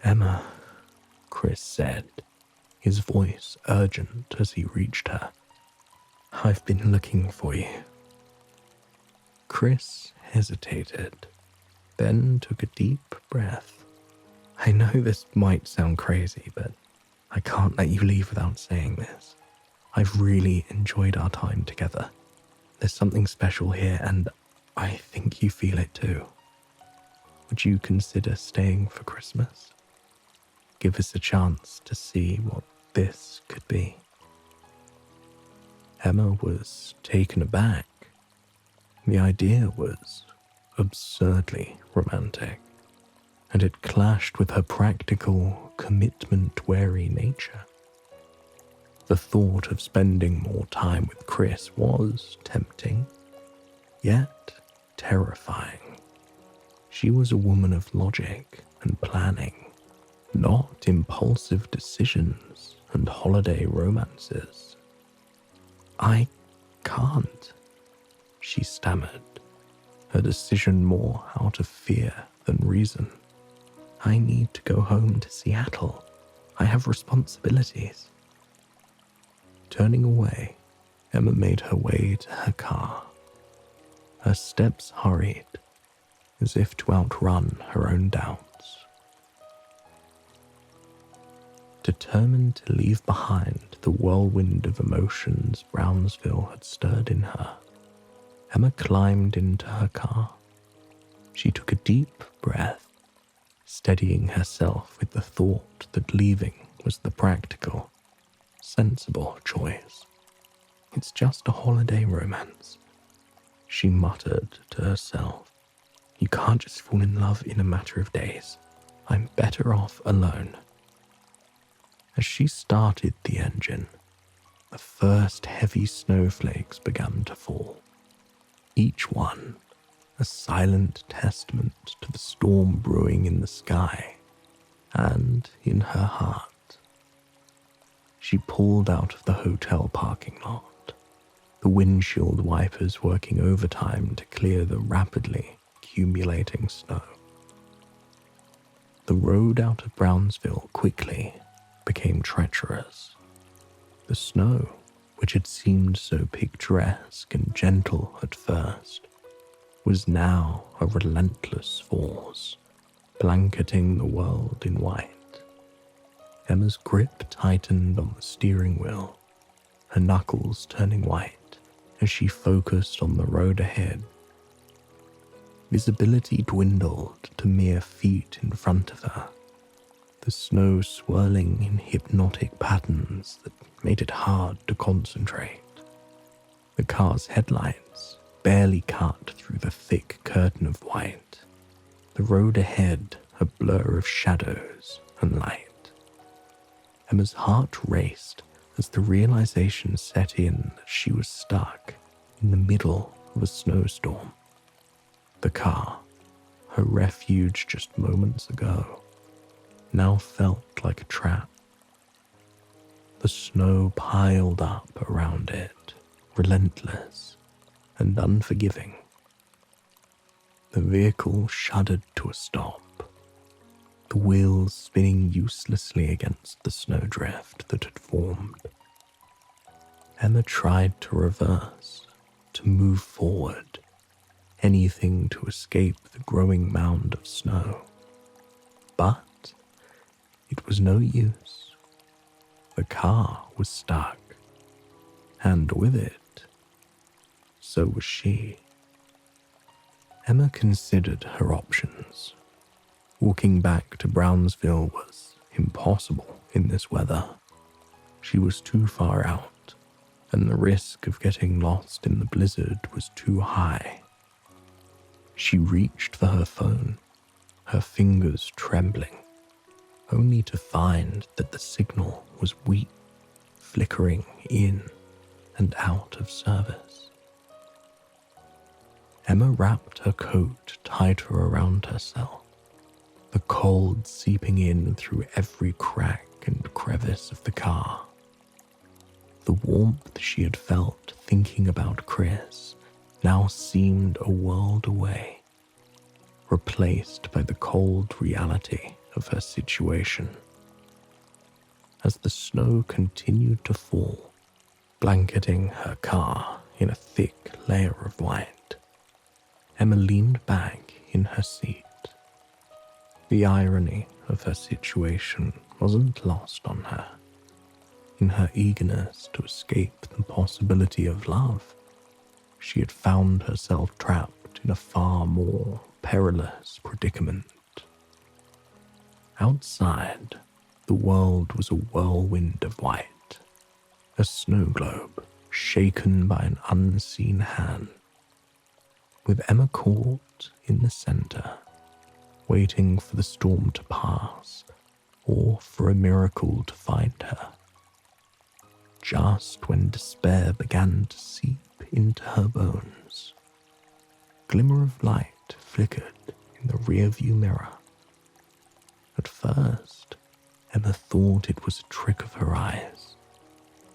"Emma," Chris said, his voice urgent as he reached her. "I've been looking for you." Chris hesitated, then took a deep breath. "I know this might sound crazy, but I can't let you leave without saying this. I've really enjoyed our time together. There's something special here, and I think you feel it too. Would you consider staying for Christmas? Give us a chance to see what this could be." Emma was taken aback. The idea was absurdly romantic, and it clashed with her practical, commitment-wary nature. The thought of spending more time with Chris was tempting, yet terrifying. She was a woman of logic and planning, not impulsive decisions and holiday romances. "I can't," she stammered, her decision more out of fear than reason. "I need to go home to Seattle. I have responsibilities." Turning away, Emma made her way to her car. Her steps hurried, as if to outrun her own doubts. Determined to leave behind the whirlwind of emotions Brownsville had stirred in her, Emma climbed into her car. She took a deep breath, steadying herself with the thought that leaving was the practical, sensible choice. "It's just a holiday romance," she muttered to herself. "You can't just fall in love in a matter of days. I'm better off alone." As she started the engine, the first heavy snowflakes began to fall, each one a silent testament to the storm brewing in the sky and in her heart. She pulled out of the hotel parking lot, the windshield wipers working overtime to clear the rapidly accumulating snow. The road out of Brownsville quickly became treacherous. The snow, which had seemed so picturesque and gentle at first, was now a relentless force, blanketing the world in white. Emma's grip tightened on the steering wheel, her knuckles turning white as she focused on the road ahead. Visibility dwindled to mere feet in front of her, the snow swirling in hypnotic patterns that made it hard to concentrate. The car's headlights barely cut through the thick curtain of white, the road ahead a blur of shadows and light. Emma's heart raced as the realization set in that she was stuck in the middle of a snowstorm. The car, her refuge just moments ago, now felt like a trap. The snow piled up around it, relentless and unforgiving. The vehicle shuddered to a stop, the wheels spinning uselessly against the snowdrift that had formed. Emma tried to reverse, to move forward, anything to escape the growing mound of snow. But it was no use. The car was stuck, and with it, so was she. Emma considered her options. Walking back to Brownsville was impossible in this weather. She was too far out, and the risk of getting lost in the blizzard was too high. She reached for her phone, her fingers trembling, only to find that the signal was weak, flickering in and out of service. Emma wrapped her coat tighter around herself, the cold seeping in through every crack and crevice of the car. The warmth she had felt thinking about Chris now seemed a world away, replaced by the cold reality of her situation. As the snow continued to fall, blanketing her car in a thick layer of white, Emma leaned back in her seat. The irony of her situation wasn't lost on her. In her eagerness to escape the possibility of love, she had found herself trapped in a far more perilous predicament. Outside, the world was a whirlwind of white, a snow globe shaken by an unseen hand, with Emma caught in the center, waiting for the storm to pass or for a miracle to find her. Just when despair began to seep into her bones, a glimmer of light flickered in the rearview mirror. At first, Emma thought it was a trick of her eyes,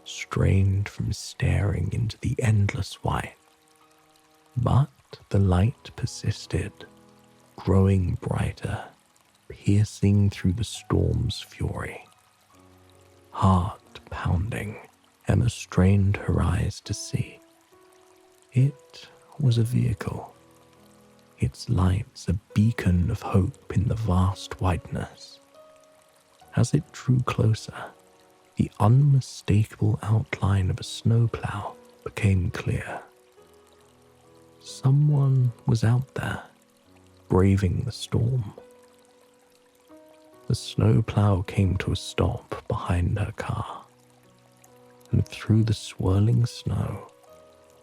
strained from staring into the endless white. But the light persisted, growing brighter, piercing through the storm's fury. Heart pounding, Emma strained her eyes to see. It was a vehicle, its lights a beacon of hope in the vast whiteness. As it drew closer, the unmistakable outline of a snowplow became clear. Someone was out there, braving the storm. The snowplow came to a stop behind her car, and through the swirling snow,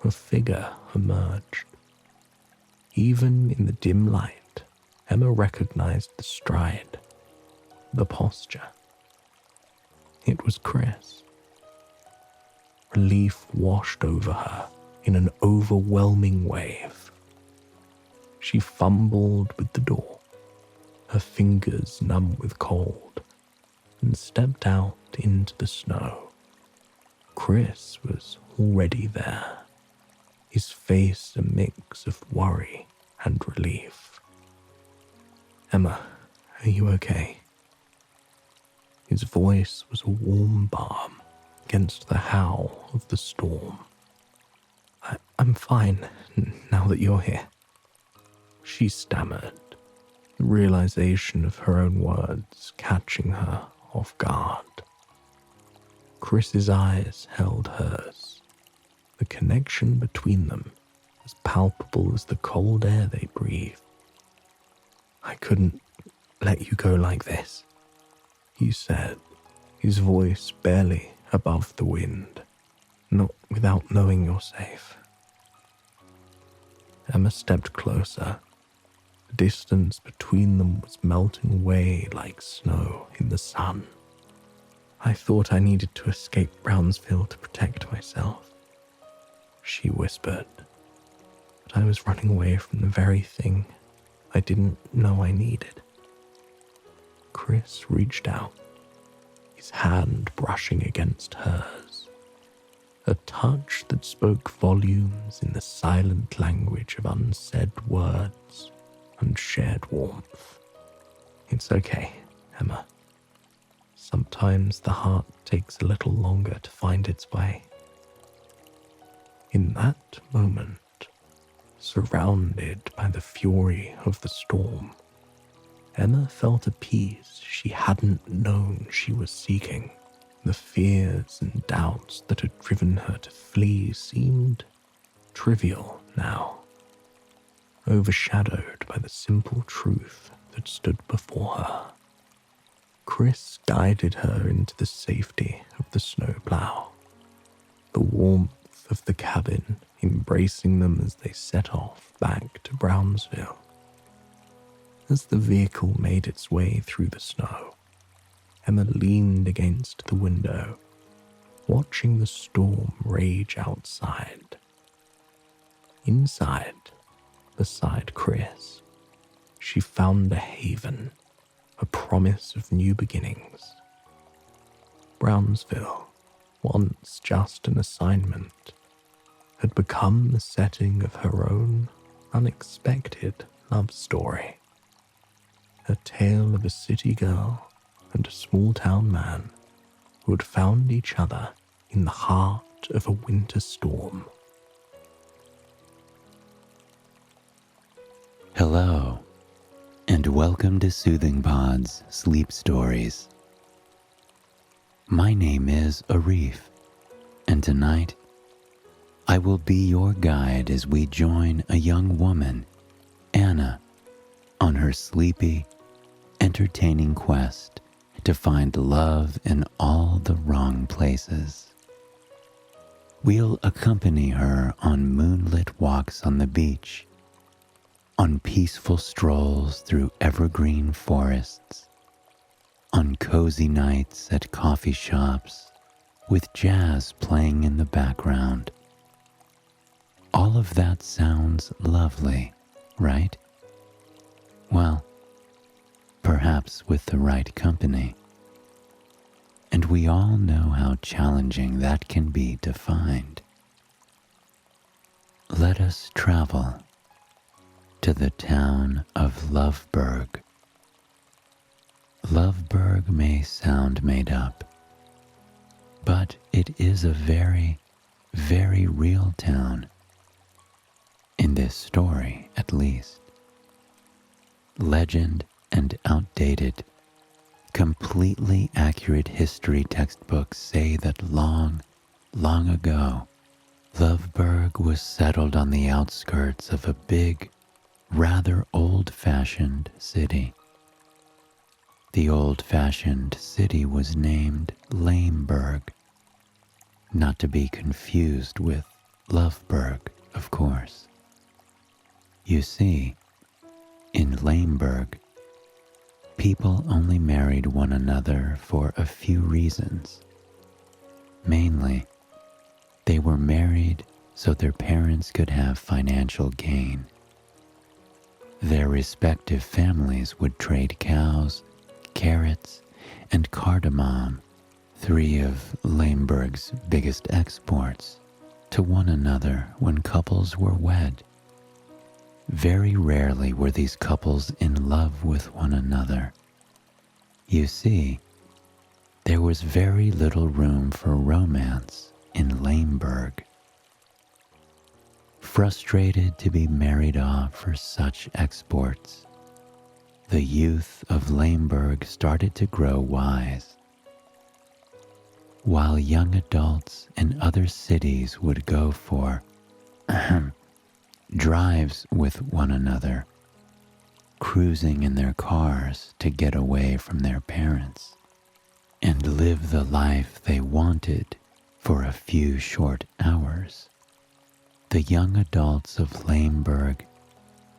a figure emerged. Even in the dim light, Emma recognized the stride, the posture. It was Chris. Relief washed over her in an overwhelming wave. She fumbled with the door, her fingers numb with cold, and stepped out into the snow. Chris was already there, his face a mix of worry and relief. "Emma, are you okay?" His voice was a warm balm against the howl of the storm. I'm fine, now that you're here," she stammered, the realization of her own words catching her off guard. Chris's eyes held hers, the connection between them as palpable as the cold air they breathed. "I couldn't let you go like this," he said, his voice barely above the wind. "Not without knowing you're safe." Emma stepped closer. The distance between them was melting away like snow in the sun. "I thought I needed to escape Brownsville to protect myself," she whispered. "But I was running away from the very thing I didn't know I needed." Chris reached out, his hand brushing against hers, a touch that spoke volumes in the silent language of unsaid words and shared warmth. "It's okay, Emma. Sometimes the heart takes a little longer to find its way." In that moment, surrounded by the fury of the storm, Emma felt a peace she hadn't known she was seeking. The fears and doubts that had driven her to flee seemed trivial now, overshadowed by the simple truth that stood before her. Chris guided her into the safety of the snowplow, the warmth of the cabin embracing them as they set off back to Brownsville. As the vehicle made its way through the snow, Emma leaned against the window, watching the storm rage outside. Inside, beside Chris, she found a haven, a promise of new beginnings. Brownsville, once just an assignment, had become the setting of her own unexpected love story. A tale of a city girl and a small-town man who had found each other in the heart of a winter storm. Hello, and welcome to Soothing Pod's Sleep Stories. My name is Arif, and tonight I will be your guide as we join a young woman, Anna, on her sleepy, entertaining quest to find love in all the wrong places. We'll accompany her on moonlit walks on the beach, on peaceful strolls through evergreen forests, on cozy nights at coffee shops with jazz playing in the background. All of that sounds lovely, right? Well, perhaps with the right company. And we all know how challenging that can be to find. Let us travel to the town of Loveburg. Loveburg may sound made up, but it is a very, very real town. In this story, at least. Legend and outdated, completely accurate history textbooks say that long, long ago, Loveburg was settled on the outskirts of a big, rather old-fashioned city. The old-fashioned city was named Lameburg, not to be confused with Loveburg, of course. You see, in Lameburg, people only married one another for a few reasons. Mainly, they were married so their parents could have financial gain. Their respective families would trade cows, carrots, and cardamom, three of Lameburg's biggest exports, to one another when couples were wed. Very rarely were these couples in love with one another. You see, there was very little room for romance in Lameburg. Frustrated to be married off for such exports, the youth of Lameburg started to grow wise. While young adults in other cities would go for drives with one another, cruising in their cars to get away from their parents, and live the life they wanted for a few short hours, the young adults of Lameburg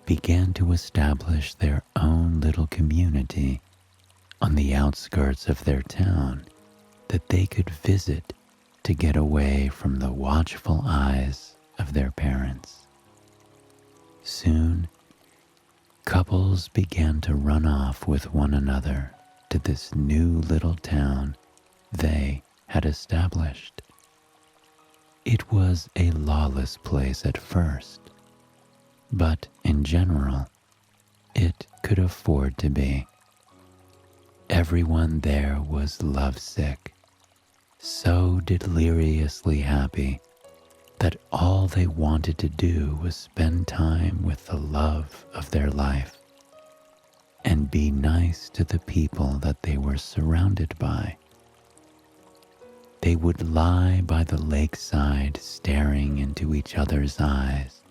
began to establish their own little community on the outskirts of their town that they could visit to get away from the watchful eyes of their parents. Soon, couples began to run off with one another to this new little town they had established. It was a lawless place at first, but in general, it could afford to be. Everyone there was lovesick, so deliriously happy that all they wanted to do was spend time with the love of their life and be nice to the people that they were surrounded by. They would lie by the lakeside staring into each other's eyes.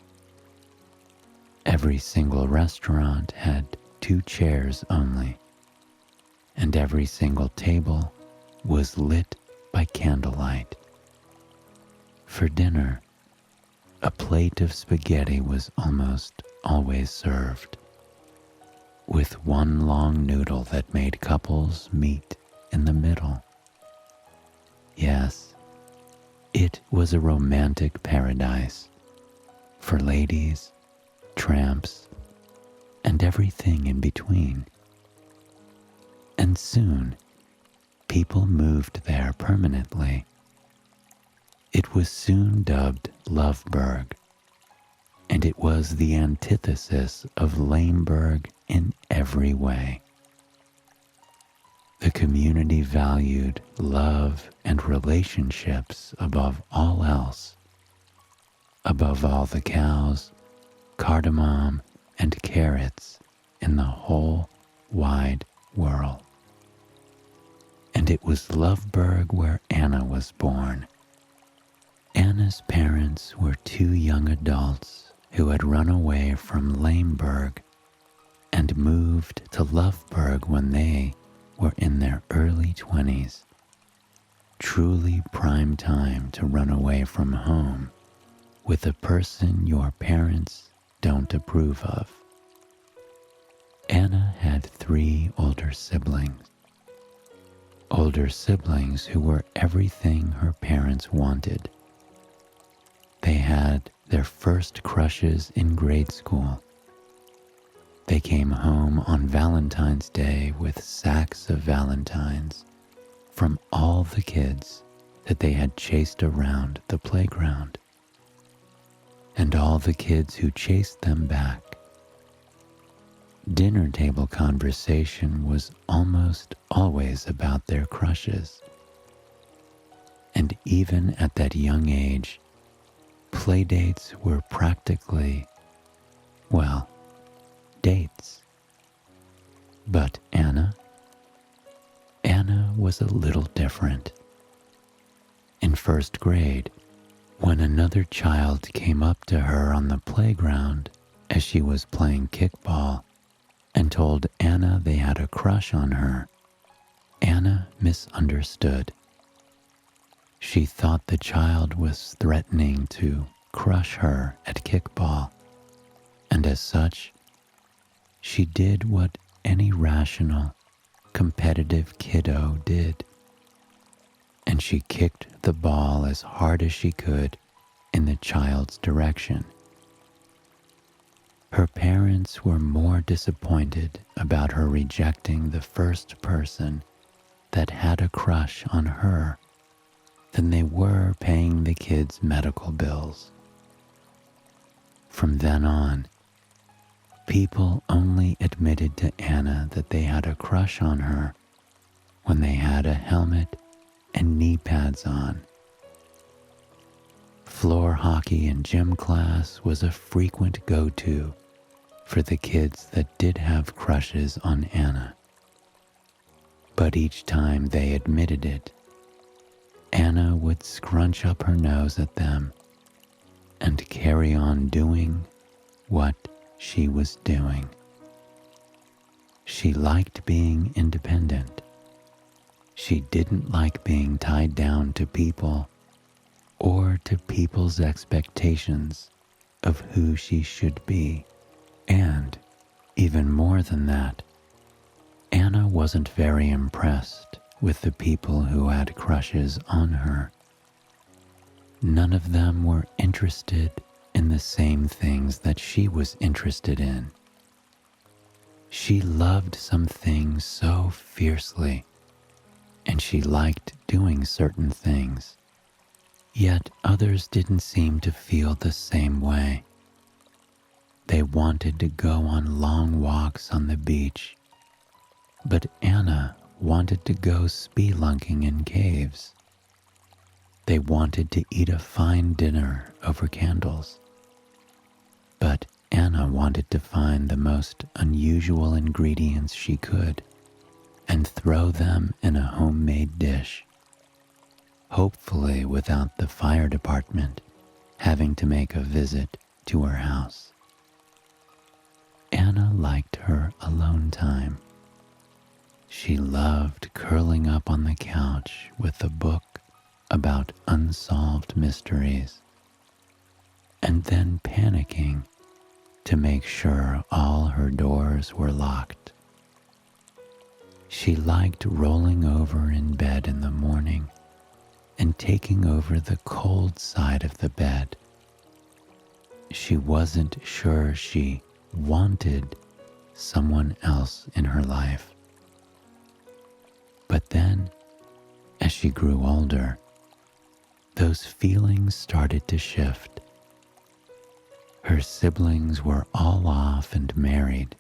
Every single restaurant had 2 chairs only, and every single table was lit by candlelight. For dinner, a plate of spaghetti was almost always served, with one long noodle that made couples meet in the middle. Yes, it was a romantic paradise for ladies, tramps, and everything in between. And soon, people moved there permanently. It was soon dubbed Loveburg, and it was the antithesis of Lameburg in every way. The community valued love and relationships above all else, above all the cows, cardamom, and carrots in the whole wide world. And it was Loveburg where Anna was born. Anna's parents were two young adults who had run away from Lameburg and moved to Loveburg when they were in their early 20s. Truly prime time to run away from home with a person your parents don't approve of. Anna had 3 older siblings who were everything her parents wanted. They had their first crushes in grade school. They came home on Valentine's Day with sacks of valentines from all the kids that they had chased around the playground, and all the kids who chased them back. Dinner table conversation was almost always about their crushes. And even at that young age, playdates were practically, well, dates. But Anna was a little different. In first grade, when another child came up to her on the playground as she was playing kickball and told Anna they had a crush on her, Anna misunderstood. She thought the child was threatening to crush her at kickball, and as such, she did what any rational, competitive kiddo did, and she kicked the ball as hard as she could in the child's direction. Her parents were more disappointed about her rejecting the first person that had a crush on her than they were paying the kids' medical bills. From then on, people only admitted to Anna that they had a crush on her when they had a helmet and knee pads on. Floor hockey in gym class was a frequent go-to for the kids that did have crushes on Anna. But each time they admitted it, Anna would scrunch up her nose at them and carry on doing what she was doing. She liked being independent. She didn't like being tied down to people or to people's expectations of who she should be. And, even more than that, Anna wasn't very impressed with the people who had crushes on her. None of them were interested in the same things that she was interested in. She loved some things so fiercely, and she liked doing certain things, yet others didn't seem to feel the same way. They wanted to go on long walks on the beach, but Anna wanted to go spelunking in caves. They wanted to eat a fine dinner over candles, but Anna wanted to find the most unusual ingredients she could and throw them in a homemade dish, hopefully without the fire department having to make a visit to her house. Anna liked her alone time. She loved curling up on the couch with a book about unsolved mysteries, and then panicking to make sure all her doors were locked. She liked rolling over in bed in the morning and taking over the cold side of the bed. She wasn't sure she wanted someone else in her life. But then As she grew older, those feelings started to shift. Her siblings were all off and married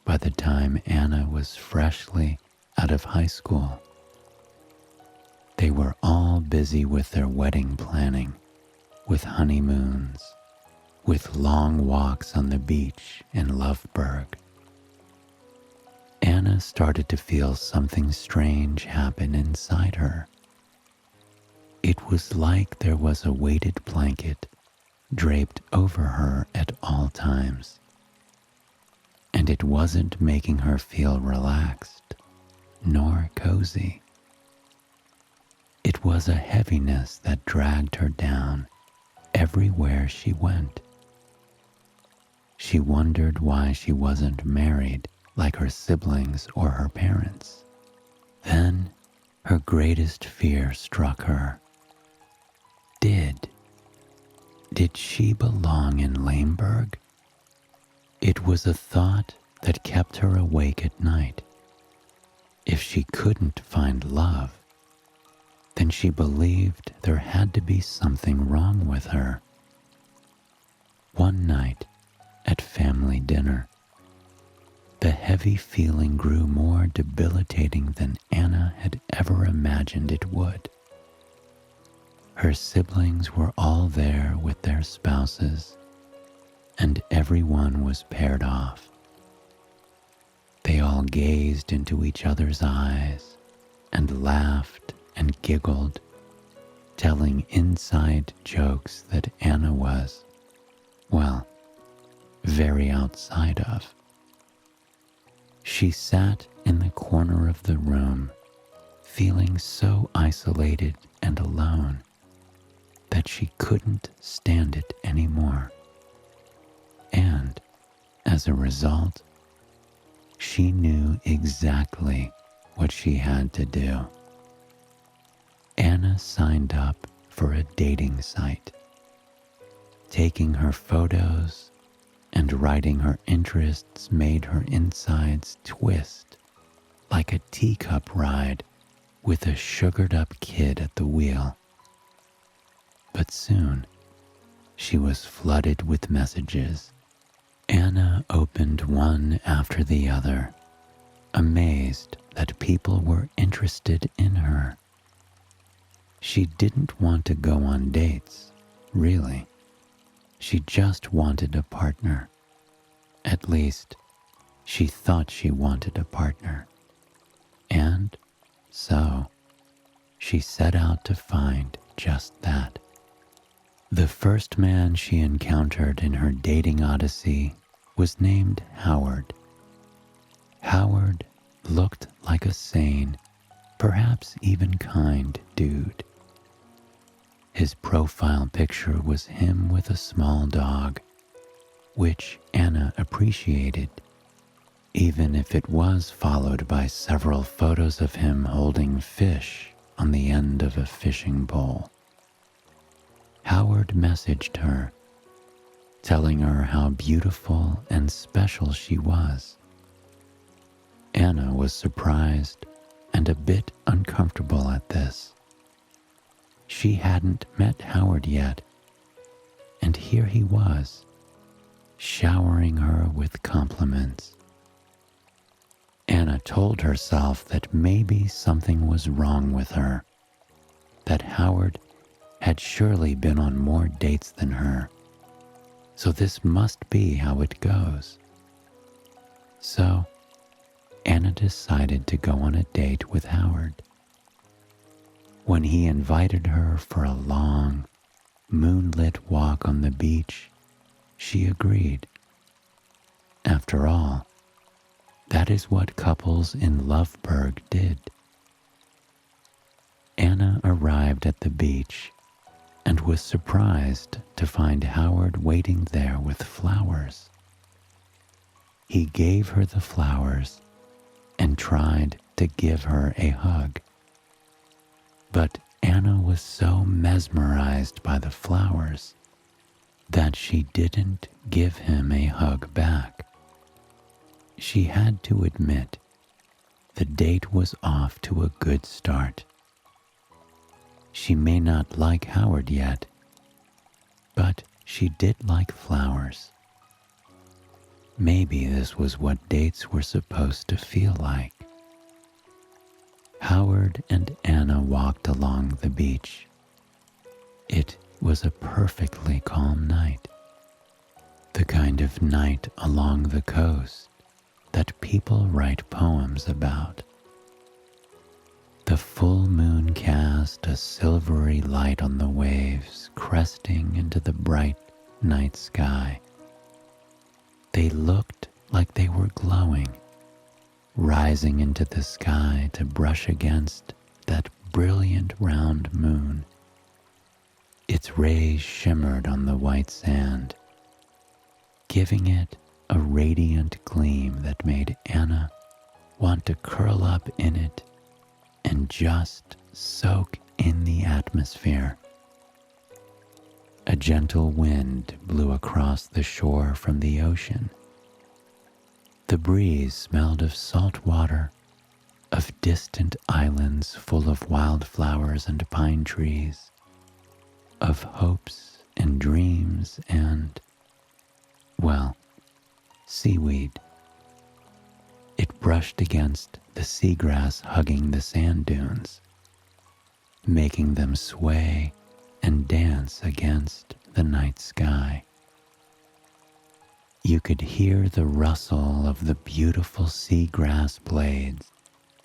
by the time Anna was freshly out of high school. They were all busy with their wedding planning, with honeymoons, with long walks on the beach in Loveburg. Anna started to feel something strange happen inside her. It was like there was a weighted blanket draped over her at all times, and it wasn't making her feel relaxed nor cozy. It was a heaviness that dragged her down everywhere she went. She wondered why she wasn't married like her siblings or her parents. Then her greatest fear struck her. Did she belong in Lamberg? It was a thought that kept her awake at night. If she couldn't find love, then she believed there had to be something wrong with her. One night at family dinner, the heavy feeling grew more debilitating than Anna had ever imagined it would. Her siblings were all there with their spouses, and everyone was paired off. They all gazed into each other's eyes and laughed and giggled, telling inside jokes that Anna was, well, very outside of. She sat in the corner of the room, feeling so isolated and alone that she couldn't stand it anymore. And, as a result, she knew exactly what she had to do. Anna signed up for a dating site. Taking her photos and writing her interests made her insides twist like a teacup ride with a sugared-up kid at the wheel. But soon, she was flooded with messages. Anna opened one after the other, amazed that people were interested in her. She didn't want to go on dates, really. She just wanted a partner. At least, she thought she wanted a partner. And so, she set out to find just that. The first man she encountered in her dating odyssey was named Howard. Howard looked like a sane, perhaps even kind dude. His profile picture was him with a small dog, which Anna appreciated, even if it was followed by several photos of him holding fish on the end of a fishing pole. Howard messaged her, telling her how beautiful and special she was. Anna was surprised and a bit uncomfortable at this. She hadn't met Howard yet, and here he was, showering her with compliments. Anna told herself that maybe something was wrong with her, that Howard had surely been on more dates than her, so this must be how it goes. So, Anna decided to go on a date with Howard. When he invited her for a long, moonlit walk on the beach, she agreed. After all, that is what couples in Loveburg did. Anna arrived at the beach and was surprised to find Howard waiting there with flowers. He gave her the flowers and tried to give her a hug. But Anna was so mesmerized by the flowers that she didn't give him a hug back. She had to admit the date was off to a good start. She may not like Howard yet, but she did like flowers. Maybe this was what dates were supposed to feel like. Howard and Anna walked along the beach. It was a perfectly calm night. The kind of night along the coast that people write poems about. The full moon cast a silvery light on the waves, cresting into the bright night sky. They looked like they were glowing, rising into the sky to brush against that brilliant round moon. Its rays shimmered on the white sand, giving it a radiant gleam that made Anna want to curl up in it and just soak in the atmosphere. A gentle wind blew across the shore from the ocean. The breeze smelled of salt water, of distant islands full of wildflowers and pine trees, of hopes and dreams and, well, seaweed. It brushed against the seagrass hugging the sand dunes, making them sway and dance against the night sky. You could hear the rustle of the beautiful seagrass blades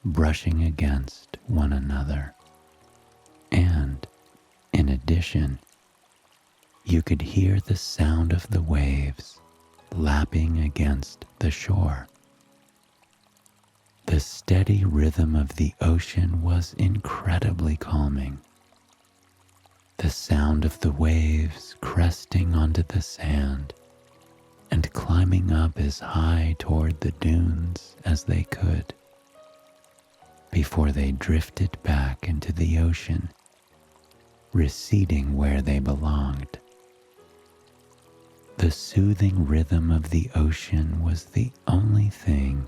brushing against one another. And, in addition, you could hear the sound of the waves lapping against the shore. The steady rhythm of the ocean was incredibly calming. The sound of the waves cresting onto the sand and climbing up as high toward the dunes as they could before they drifted back into the ocean, receding where they belonged. The soothing rhythm of the ocean was the only thing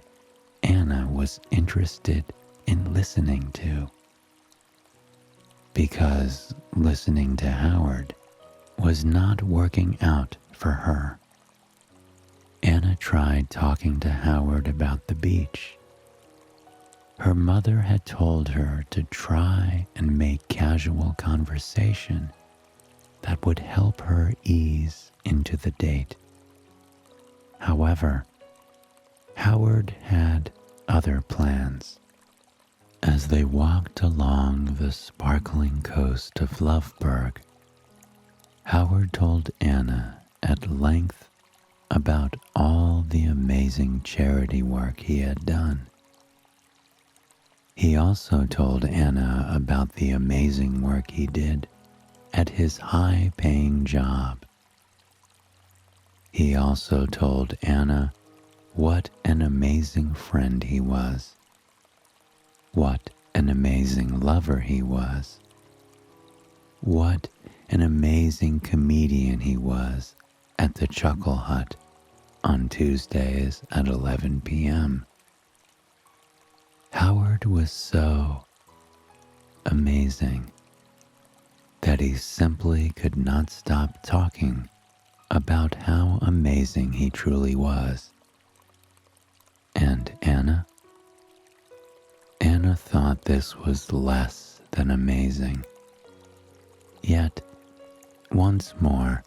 Anna was interested in listening to, because listening to Howard was not working out for her. Anna tried talking to Howard about the beach. Her mother had told her to try and make casual conversation that would help her ease into the date. However, Howard had other plans. As they walked along the sparkling coast of Loveburg, Howard told Anna at length about all the amazing charity work he had done. He also told Anna about the amazing work he did at his high-paying job. He also told Anna what an amazing friend he was, what an amazing lover he was, what an amazing comedian he was at the Chuckle Hut on Tuesdays at 11 p.m. Howard was so amazing that he simply could not stop talking about how amazing he truly was. And Anna thought this was less than amazing. Yet, once more,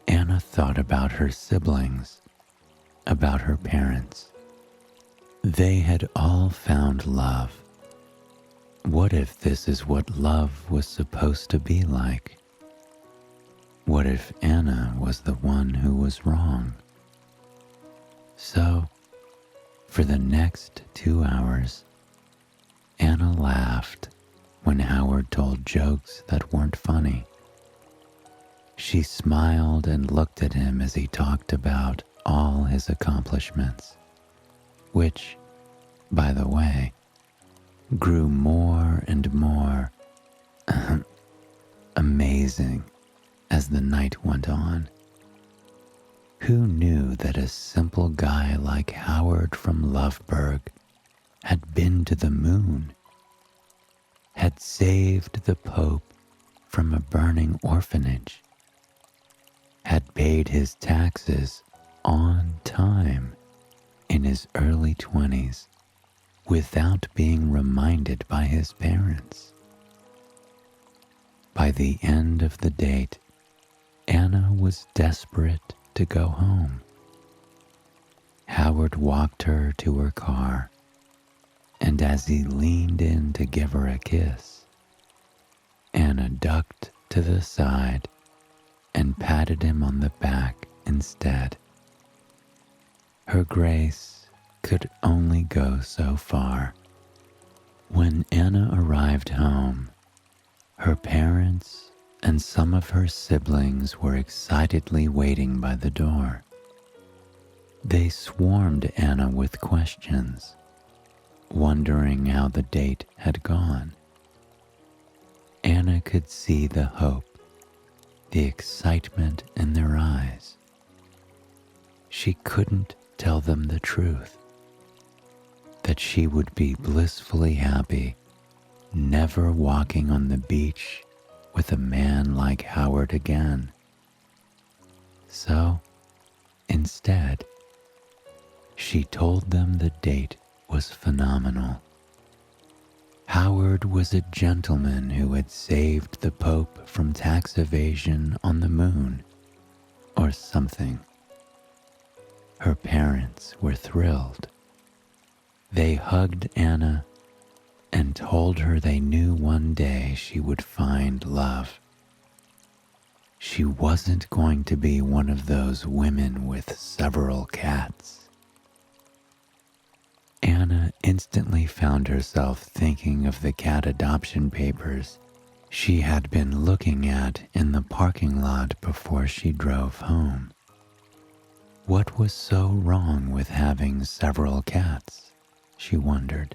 Anna thought about her siblings, about her parents. They had all found love. What if this is what love was supposed to be like? What if Anna was the one who was wrong? So, for the next 2 hours, Anna laughed when Howard told jokes that weren't funny. She smiled and looked at him as he talked about all his accomplishments, which, by the way, grew more and more amazing as the night went on. Who knew that a simple guy like Howard from Loveburg had been to the moon, had saved the Pope from a burning orphanage, had paid his taxes on time in his early 20s without being reminded by his parents. By the end of the date, Anna was desperate to go home. Howard walked her to her car, and as he leaned in to give her a kiss, Anna ducked to the side and patted him on the back instead. Her grace could only go so far. When Anna arrived home, her parents and some of her siblings were excitedly waiting by the door. They swarmed Anna with questions, wondering how the date had gone. Anna could see the hope, the excitement in their eyes. She couldn't tell them the truth, that she would be blissfully happy, never walking on the beach with a man like Howard again. So, instead, she told them the date was phenomenal. Howard was a gentleman who had saved the Pope from tax evasion on the moon, or something. Her parents were thrilled. They hugged Anna and told her they knew one day she would find love. She wasn't going to be one of those women with several cats. Anna instantly found herself thinking of the cat adoption papers she had been looking at in the parking lot before she drove home. What was so wrong with having several cats, she wondered.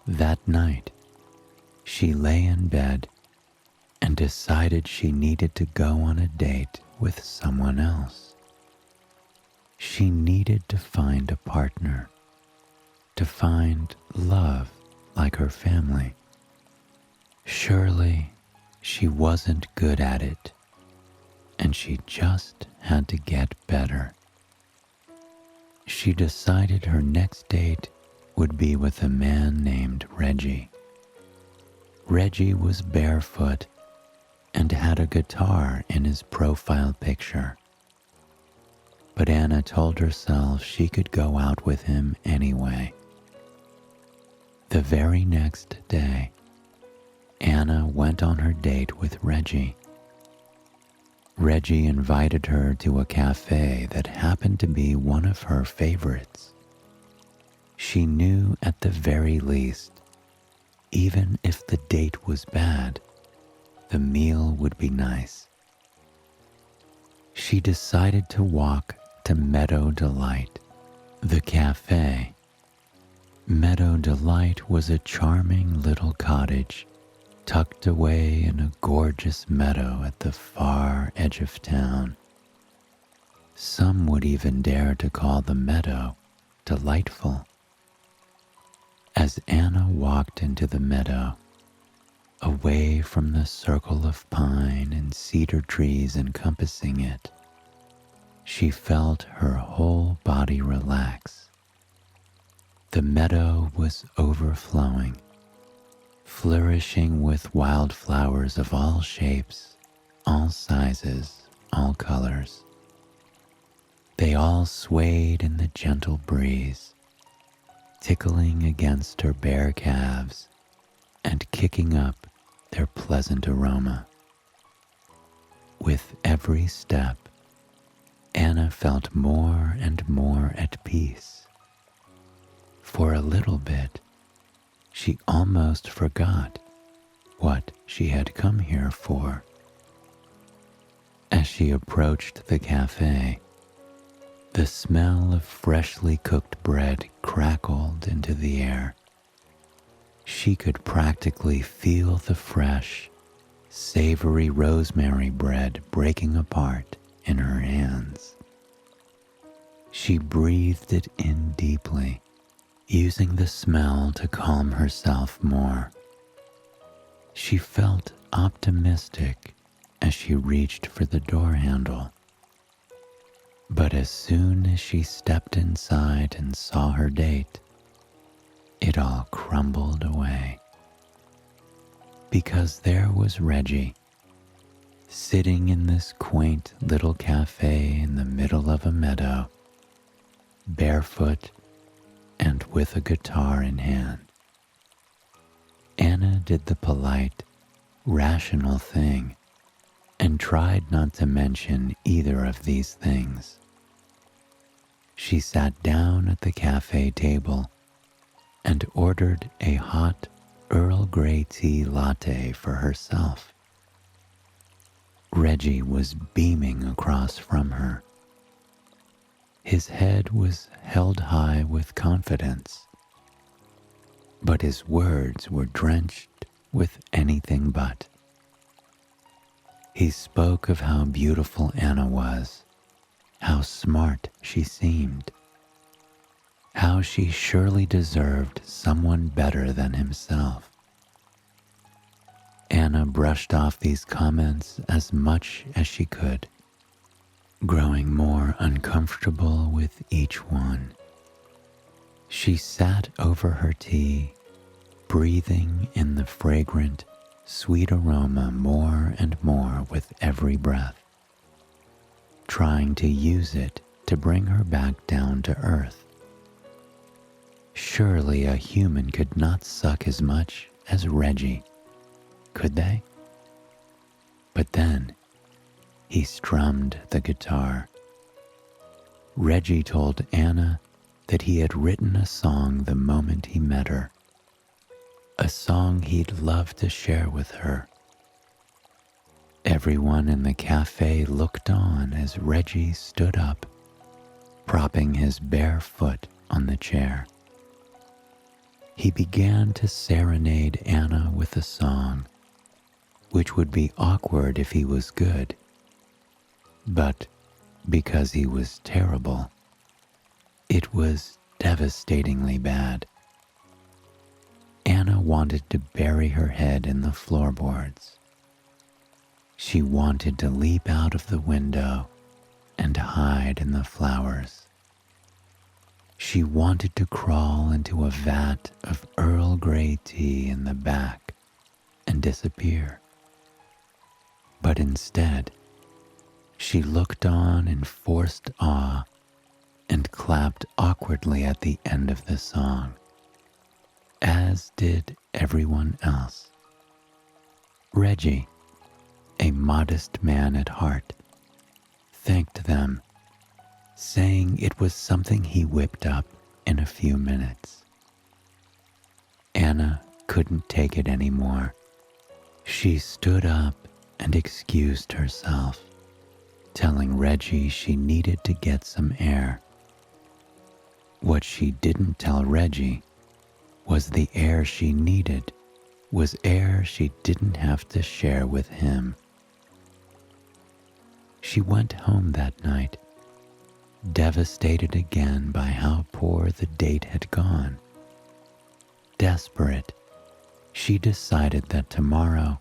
That night, she lay in bed and decided she needed to go on a date with someone else. She needed to find a partner, to find love like her family. Surely she wasn't good at it, and she just had to get better. She decided her next date would be with a man named Reggie. Reggie was barefoot and had a guitar in his profile picture. But Anna told herself she could go out with him anyway. The very next day, Anna went on her date with Reggie. Reggie invited her to a cafe that happened to be one of her favorites. She knew at the very least, even if the date was bad, the meal would be nice. She decided to walk to Meadow Delight, the cafe. Meadow Delight was a charming little cottage tucked away in a gorgeous meadow at the far edge of town. Some would even dare to call the meadow delightful. As Anna walked into the meadow, away from the circle of pine and cedar trees encompassing it, she felt her whole body relax. The meadow was overflowing, flourishing with wildflowers of all shapes, all sizes, all colors. They all swayed in the gentle breeze, tickling against her bare calves and kicking up their pleasant aroma. With every step, Anna felt more and more at peace. For a little bit, she almost forgot what she had come here for. As she approached the cafe, the smell of freshly cooked bread crackled into the air. She could practically feel the fresh, savory rosemary bread breaking apart in her hands. She breathed it in deeply, using the smell to calm herself more. She felt optimistic as she reached for the door handle. But as soon as she stepped inside and saw her date, it all crumbled away. Because there was Reggie, sitting in this quaint little cafe in the middle of a meadow, barefoot and with a guitar in hand. Anna did the polite, rational thing and tried not to mention either of these things. She sat down at the cafe table and ordered a hot Earl Grey tea latte for herself. Reggie was beaming across from her. His head was held high with confidence, but his words were drenched with anything but. He spoke of how beautiful Anna was, how smart she seemed, how she surely deserved someone better than himself. Anna brushed off these comments as much as she could, growing more uncomfortable with each one. She sat over her tea, breathing in the fragrant, sweet aroma more and more with every breath, trying to use it to bring her back down to earth. Surely a human could not suck as much as Reggie, could they? But then he strummed the guitar. Reggie told Anna that he had written a song the moment he met her, a song he'd love to share with her. Everyone in the cafe looked on as Reggie stood up, propping his bare foot on the chair. He began to serenade Anna with a song, which would be awkward if he was good, but because he was terrible, it was devastatingly bad. Anna wanted to bury her head in the floorboards. She wanted to leap out of the window and hide in the flowers. She wanted to crawl into a vat of Earl Grey tea in the back and disappear. But instead, she looked on in forced awe and clapped awkwardly at the end of the song, as did everyone else. Reggie, a modest man at heart, thanked them, saying it was something he whipped up in a few minutes. Anna couldn't take it anymore. She stood up and excused herself, telling Reggie she needed to get some air. What she didn't tell Reggie was the air she needed was air she didn't have to share with him. She went home that night, devastated again by how poor the date had gone. Desperate, she decided that tomorrow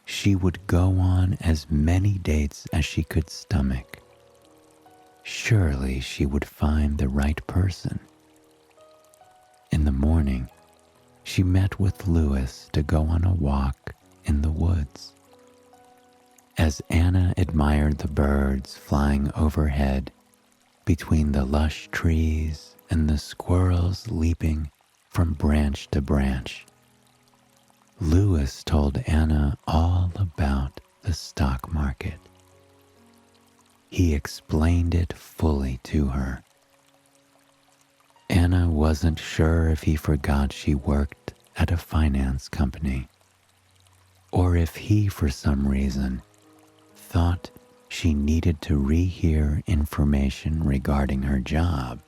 she would go on as many dates as she could stomach. Surely she would find the right person. In the morning, she met with Louis to go on a walk in the woods. As Anna admired the birds flying overhead between the lush trees and the squirrels leaping from branch to branch, Louis told Anna all about the stock market. He explained it fully to her. Anna wasn't sure if he forgot she worked at a finance company, or if he, for some reason, thought she needed to rehear information regarding her job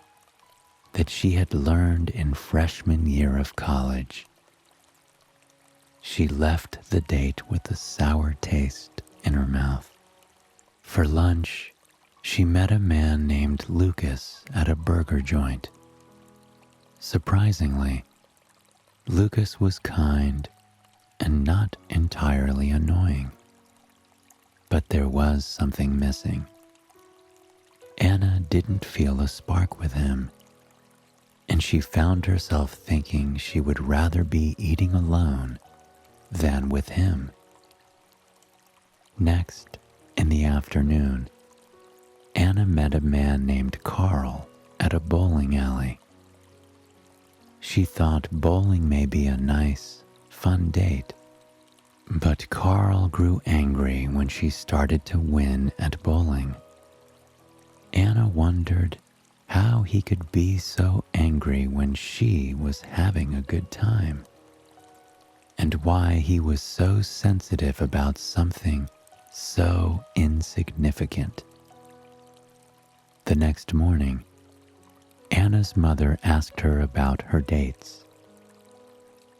that she had learned in freshman year of college. She left the date with a sour taste in her mouth. For lunch, she met a man named Lucas at a burger joint. Surprisingly, Lucas was kind and not entirely annoying. But there was something missing. Anna didn't feel a spark with him, and she found herself thinking she would rather be eating alone than with him. Next, in the afternoon, Anna met a man named Carl at a bowling alley. She thought bowling may be a nice, fun date, but Carl grew angry when she started to win at bowling. Anna wondered how he could be so angry when she was having a good time, and why he was so sensitive about something so insignificant. The next morning, Anna's mother asked her about her dates.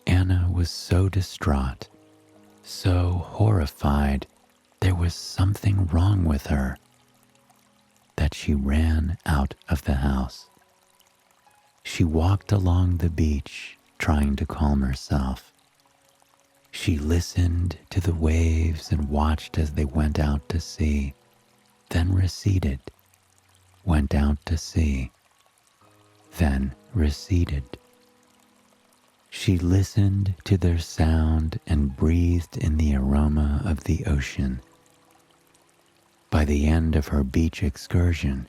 Anna was so distraught, so horrified there was something wrong with her, that she ran out of the house. She walked along the beach, trying to calm herself. She listened to the waves and watched as they went out to sea, then receded, went out to sea, then receded. She listened to their sound and breathed in the aroma of the ocean. By the end of her beach excursion,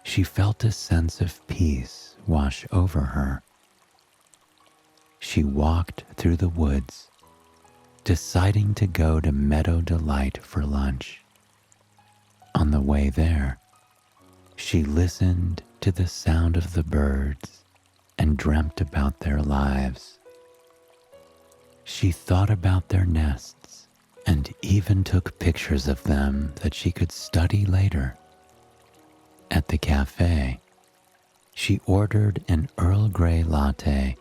she felt a sense of peace wash over her. She walked through the woods, deciding to go to Meadow Delight for lunch. On the way there, she listened to the sound of the birds and dreamt about their lives. She thought about their nests and even took pictures of them that she could study later. At the cafe, she ordered an Earl Grey latte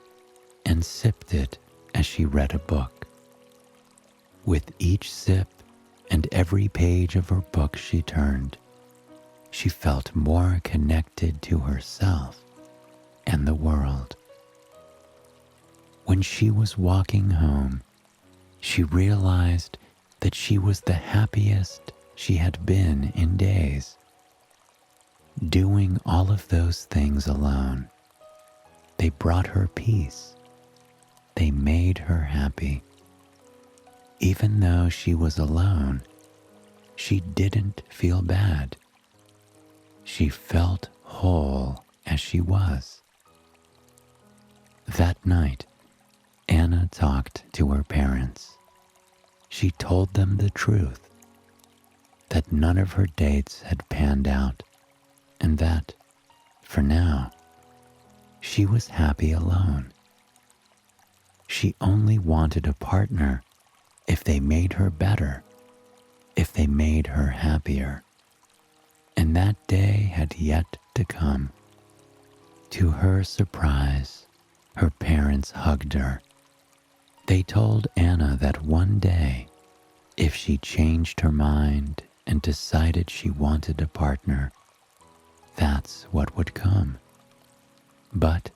and sipped it as she read a book. With each sip and every page of her book she turned, she felt more connected to herself and the world. When she was walking home, she realized that she was the happiest she had been in days. Doing all of those things alone, they brought her peace. They made her happy. Even though she was alone, she didn't feel bad. She felt whole as she was. That night, Anna talked to her parents. She told them the truth, that none of her dates had panned out, and that, for now, she was happy alone. She only wanted a partner if they made her better, if they made her happier. And that day had yet to come. To her surprise, her parents hugged her. They told Anna that one day, if she changed her mind and decided she wanted a partner, that's what would come. But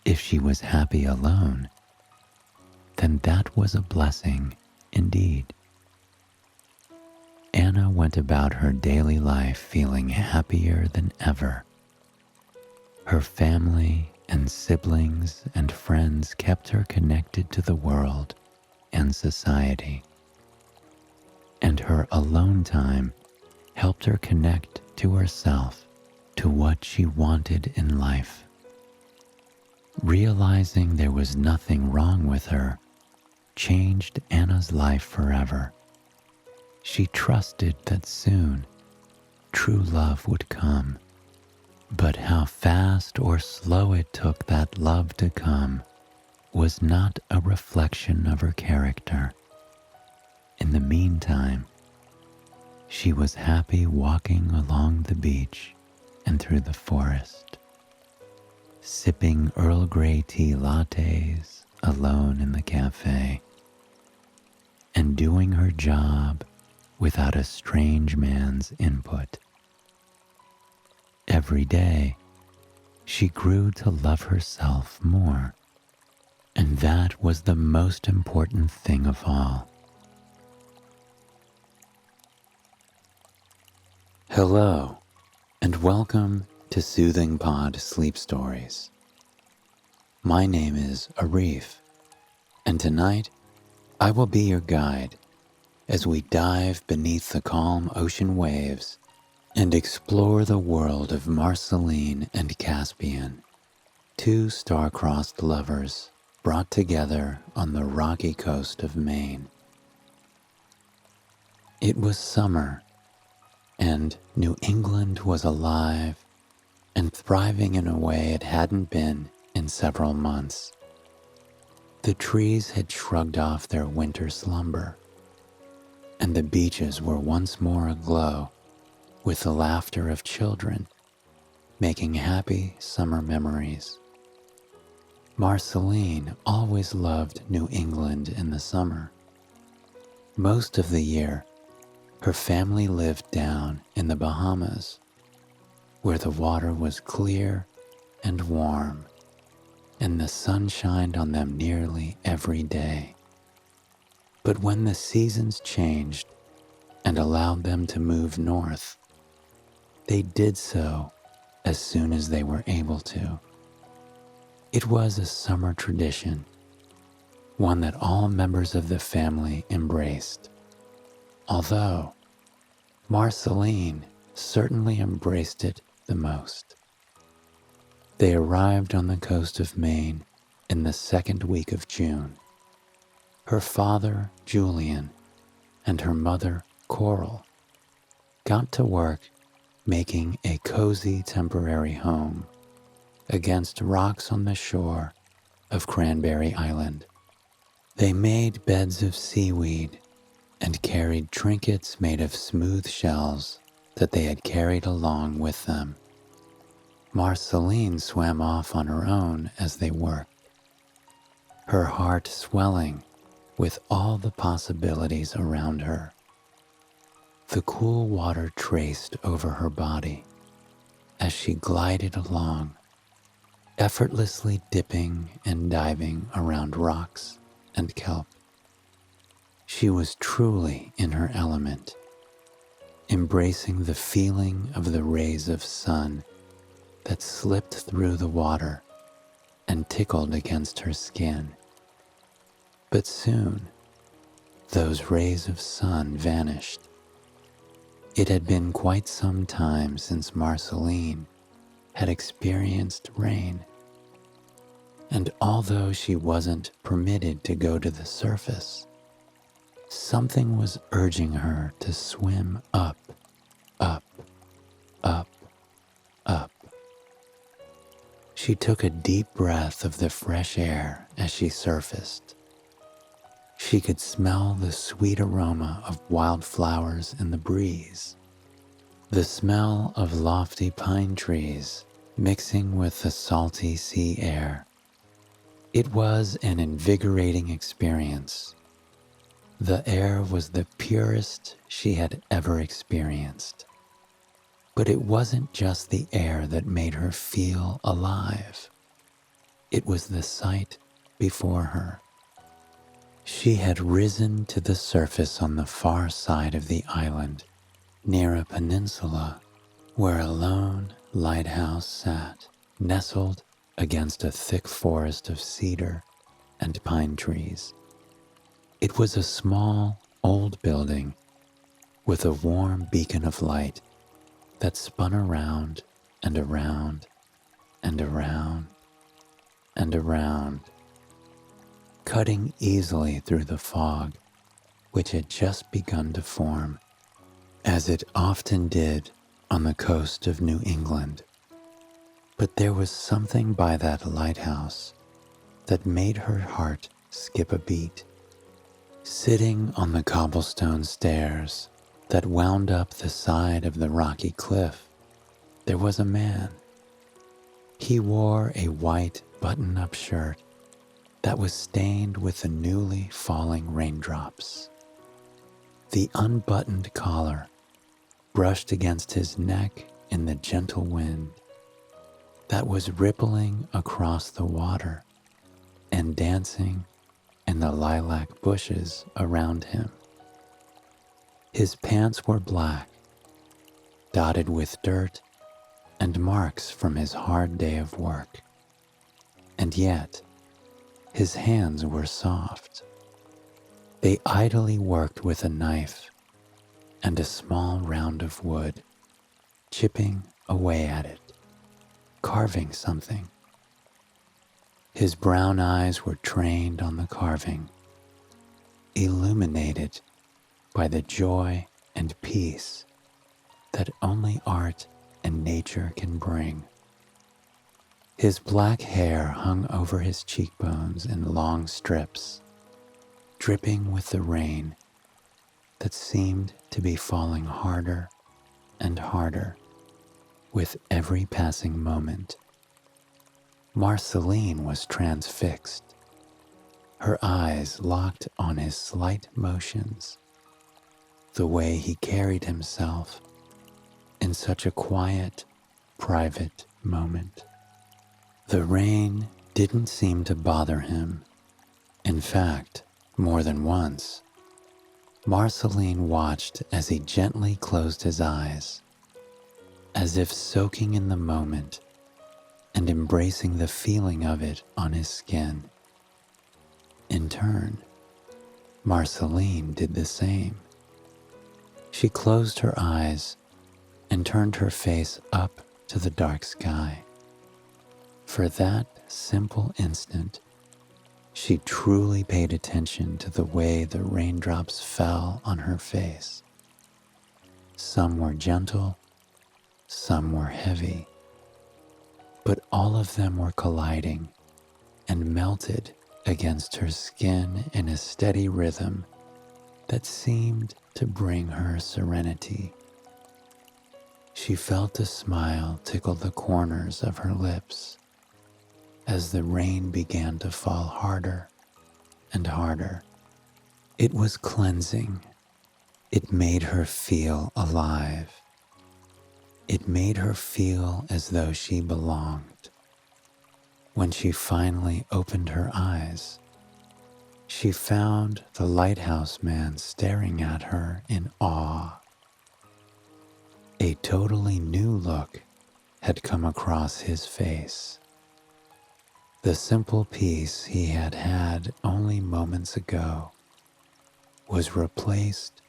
if she was happy alone, then that was a blessing indeed. Anna went about her daily life feeling happier than ever. Her family and siblings and friends kept her connected to the world and society. And her alone time helped her connect to herself, to what she wanted in life. Realizing there was nothing wrong with her changed Anna's life forever. She trusted that soon true love would come. But how fast or slow it took that love to come was not a reflection of her character. In the meantime, she was happy walking along the beach and through the forest, sipping Earl Grey tea lattes alone in the cafe, and doing her job without a strange man's input. Every day, she grew to love herself more. And that was the most important thing of all. Hello, and welcome to Soothing Pod Sleep Stories. My name is Arif, and tonight I will be your guide as we dive beneath the calm ocean waves and explore the world of Marceline and Caspian, two star-crossed lovers brought together on the rocky coast of Maine. It was summer, and New England was alive and thriving in a way it hadn't been in several months. The trees had shrugged off their winter slumber, and the beaches were once more aglow with the laughter of children, making happy summer memories. Marceline always loved New England in the summer. Most of the year, her family lived down in the Bahamas, where the water was clear and warm, and the sun shined on them nearly every day. But when the seasons changed and allowed them to move north, they did so as soon as they were able to. It was a summer tradition, one that all members of the family embraced, although Marceline certainly embraced it the most. They arrived on the coast of Maine in the second week of June. Her father, Julian, and her mother, Coral, got to work making a cozy temporary home against rocks on the shore of Cranberry Island. They made beds of seaweed and carried trinkets made of smooth shells that they had carried along with them. Marceline swam off on her own as they worked, her heart swelling with all the possibilities around her. The cool water traced over her body as she glided along, effortlessly dipping and diving around rocks and kelp. She was truly in her element, embracing the feeling of the rays of sun that slipped through the water and tickled against her skin. But soon, those rays of sun vanished. It had been quite some time since Marceline had experienced rain, and although she wasn't permitted to go to the surface, something was urging her to swim up, up, up, up. She took a deep breath of the fresh air as she surfaced. She could smell the sweet aroma of wildflowers in the breeze, the smell of lofty pine trees mixing with the salty sea air. It was an invigorating experience. The air was the purest she had ever experienced. But it wasn't just the air that made her feel alive. It was the sight before her. She had risen to the surface on the far side of the island, near a peninsula where a lone lighthouse sat, nestled against a thick forest of cedar and pine trees. It was a small, old building with a warm beacon of light that spun around and around and around and around, cutting easily through the fog which had just begun to form, as it often did on the coast of New England. But there was something by that lighthouse that made her heart skip a beat. Sitting on the cobblestone stairs that wound up the side of the rocky cliff, there was a man. He wore a white button-up shirt that was stained with the newly falling raindrops. The unbuttoned collar brushed against his neck in the gentle wind that was rippling across the water and dancing in the lilac bushes around him. His pants were black, dotted with dirt and marks from his hard day of work, and yet his hands were soft. They idly worked with a knife and a small round of wood, chipping away at it, carving something. His brown eyes were trained on the carving, illuminated by the joy and peace that only art and nature can bring. His black hair hung over his cheekbones in long strips, dripping with the rain that seemed to be falling harder and harder with every passing moment. Marceline was transfixed, her eyes locked on his slight motions, the way he carried himself in such a quiet, private moment. The rain didn't seem to bother him. In fact, more than once, Marceline watched as he gently closed his eyes, as if soaking in the moment and embracing the feeling of it on his skin. In turn, Marceline did the same. She closed her eyes and turned her face up to the dark sky. For that simple instant, she truly paid attention to the way the raindrops fell on her face. Some were gentle, some were heavy, but all of them were colliding and melted against her skin in a steady rhythm that seemed to bring her serenity. She felt a smile tickle the corners of her lips as the rain began to fall harder and harder. It was cleansing. It made her feel alive. It made her feel as though she belonged. When she finally opened her eyes, she found the lighthouse man staring at her in awe. A totally new look had come across his face. The simple peace he had had only moments ago was replaced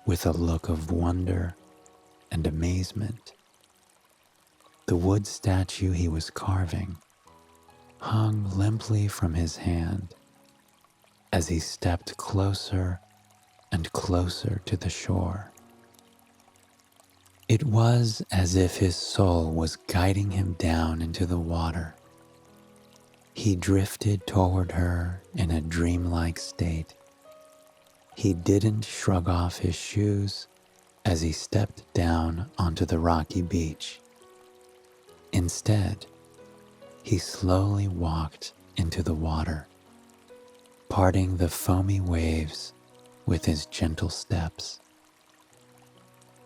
with a look of wonder and amazement. The wood statue he was carving hung limply from his hand as he stepped closer and closer to the shore. It was as if his soul was guiding him down into the water. He drifted toward her in a dreamlike state. He didn't shrug off his shoes as he stepped down onto the rocky beach. Instead, he slowly walked into the water, parting the foamy waves with his gentle steps.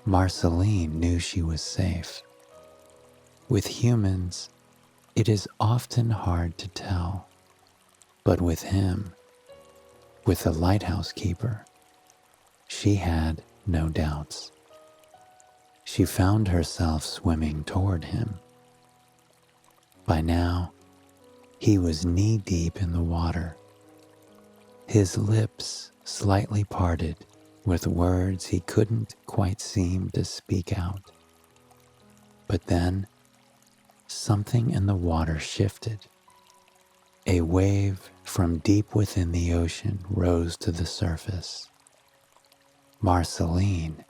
Marceline knew she was safe. With humans, it is often hard to tell, but with him, with the lighthouse keeper, she had no doubts. She found herself swimming toward him. By now, he was knee-deep in the water, his lips slightly parted with words he couldn't quite seem to speak out. But then, something in the water shifted. A wave from deep within the ocean rose to the surface. Marceline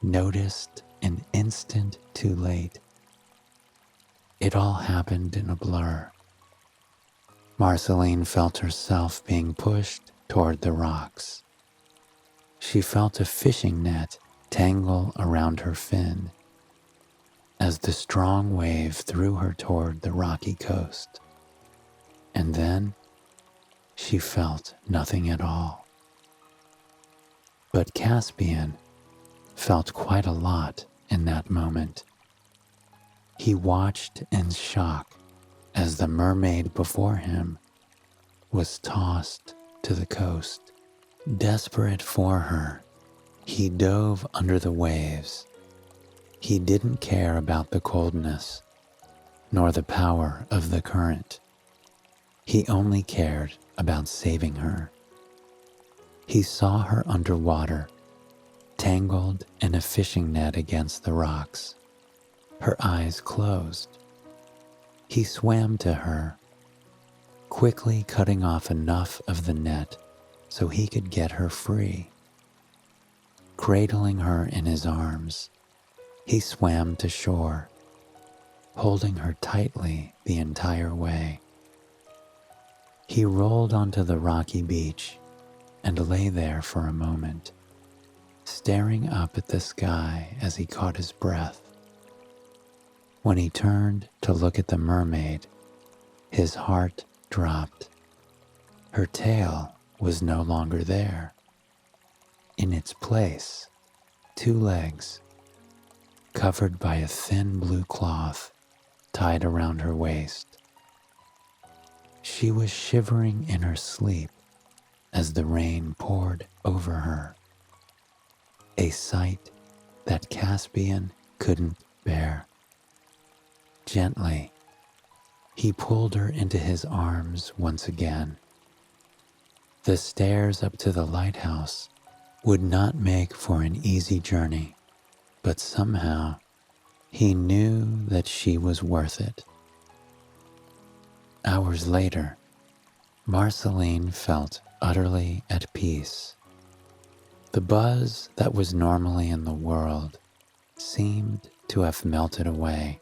noticed an instant too late. It all happened in a blur. Marceline felt herself being pushed toward the rocks. She felt a fishing net tangle around her fin as the strong wave threw her toward the rocky coast. And then she felt nothing at all. But Caspian felt quite a lot in that moment. He watched in shock as the mermaid before him was tossed to the coast. Desperate for her, he dove under the waves. He didn't care about the coldness, nor the power of the current. He only cared about saving her. He saw her underwater, tangled in a fishing net against the rocks, her eyes closed. He swam to her, quickly cutting off enough of the net so he could get her free. Cradling her in his arms, he swam to shore, holding her tightly the entire way. He rolled onto the rocky beach and lay there for a moment, staring up at the sky as he caught his breath. When he turned to look at the mermaid, his heart dropped. Her tail was no longer there. In its place, 2 legs, covered by a thin blue cloth tied around her waist. She was shivering in her sleep as the rain poured over her, a sight that Caspian couldn't bear. Gently, he pulled her into his arms once again. The stairs up to the lighthouse would not make for an easy journey, but somehow he knew that she was worth it. Hours later, Marceline felt utterly at peace. The buzz that was normally in the world seemed to have melted away,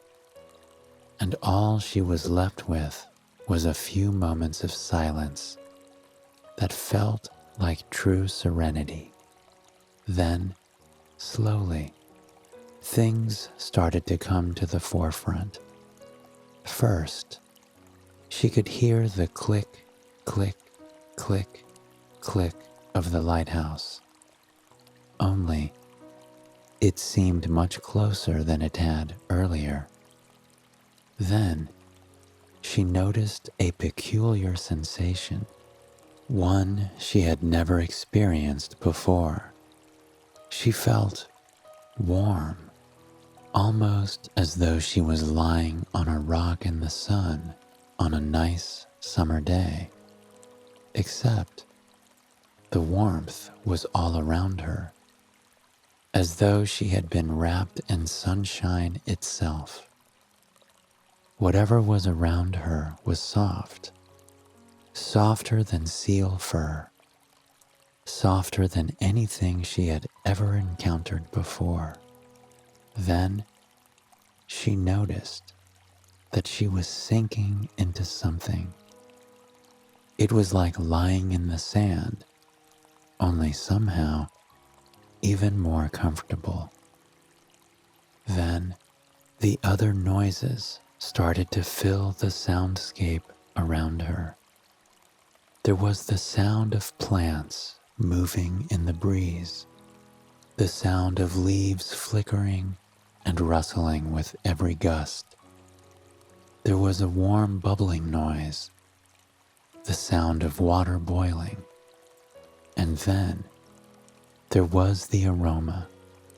and all she was left with was a few moments of silence that felt like true serenity. Then, slowly, things started to come to the forefront. First, she could hear the click, click, click, click of the lighthouse. Only, it seemed much closer than it had earlier. Then, she noticed a peculiar sensation, one she had never experienced before. She felt warm, almost as though she was lying on a rock in the sun on a nice summer day, except the warmth was all around her, as though she had been wrapped in sunshine itself. Whatever was around her was soft, softer than seal fur, softer than anything she had ever encountered before. Then she noticed that she was sinking into something. It was like lying in the sand, only somehow even more comfortable. Then the other noises started to fill the soundscape around her. There was the sound of plants moving in the breeze, the sound of leaves flickering and rustling with every gust. There was a warm bubbling noise, the sound of water boiling, and then there was the aroma.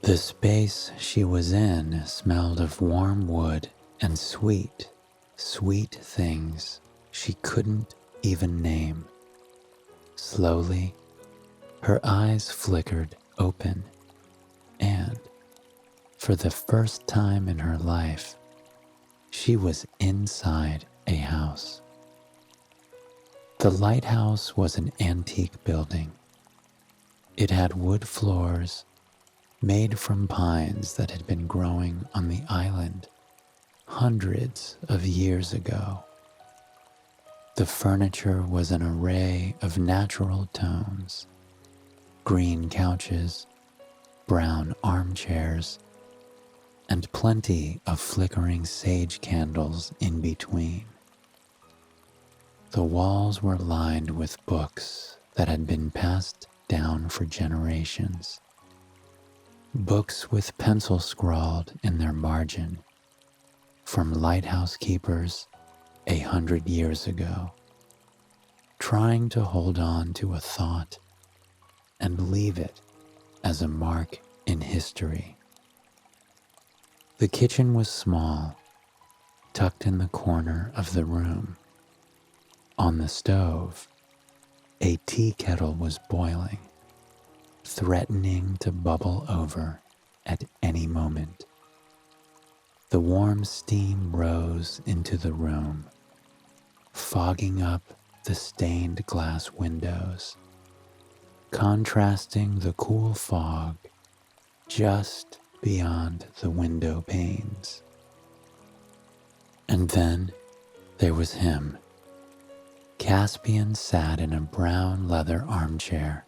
The space she was in smelled of warm wood and sweet, sweet things she couldn't even name. Slowly, her eyes flickered open, and for the first time in her life, she was inside a house. The lighthouse was an antique building. It had wood floors made from pines that had been growing on the island hundreds of years ago. The furniture was an array of natural tones: green couches, brown armchairs, and plenty of flickering sage candles in between. The walls were lined with books that had been passed down for generations. Books with pencil scrawled in their margin, from lighthouse keepers 100 years ago. trying to hold on to a thought and leave it as a mark in history. The kitchen was small, tucked in the corner of the room. On the stove, a tea kettle was boiling, threatening to bubble over at any moment. The warm steam rose into the room, fogging up the stained glass windows, contrasting the cool fog just beyond the window panes. And then there was him. Caspian sat in a brown leather armchair.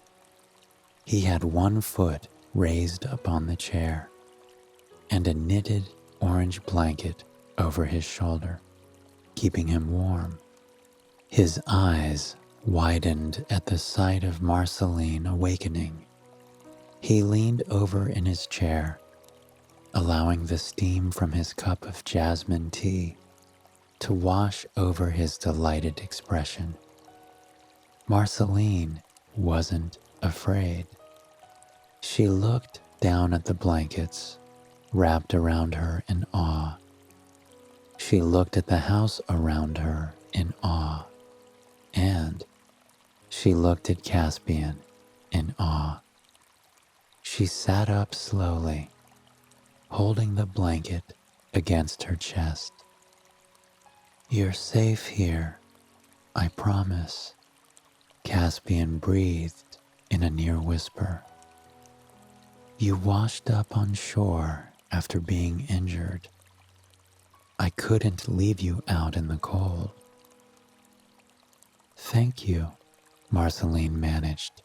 He had one foot raised upon the chair and a knitted orange blanket over his shoulder, keeping him warm. His eyes widened at the sight of Marceline awakening. He leaned over in his chair, allowing the steam from his cup of jasmine tea to wash over his delighted expression. Marceline wasn't afraid. She looked down at the blankets wrapped around her in awe. She looked at the house around her in awe, and she looked at Caspian in awe. She sat up slowly, holding the blanket against her chest. "You're safe here, I promise," Caspian breathed in a near whisper. "You washed up on shore after being injured. I couldn't leave you out in the cold." "Thank you," Marceline managed,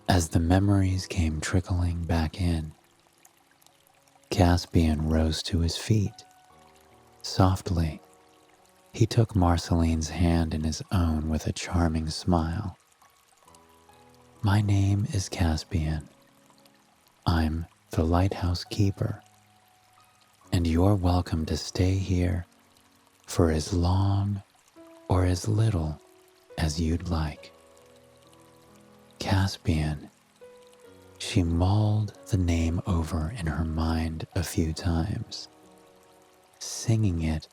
as the memories came trickling back in. Caspian rose to his feet. Softly, he took Marceline's hand in his own with a charming smile. "My name is Caspian. I'm the lighthouse keeper, and you're welcome to stay here for as long or as little as you'd like." Caspian. She mulled the name over in her mind a few times, singing it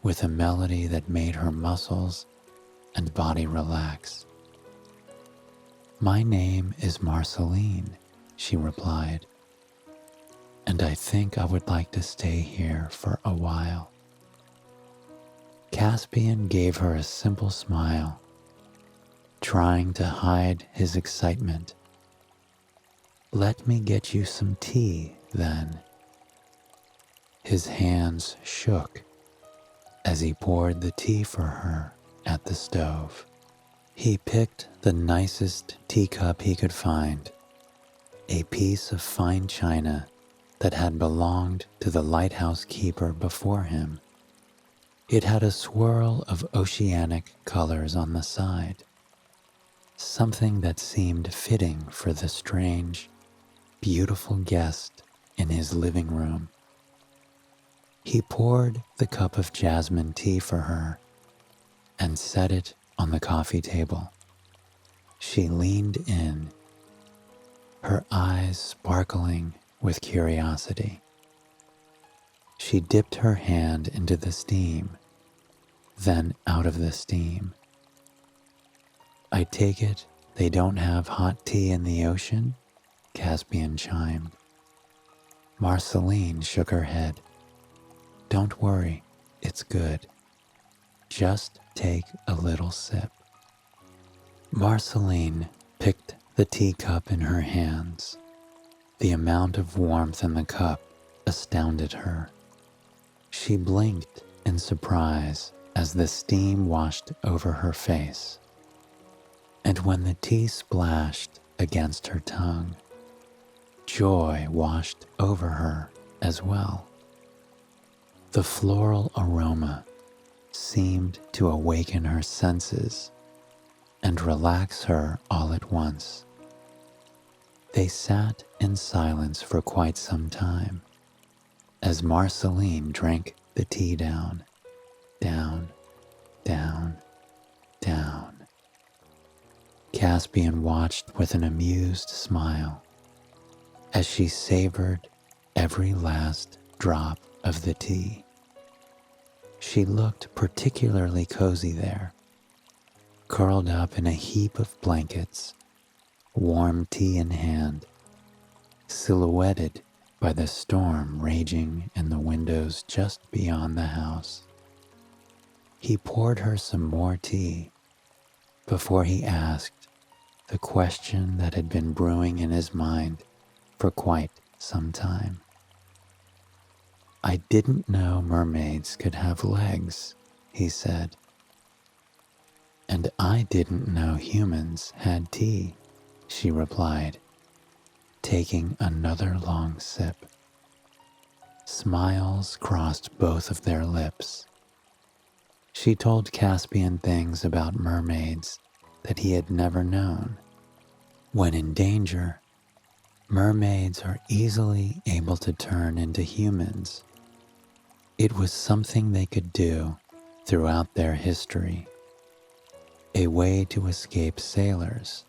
with a melody that made her muscles and body relax. "My name is Marceline," she replied, "and I think I would like to stay here for a while." Caspian gave her a simple smile, trying to hide his excitement. "Let me get you some tea, then." His hands shook as he poured the tea for her at the stove. He picked the nicest teacup he could find, a piece of fine china that had belonged to the lighthouse keeper before him. It had a swirl of oceanic colors on the side, something that seemed fitting for the strange, beautiful guest in his living room. He poured the cup of jasmine tea for her and set it on the coffee table. She leaned in, her eyes sparkling with curiosity. She dipped her hand into the steam, then out of the steam. "I take it they don't have hot tea in the ocean?" Caspian chimed. Marceline shook her head. "Don't worry, it's good. Just take a little sip." Marceline picked the teacup in her hands. The amount of warmth in the cup astounded her. She blinked in surprise as the steam washed over her face. And when the tea splashed against her tongue, joy washed over her as well. The floral aroma seemed to awaken her senses and relax her all at once. They sat in silence for quite some time as Marceline drank the tea down, down, down, down, Caspian watched with an amused smile as she savored every last drop of the tea. She looked particularly cozy there, curled up in a heap of blankets, warm tea in hand, silhouetted by the storm raging in the windows just beyond the house. He poured her some more tea before he asked the question that had been brewing in his mind for quite some time. "I didn't know mermaids could have legs," he said. "And I didn't know humans had tea," she replied, taking another long sip. Smiles crossed both of their lips. She told Caspian things about mermaids that he had never known. When in danger, mermaids are easily able to turn into humans. It was something they could do throughout their history. A way to escape sailors.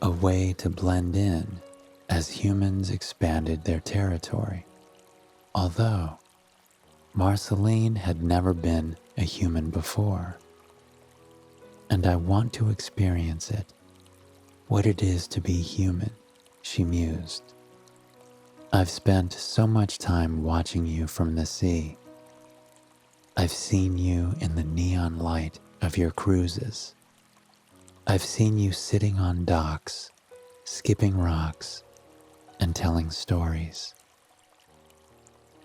A way to blend in as humans expanded their territory. Although Marceline had never been a human before. "And I want to experience it, what it is to be human," she mused. "I've spent so much time watching you from the sea. I've seen you in the neon light of your cruises. I've seen you sitting on docks, skipping rocks, and telling stories.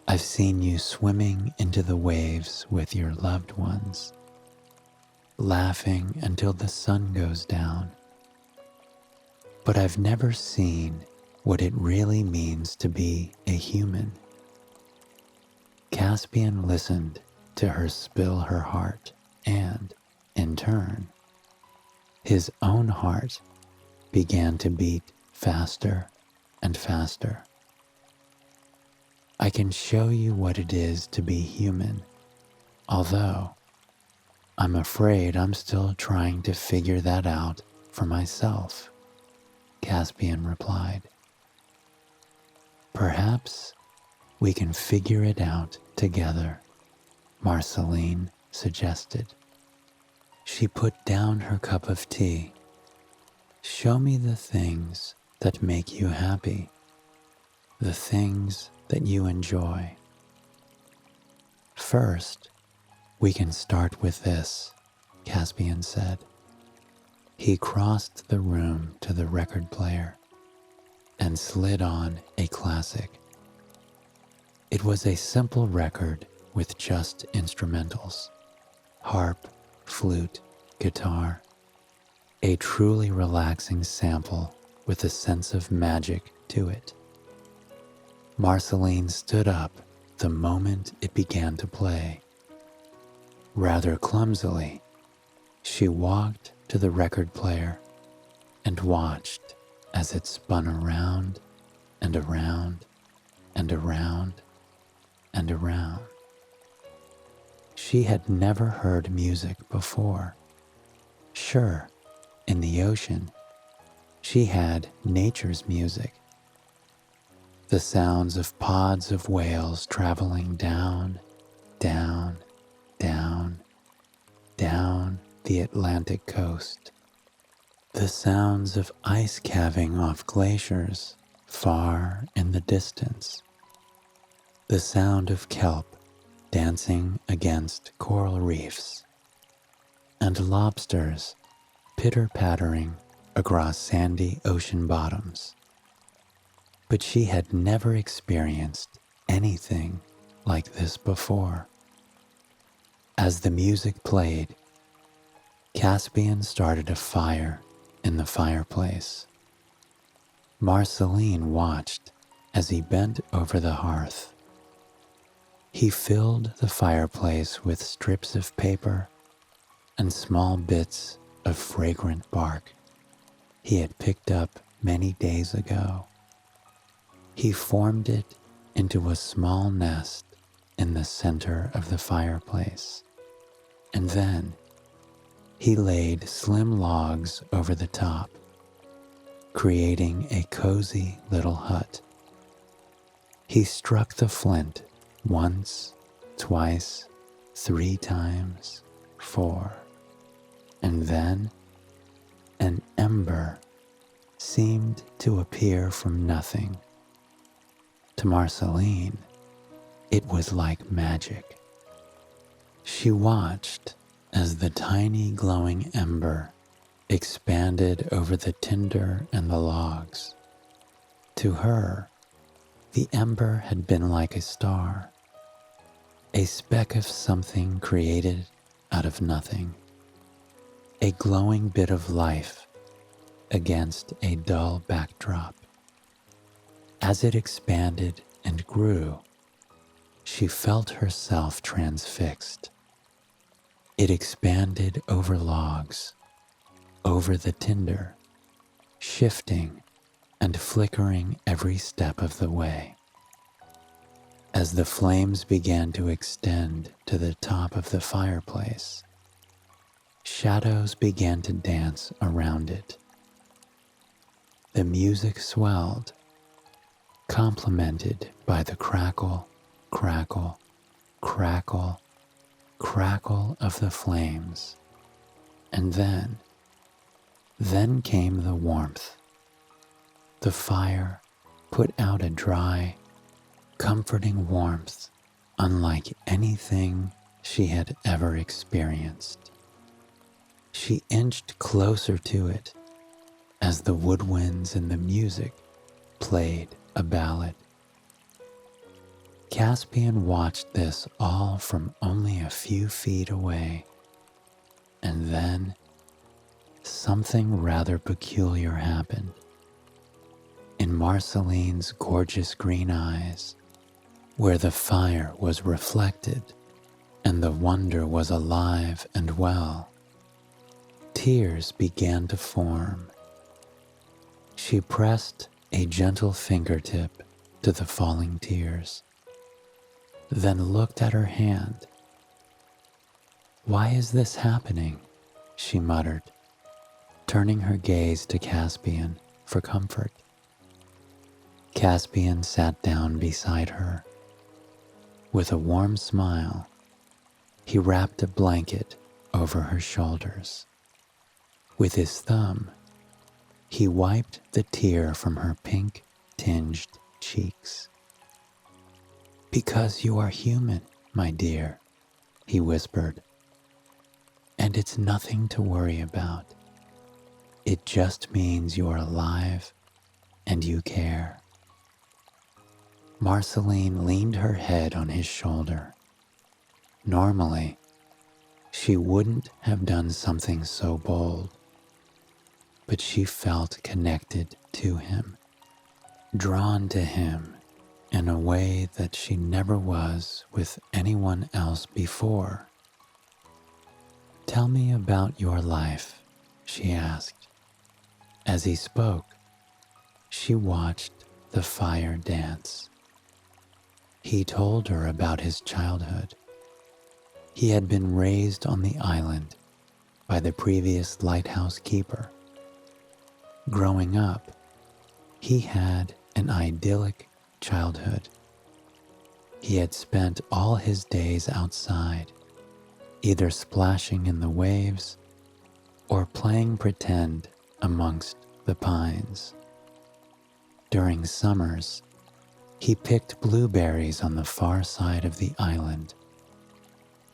I've seen you swimming into the waves with your loved ones, laughing until the sun goes down. But I've never seen what it really means to be a human." Caspian listened to her spill her heart, and, in turn, his own heart began to beat faster and faster. "I can show you what it is to be human, although I'm afraid I'm still trying to figure that out for myself," Caspian replied. "Perhaps we can figure it out together," Marceline suggested. She put down her cup of tea. "Show me the things that make you happy, the things that you enjoy. First, we can start with this," Caspian said. He crossed the room to the record player and slid on a classic. It was a simple record with just instrumentals, harp, flute, guitar, a truly relaxing sample with a sense of magic to it. Marceline stood up the moment it began to play. Rather clumsily, she walked to the record player and watched as it spun around and around and around and around. She had never heard music before. Sure, in the ocean, she had nature's music. The sounds of pods of whales traveling down, down, down, down the Atlantic coast. The sounds of ice calving off glaciers far in the distance. The sound of kelp dancing against coral reefs, and lobsters pitter-pattering across sandy ocean bottoms. But she had never experienced anything like this before. As the music played, Caspian started a fire in the fireplace. Marceline watched as he bent over the hearth. He filled the fireplace with strips of paper and small bits of fragrant bark he had picked up many days ago. He formed it into a small nest in the center of the fireplace, and then He laid slim logs over the top, creating a cozy little hut. He struck the flint once, twice, 3 times, 4, and then an ember seemed to appear from nothing. To Marceline, it was like magic. She watched as the tiny glowing ember expanded over the tinder and the logs. To her, the ember had been like a star, a speck of something created out of nothing, a glowing bit of life against a dull backdrop. As it expanded and grew, she felt herself transfixed. It expanded over logs, over the tinder, shifting and flickering every step of the way. As the flames began to extend to the top of the fireplace, shadows began to dance around it. The music swelled, complemented by the crackle, crackle, crackle, crackle of the flames. And then came the warmth. The fire put out a dry, comforting warmth unlike anything she had ever experienced. She inched closer to it as the woodwinds and the music played a ballad. Caspian watched this all from only a few feet away, and then something rather peculiar happened. In Marceline's gorgeous green eyes, where the fire was reflected and the wonder was alive and well, tears began to form. She pressed a gentle fingertip to the falling tears, then looked at her hand. "Why is this happening?" she muttered, turning her gaze to Caspian for comfort. Caspian sat down beside her. With a warm smile, he wrapped a blanket over her shoulders. With his thumb, he wiped the tear from her pink-tinged cheeks. "Because you are human, my dear," he whispered, "and it's nothing to worry about. It just means you are alive and you care." Marceline leaned her head on his shoulder. Normally, she wouldn't have done something so bold, but she felt connected to him, drawn to him in a way that she never was with anyone else before. "Tell me about your life," she asked. As he spoke, she watched the fire dance. He told her about his childhood. He had been raised on the island by the previous lighthouse keeper. Growing up, he had an idyllic childhood. He had spent all his days outside, either splashing in the waves or playing pretend amongst the pines. During summers, he picked blueberries on the far side of the island,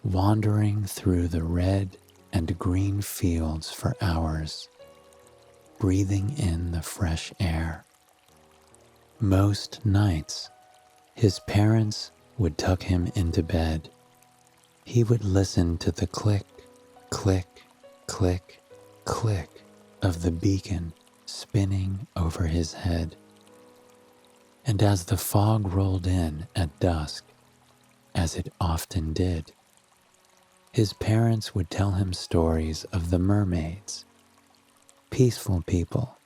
wandering through the red and green fields for hours, breathing in the fresh air. Most nights, his parents would tuck him into bed. He would listen to the click, click, click, click of the beacon spinning over his head. And as the fog rolled in at dusk, as it often did, his parents would tell him stories of the mermaids, peaceful people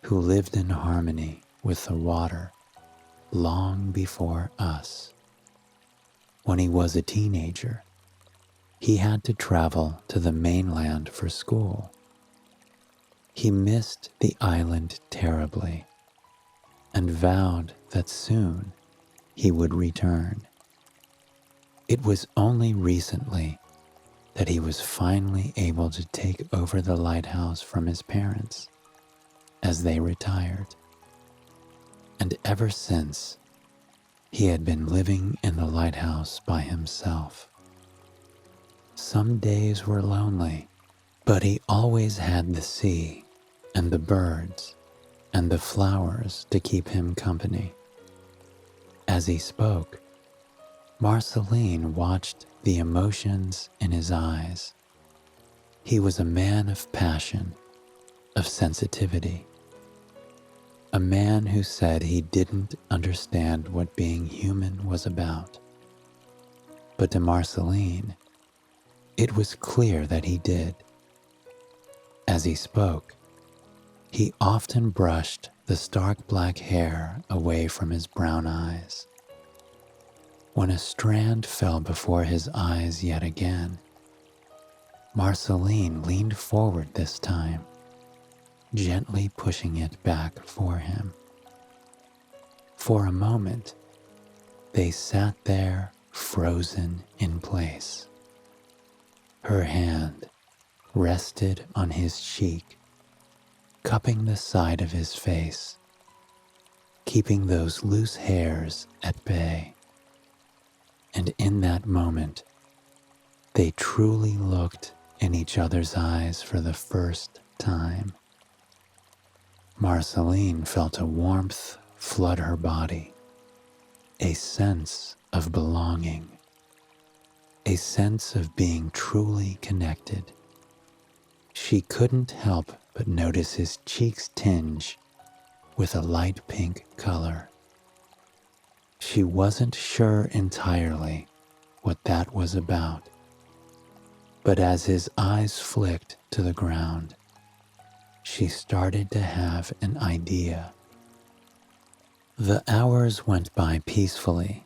who lived in harmony with the water long before us. When he was a teenager, he had to travel to the mainland for school. He missed the island terribly and vowed that soon he would return. It was only recently that he was finally able to take over the lighthouse from his parents as they retired. And ever since, he had been living in the lighthouse by himself. Some days were lonely, but he always had the sea and the birds and the flowers to keep him company. As he spoke, Marceline watched the emotions in his eyes. He was a man of passion, of sensitivity. A man who said he didn't understand what being human was about. But to Marceline, it was clear that he did. As he spoke, he often brushed the stark black hair away from his brown eyes. When a strand fell before his eyes yet again, Marceline leaned forward this time, gently pushing it back for him. For a moment, they sat there frozen in place. Her hand rested on his cheek, cupping the side of his face, keeping those loose hairs at bay. And in that moment, they truly looked in each other's eyes for the first time. Marceline felt a warmth flood her body, a sense of belonging, a sense of being truly connected. She couldn't help but notice his cheeks tinge with a light pink color. She wasn't sure entirely what that was about, but as his eyes flicked to the ground, she started to have an idea. The hours went by peacefully.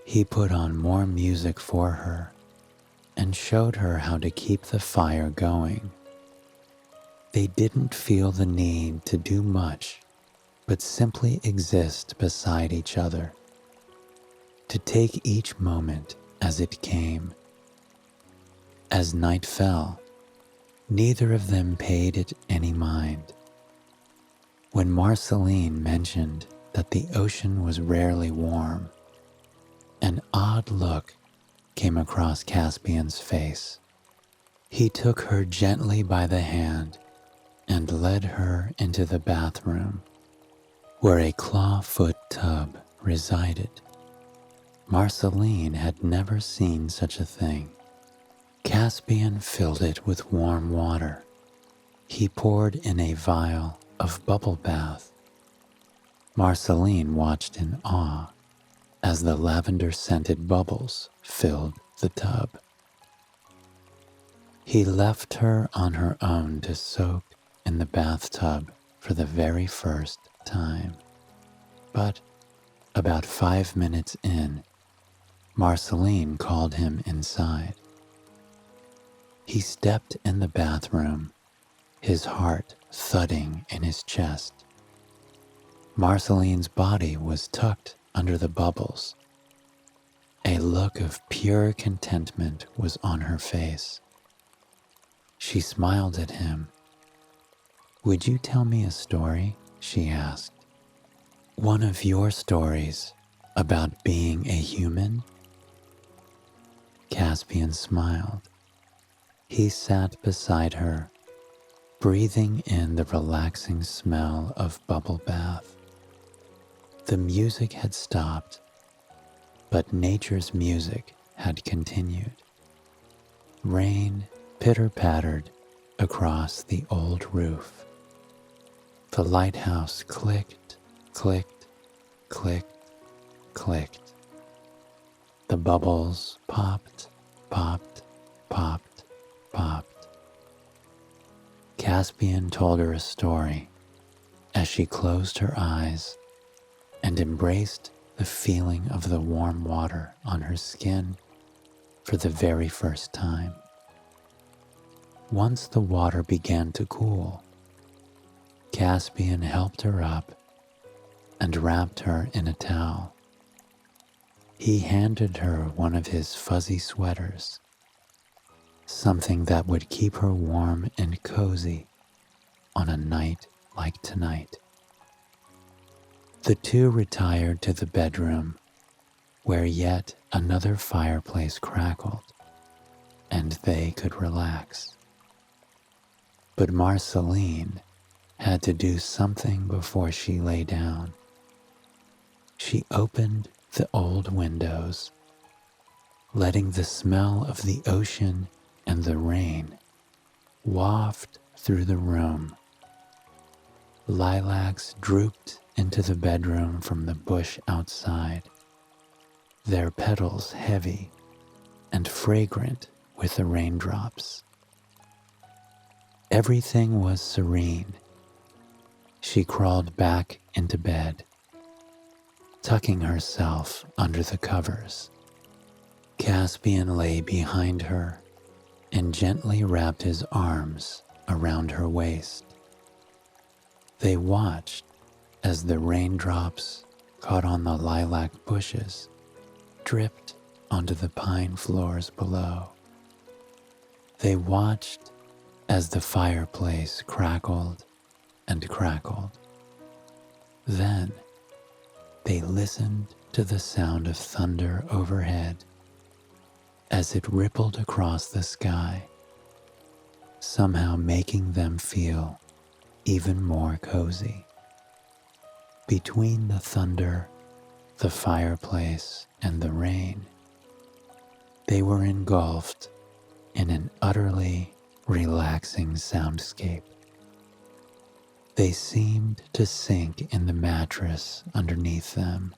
He put on more music for her and showed her how to keep the fire going. They didn't feel the need to do much, but simply exist beside each other, to take each moment as it came. As night fell, neither of them paid it any mind. When Marceline mentioned that the ocean was rarely warm, an odd look came across Caspian's face. He took her gently by the hand and led her into the bathroom, where a clawfoot tub resided. Marceline had never seen such a thing. Caspian filled it with warm water. He poured in a vial of bubble bath. Marceline watched in awe as the lavender-scented bubbles filled the tub. He left her on her own to soak in the bathtub for the very first time. But about 5 minutes in, Marceline called him inside. He stepped in the bathroom, his heart thudding in his chest. Marceline's body was tucked under the bubbles. A look of pure contentment was on her face. She smiled at him. "Would you tell me a story?" she asked. "One of your stories about being a human?" Caspian smiled. He sat beside her, breathing in the relaxing smell of bubble bath. The music had stopped, but nature's music had continued. Rain pitter-pattered across the old roof. The lighthouse clicked, clicked, clicked, clicked. The bubbles popped, popped, popped, popped. Caspian told her a story as she closed her eyes and embraced the feeling of the warm water on her skin for the very first time. Once the water began to cool, Caspian helped her up and wrapped her in a towel. He handed her one of his fuzzy sweaters, something that would keep her warm and cozy on a night like tonight. The two retired to the bedroom where yet another fireplace crackled and they could relax. But Marceline had to do something before she lay down. She opened the old windows, letting the smell of the ocean and the rain waft through the room. Lilacs drooped into the bedroom from the bush outside, their petals heavy and fragrant with the raindrops. Everything was serene. She crawled back into bed, tucking herself under the covers. Caspian lay behind her and gently wrapped his arms around her waist. They watched as the raindrops caught on the lilac bushes, dripped onto the pine floors below. They watched as the fireplace crackled and crackled. Then they listened to the sound of thunder overhead as it rippled across the sky, somehow making them feel even more cozy. Between the thunder, the fireplace, and the rain, they were engulfed in an utterly relaxing soundscape. They seemed to sink in the mattress underneath them.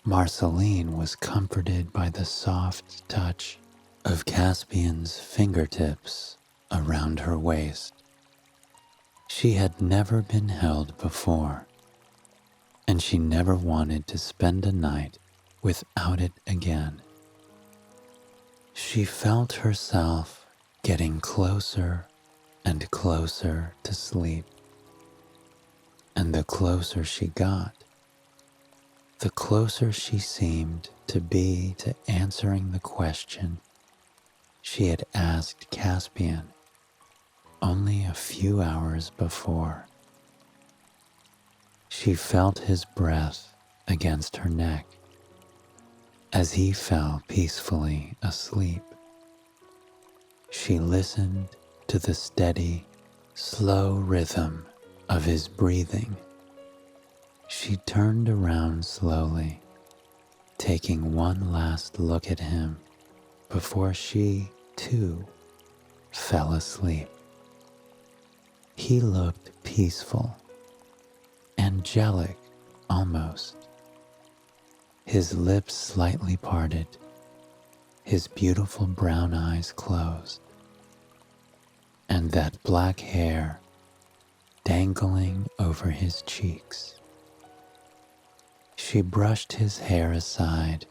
Marceline was comforted by the soft touch of Caspian's fingertips around her waist. She had never been held before, and she never wanted to spend a night without it again. She felt herself getting closer and closer to sleep, and the closer she got, the closer she seemed to be to answering the question she had asked Caspian only a few hours before. She felt his breath against her neck as he fell peacefully asleep. She listened to the steady, slow rhythm of his breathing. She turned around slowly, taking one last look at him before she, too, fell asleep. He looked peaceful, angelic almost. His lips slightly parted, his beautiful brown eyes closed, and that black hair dangling over his cheeks. She brushed his hair aside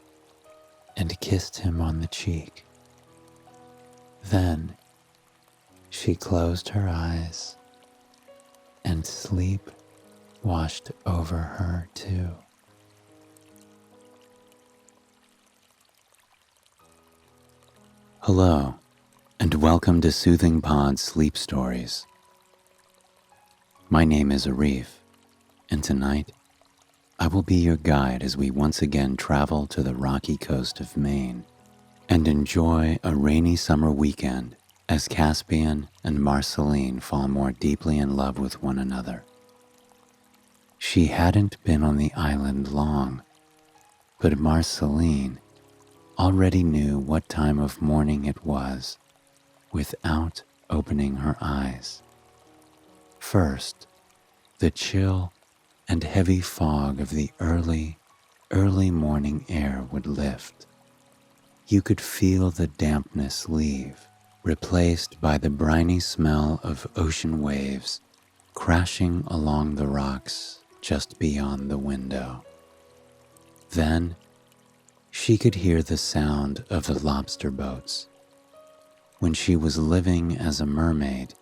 and kissed him on the cheek. Then she closed her eyes and sleep washed over her too. Hello, and welcome to Soothing Pod's Sleep Stories. My name is Arif, and tonight I will be your guide as we once again travel to the rocky coast of Maine and enjoy a rainy summer weekend as Caspian and Marceline fall more deeply in love with one another. She hadn't been on the island long, but Marceline already knew what time of morning it was without opening her eyes. First, the chill and heavy fog of the early morning air would lift. You could feel the dampness leave, replaced by the briny smell of ocean waves crashing along the rocks just beyond the window. Then She could hear the sound of the lobster boats. When she was living as a mermaid,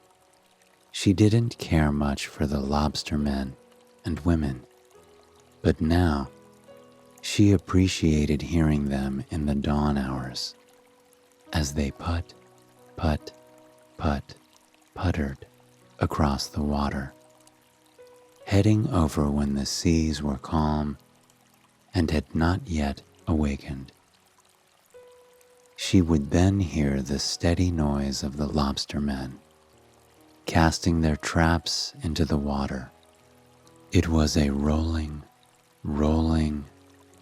she didn't care much for the lobster men and women, but now she appreciated hearing them in the dawn hours as they put, puttered across the water, heading over when the seas were calm and had not yet awakened. She would then hear the steady noise of the lobster men casting their traps into the water. It was a rolling, rolling,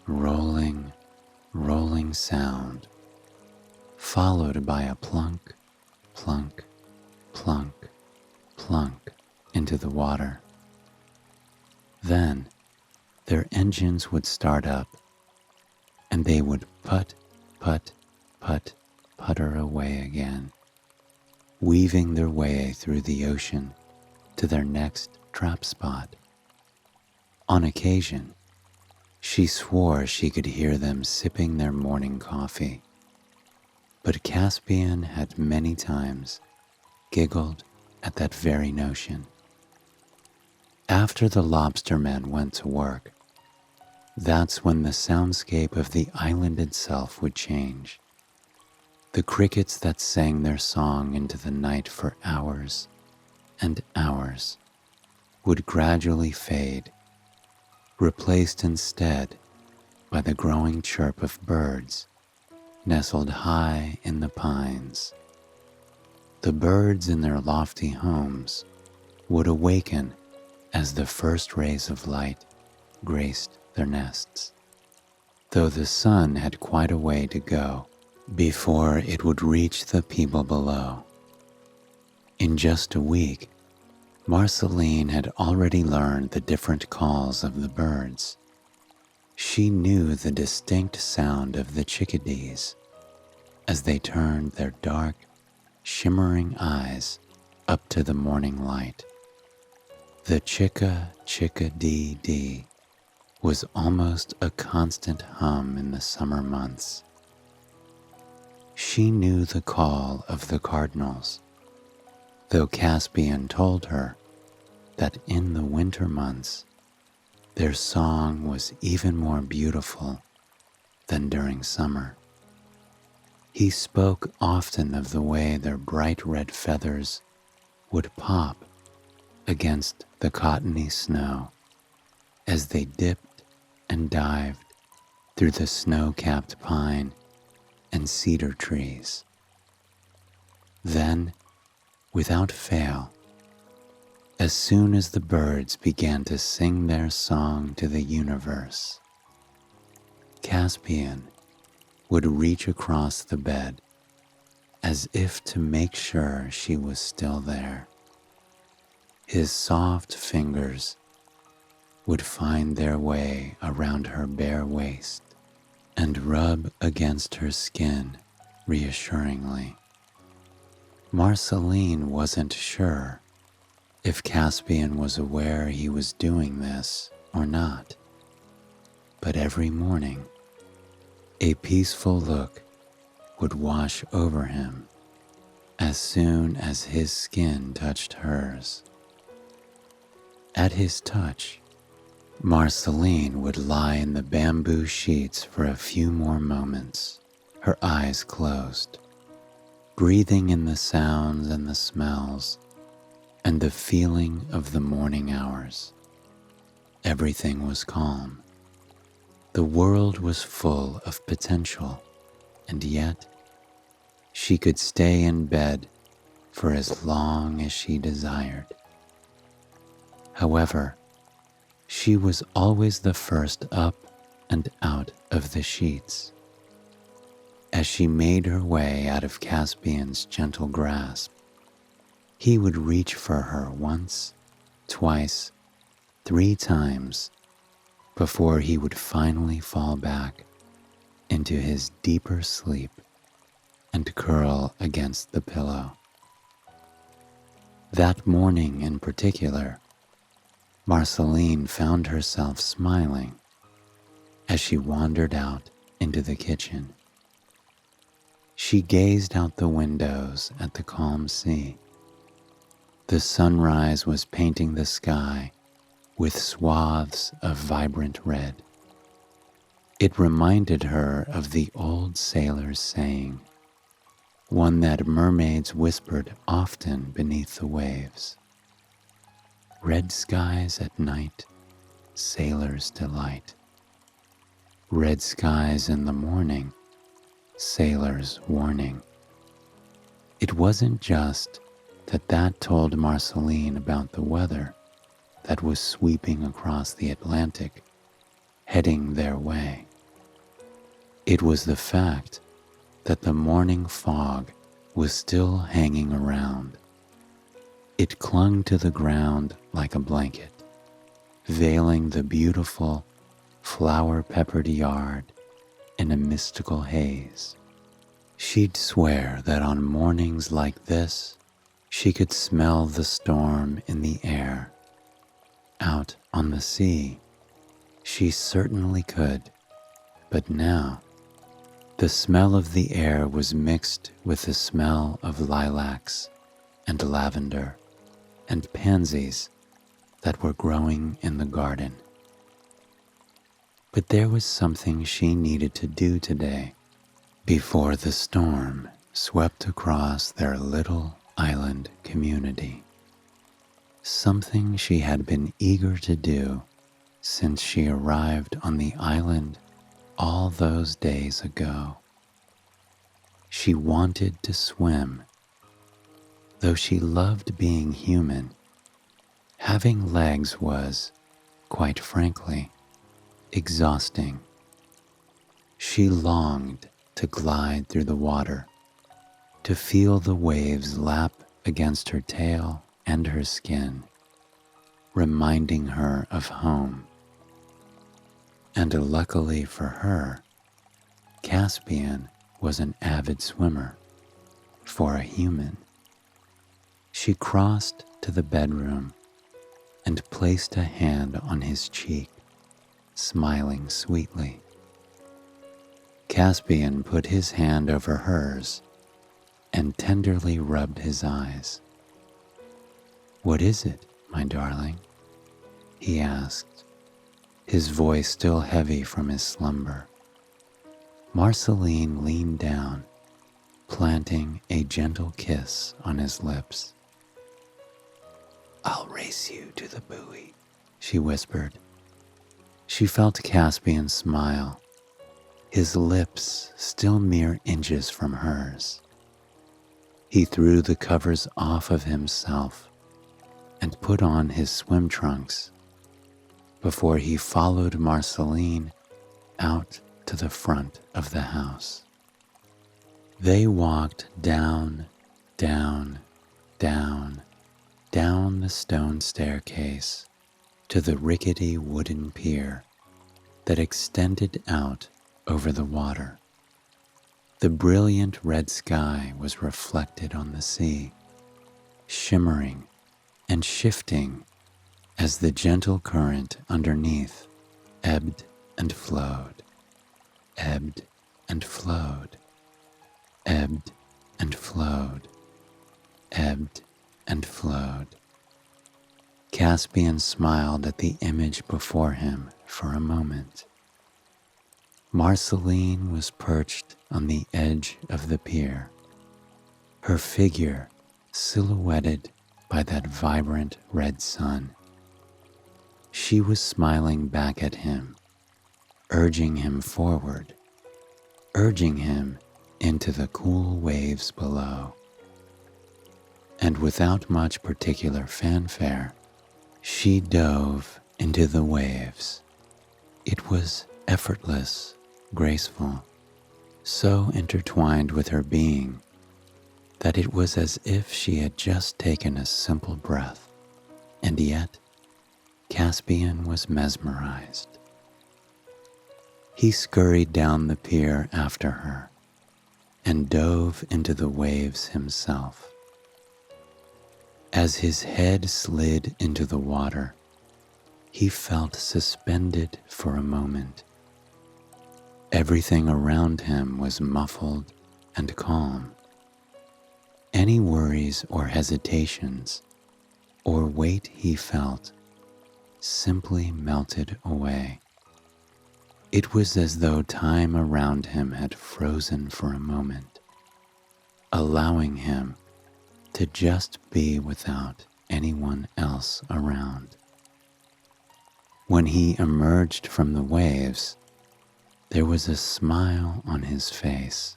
rolling, rolling sound, followed by a plunk, plunk, plunk, plunk into the water. Then their engines would start up, and they would putter away again, weaving their way through the ocean to their next trap spot. On occasion, she swore she could hear them sipping their morning coffee, but Caspian had many times giggled at that very notion. After the lobstermen went to work, that's when the soundscape of the island itself would change. The crickets that sang their song into the night for hours and hours would gradually fade, replaced instead by the growing chirp of birds nestled high in the pines. The birds in their lofty homes would awaken as the first rays of light graced their nests, though the sun had quite a way to go before it would reach the people below. In just a week, Marceline had already learned the different calls of the birds. She knew the distinct sound of the chickadees as they turned their dark, shimmering eyes up to the morning light. The chicka-dee-dee was almost a constant hum in the summer months. She knew the call of the cardinals, though Caspian told her that in the winter months their song was even more beautiful than during summer. He spoke often of the way their bright red feathers would pop against the cottony snow as they dipped and dived through the snow-capped pine and cedar trees. Then, without fail, as soon as the birds began to sing their song to the universe, Caspian would reach across the bed as if to make sure she was still there. His soft fingers would find their way around her bare waist and rub against her skin reassuringly. Marceline wasn't sure if Caspian was aware he was doing this or not, but every morning a peaceful look would wash over him as soon as his skin touched hers. At his touch, Marceline would lie in the bamboo sheets for a few more moments, her eyes closed, breathing in the sounds and the smells and the feeling of the morning hours. Everything was calm. The world was full of potential, and yet she could stay in bed for as long as she desired. However, she was always the first up and out of the sheets. As she made her way out of Caspian's gentle grasp, he would reach for her once, twice, 3 times before he would finally fall back into his deeper sleep and curl against the pillow. That morning in particular, Marceline found herself smiling as she wandered out into the kitchen. She gazed out the windows at the calm sea. The sunrise was painting the sky with swaths of vibrant red. It reminded her of the old sailor's saying, one that mermaids whispered often beneath the waves. Red skies at night, sailors' delight. Red skies in the morning, sailors' warning. It wasn't just that told Marceline about the weather that was sweeping across the Atlantic, heading their way. It was the fact that the morning fog was still hanging around. It clung to the ground like a blanket, veiling the beautiful, flower-peppered yard in a mystical haze. She'd swear that on mornings like this, she could smell the storm in the air. Out on the sea, she certainly could, but now, the smell of the air was mixed with the smell of lilacs and lavender and pansies that were growing in the garden. But there was something she needed to do today before the storm swept across their little island community. Something she had been eager to do since she arrived on the island all those days ago. She wanted to swim. Though she loved being human, having legs was, quite frankly, exhausting. She longed to glide through the water, to feel the waves lap against her tail and her skin, reminding her of home. And luckily for her, Caspian was an avid swimmer. For a human, she crossed to the bedroom and placed a hand on his cheek, smiling sweetly. Caspian put his hand over hers and tenderly rubbed his eyes. "What is it, my darling?" he asked, his voice still heavy from his slumber. Marceline leaned down, planting a gentle kiss on his lips. "I'll race you to the buoy," she whispered. She felt Caspian smile, his lips still mere inches from hers. He threw the covers off of himself and put on his swim trunks before he followed Marceline out to the front of the house. They walked down the stone staircase to the rickety wooden pier that extended out over the water. The brilliant red sky was reflected on the sea, shimmering and shifting as the gentle current underneath ebbed and flowed, ebbed and flowed, ebbed and flowed, ebbed and flowed. Caspian smiled at the image before him for a moment. Marceline was perched on the edge of the pier, her figure silhouetted by that vibrant red sun. She was smiling back at him, urging him forward, urging him into the cool waves below. And without much particular fanfare, she dove into the waves. It was effortless, graceful, so intertwined with her being that it was as if she had just taken a simple breath, and yet Caspian was mesmerized. He scurried down the pier after her and dove into the waves himself. As his head slid into the water, he felt suspended for a moment. Everything around him was muffled and calm. Any worries or hesitations or weight he felt simply melted away. It was as though time around him had frozen for a moment, allowing him to just be without anyone else around. When he emerged from the waves, there was a smile on his face.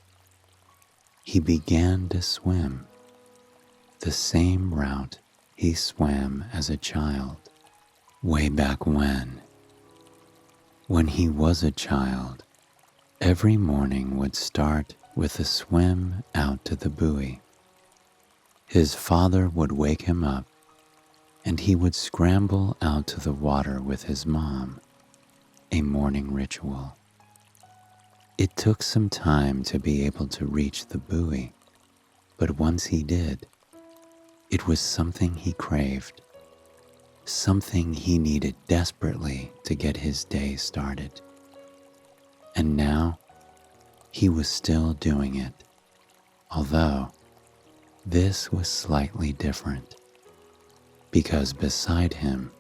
He began to swim, the same route he swam as a child, way back when. When he was a child, every morning would start with a swim out to the buoy. His father would wake him up, and he would scramble out to the water with his mom, a morning ritual. It took some time to be able to reach the buoy, but once he did, it was something he craved, something he needed desperately to get his day started. And now, he was still doing it, although this was slightly different, because beside him,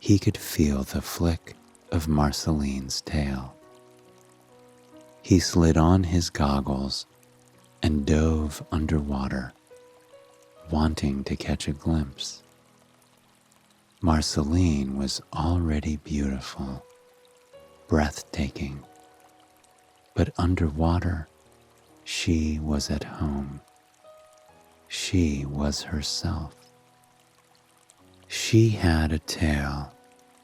he could feel the flick of Marceline's tail. He slid on his goggles and dove underwater, wanting to catch a glimpse. Marceline was already beautiful, breathtaking, but underwater, she was at home. She was herself. She had a tail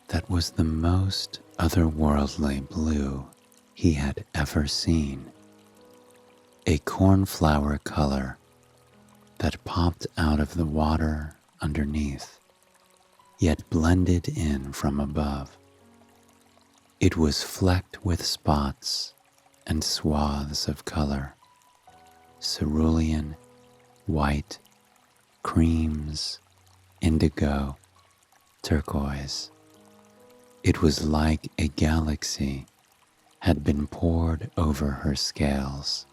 that was the most otherworldly blue he had ever seen, a cornflower color that popped out of the water underneath, yet blended in from above. It was flecked with spots and swaths of color, cerulean, white, creams, indigo, turquoise. It was like a galaxy had been poured over her scales,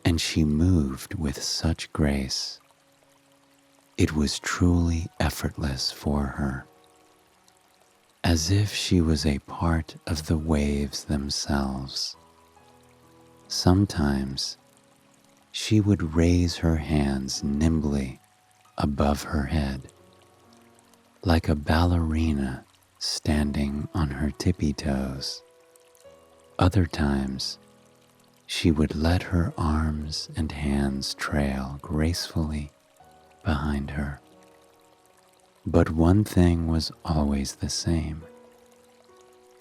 and she moved with such grace. It was truly effortless for her, as if she was a part of the waves themselves. Sometimes she would raise her hands nimbly above her head, like a ballerina standing on her tippy toes. Other times, she would let her arms and hands trail gracefully behind her. But one thing was always the same.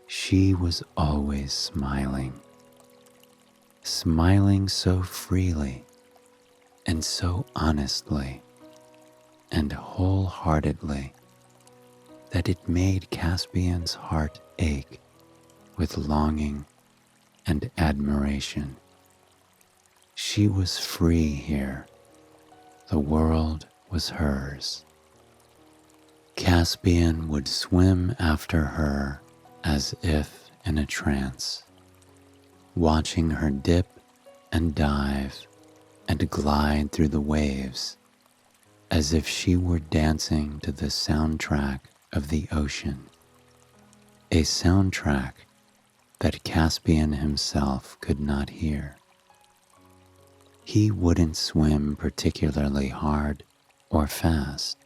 She was always smiling, smiling so freely and so honestly and wholeheartedly that it made Caspian's heart ache with longing and admiration. She was free here. The world was hers. Caspian would swim after her as if in a trance, watching her dip and dive and glide through the waves as if she were dancing to the soundtrack of the ocean, a soundtrack that Caspian himself could not hear. He wouldn't swim particularly hard or fast.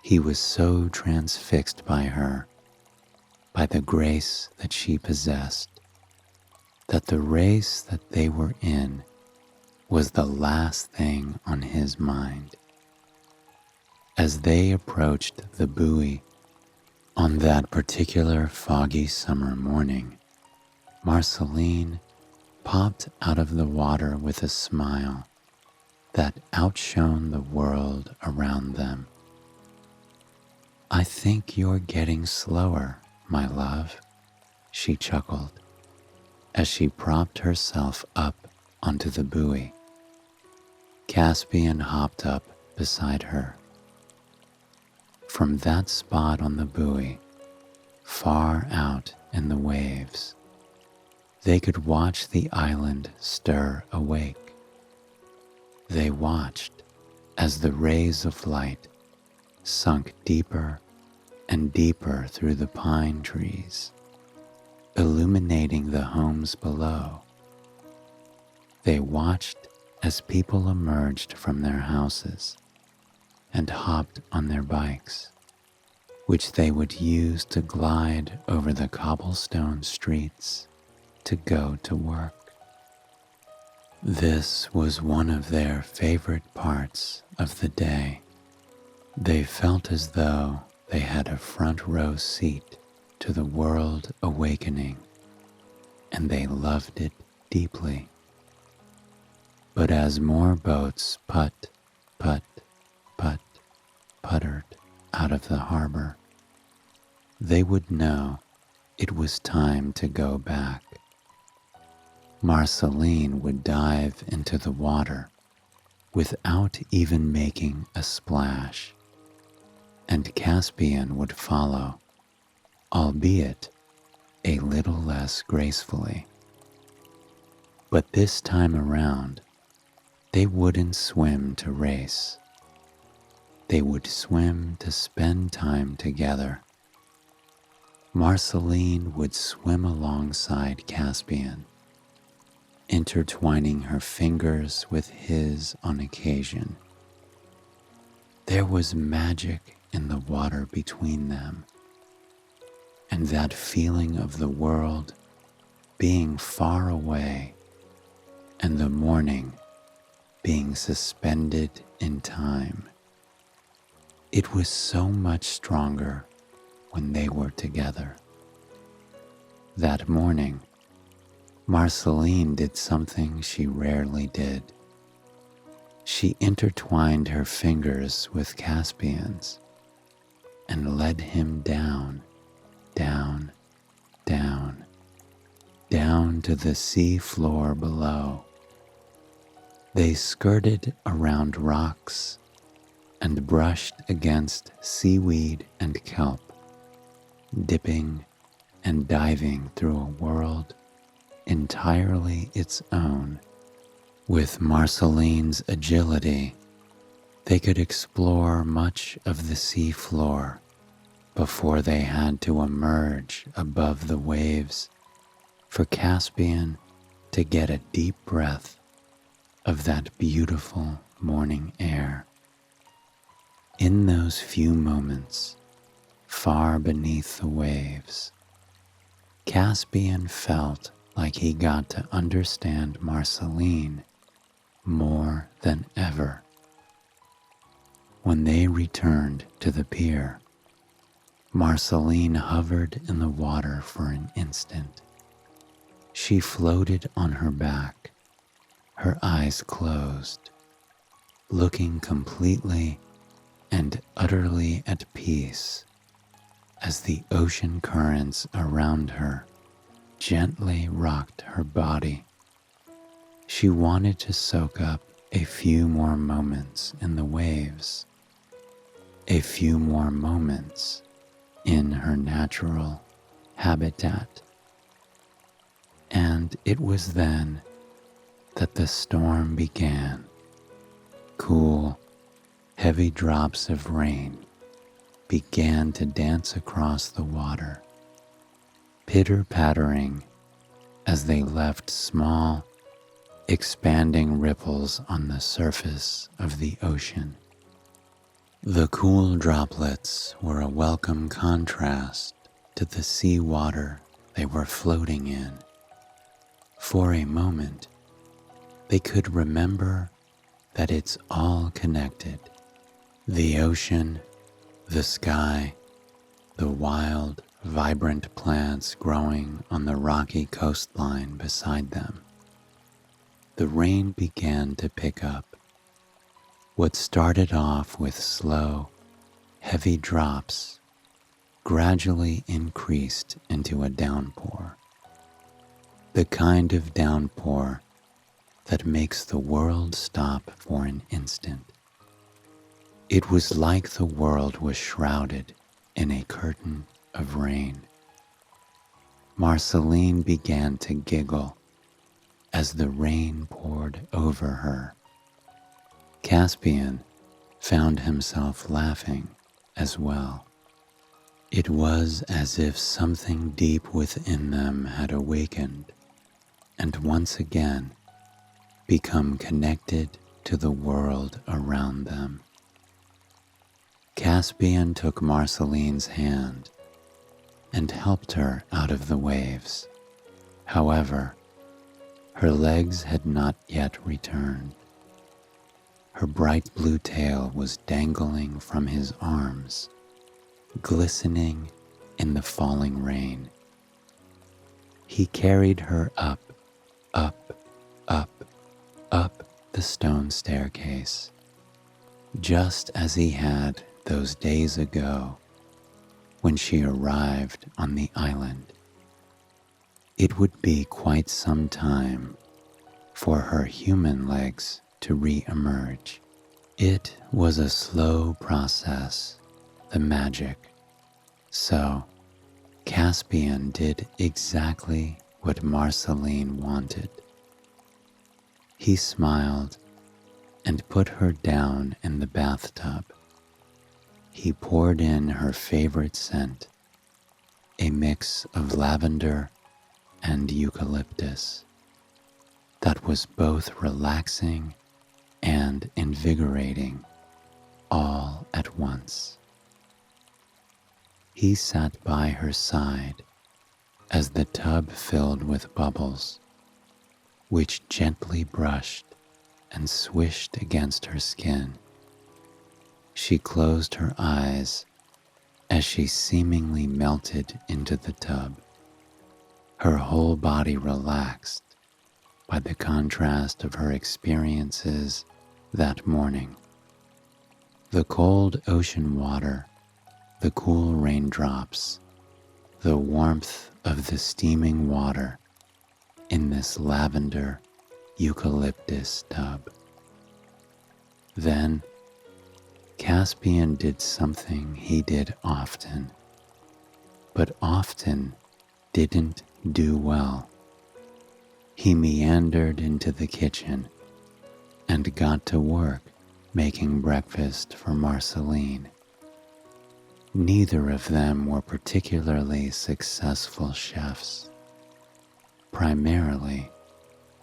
He was so transfixed by her, by the grace that she possessed, that the race that they were in was the last thing on his mind. As they approached the buoy on that particular foggy summer morning, Marceline popped out of the water with a smile that outshone the world around them. "I think you're getting slower, my love," she chuckled as she propped herself up onto the buoy. Caspian hopped up beside her. From that spot on the buoy, far out in the waves. They could watch the island stir awake. They watched as the rays of light sunk deeper and deeper through the pine trees, illuminating the homes below. They watched as people emerged from their houses and hopped on their bikes, which they would use to glide over the cobblestone streets to go to work. This was one of their favorite parts of the day. They felt as though they had a front row seat to the world awakening, and they loved it deeply. But as more boats puttered out of the harbor, they would know it was time to go back. Marceline would dive into the water without even making a splash, and Caspian would follow, albeit a little less gracefully. But this time around, they wouldn't swim to race. They would swim to spend time together. Marceline would swim alongside Caspian, intertwining her fingers with his on occasion. There was magic in the water between them, and that feeling of the world being far away and the morning being suspended in time. It was so much stronger when they were together. That morning, Marceline did something she rarely did. She intertwined her fingers with Caspian's and led him down to the sea floor below. They skirted around rocks and brushed against seaweed and kelp, dipping and diving through a world entirely its own. With Marceline's agility, they could explore much of the sea floor before they had to emerge above the waves for Caspian to get a deep breath of that beautiful morning air. In those few moments, far beneath the waves, Caspian felt like he got to understand Marceline more than ever. When they returned to the pier, Marceline hovered in the water for an instant. She floated on her back, her eyes closed, looking completely and utterly at peace as the ocean currents around her gently rocked her body. She wanted to soak up a few more moments in the waves, a few more moments in her natural habitat. And it was then that the storm began. Cool, heavy drops of rain began to dance across the water, pitter-pattering as they left small, expanding ripples on the surface of the ocean. The cool droplets were a welcome contrast to the sea water they were floating in. For a moment, they could remember that it's all connected. The ocean, the sky, the wild, vibrant plants growing on the rocky coastline beside them. The rain began to pick up. What started off with slow, heavy drops gradually increased into a downpour. The kind of downpour that makes the world stop for an instant. It was like the world was shrouded in a curtain of rain. Marceline began to giggle as the rain poured over her. Caspian found himself laughing as well. It was as if something deep within them had awakened and once again become connected to the world around them. Caspian took Marceline's hand and helped her out of the waves. However, her legs had not yet returned. Her bright blue tail was dangling from his arms, glistening in the falling rain. He carried her up, up, up, up the stone staircase, just as he had those days ago when she arrived on the island. It would be quite some time for her human legs to re-emerge. It was a slow process, the magic. So Caspian did exactly what Marceline wanted. He smiled and put her down in the bathtub. He poured in her favorite scent, a mix of lavender and eucalyptus that was both relaxing and invigorating all at once. He sat by her side as the tub filled with bubbles, which gently brushed and swished against her skin. She closed her eyes as she seemingly melted into the tub, her whole body relaxed by the contrast of her experiences that morning. The cold ocean water, the cool raindrops, the warmth of the steaming water in this lavender eucalyptus tub. Then Caspian did something he did often, but often didn't do well. He meandered into the kitchen and got to work making breakfast for Marceline. Neither of them were particularly successful chefs, primarily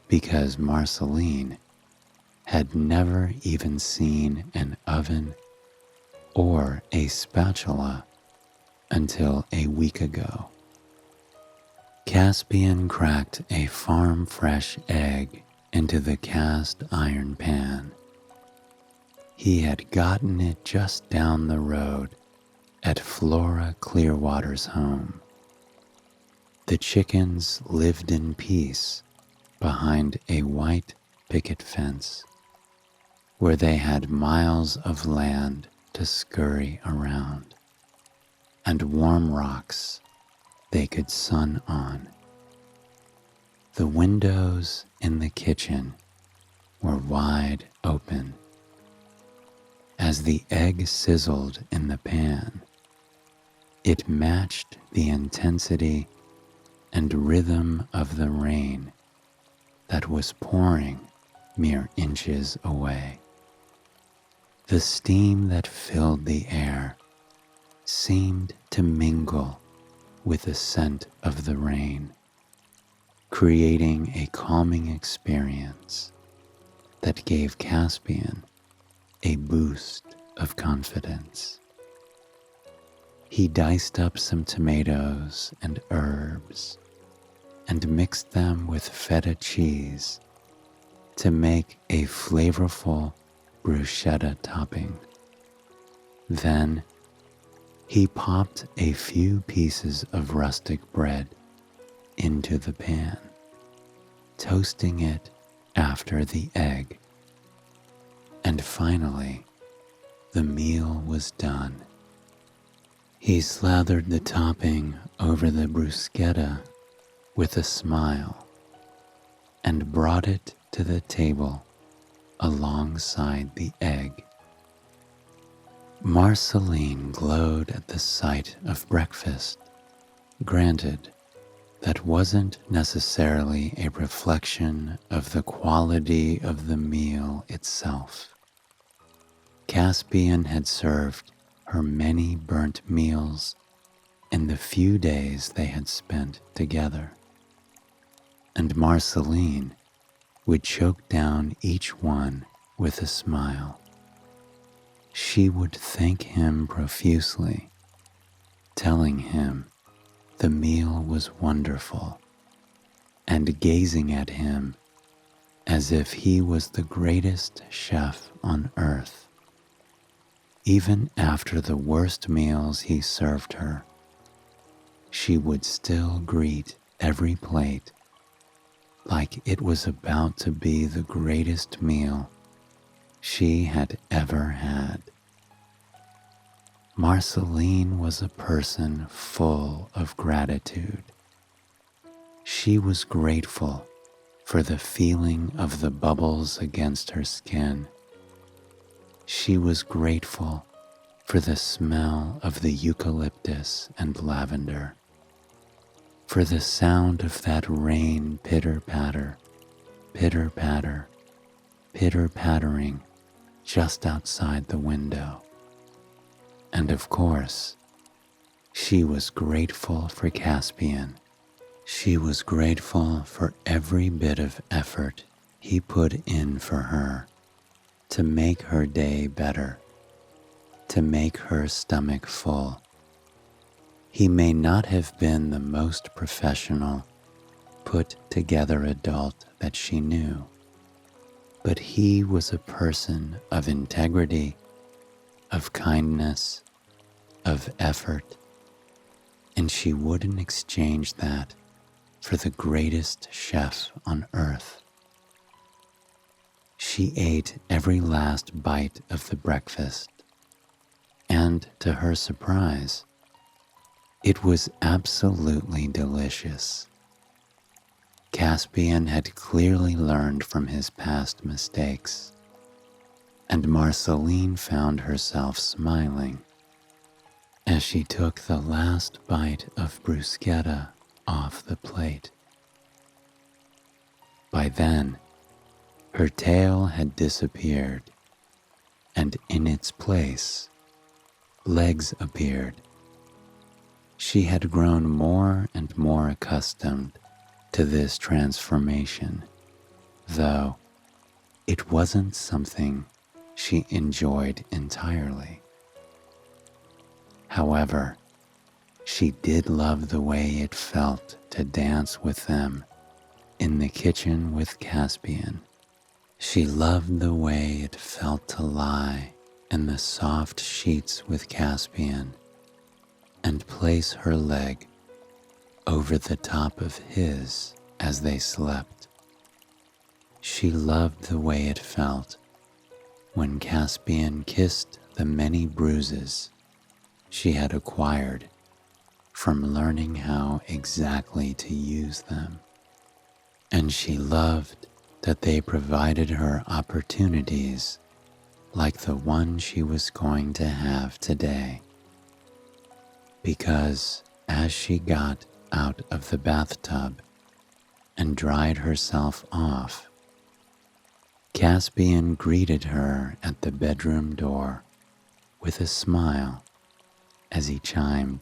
because Marceline had never even seen an oven or a spatula until a week ago. Caspian cracked a farm-fresh egg into the cast iron pan. He had gotten it just down the road at Flora Clearwater's home. The chickens lived in peace behind a white picket fence, where they had miles of land to scurry around, and warm rocks they could sun on. The windows in the kitchen were wide open. As the egg sizzled in the pan, it matched the intensity and rhythm of the rain that was pouring mere inches away. The steam that filled the air seemed to mingle with the scent of the rain, creating a calming experience that gave Caspian a boost of confidence. He diced up some tomatoes and herbs and mixed them with feta cheese to make a flavorful bruschetta topping. Then he popped a few pieces of rustic bread into the pan, toasting it after the egg. And finally, the meal was done. He slathered the topping over the bruschetta with a smile and brought it to the table alongside the egg. Marceline glowed at the sight of breakfast. Granted, that wasn't necessarily a reflection of the quality of the meal itself. Caspian had served her many burnt meals in the few days they had spent together, and Marceline would choke down each one with a smile. She would thank him profusely, telling him the meal was wonderful, and gazing at him as if he was the greatest chef on earth. Even after the worst meals he served her, she would still greet every plate like it was about to be the greatest meal she had ever had. Marceline was a person full of gratitude. She was grateful for the feeling of the bubbles against her skin. She was grateful for the smell of the eucalyptus and lavender, for the sound of that rain pitter-patter, pitter-patter, pitter-pattering just outside the window. And of course, she was grateful for Caspian. She was grateful for every bit of effort he put in for her to make her day better, to make her stomach full. He may not have been the most professional, put-together adult that she knew, but he was a person of integrity, of kindness, of effort, and she wouldn't exchange that for the greatest chef on earth. She ate every last bite of the breakfast, and to her surprise, it was absolutely delicious. Caspian had clearly learned from his past mistakes, and Marceline found herself smiling as she took the last bite of bruschetta off the plate. By then, her tail had disappeared, and in its place, legs appeared. She had grown more and more accustomed to this transformation, though it wasn't something she enjoyed entirely. However, she did love the way it felt to dance with them in the kitchen with Caspian. She loved the way it felt to lie in the soft sheets with Caspian and place her leg over the top of his as they slept. She loved the way it felt when Caspian kissed the many bruises she had acquired from learning how exactly to use them. And she loved that they provided her opportunities like the one she was going to have today. Because as she got out of the bathtub and dried herself off, Caspian greeted her at the bedroom door with a smile as he chimed,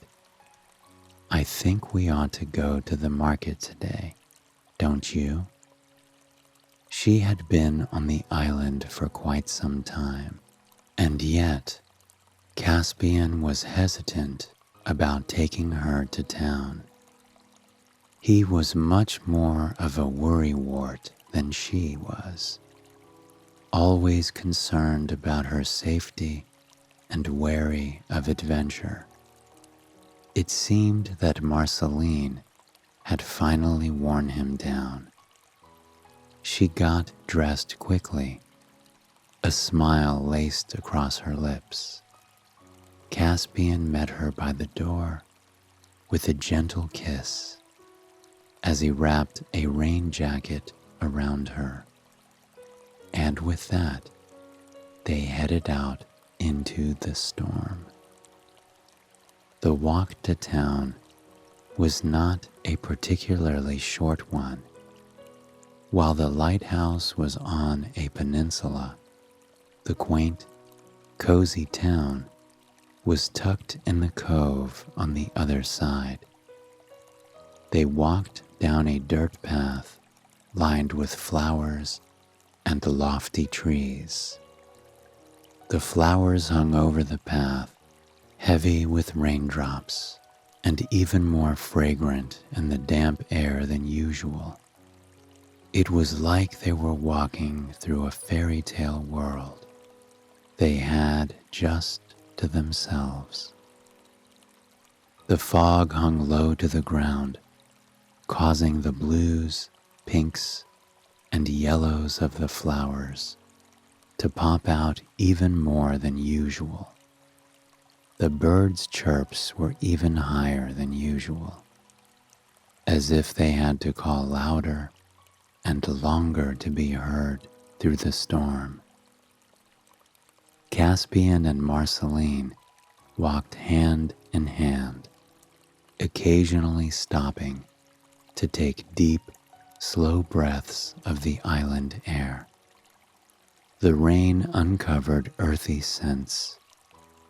"I think we ought to go to the market today, don't you?" She had been on the island for quite some time, and yet Caspian was hesitant about taking her to town. He was much more of a worrywart than she was, always concerned about her safety and wary of adventure. It seemed that Marceline had finally worn him down. She got dressed quickly, a smile laced across her lips. Caspian met her by the door with a gentle kiss as he wrapped a rain jacket around her. And with that, they headed out into the storm. The walk to town was not a particularly short one. While the lighthouse was on a peninsula, the quaint, cozy town was tucked in the cove on the other side. They walked down a dirt path lined with flowers and lofty trees. The flowers hung over the path, heavy with raindrops, and even more fragrant in the damp air than usual. It was like they were walking through a fairy tale world they had just to themselves. The fog hung low to the ground, causing the blues, pinks, and yellows of the flowers to pop out even more than usual. The birds' chirps were even higher than usual, as if they had to call louder and longer to be heard through the storm. Caspian and Marceline walked hand in hand, occasionally stopping to take deep, slow breaths of the island air. The rain uncovered earthy scents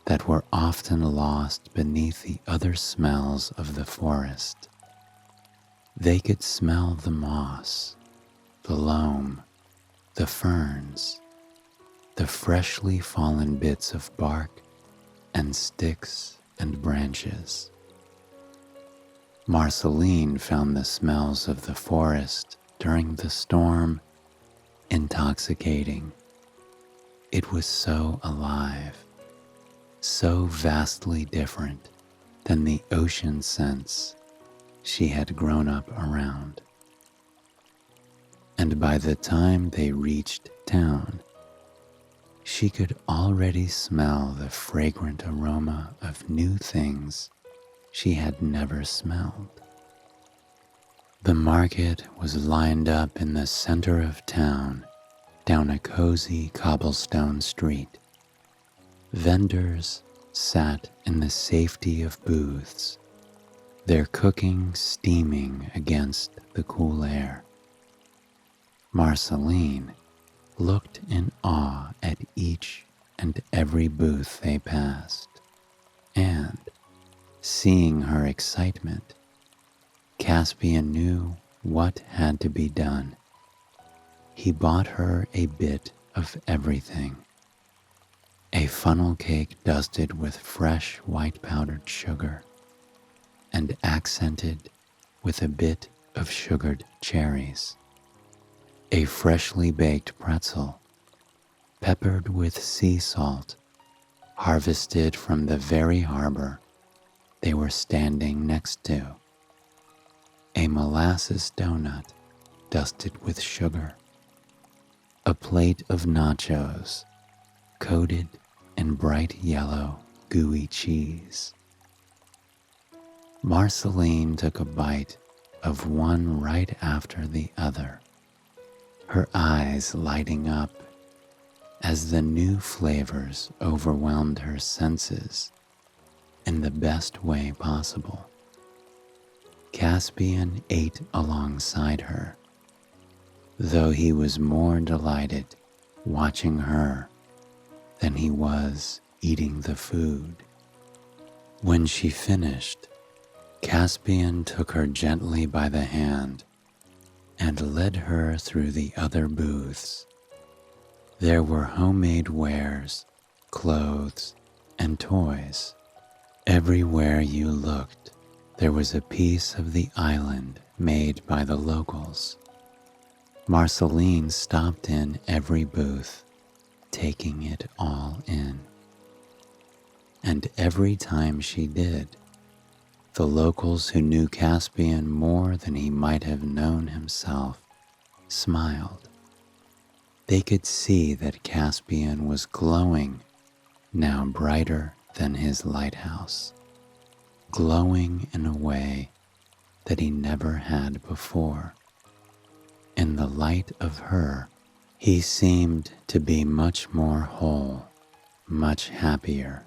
that were often lost beneath the other smells of the forest. They could smell the moss, the loam, the ferns, the freshly fallen bits of bark and sticks and branches. Marceline found the smells of the forest during the storm intoxicating. It was so alive, so vastly different than the ocean scents she had grown up around. And by the time they reached town, she could already smell the fragrant aroma of new things she had never smelled. The market was lined up in the center of town down a cozy cobblestone street. Vendors sat in the safety of booths, their cooking steaming against the cool air. Marceline looked in awe at each and every booth they passed, and, seeing her excitement, Caspian knew what had to be done. He bought her a bit of everything. A funnel cake dusted with fresh white powdered sugar and accented with a bit of sugared cherries. A freshly baked pretzel, peppered with sea salt, harvested from the very harbor they were standing next to. A molasses donut dusted with sugar. A plate of nachos coated in bright yellow, gooey cheese. Marceline took a bite of one right after the other, her eyes lighting up as the new flavors overwhelmed her senses in the best way possible. Caspian ate alongside her, though he was more delighted watching her than he was eating the food. When she finished, Caspian took her gently by the hand and led her through the other booths. There were homemade wares, clothes, and toys. Everywhere you looked, there was a piece of the island made by the locals. Marceline stopped in every booth, taking it all in. And every time she did, the locals who knew Caspian more than he might have known himself smiled. They could see that Caspian was glowing, now brighter than his lighthouse, glowing in a way that he never had before. In the light of her, he seemed to be much more whole, much happier.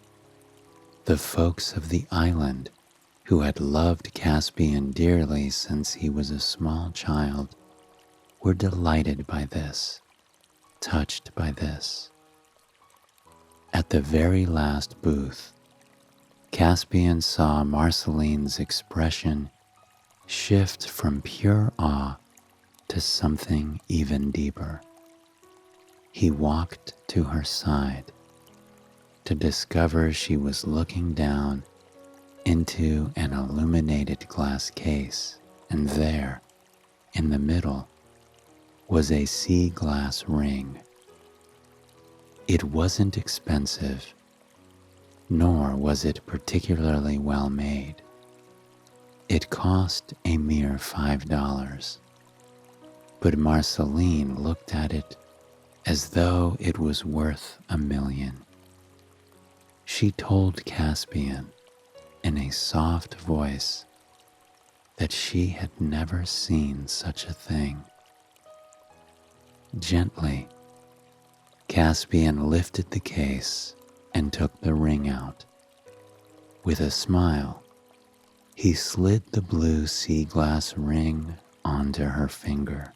The folks of the island who had loved Caspian dearly since he was a small child, were delighted by this, touched by this. At the very last booth, Caspian saw Marceline's expression shift from pure awe to something even deeper. He walked to her side to discover she was looking down into an illuminated glass case, and there, in the middle, was a sea glass ring. It wasn't expensive, nor was it particularly well made. It cost a mere $5, but Marceline looked at it as though it was worth $1 million. She told Caspian in a soft voice that she had never seen such a thing. Gently, Caspian lifted the case and took the ring out. With a smile, he slid the blue sea glass ring onto her finger.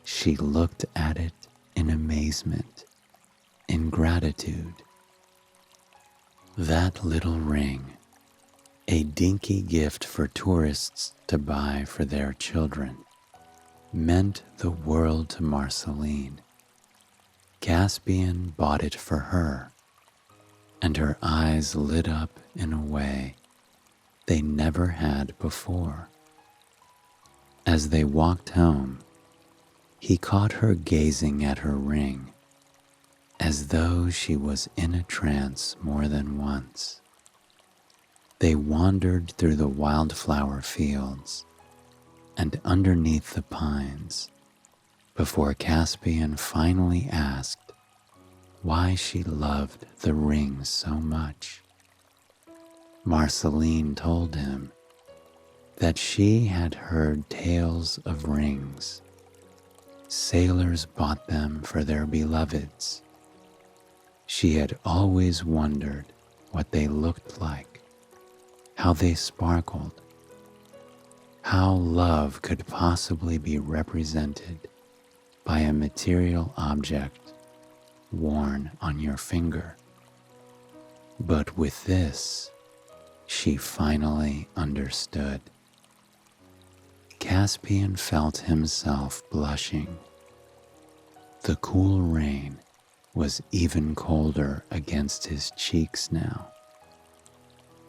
She looked at it in amazement, in gratitude. That little ring, a dinky gift for tourists to buy for their children, meant the world to Marceline. Caspian bought it for her, and her eyes lit up in a way they never had before. As they walked home, he caught her gazing at her ring, as though she was in a trance more than once. They wandered through the wildflower fields and underneath the pines before Caspian finally asked why she loved the ring so much. Marceline told him that she had heard tales of rings. Sailors bought them for their beloveds. She had always wondered what they looked like, how they sparkled, how love could possibly be represented by a material object worn on your finger. But with this, she finally understood. Caspian felt himself blushing. The cool rain was even colder against his cheeks now.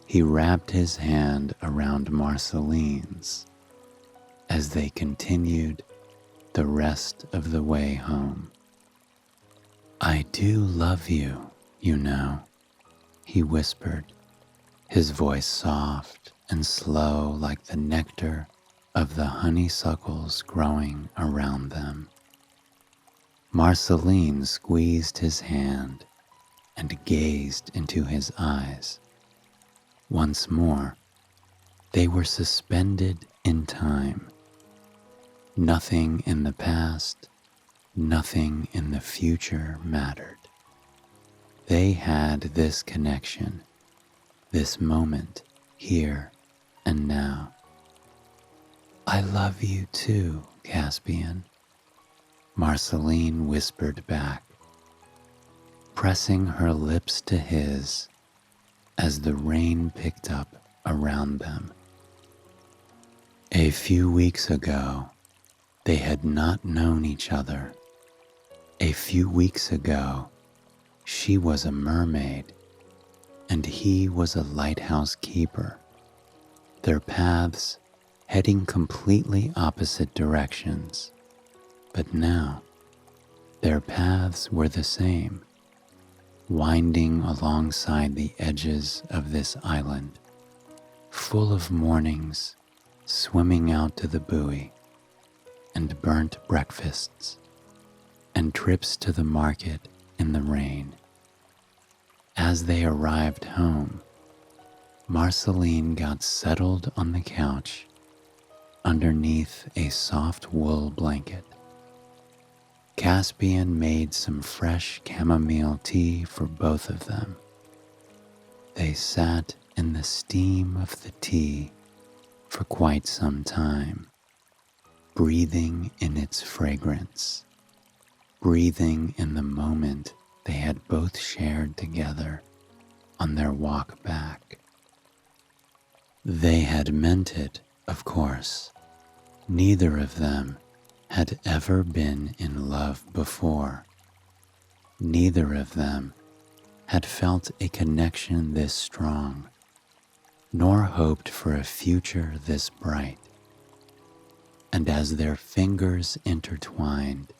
He wrapped his hand around Marceline's as they continued the rest of the way home. "I do love you, you know," he whispered, his voice soft and slow like the nectar of the honeysuckles growing around them. Marceline squeezed his hand and gazed into his eyes. Once more, they were suspended in time. Nothing in the past, nothing in the future mattered. They had this connection, this moment, here and now. "I love you too, Caspian," Marceline whispered back, pressing her lips to his as the rain picked up around them. A few weeks ago, they had not known each other. A few weeks ago, she was a mermaid, and he was a lighthouse keeper, their paths heading completely opposite directions. But now, their paths were the same, winding alongside the edges of this island, full of mornings, swimming out to the buoy, and burnt breakfasts, and trips to the market in the rain. As they arrived home, Marceline got settled on the couch underneath a soft wool blanket. Caspian made some fresh chamomile tea for both of them. They sat in the steam of the tea for quite some time, breathing in its fragrance, breathing in the moment they had both shared together on their walk back. They had meant it, of course. Neither of them had ever been in love before. Neither of them had felt a connection this strong, nor hoped for a future this bright. And as their fingers intertwined,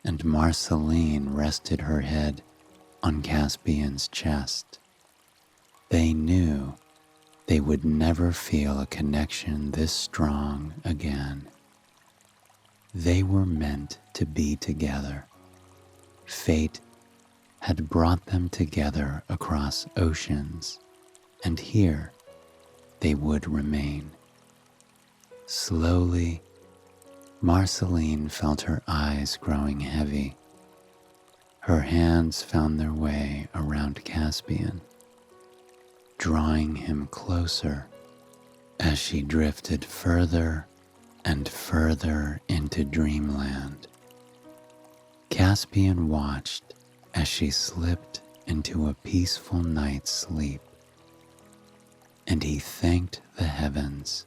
and Marceline rested her head on Caspian's chest, they knew they would never feel a connection this strong again. They were meant to be together. Fate had brought them together across oceans, and here they would remain. Slowly, Marceline felt her eyes growing heavy. Her hands found their way around Caspian, drawing him closer as she drifted further and further into dreamland. Caspian watched as she slipped into a peaceful night's sleep, and he thanked the heavens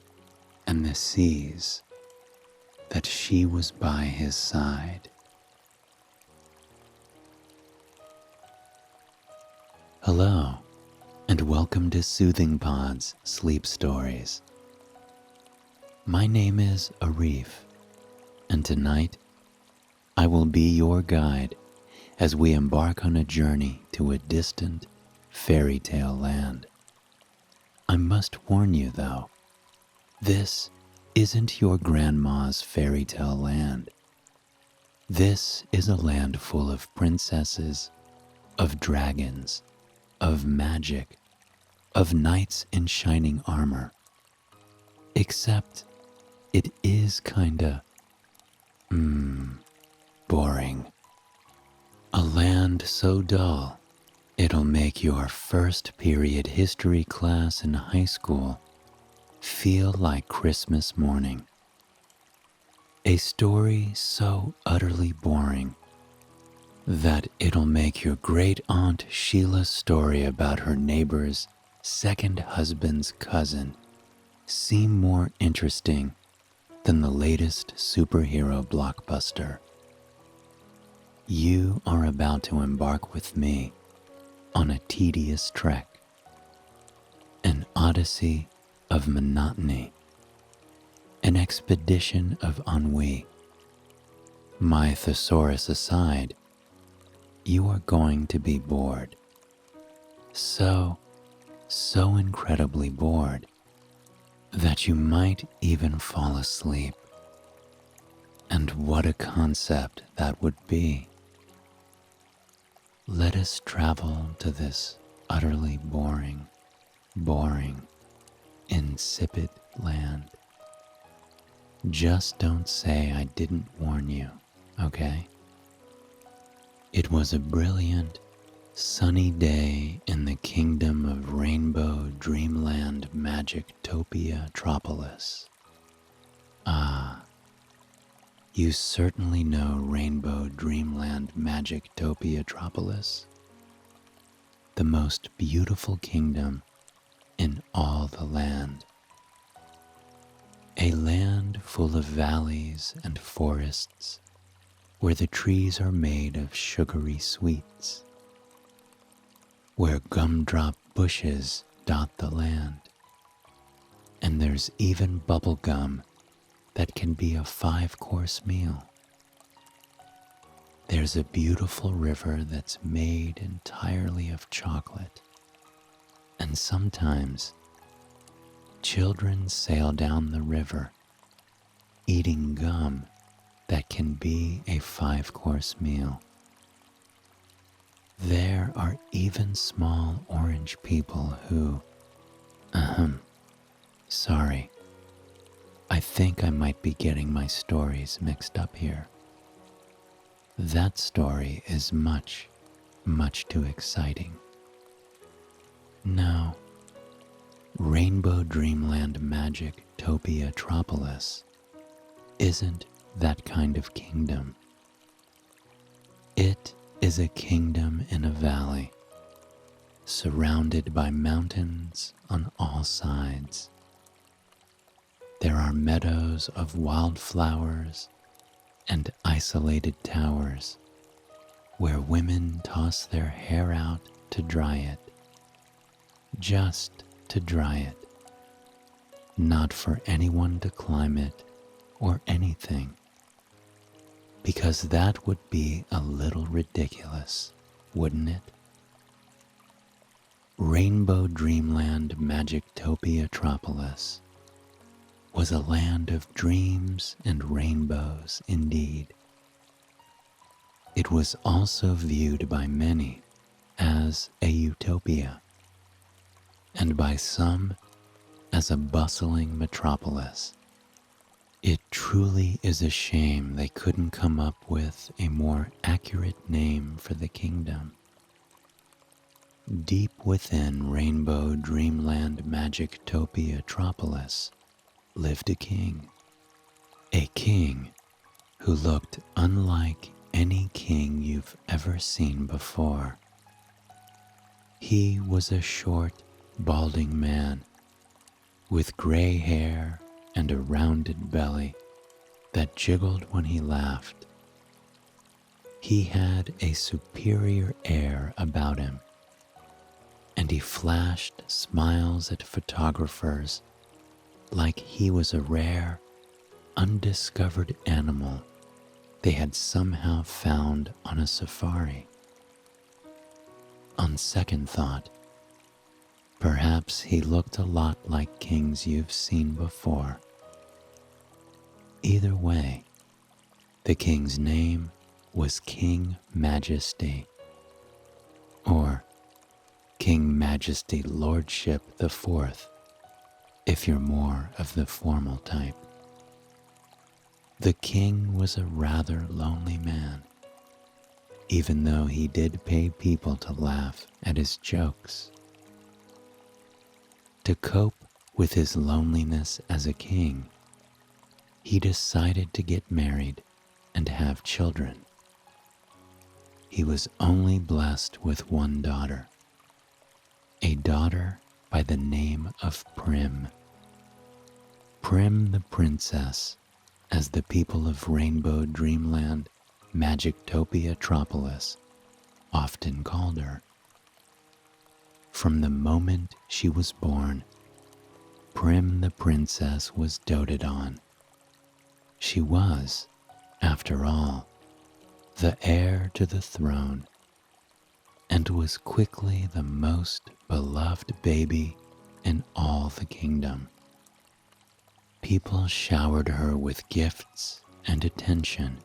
and the seas that she was by his side. Hello, and welcome to Soothing Pod's Sleep Stories. My name is Arif, and tonight I will be your guide as we embark on a journey to a distant fairy tale land. I must warn you, though, this isn't your grandma's fairy tale land. This is a land full of princesses, of dragons, of magic, of knights in shining armor. Except it is kinda, boring. A land so dull, it'll make your first period history class in high school feel like Christmas morning. A story so utterly boring that it'll make your great aunt Sheila's story about her neighbor's second husband's cousin seem more interesting than the latest superhero blockbuster. You are about to embark with me on a tedious trek, an odyssey of monotony, an expedition of ennui. My thesaurus aside, you are going to be bored. So incredibly bored that you might even fall asleep. And what a concept that would be. Let us travel to this utterly boring, insipid land. Just don't say I didn't warn you, okay? It was a brilliant, sunny day in the kingdom of Rainbow Dreamland Magictopia Tropolis. Ah, you certainly know Rainbow Dreamland Magictopia Tropolis, the most beautiful kingdom in all the land. A land full of valleys and forests where the trees are made of sugary sweets, where gumdrop bushes dot the land, and there's even bubble gum that can be a 5-course meal. There's a beautiful river that's made entirely of chocolate, and sometimes children sail down the river, eating gum that can be a 5-course meal. There are even small orange people who, sorry, I think I might be getting my stories mixed up here. That story is much too exciting. No, Rainbow Dreamland Magic Topia-tropolis isn't that kind of kingdom. It is a kingdom in a valley, surrounded by mountains on all sides. There are meadows of wildflowers and isolated towers where women toss their hair out to dry it, just to dry it, not for anyone to climb it or anything, because that would be a little ridiculous, wouldn't it? Rainbow Dreamland Magictopia-tropolis was a land of dreams and rainbows indeed. It was also viewed by many as a utopia, and by some as a bustling metropolis. It truly is a shame they couldn't come up with a more accurate name for the kingdom. Deep within Rainbow Dreamland Magictopia-tropolis lived a king who looked unlike any king you've ever seen before. He was a short, balding man with gray hair and a rounded belly that jiggled when he laughed. He had a superior air about him, and he flashed smiles at photographers like he was a rare, undiscovered animal they had somehow found on a safari. On second thought, perhaps he looked a lot like kings you've seen before. Either way, the king's name was King Majesty, or King Majesty Lordship the Fourth, if you're more of the formal type. The king was a rather lonely man, even though he did pay people to laugh at his jokes. To cope with his loneliness as a king, he decided to get married and have children. He was only blessed with one daughter, a daughter by the name of Prim. Prim the princess, as the people of Rainbow Dreamland Magictopia-tropolis often called her. From the moment she was born, Prim the princess was doted on. She was, after all, the heir to the throne, and was quickly the most beloved baby in all the kingdom. People showered her with gifts and attention,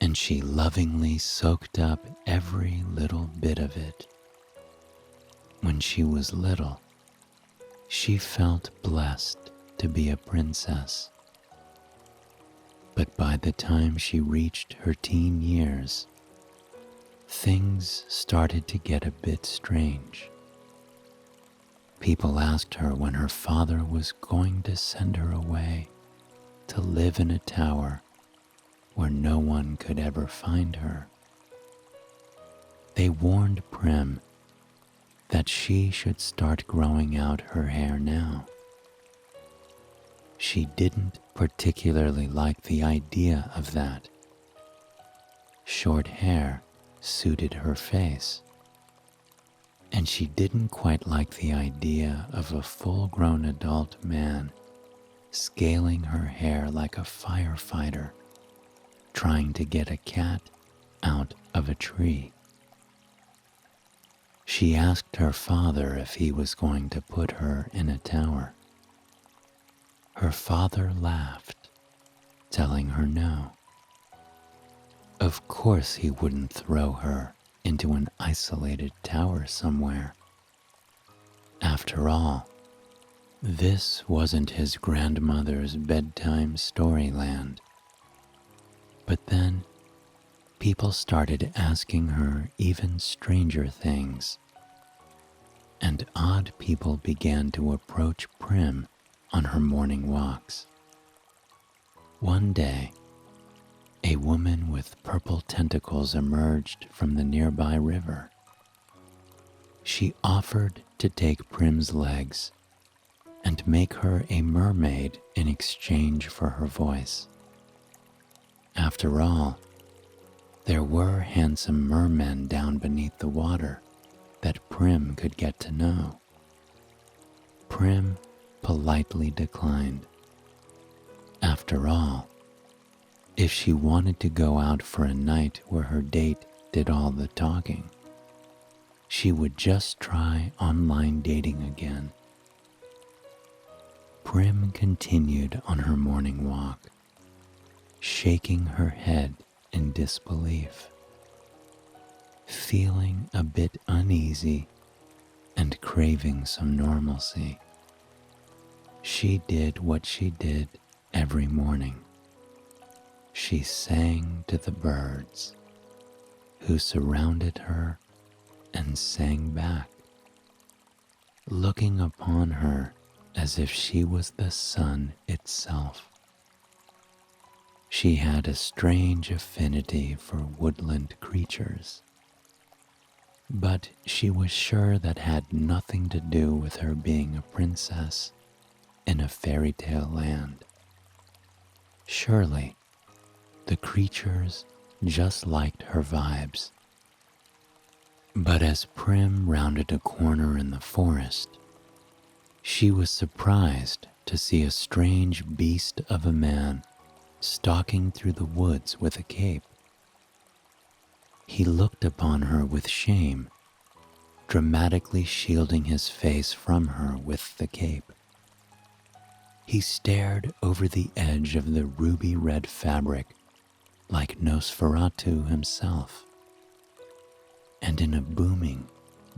and she lovingly soaked up every little bit of it. When she was little, she felt blessed to be a princess. But by the time she reached her teen years, things started to get a bit strange. People asked her when her father was going to send her away to live in a tower where no one could ever find her. They warned Prim that she should start growing out her hair now. She didn't particularly like the idea of that. Short hair suited her face, and she didn't quite like the idea of a full-grown adult man scaling her hair like a firefighter trying to get a cat out of a tree. She asked her father if he was going to put her in a tower. Her father laughed, telling her no. Of course he wouldn't throw her into an isolated tower somewhere. After all, this wasn't his grandmother's bedtime storyland. But then, people started asking her even stranger things. and odd people began to approach Prim on her morning walks. One day, a woman with purple tentacles emerged from the nearby river. She offered to take Prim's legs and make her a mermaid in exchange for her voice. After all, there were handsome mermen down beneath the water that Prim could get to know. Prim politely declined. After all, if she wanted to go out for a night where her date did all the talking, she would just try online dating again. Prim continued on her morning walk, shaking her head in disbelief, feeling a bit uneasy and craving some normalcy. She did what she did every morning. She sang to the birds, who surrounded her and sang back, looking upon her as if she was the sun itself. She had a strange affinity for woodland creatures, but she was sure that had nothing to do with her being a princess in a fairy tale land. Surely, the creatures just liked her vibes. But as Prim rounded a corner in the forest, she was surprised to see a strange beast of a man stalking through the woods with a cape. He looked upon her with shame, dramatically shielding his face from her with the cape. He stared over the edge of the ruby-red fabric like Nosferatu himself, and in a booming,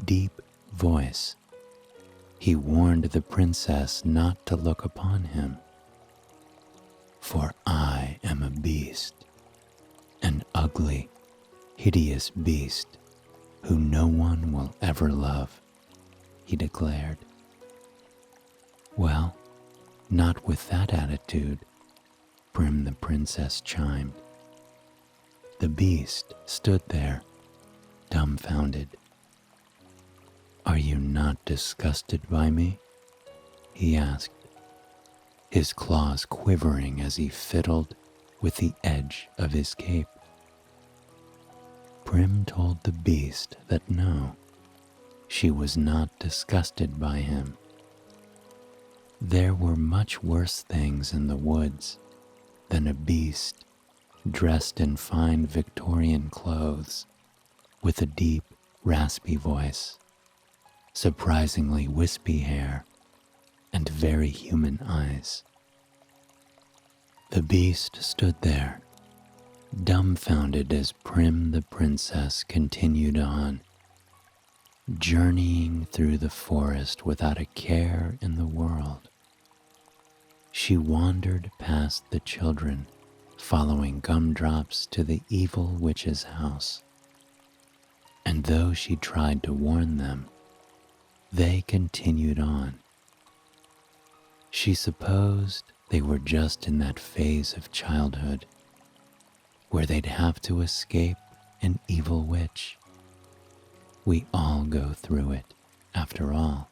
deep voice, he warned the princess not to look upon him. "For I am a beast, an ugly, hideous beast who no one will ever love," he declared. "Well, not with that attitude," Prim the princess chimed. The beast stood there, dumbfounded. "Are you not disgusted by me?" he asked, his claws quivering as he fiddled with the edge of his cape. Prim told the beast that no, she was not disgusted by him. There were much worse things in the woods than a beast dressed in fine Victorian clothes with a deep, raspy voice, surprisingly wispy hair, and very human eyes. The beast stood there, dumbfounded as Prim the princess continued on, journeying through the forest without a care in the world. She wandered past the children, following gumdrops to the evil witch's house. And though she tried to warn them, they continued on. She supposed they were just in that phase of childhood where they'd have to escape an evil witch. We all go through it, after all,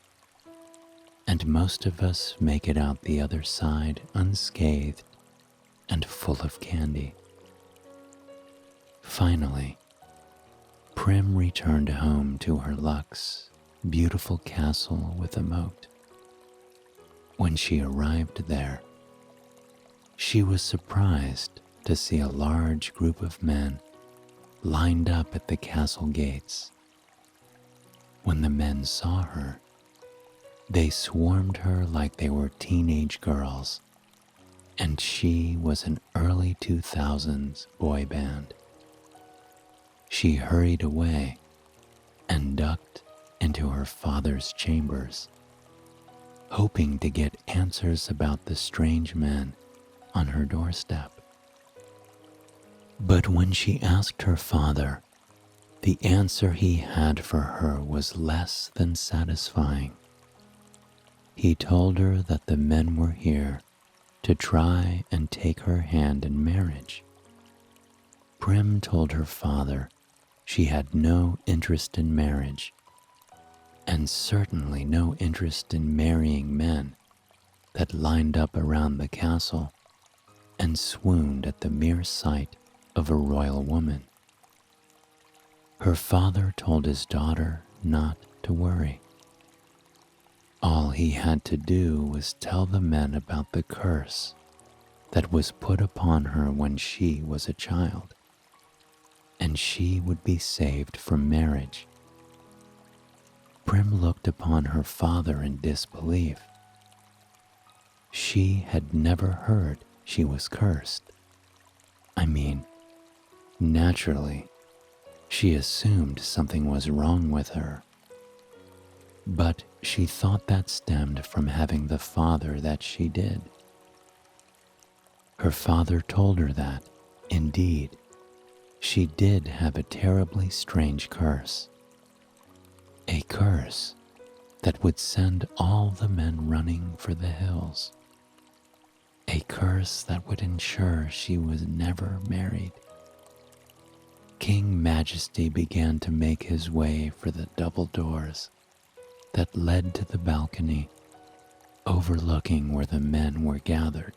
and most of us make it out the other side unscathed and full of candy. Finally, Prim returned home to her luxe, beautiful castle with a moat. When she arrived there, she was surprised to see a large group of men lined up at the castle gates. When the men saw her, they swarmed her like they were teenage girls, and she was an early 2000s boy band. She hurried away and ducked into her father's chambers, hoping to get answers about the strange men on her doorstep. But when she asked her father The answer he had for her was less than satisfying. He told her that the men were here to try and take her hand in marriage. Prim told her father she had no interest in marriage, and certainly no interest in marrying men that lined up around the castle and swooned at the mere sight of a royal woman. Her father told his daughter not to worry. All he had to do was tell the men about the curse that was put upon her when she was a child, and she would be saved from marriage. Prim looked upon her father in disbelief. She had never heard she was cursed. I mean, naturally, she assumed something was wrong with her. But she thought that stemmed from having the father that she did. Her father told her that, indeed, she did have a terribly strange curse. A curse that would send all the men running for the hills. A curse that would ensure she was never married. King Majesty began to make his way for the double doors that led to the balcony overlooking where the men were gathered.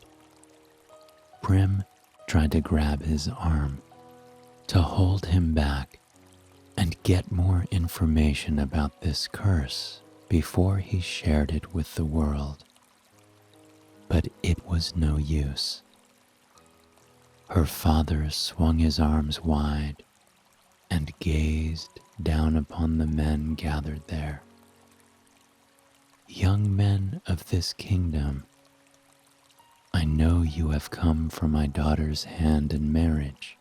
Prim tried to grab his arm to hold him back and get more information about this curse before he shared it with the world. But it was no use. Her father swung his arms wide and gazed down upon the men gathered there. Young men of this kingdom, I know you have come for my daughter's hand in marriage.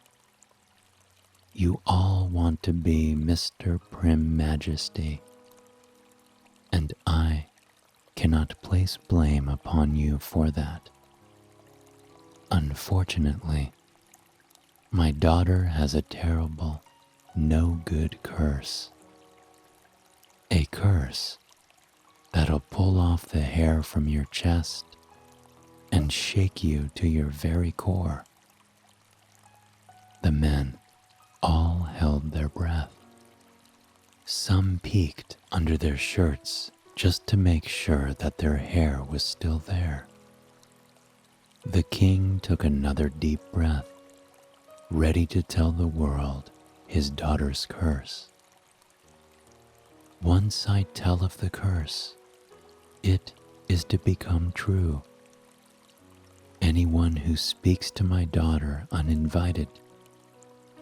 You all want to be Mr. Prim Majesty, and I cannot place blame upon you for that. Unfortunately, my daughter has a terrible, no good curse. A curse that'll pull off the hair from your chest and shake you to your very core. The men all held their breath. Some peeked under their shirts just to make sure that their hair was still there. The king took another deep breath, ready to tell the world his daughter's curse. Once I tell of the curse, it is to become true. Anyone who speaks to my daughter uninvited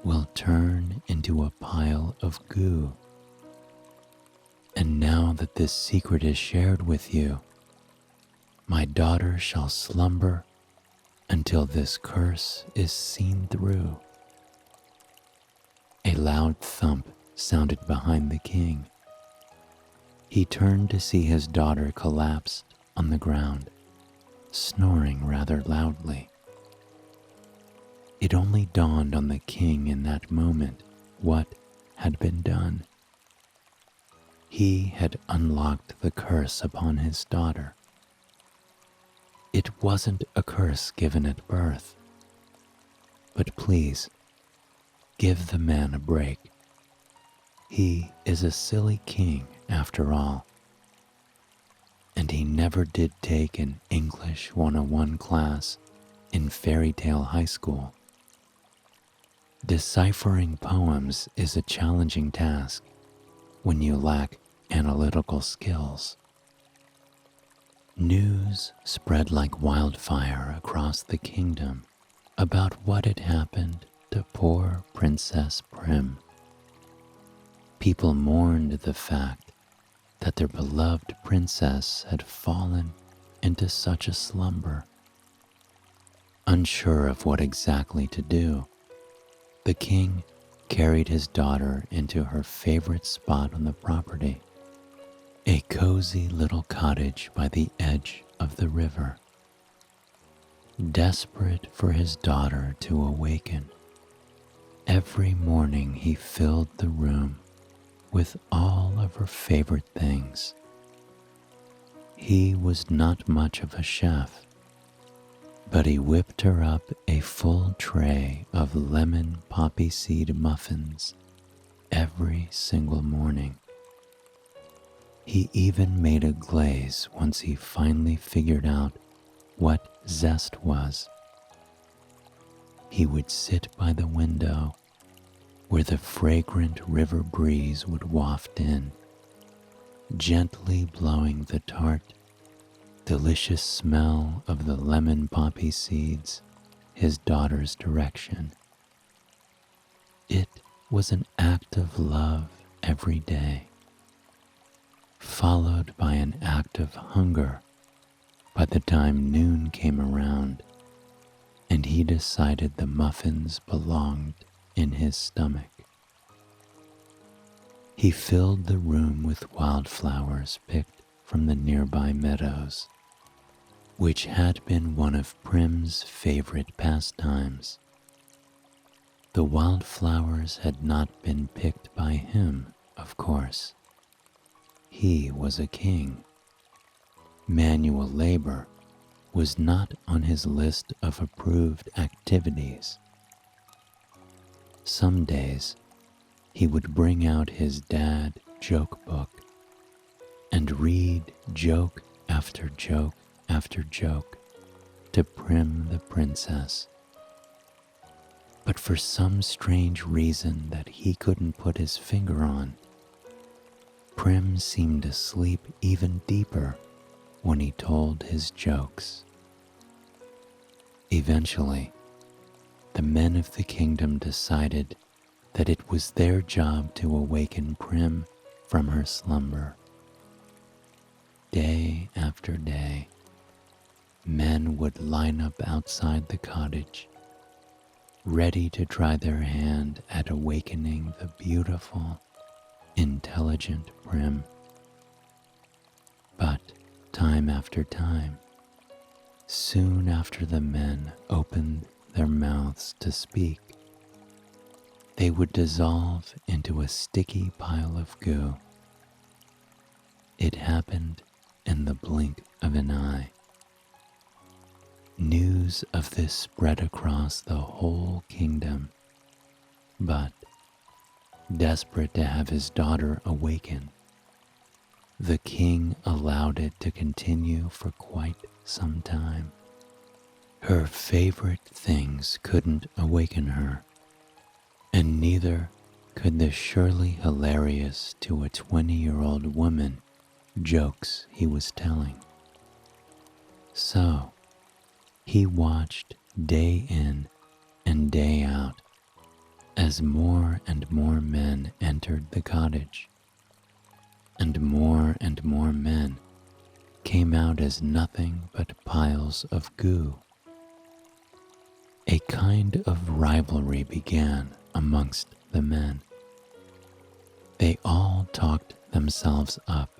will turn into a pile of goo. And now that this secret is shared with you, my daughter shall slumber until this curse is seen through. A loud thump sounded behind the king. He turned to see his daughter collapsed on the ground, snoring rather loudly. It only dawned on the king in that moment what had been done. He had unlocked the curse upon his daughter. It wasn't a curse given at birth. But please, give the man a break. He is a silly king after all. And he never did take an English 101 class in fairy tale high school. Deciphering poems is a challenging task when you lack analytical skills. News spread like wildfire across the kingdom about what had happened to poor Princess Prim. People mourned the fact that their beloved princess had fallen into such a slumber. Unsure of what exactly to do, the king carried his daughter into her favorite spot on the property, a cozy little cottage by the edge of the river. Desperate for his daughter to awaken, Every morning he filled the room with all of her favorite things. He was not much of a chef, but he whipped her up a full tray of lemon poppy seed muffins every single morning. He even made a glaze once he finally figured out what zest was. He would sit by the window where the fragrant river breeze would waft in, gently blowing the tart, delicious smell of the lemon poppy seeds his daughter's direction. It was an act of love every day, followed by an act of hunger by the time noon came around and he decided the muffins belonged in his stomach. He filled the room with wildflowers picked from the nearby meadows, which had been one of Prim's favorite pastimes. The wildflowers had not been picked by him, of course. He was a king. Manual labor was not on his list of approved activities. Some days, he would bring out his dad joke book and read joke after joke after joke to Prim the princess. But for some strange reason that he couldn't put his finger on, Prim seemed to sleep even deeper when he told his jokes. Eventually, the men of the kingdom decided that it was their job to awaken Prim from her slumber. Day after day, men would line up outside the cottage, ready to try their hand at awakening the beautiful, intelligent Prim. But time after time, soon after the men opened their mouths to speak, they would dissolve into a sticky pile of goo. It happened in the blink of an eye. News of this spread across the whole kingdom, but desperate to have his daughter awaken, the king allowed it to continue for quite some time. Her favorite things couldn't awaken her, and neither could the surely hilarious to a 20-year-old woman jokes he was telling. So, he watched day in and day out as more and more men entered the cottage, and more men came out as nothing but piles of goo. A kind of rivalry began amongst the men. They all talked themselves up,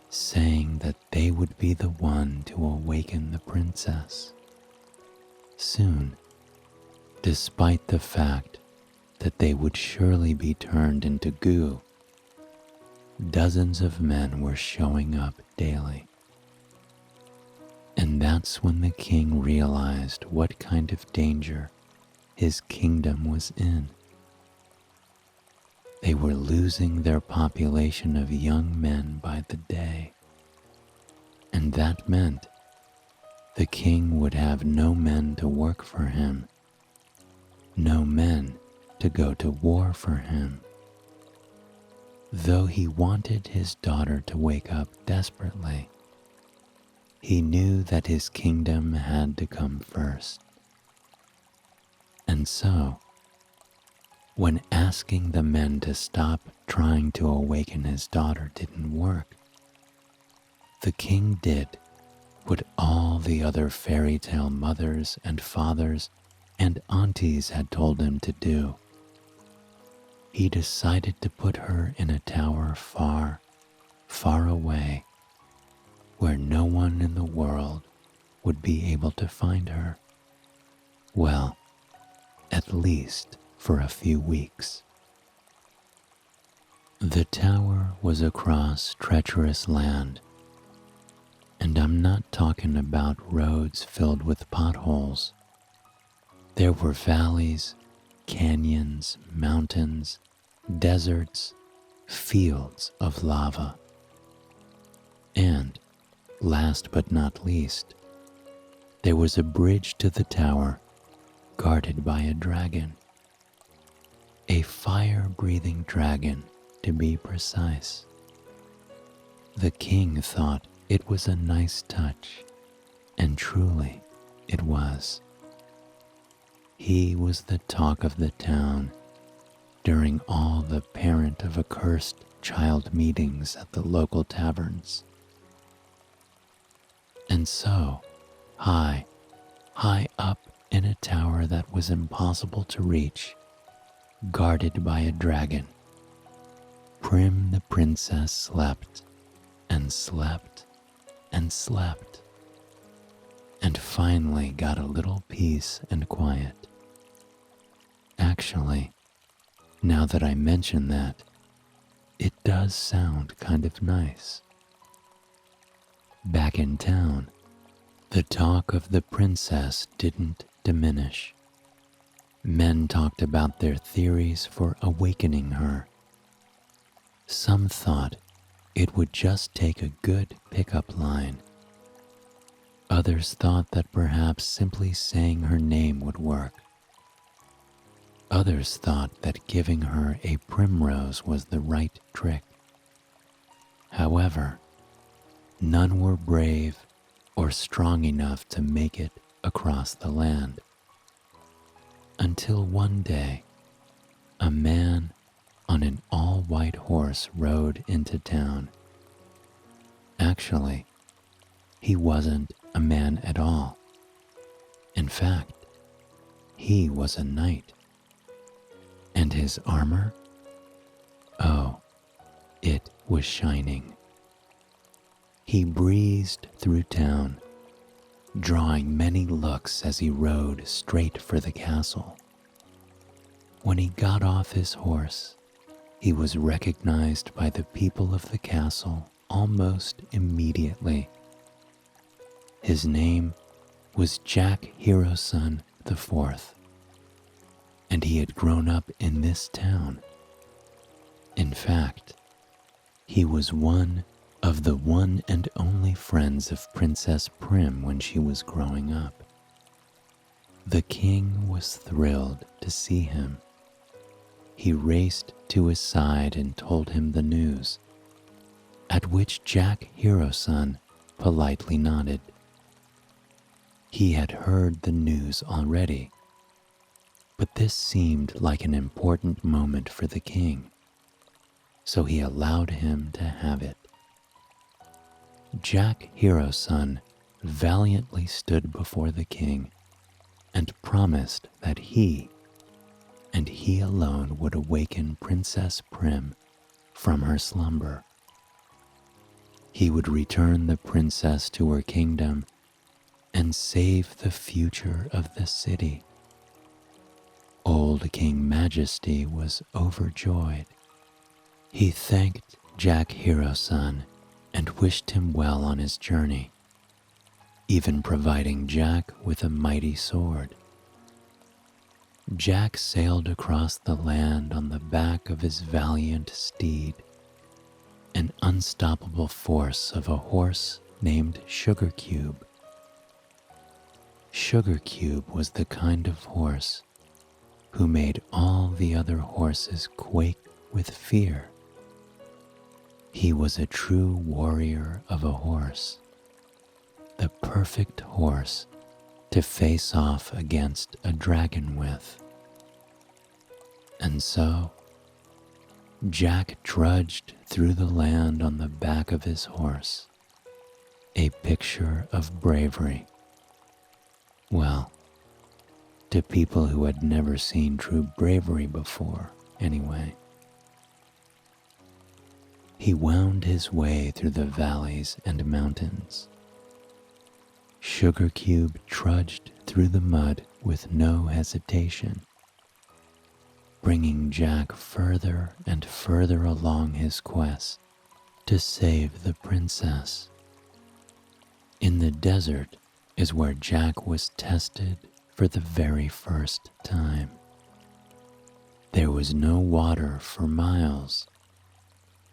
saying that they would be the one to awaken the princess. Soon, despite the fact that they would surely be turned into goo, dozens of men were showing up daily. And that's when the king realized what kind of danger his kingdom was in. They were losing their population of young men by the day, and that meant the king would have no men to work for him, no men to go to war for him. Though he wanted his daughter to wake up desperately, he knew that his kingdom had to come first. And so, when asking the men to stop trying to awaken his daughter didn't work, the king did what all the other fairy tale mothers and fathers and aunties had told him to do. He decided to put her in a tower far, far away, where no one in the world would be able to find her. Well, at least for a few weeks. The tower was across treacherous land, and I'm not talking about roads filled with potholes. There were valleys, canyons, mountains, deserts, fields of lava. And, last but not least, there was a bridge to the tower guarded by a dragon. A fire-breathing dragon, to be precise. The king thought it was a nice touch, and truly it was. He was the talk of the town during all the parent of a cursed child meetings at the local taverns. And so, high up in a tower that was impossible to reach, guarded by a dragon, Prim the princess slept and slept and slept, and finally got a little peace and quiet. Actually, now that I mention that, it does sound kind of nice. Back in town, the talk of the princess didn't diminish. Men talked about their theories for awakening her. Some thought it would just take a good pickup line. Others thought that perhaps simply saying her name would work. Others thought that giving her a primrose was the right trick. However, none were brave or strong enough to make it across the land. Until one day, a man on an all-white horse rode into town. Actually, he wasn't a man at all. In fact, he was a knight. And his armor? Oh, it was shining. He breezed through town, drawing many looks as he rode straight for the castle. When he got off his horse, he was recognized by the people of the castle almost immediately. His name was Jack Heroson IV, and he had grown up in this town. In fact, he was one of the one and only friends of Princess Prim when she was growing up. The king was thrilled to see him. He raced to his side and told him the news, at which Jack Heroson politely nodded. He had heard the news already, but this seemed like an important moment for the king, so he allowed him to have it. Jack Heroson valiantly stood before the king and promised that he, and he alone, would awaken Princess Prim from her slumber. He would return the princess to her kingdom and save the future of the city. Old King Majesty was overjoyed. He thanked Jack Heroson and wished him well on his journey, even providing Jack with a mighty sword. Jack sailed across the land on the back of his valiant steed, an unstoppable force of a horse named Sugar Cube. Sugar Cube was the kind of horse who made all the other horses quake with fear. He was a true warrior of a horse, the perfect horse to face off against a dragon with. And so, Jack trudged through the land on the back of his horse, a picture of bravery. Well, to people who had never seen true bravery before, anyway. He wound his way through the valleys and mountains. Sugar Cube trudged through the mud with no hesitation. bringing Jack further and further along his quest to save the princess. In the desert is where Jack was tested for the very first time. There was no water for miles,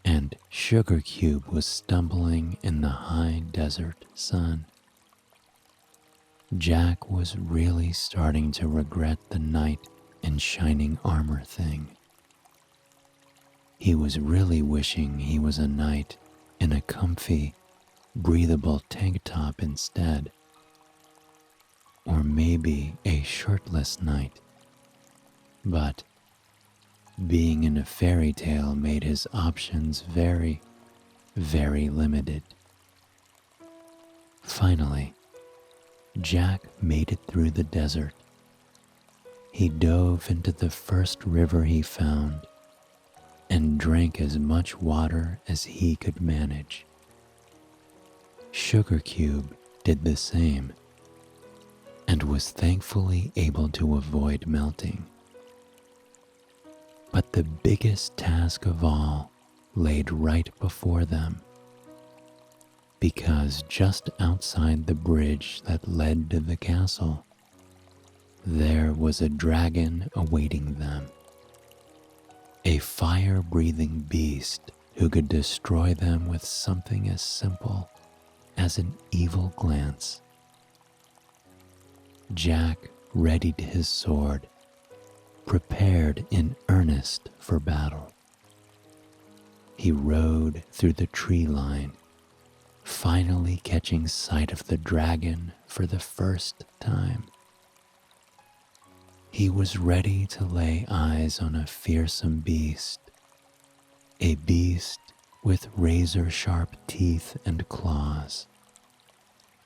and Sugar Cube was stumbling in the high desert sun. Jack was really starting to regret the knight in shining armor thing. He was really wishing he was a knight in a comfy, breathable tank top instead. Or maybe a shirtless knight. But being in a fairy tale made his options very, very limited. Finally, Jack made it through the desert. He dove into the first river he found and drank as much water as he could manage. Sugar Cube did the same and was thankfully able to avoid melting. But the biggest task of all laid right before them, because just outside the bridge that led to the castle, there was a dragon awaiting them, a fire-breathing beast who could destroy them with something as simple as an evil glance. Jack readied his sword, prepared in earnest for battle. He rode through the tree line, finally catching sight of the dragon for the first time. He was ready to lay eyes on a fearsome beast, a beast with razor-sharp teeth and claws.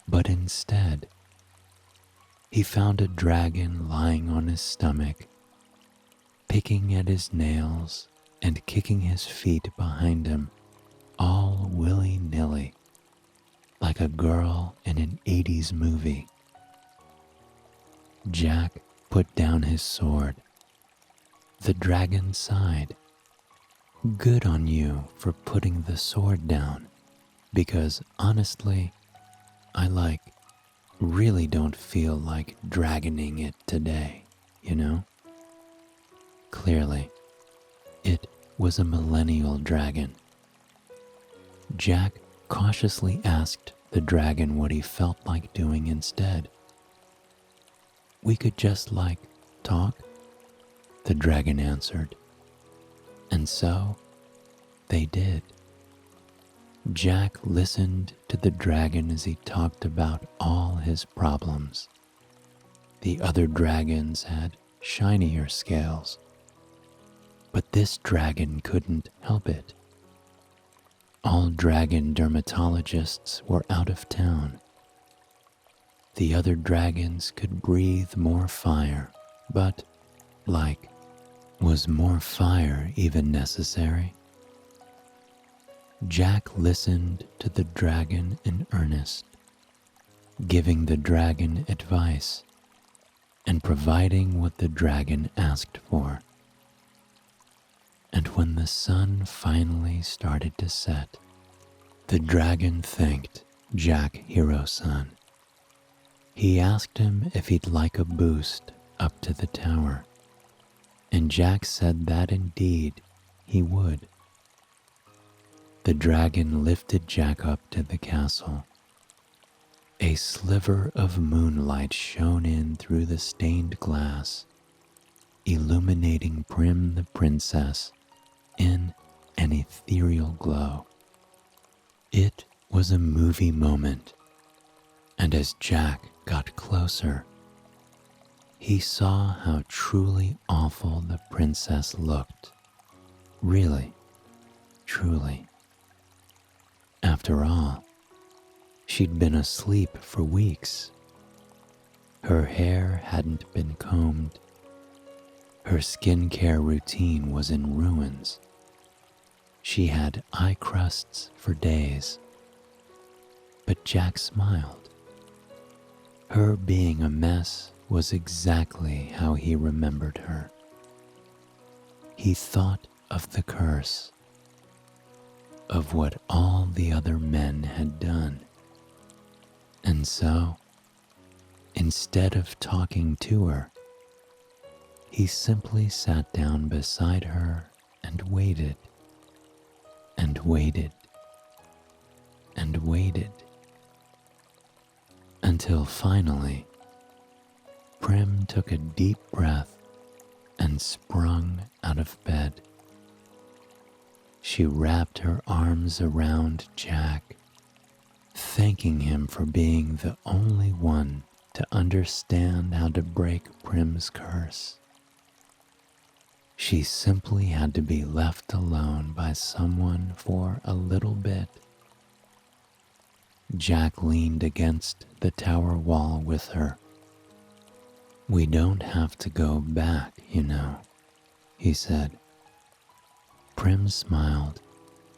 But instead, he found a dragon lying on his stomach, picking at his nails and kicking his feet behind him, all willy-nilly, like a girl in an 80s movie. Jack put down his sword. The dragon sighed. "Good on you for putting the sword down, because honestly, I really don't feel like dragoning it today, you know?" Clearly, it was a millennial dragon. Jack cautiously asked the dragon what he felt like doing instead. "We could just talk," the dragon answered. And so they did. Jack listened to the dragon as he talked about all his problems. The other dragons had shinier scales, but this dragon couldn't help it. All dragon dermatologists were out of town. The other dragons could breathe more fire, but, was more fire even necessary? Jack listened to the dragon in earnest, giving the dragon advice and providing what the dragon asked for. And when the sun finally started to set, the dragon thanked Jack Hero-san. He asked him if he'd like a boost up to the tower, and Jack said that indeed he would. The dragon lifted Jack up to the castle. A sliver of moonlight shone in through the stained glass, illuminating Prim the princess in an ethereal glow. It was a movie moment, and as Jack got closer, he saw how truly awful the princess looked. Really, truly. After all, she'd been asleep for weeks. Her hair hadn't been combed. Her skincare routine was in ruins. She had eye crusts for days. But Jack smiled. Her being a mess was exactly how he remembered her. he thought of the curse, of what all the other men had done. And so, instead of talking to her, he simply sat down beside her and waited, and waited, and waited, until finally, Prim took a deep breath and sprung out of bed. She wrapped her arms around Jack, thanking him for being the only one to understand how to break Prim's curse. She simply had to be left alone by someone for a little bit. Jack leaned against the tower wall with her. "We don't have to go back, you know," he said. Prim smiled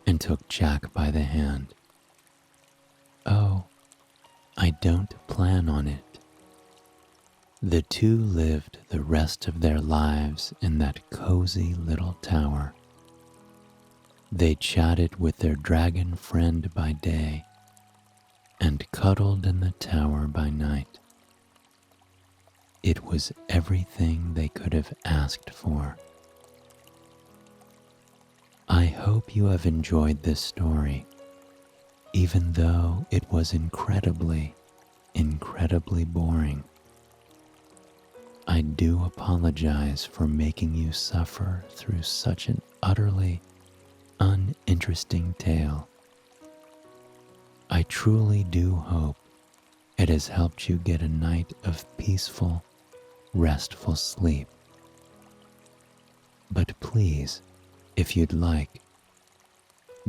and took Jack by the hand. "Oh, I don't plan on it." The two lived the rest of their lives in that cozy little tower. They chatted with their dragon friend by day and cuddled in the tower by night. It was everything they could have asked for. I hope you have enjoyed this story, even though it was incredibly, incredibly boring. I do apologize for making you suffer through such an utterly uninteresting tale. I truly do hope it has helped you get a night of peaceful, restful sleep. But please, if you'd like,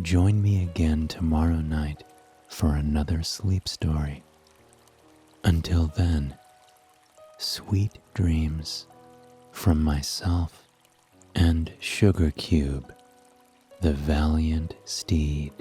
join me again tomorrow night for another sleep story. Until then, sweet dreams from myself and Sugar Cube, the valiant steed.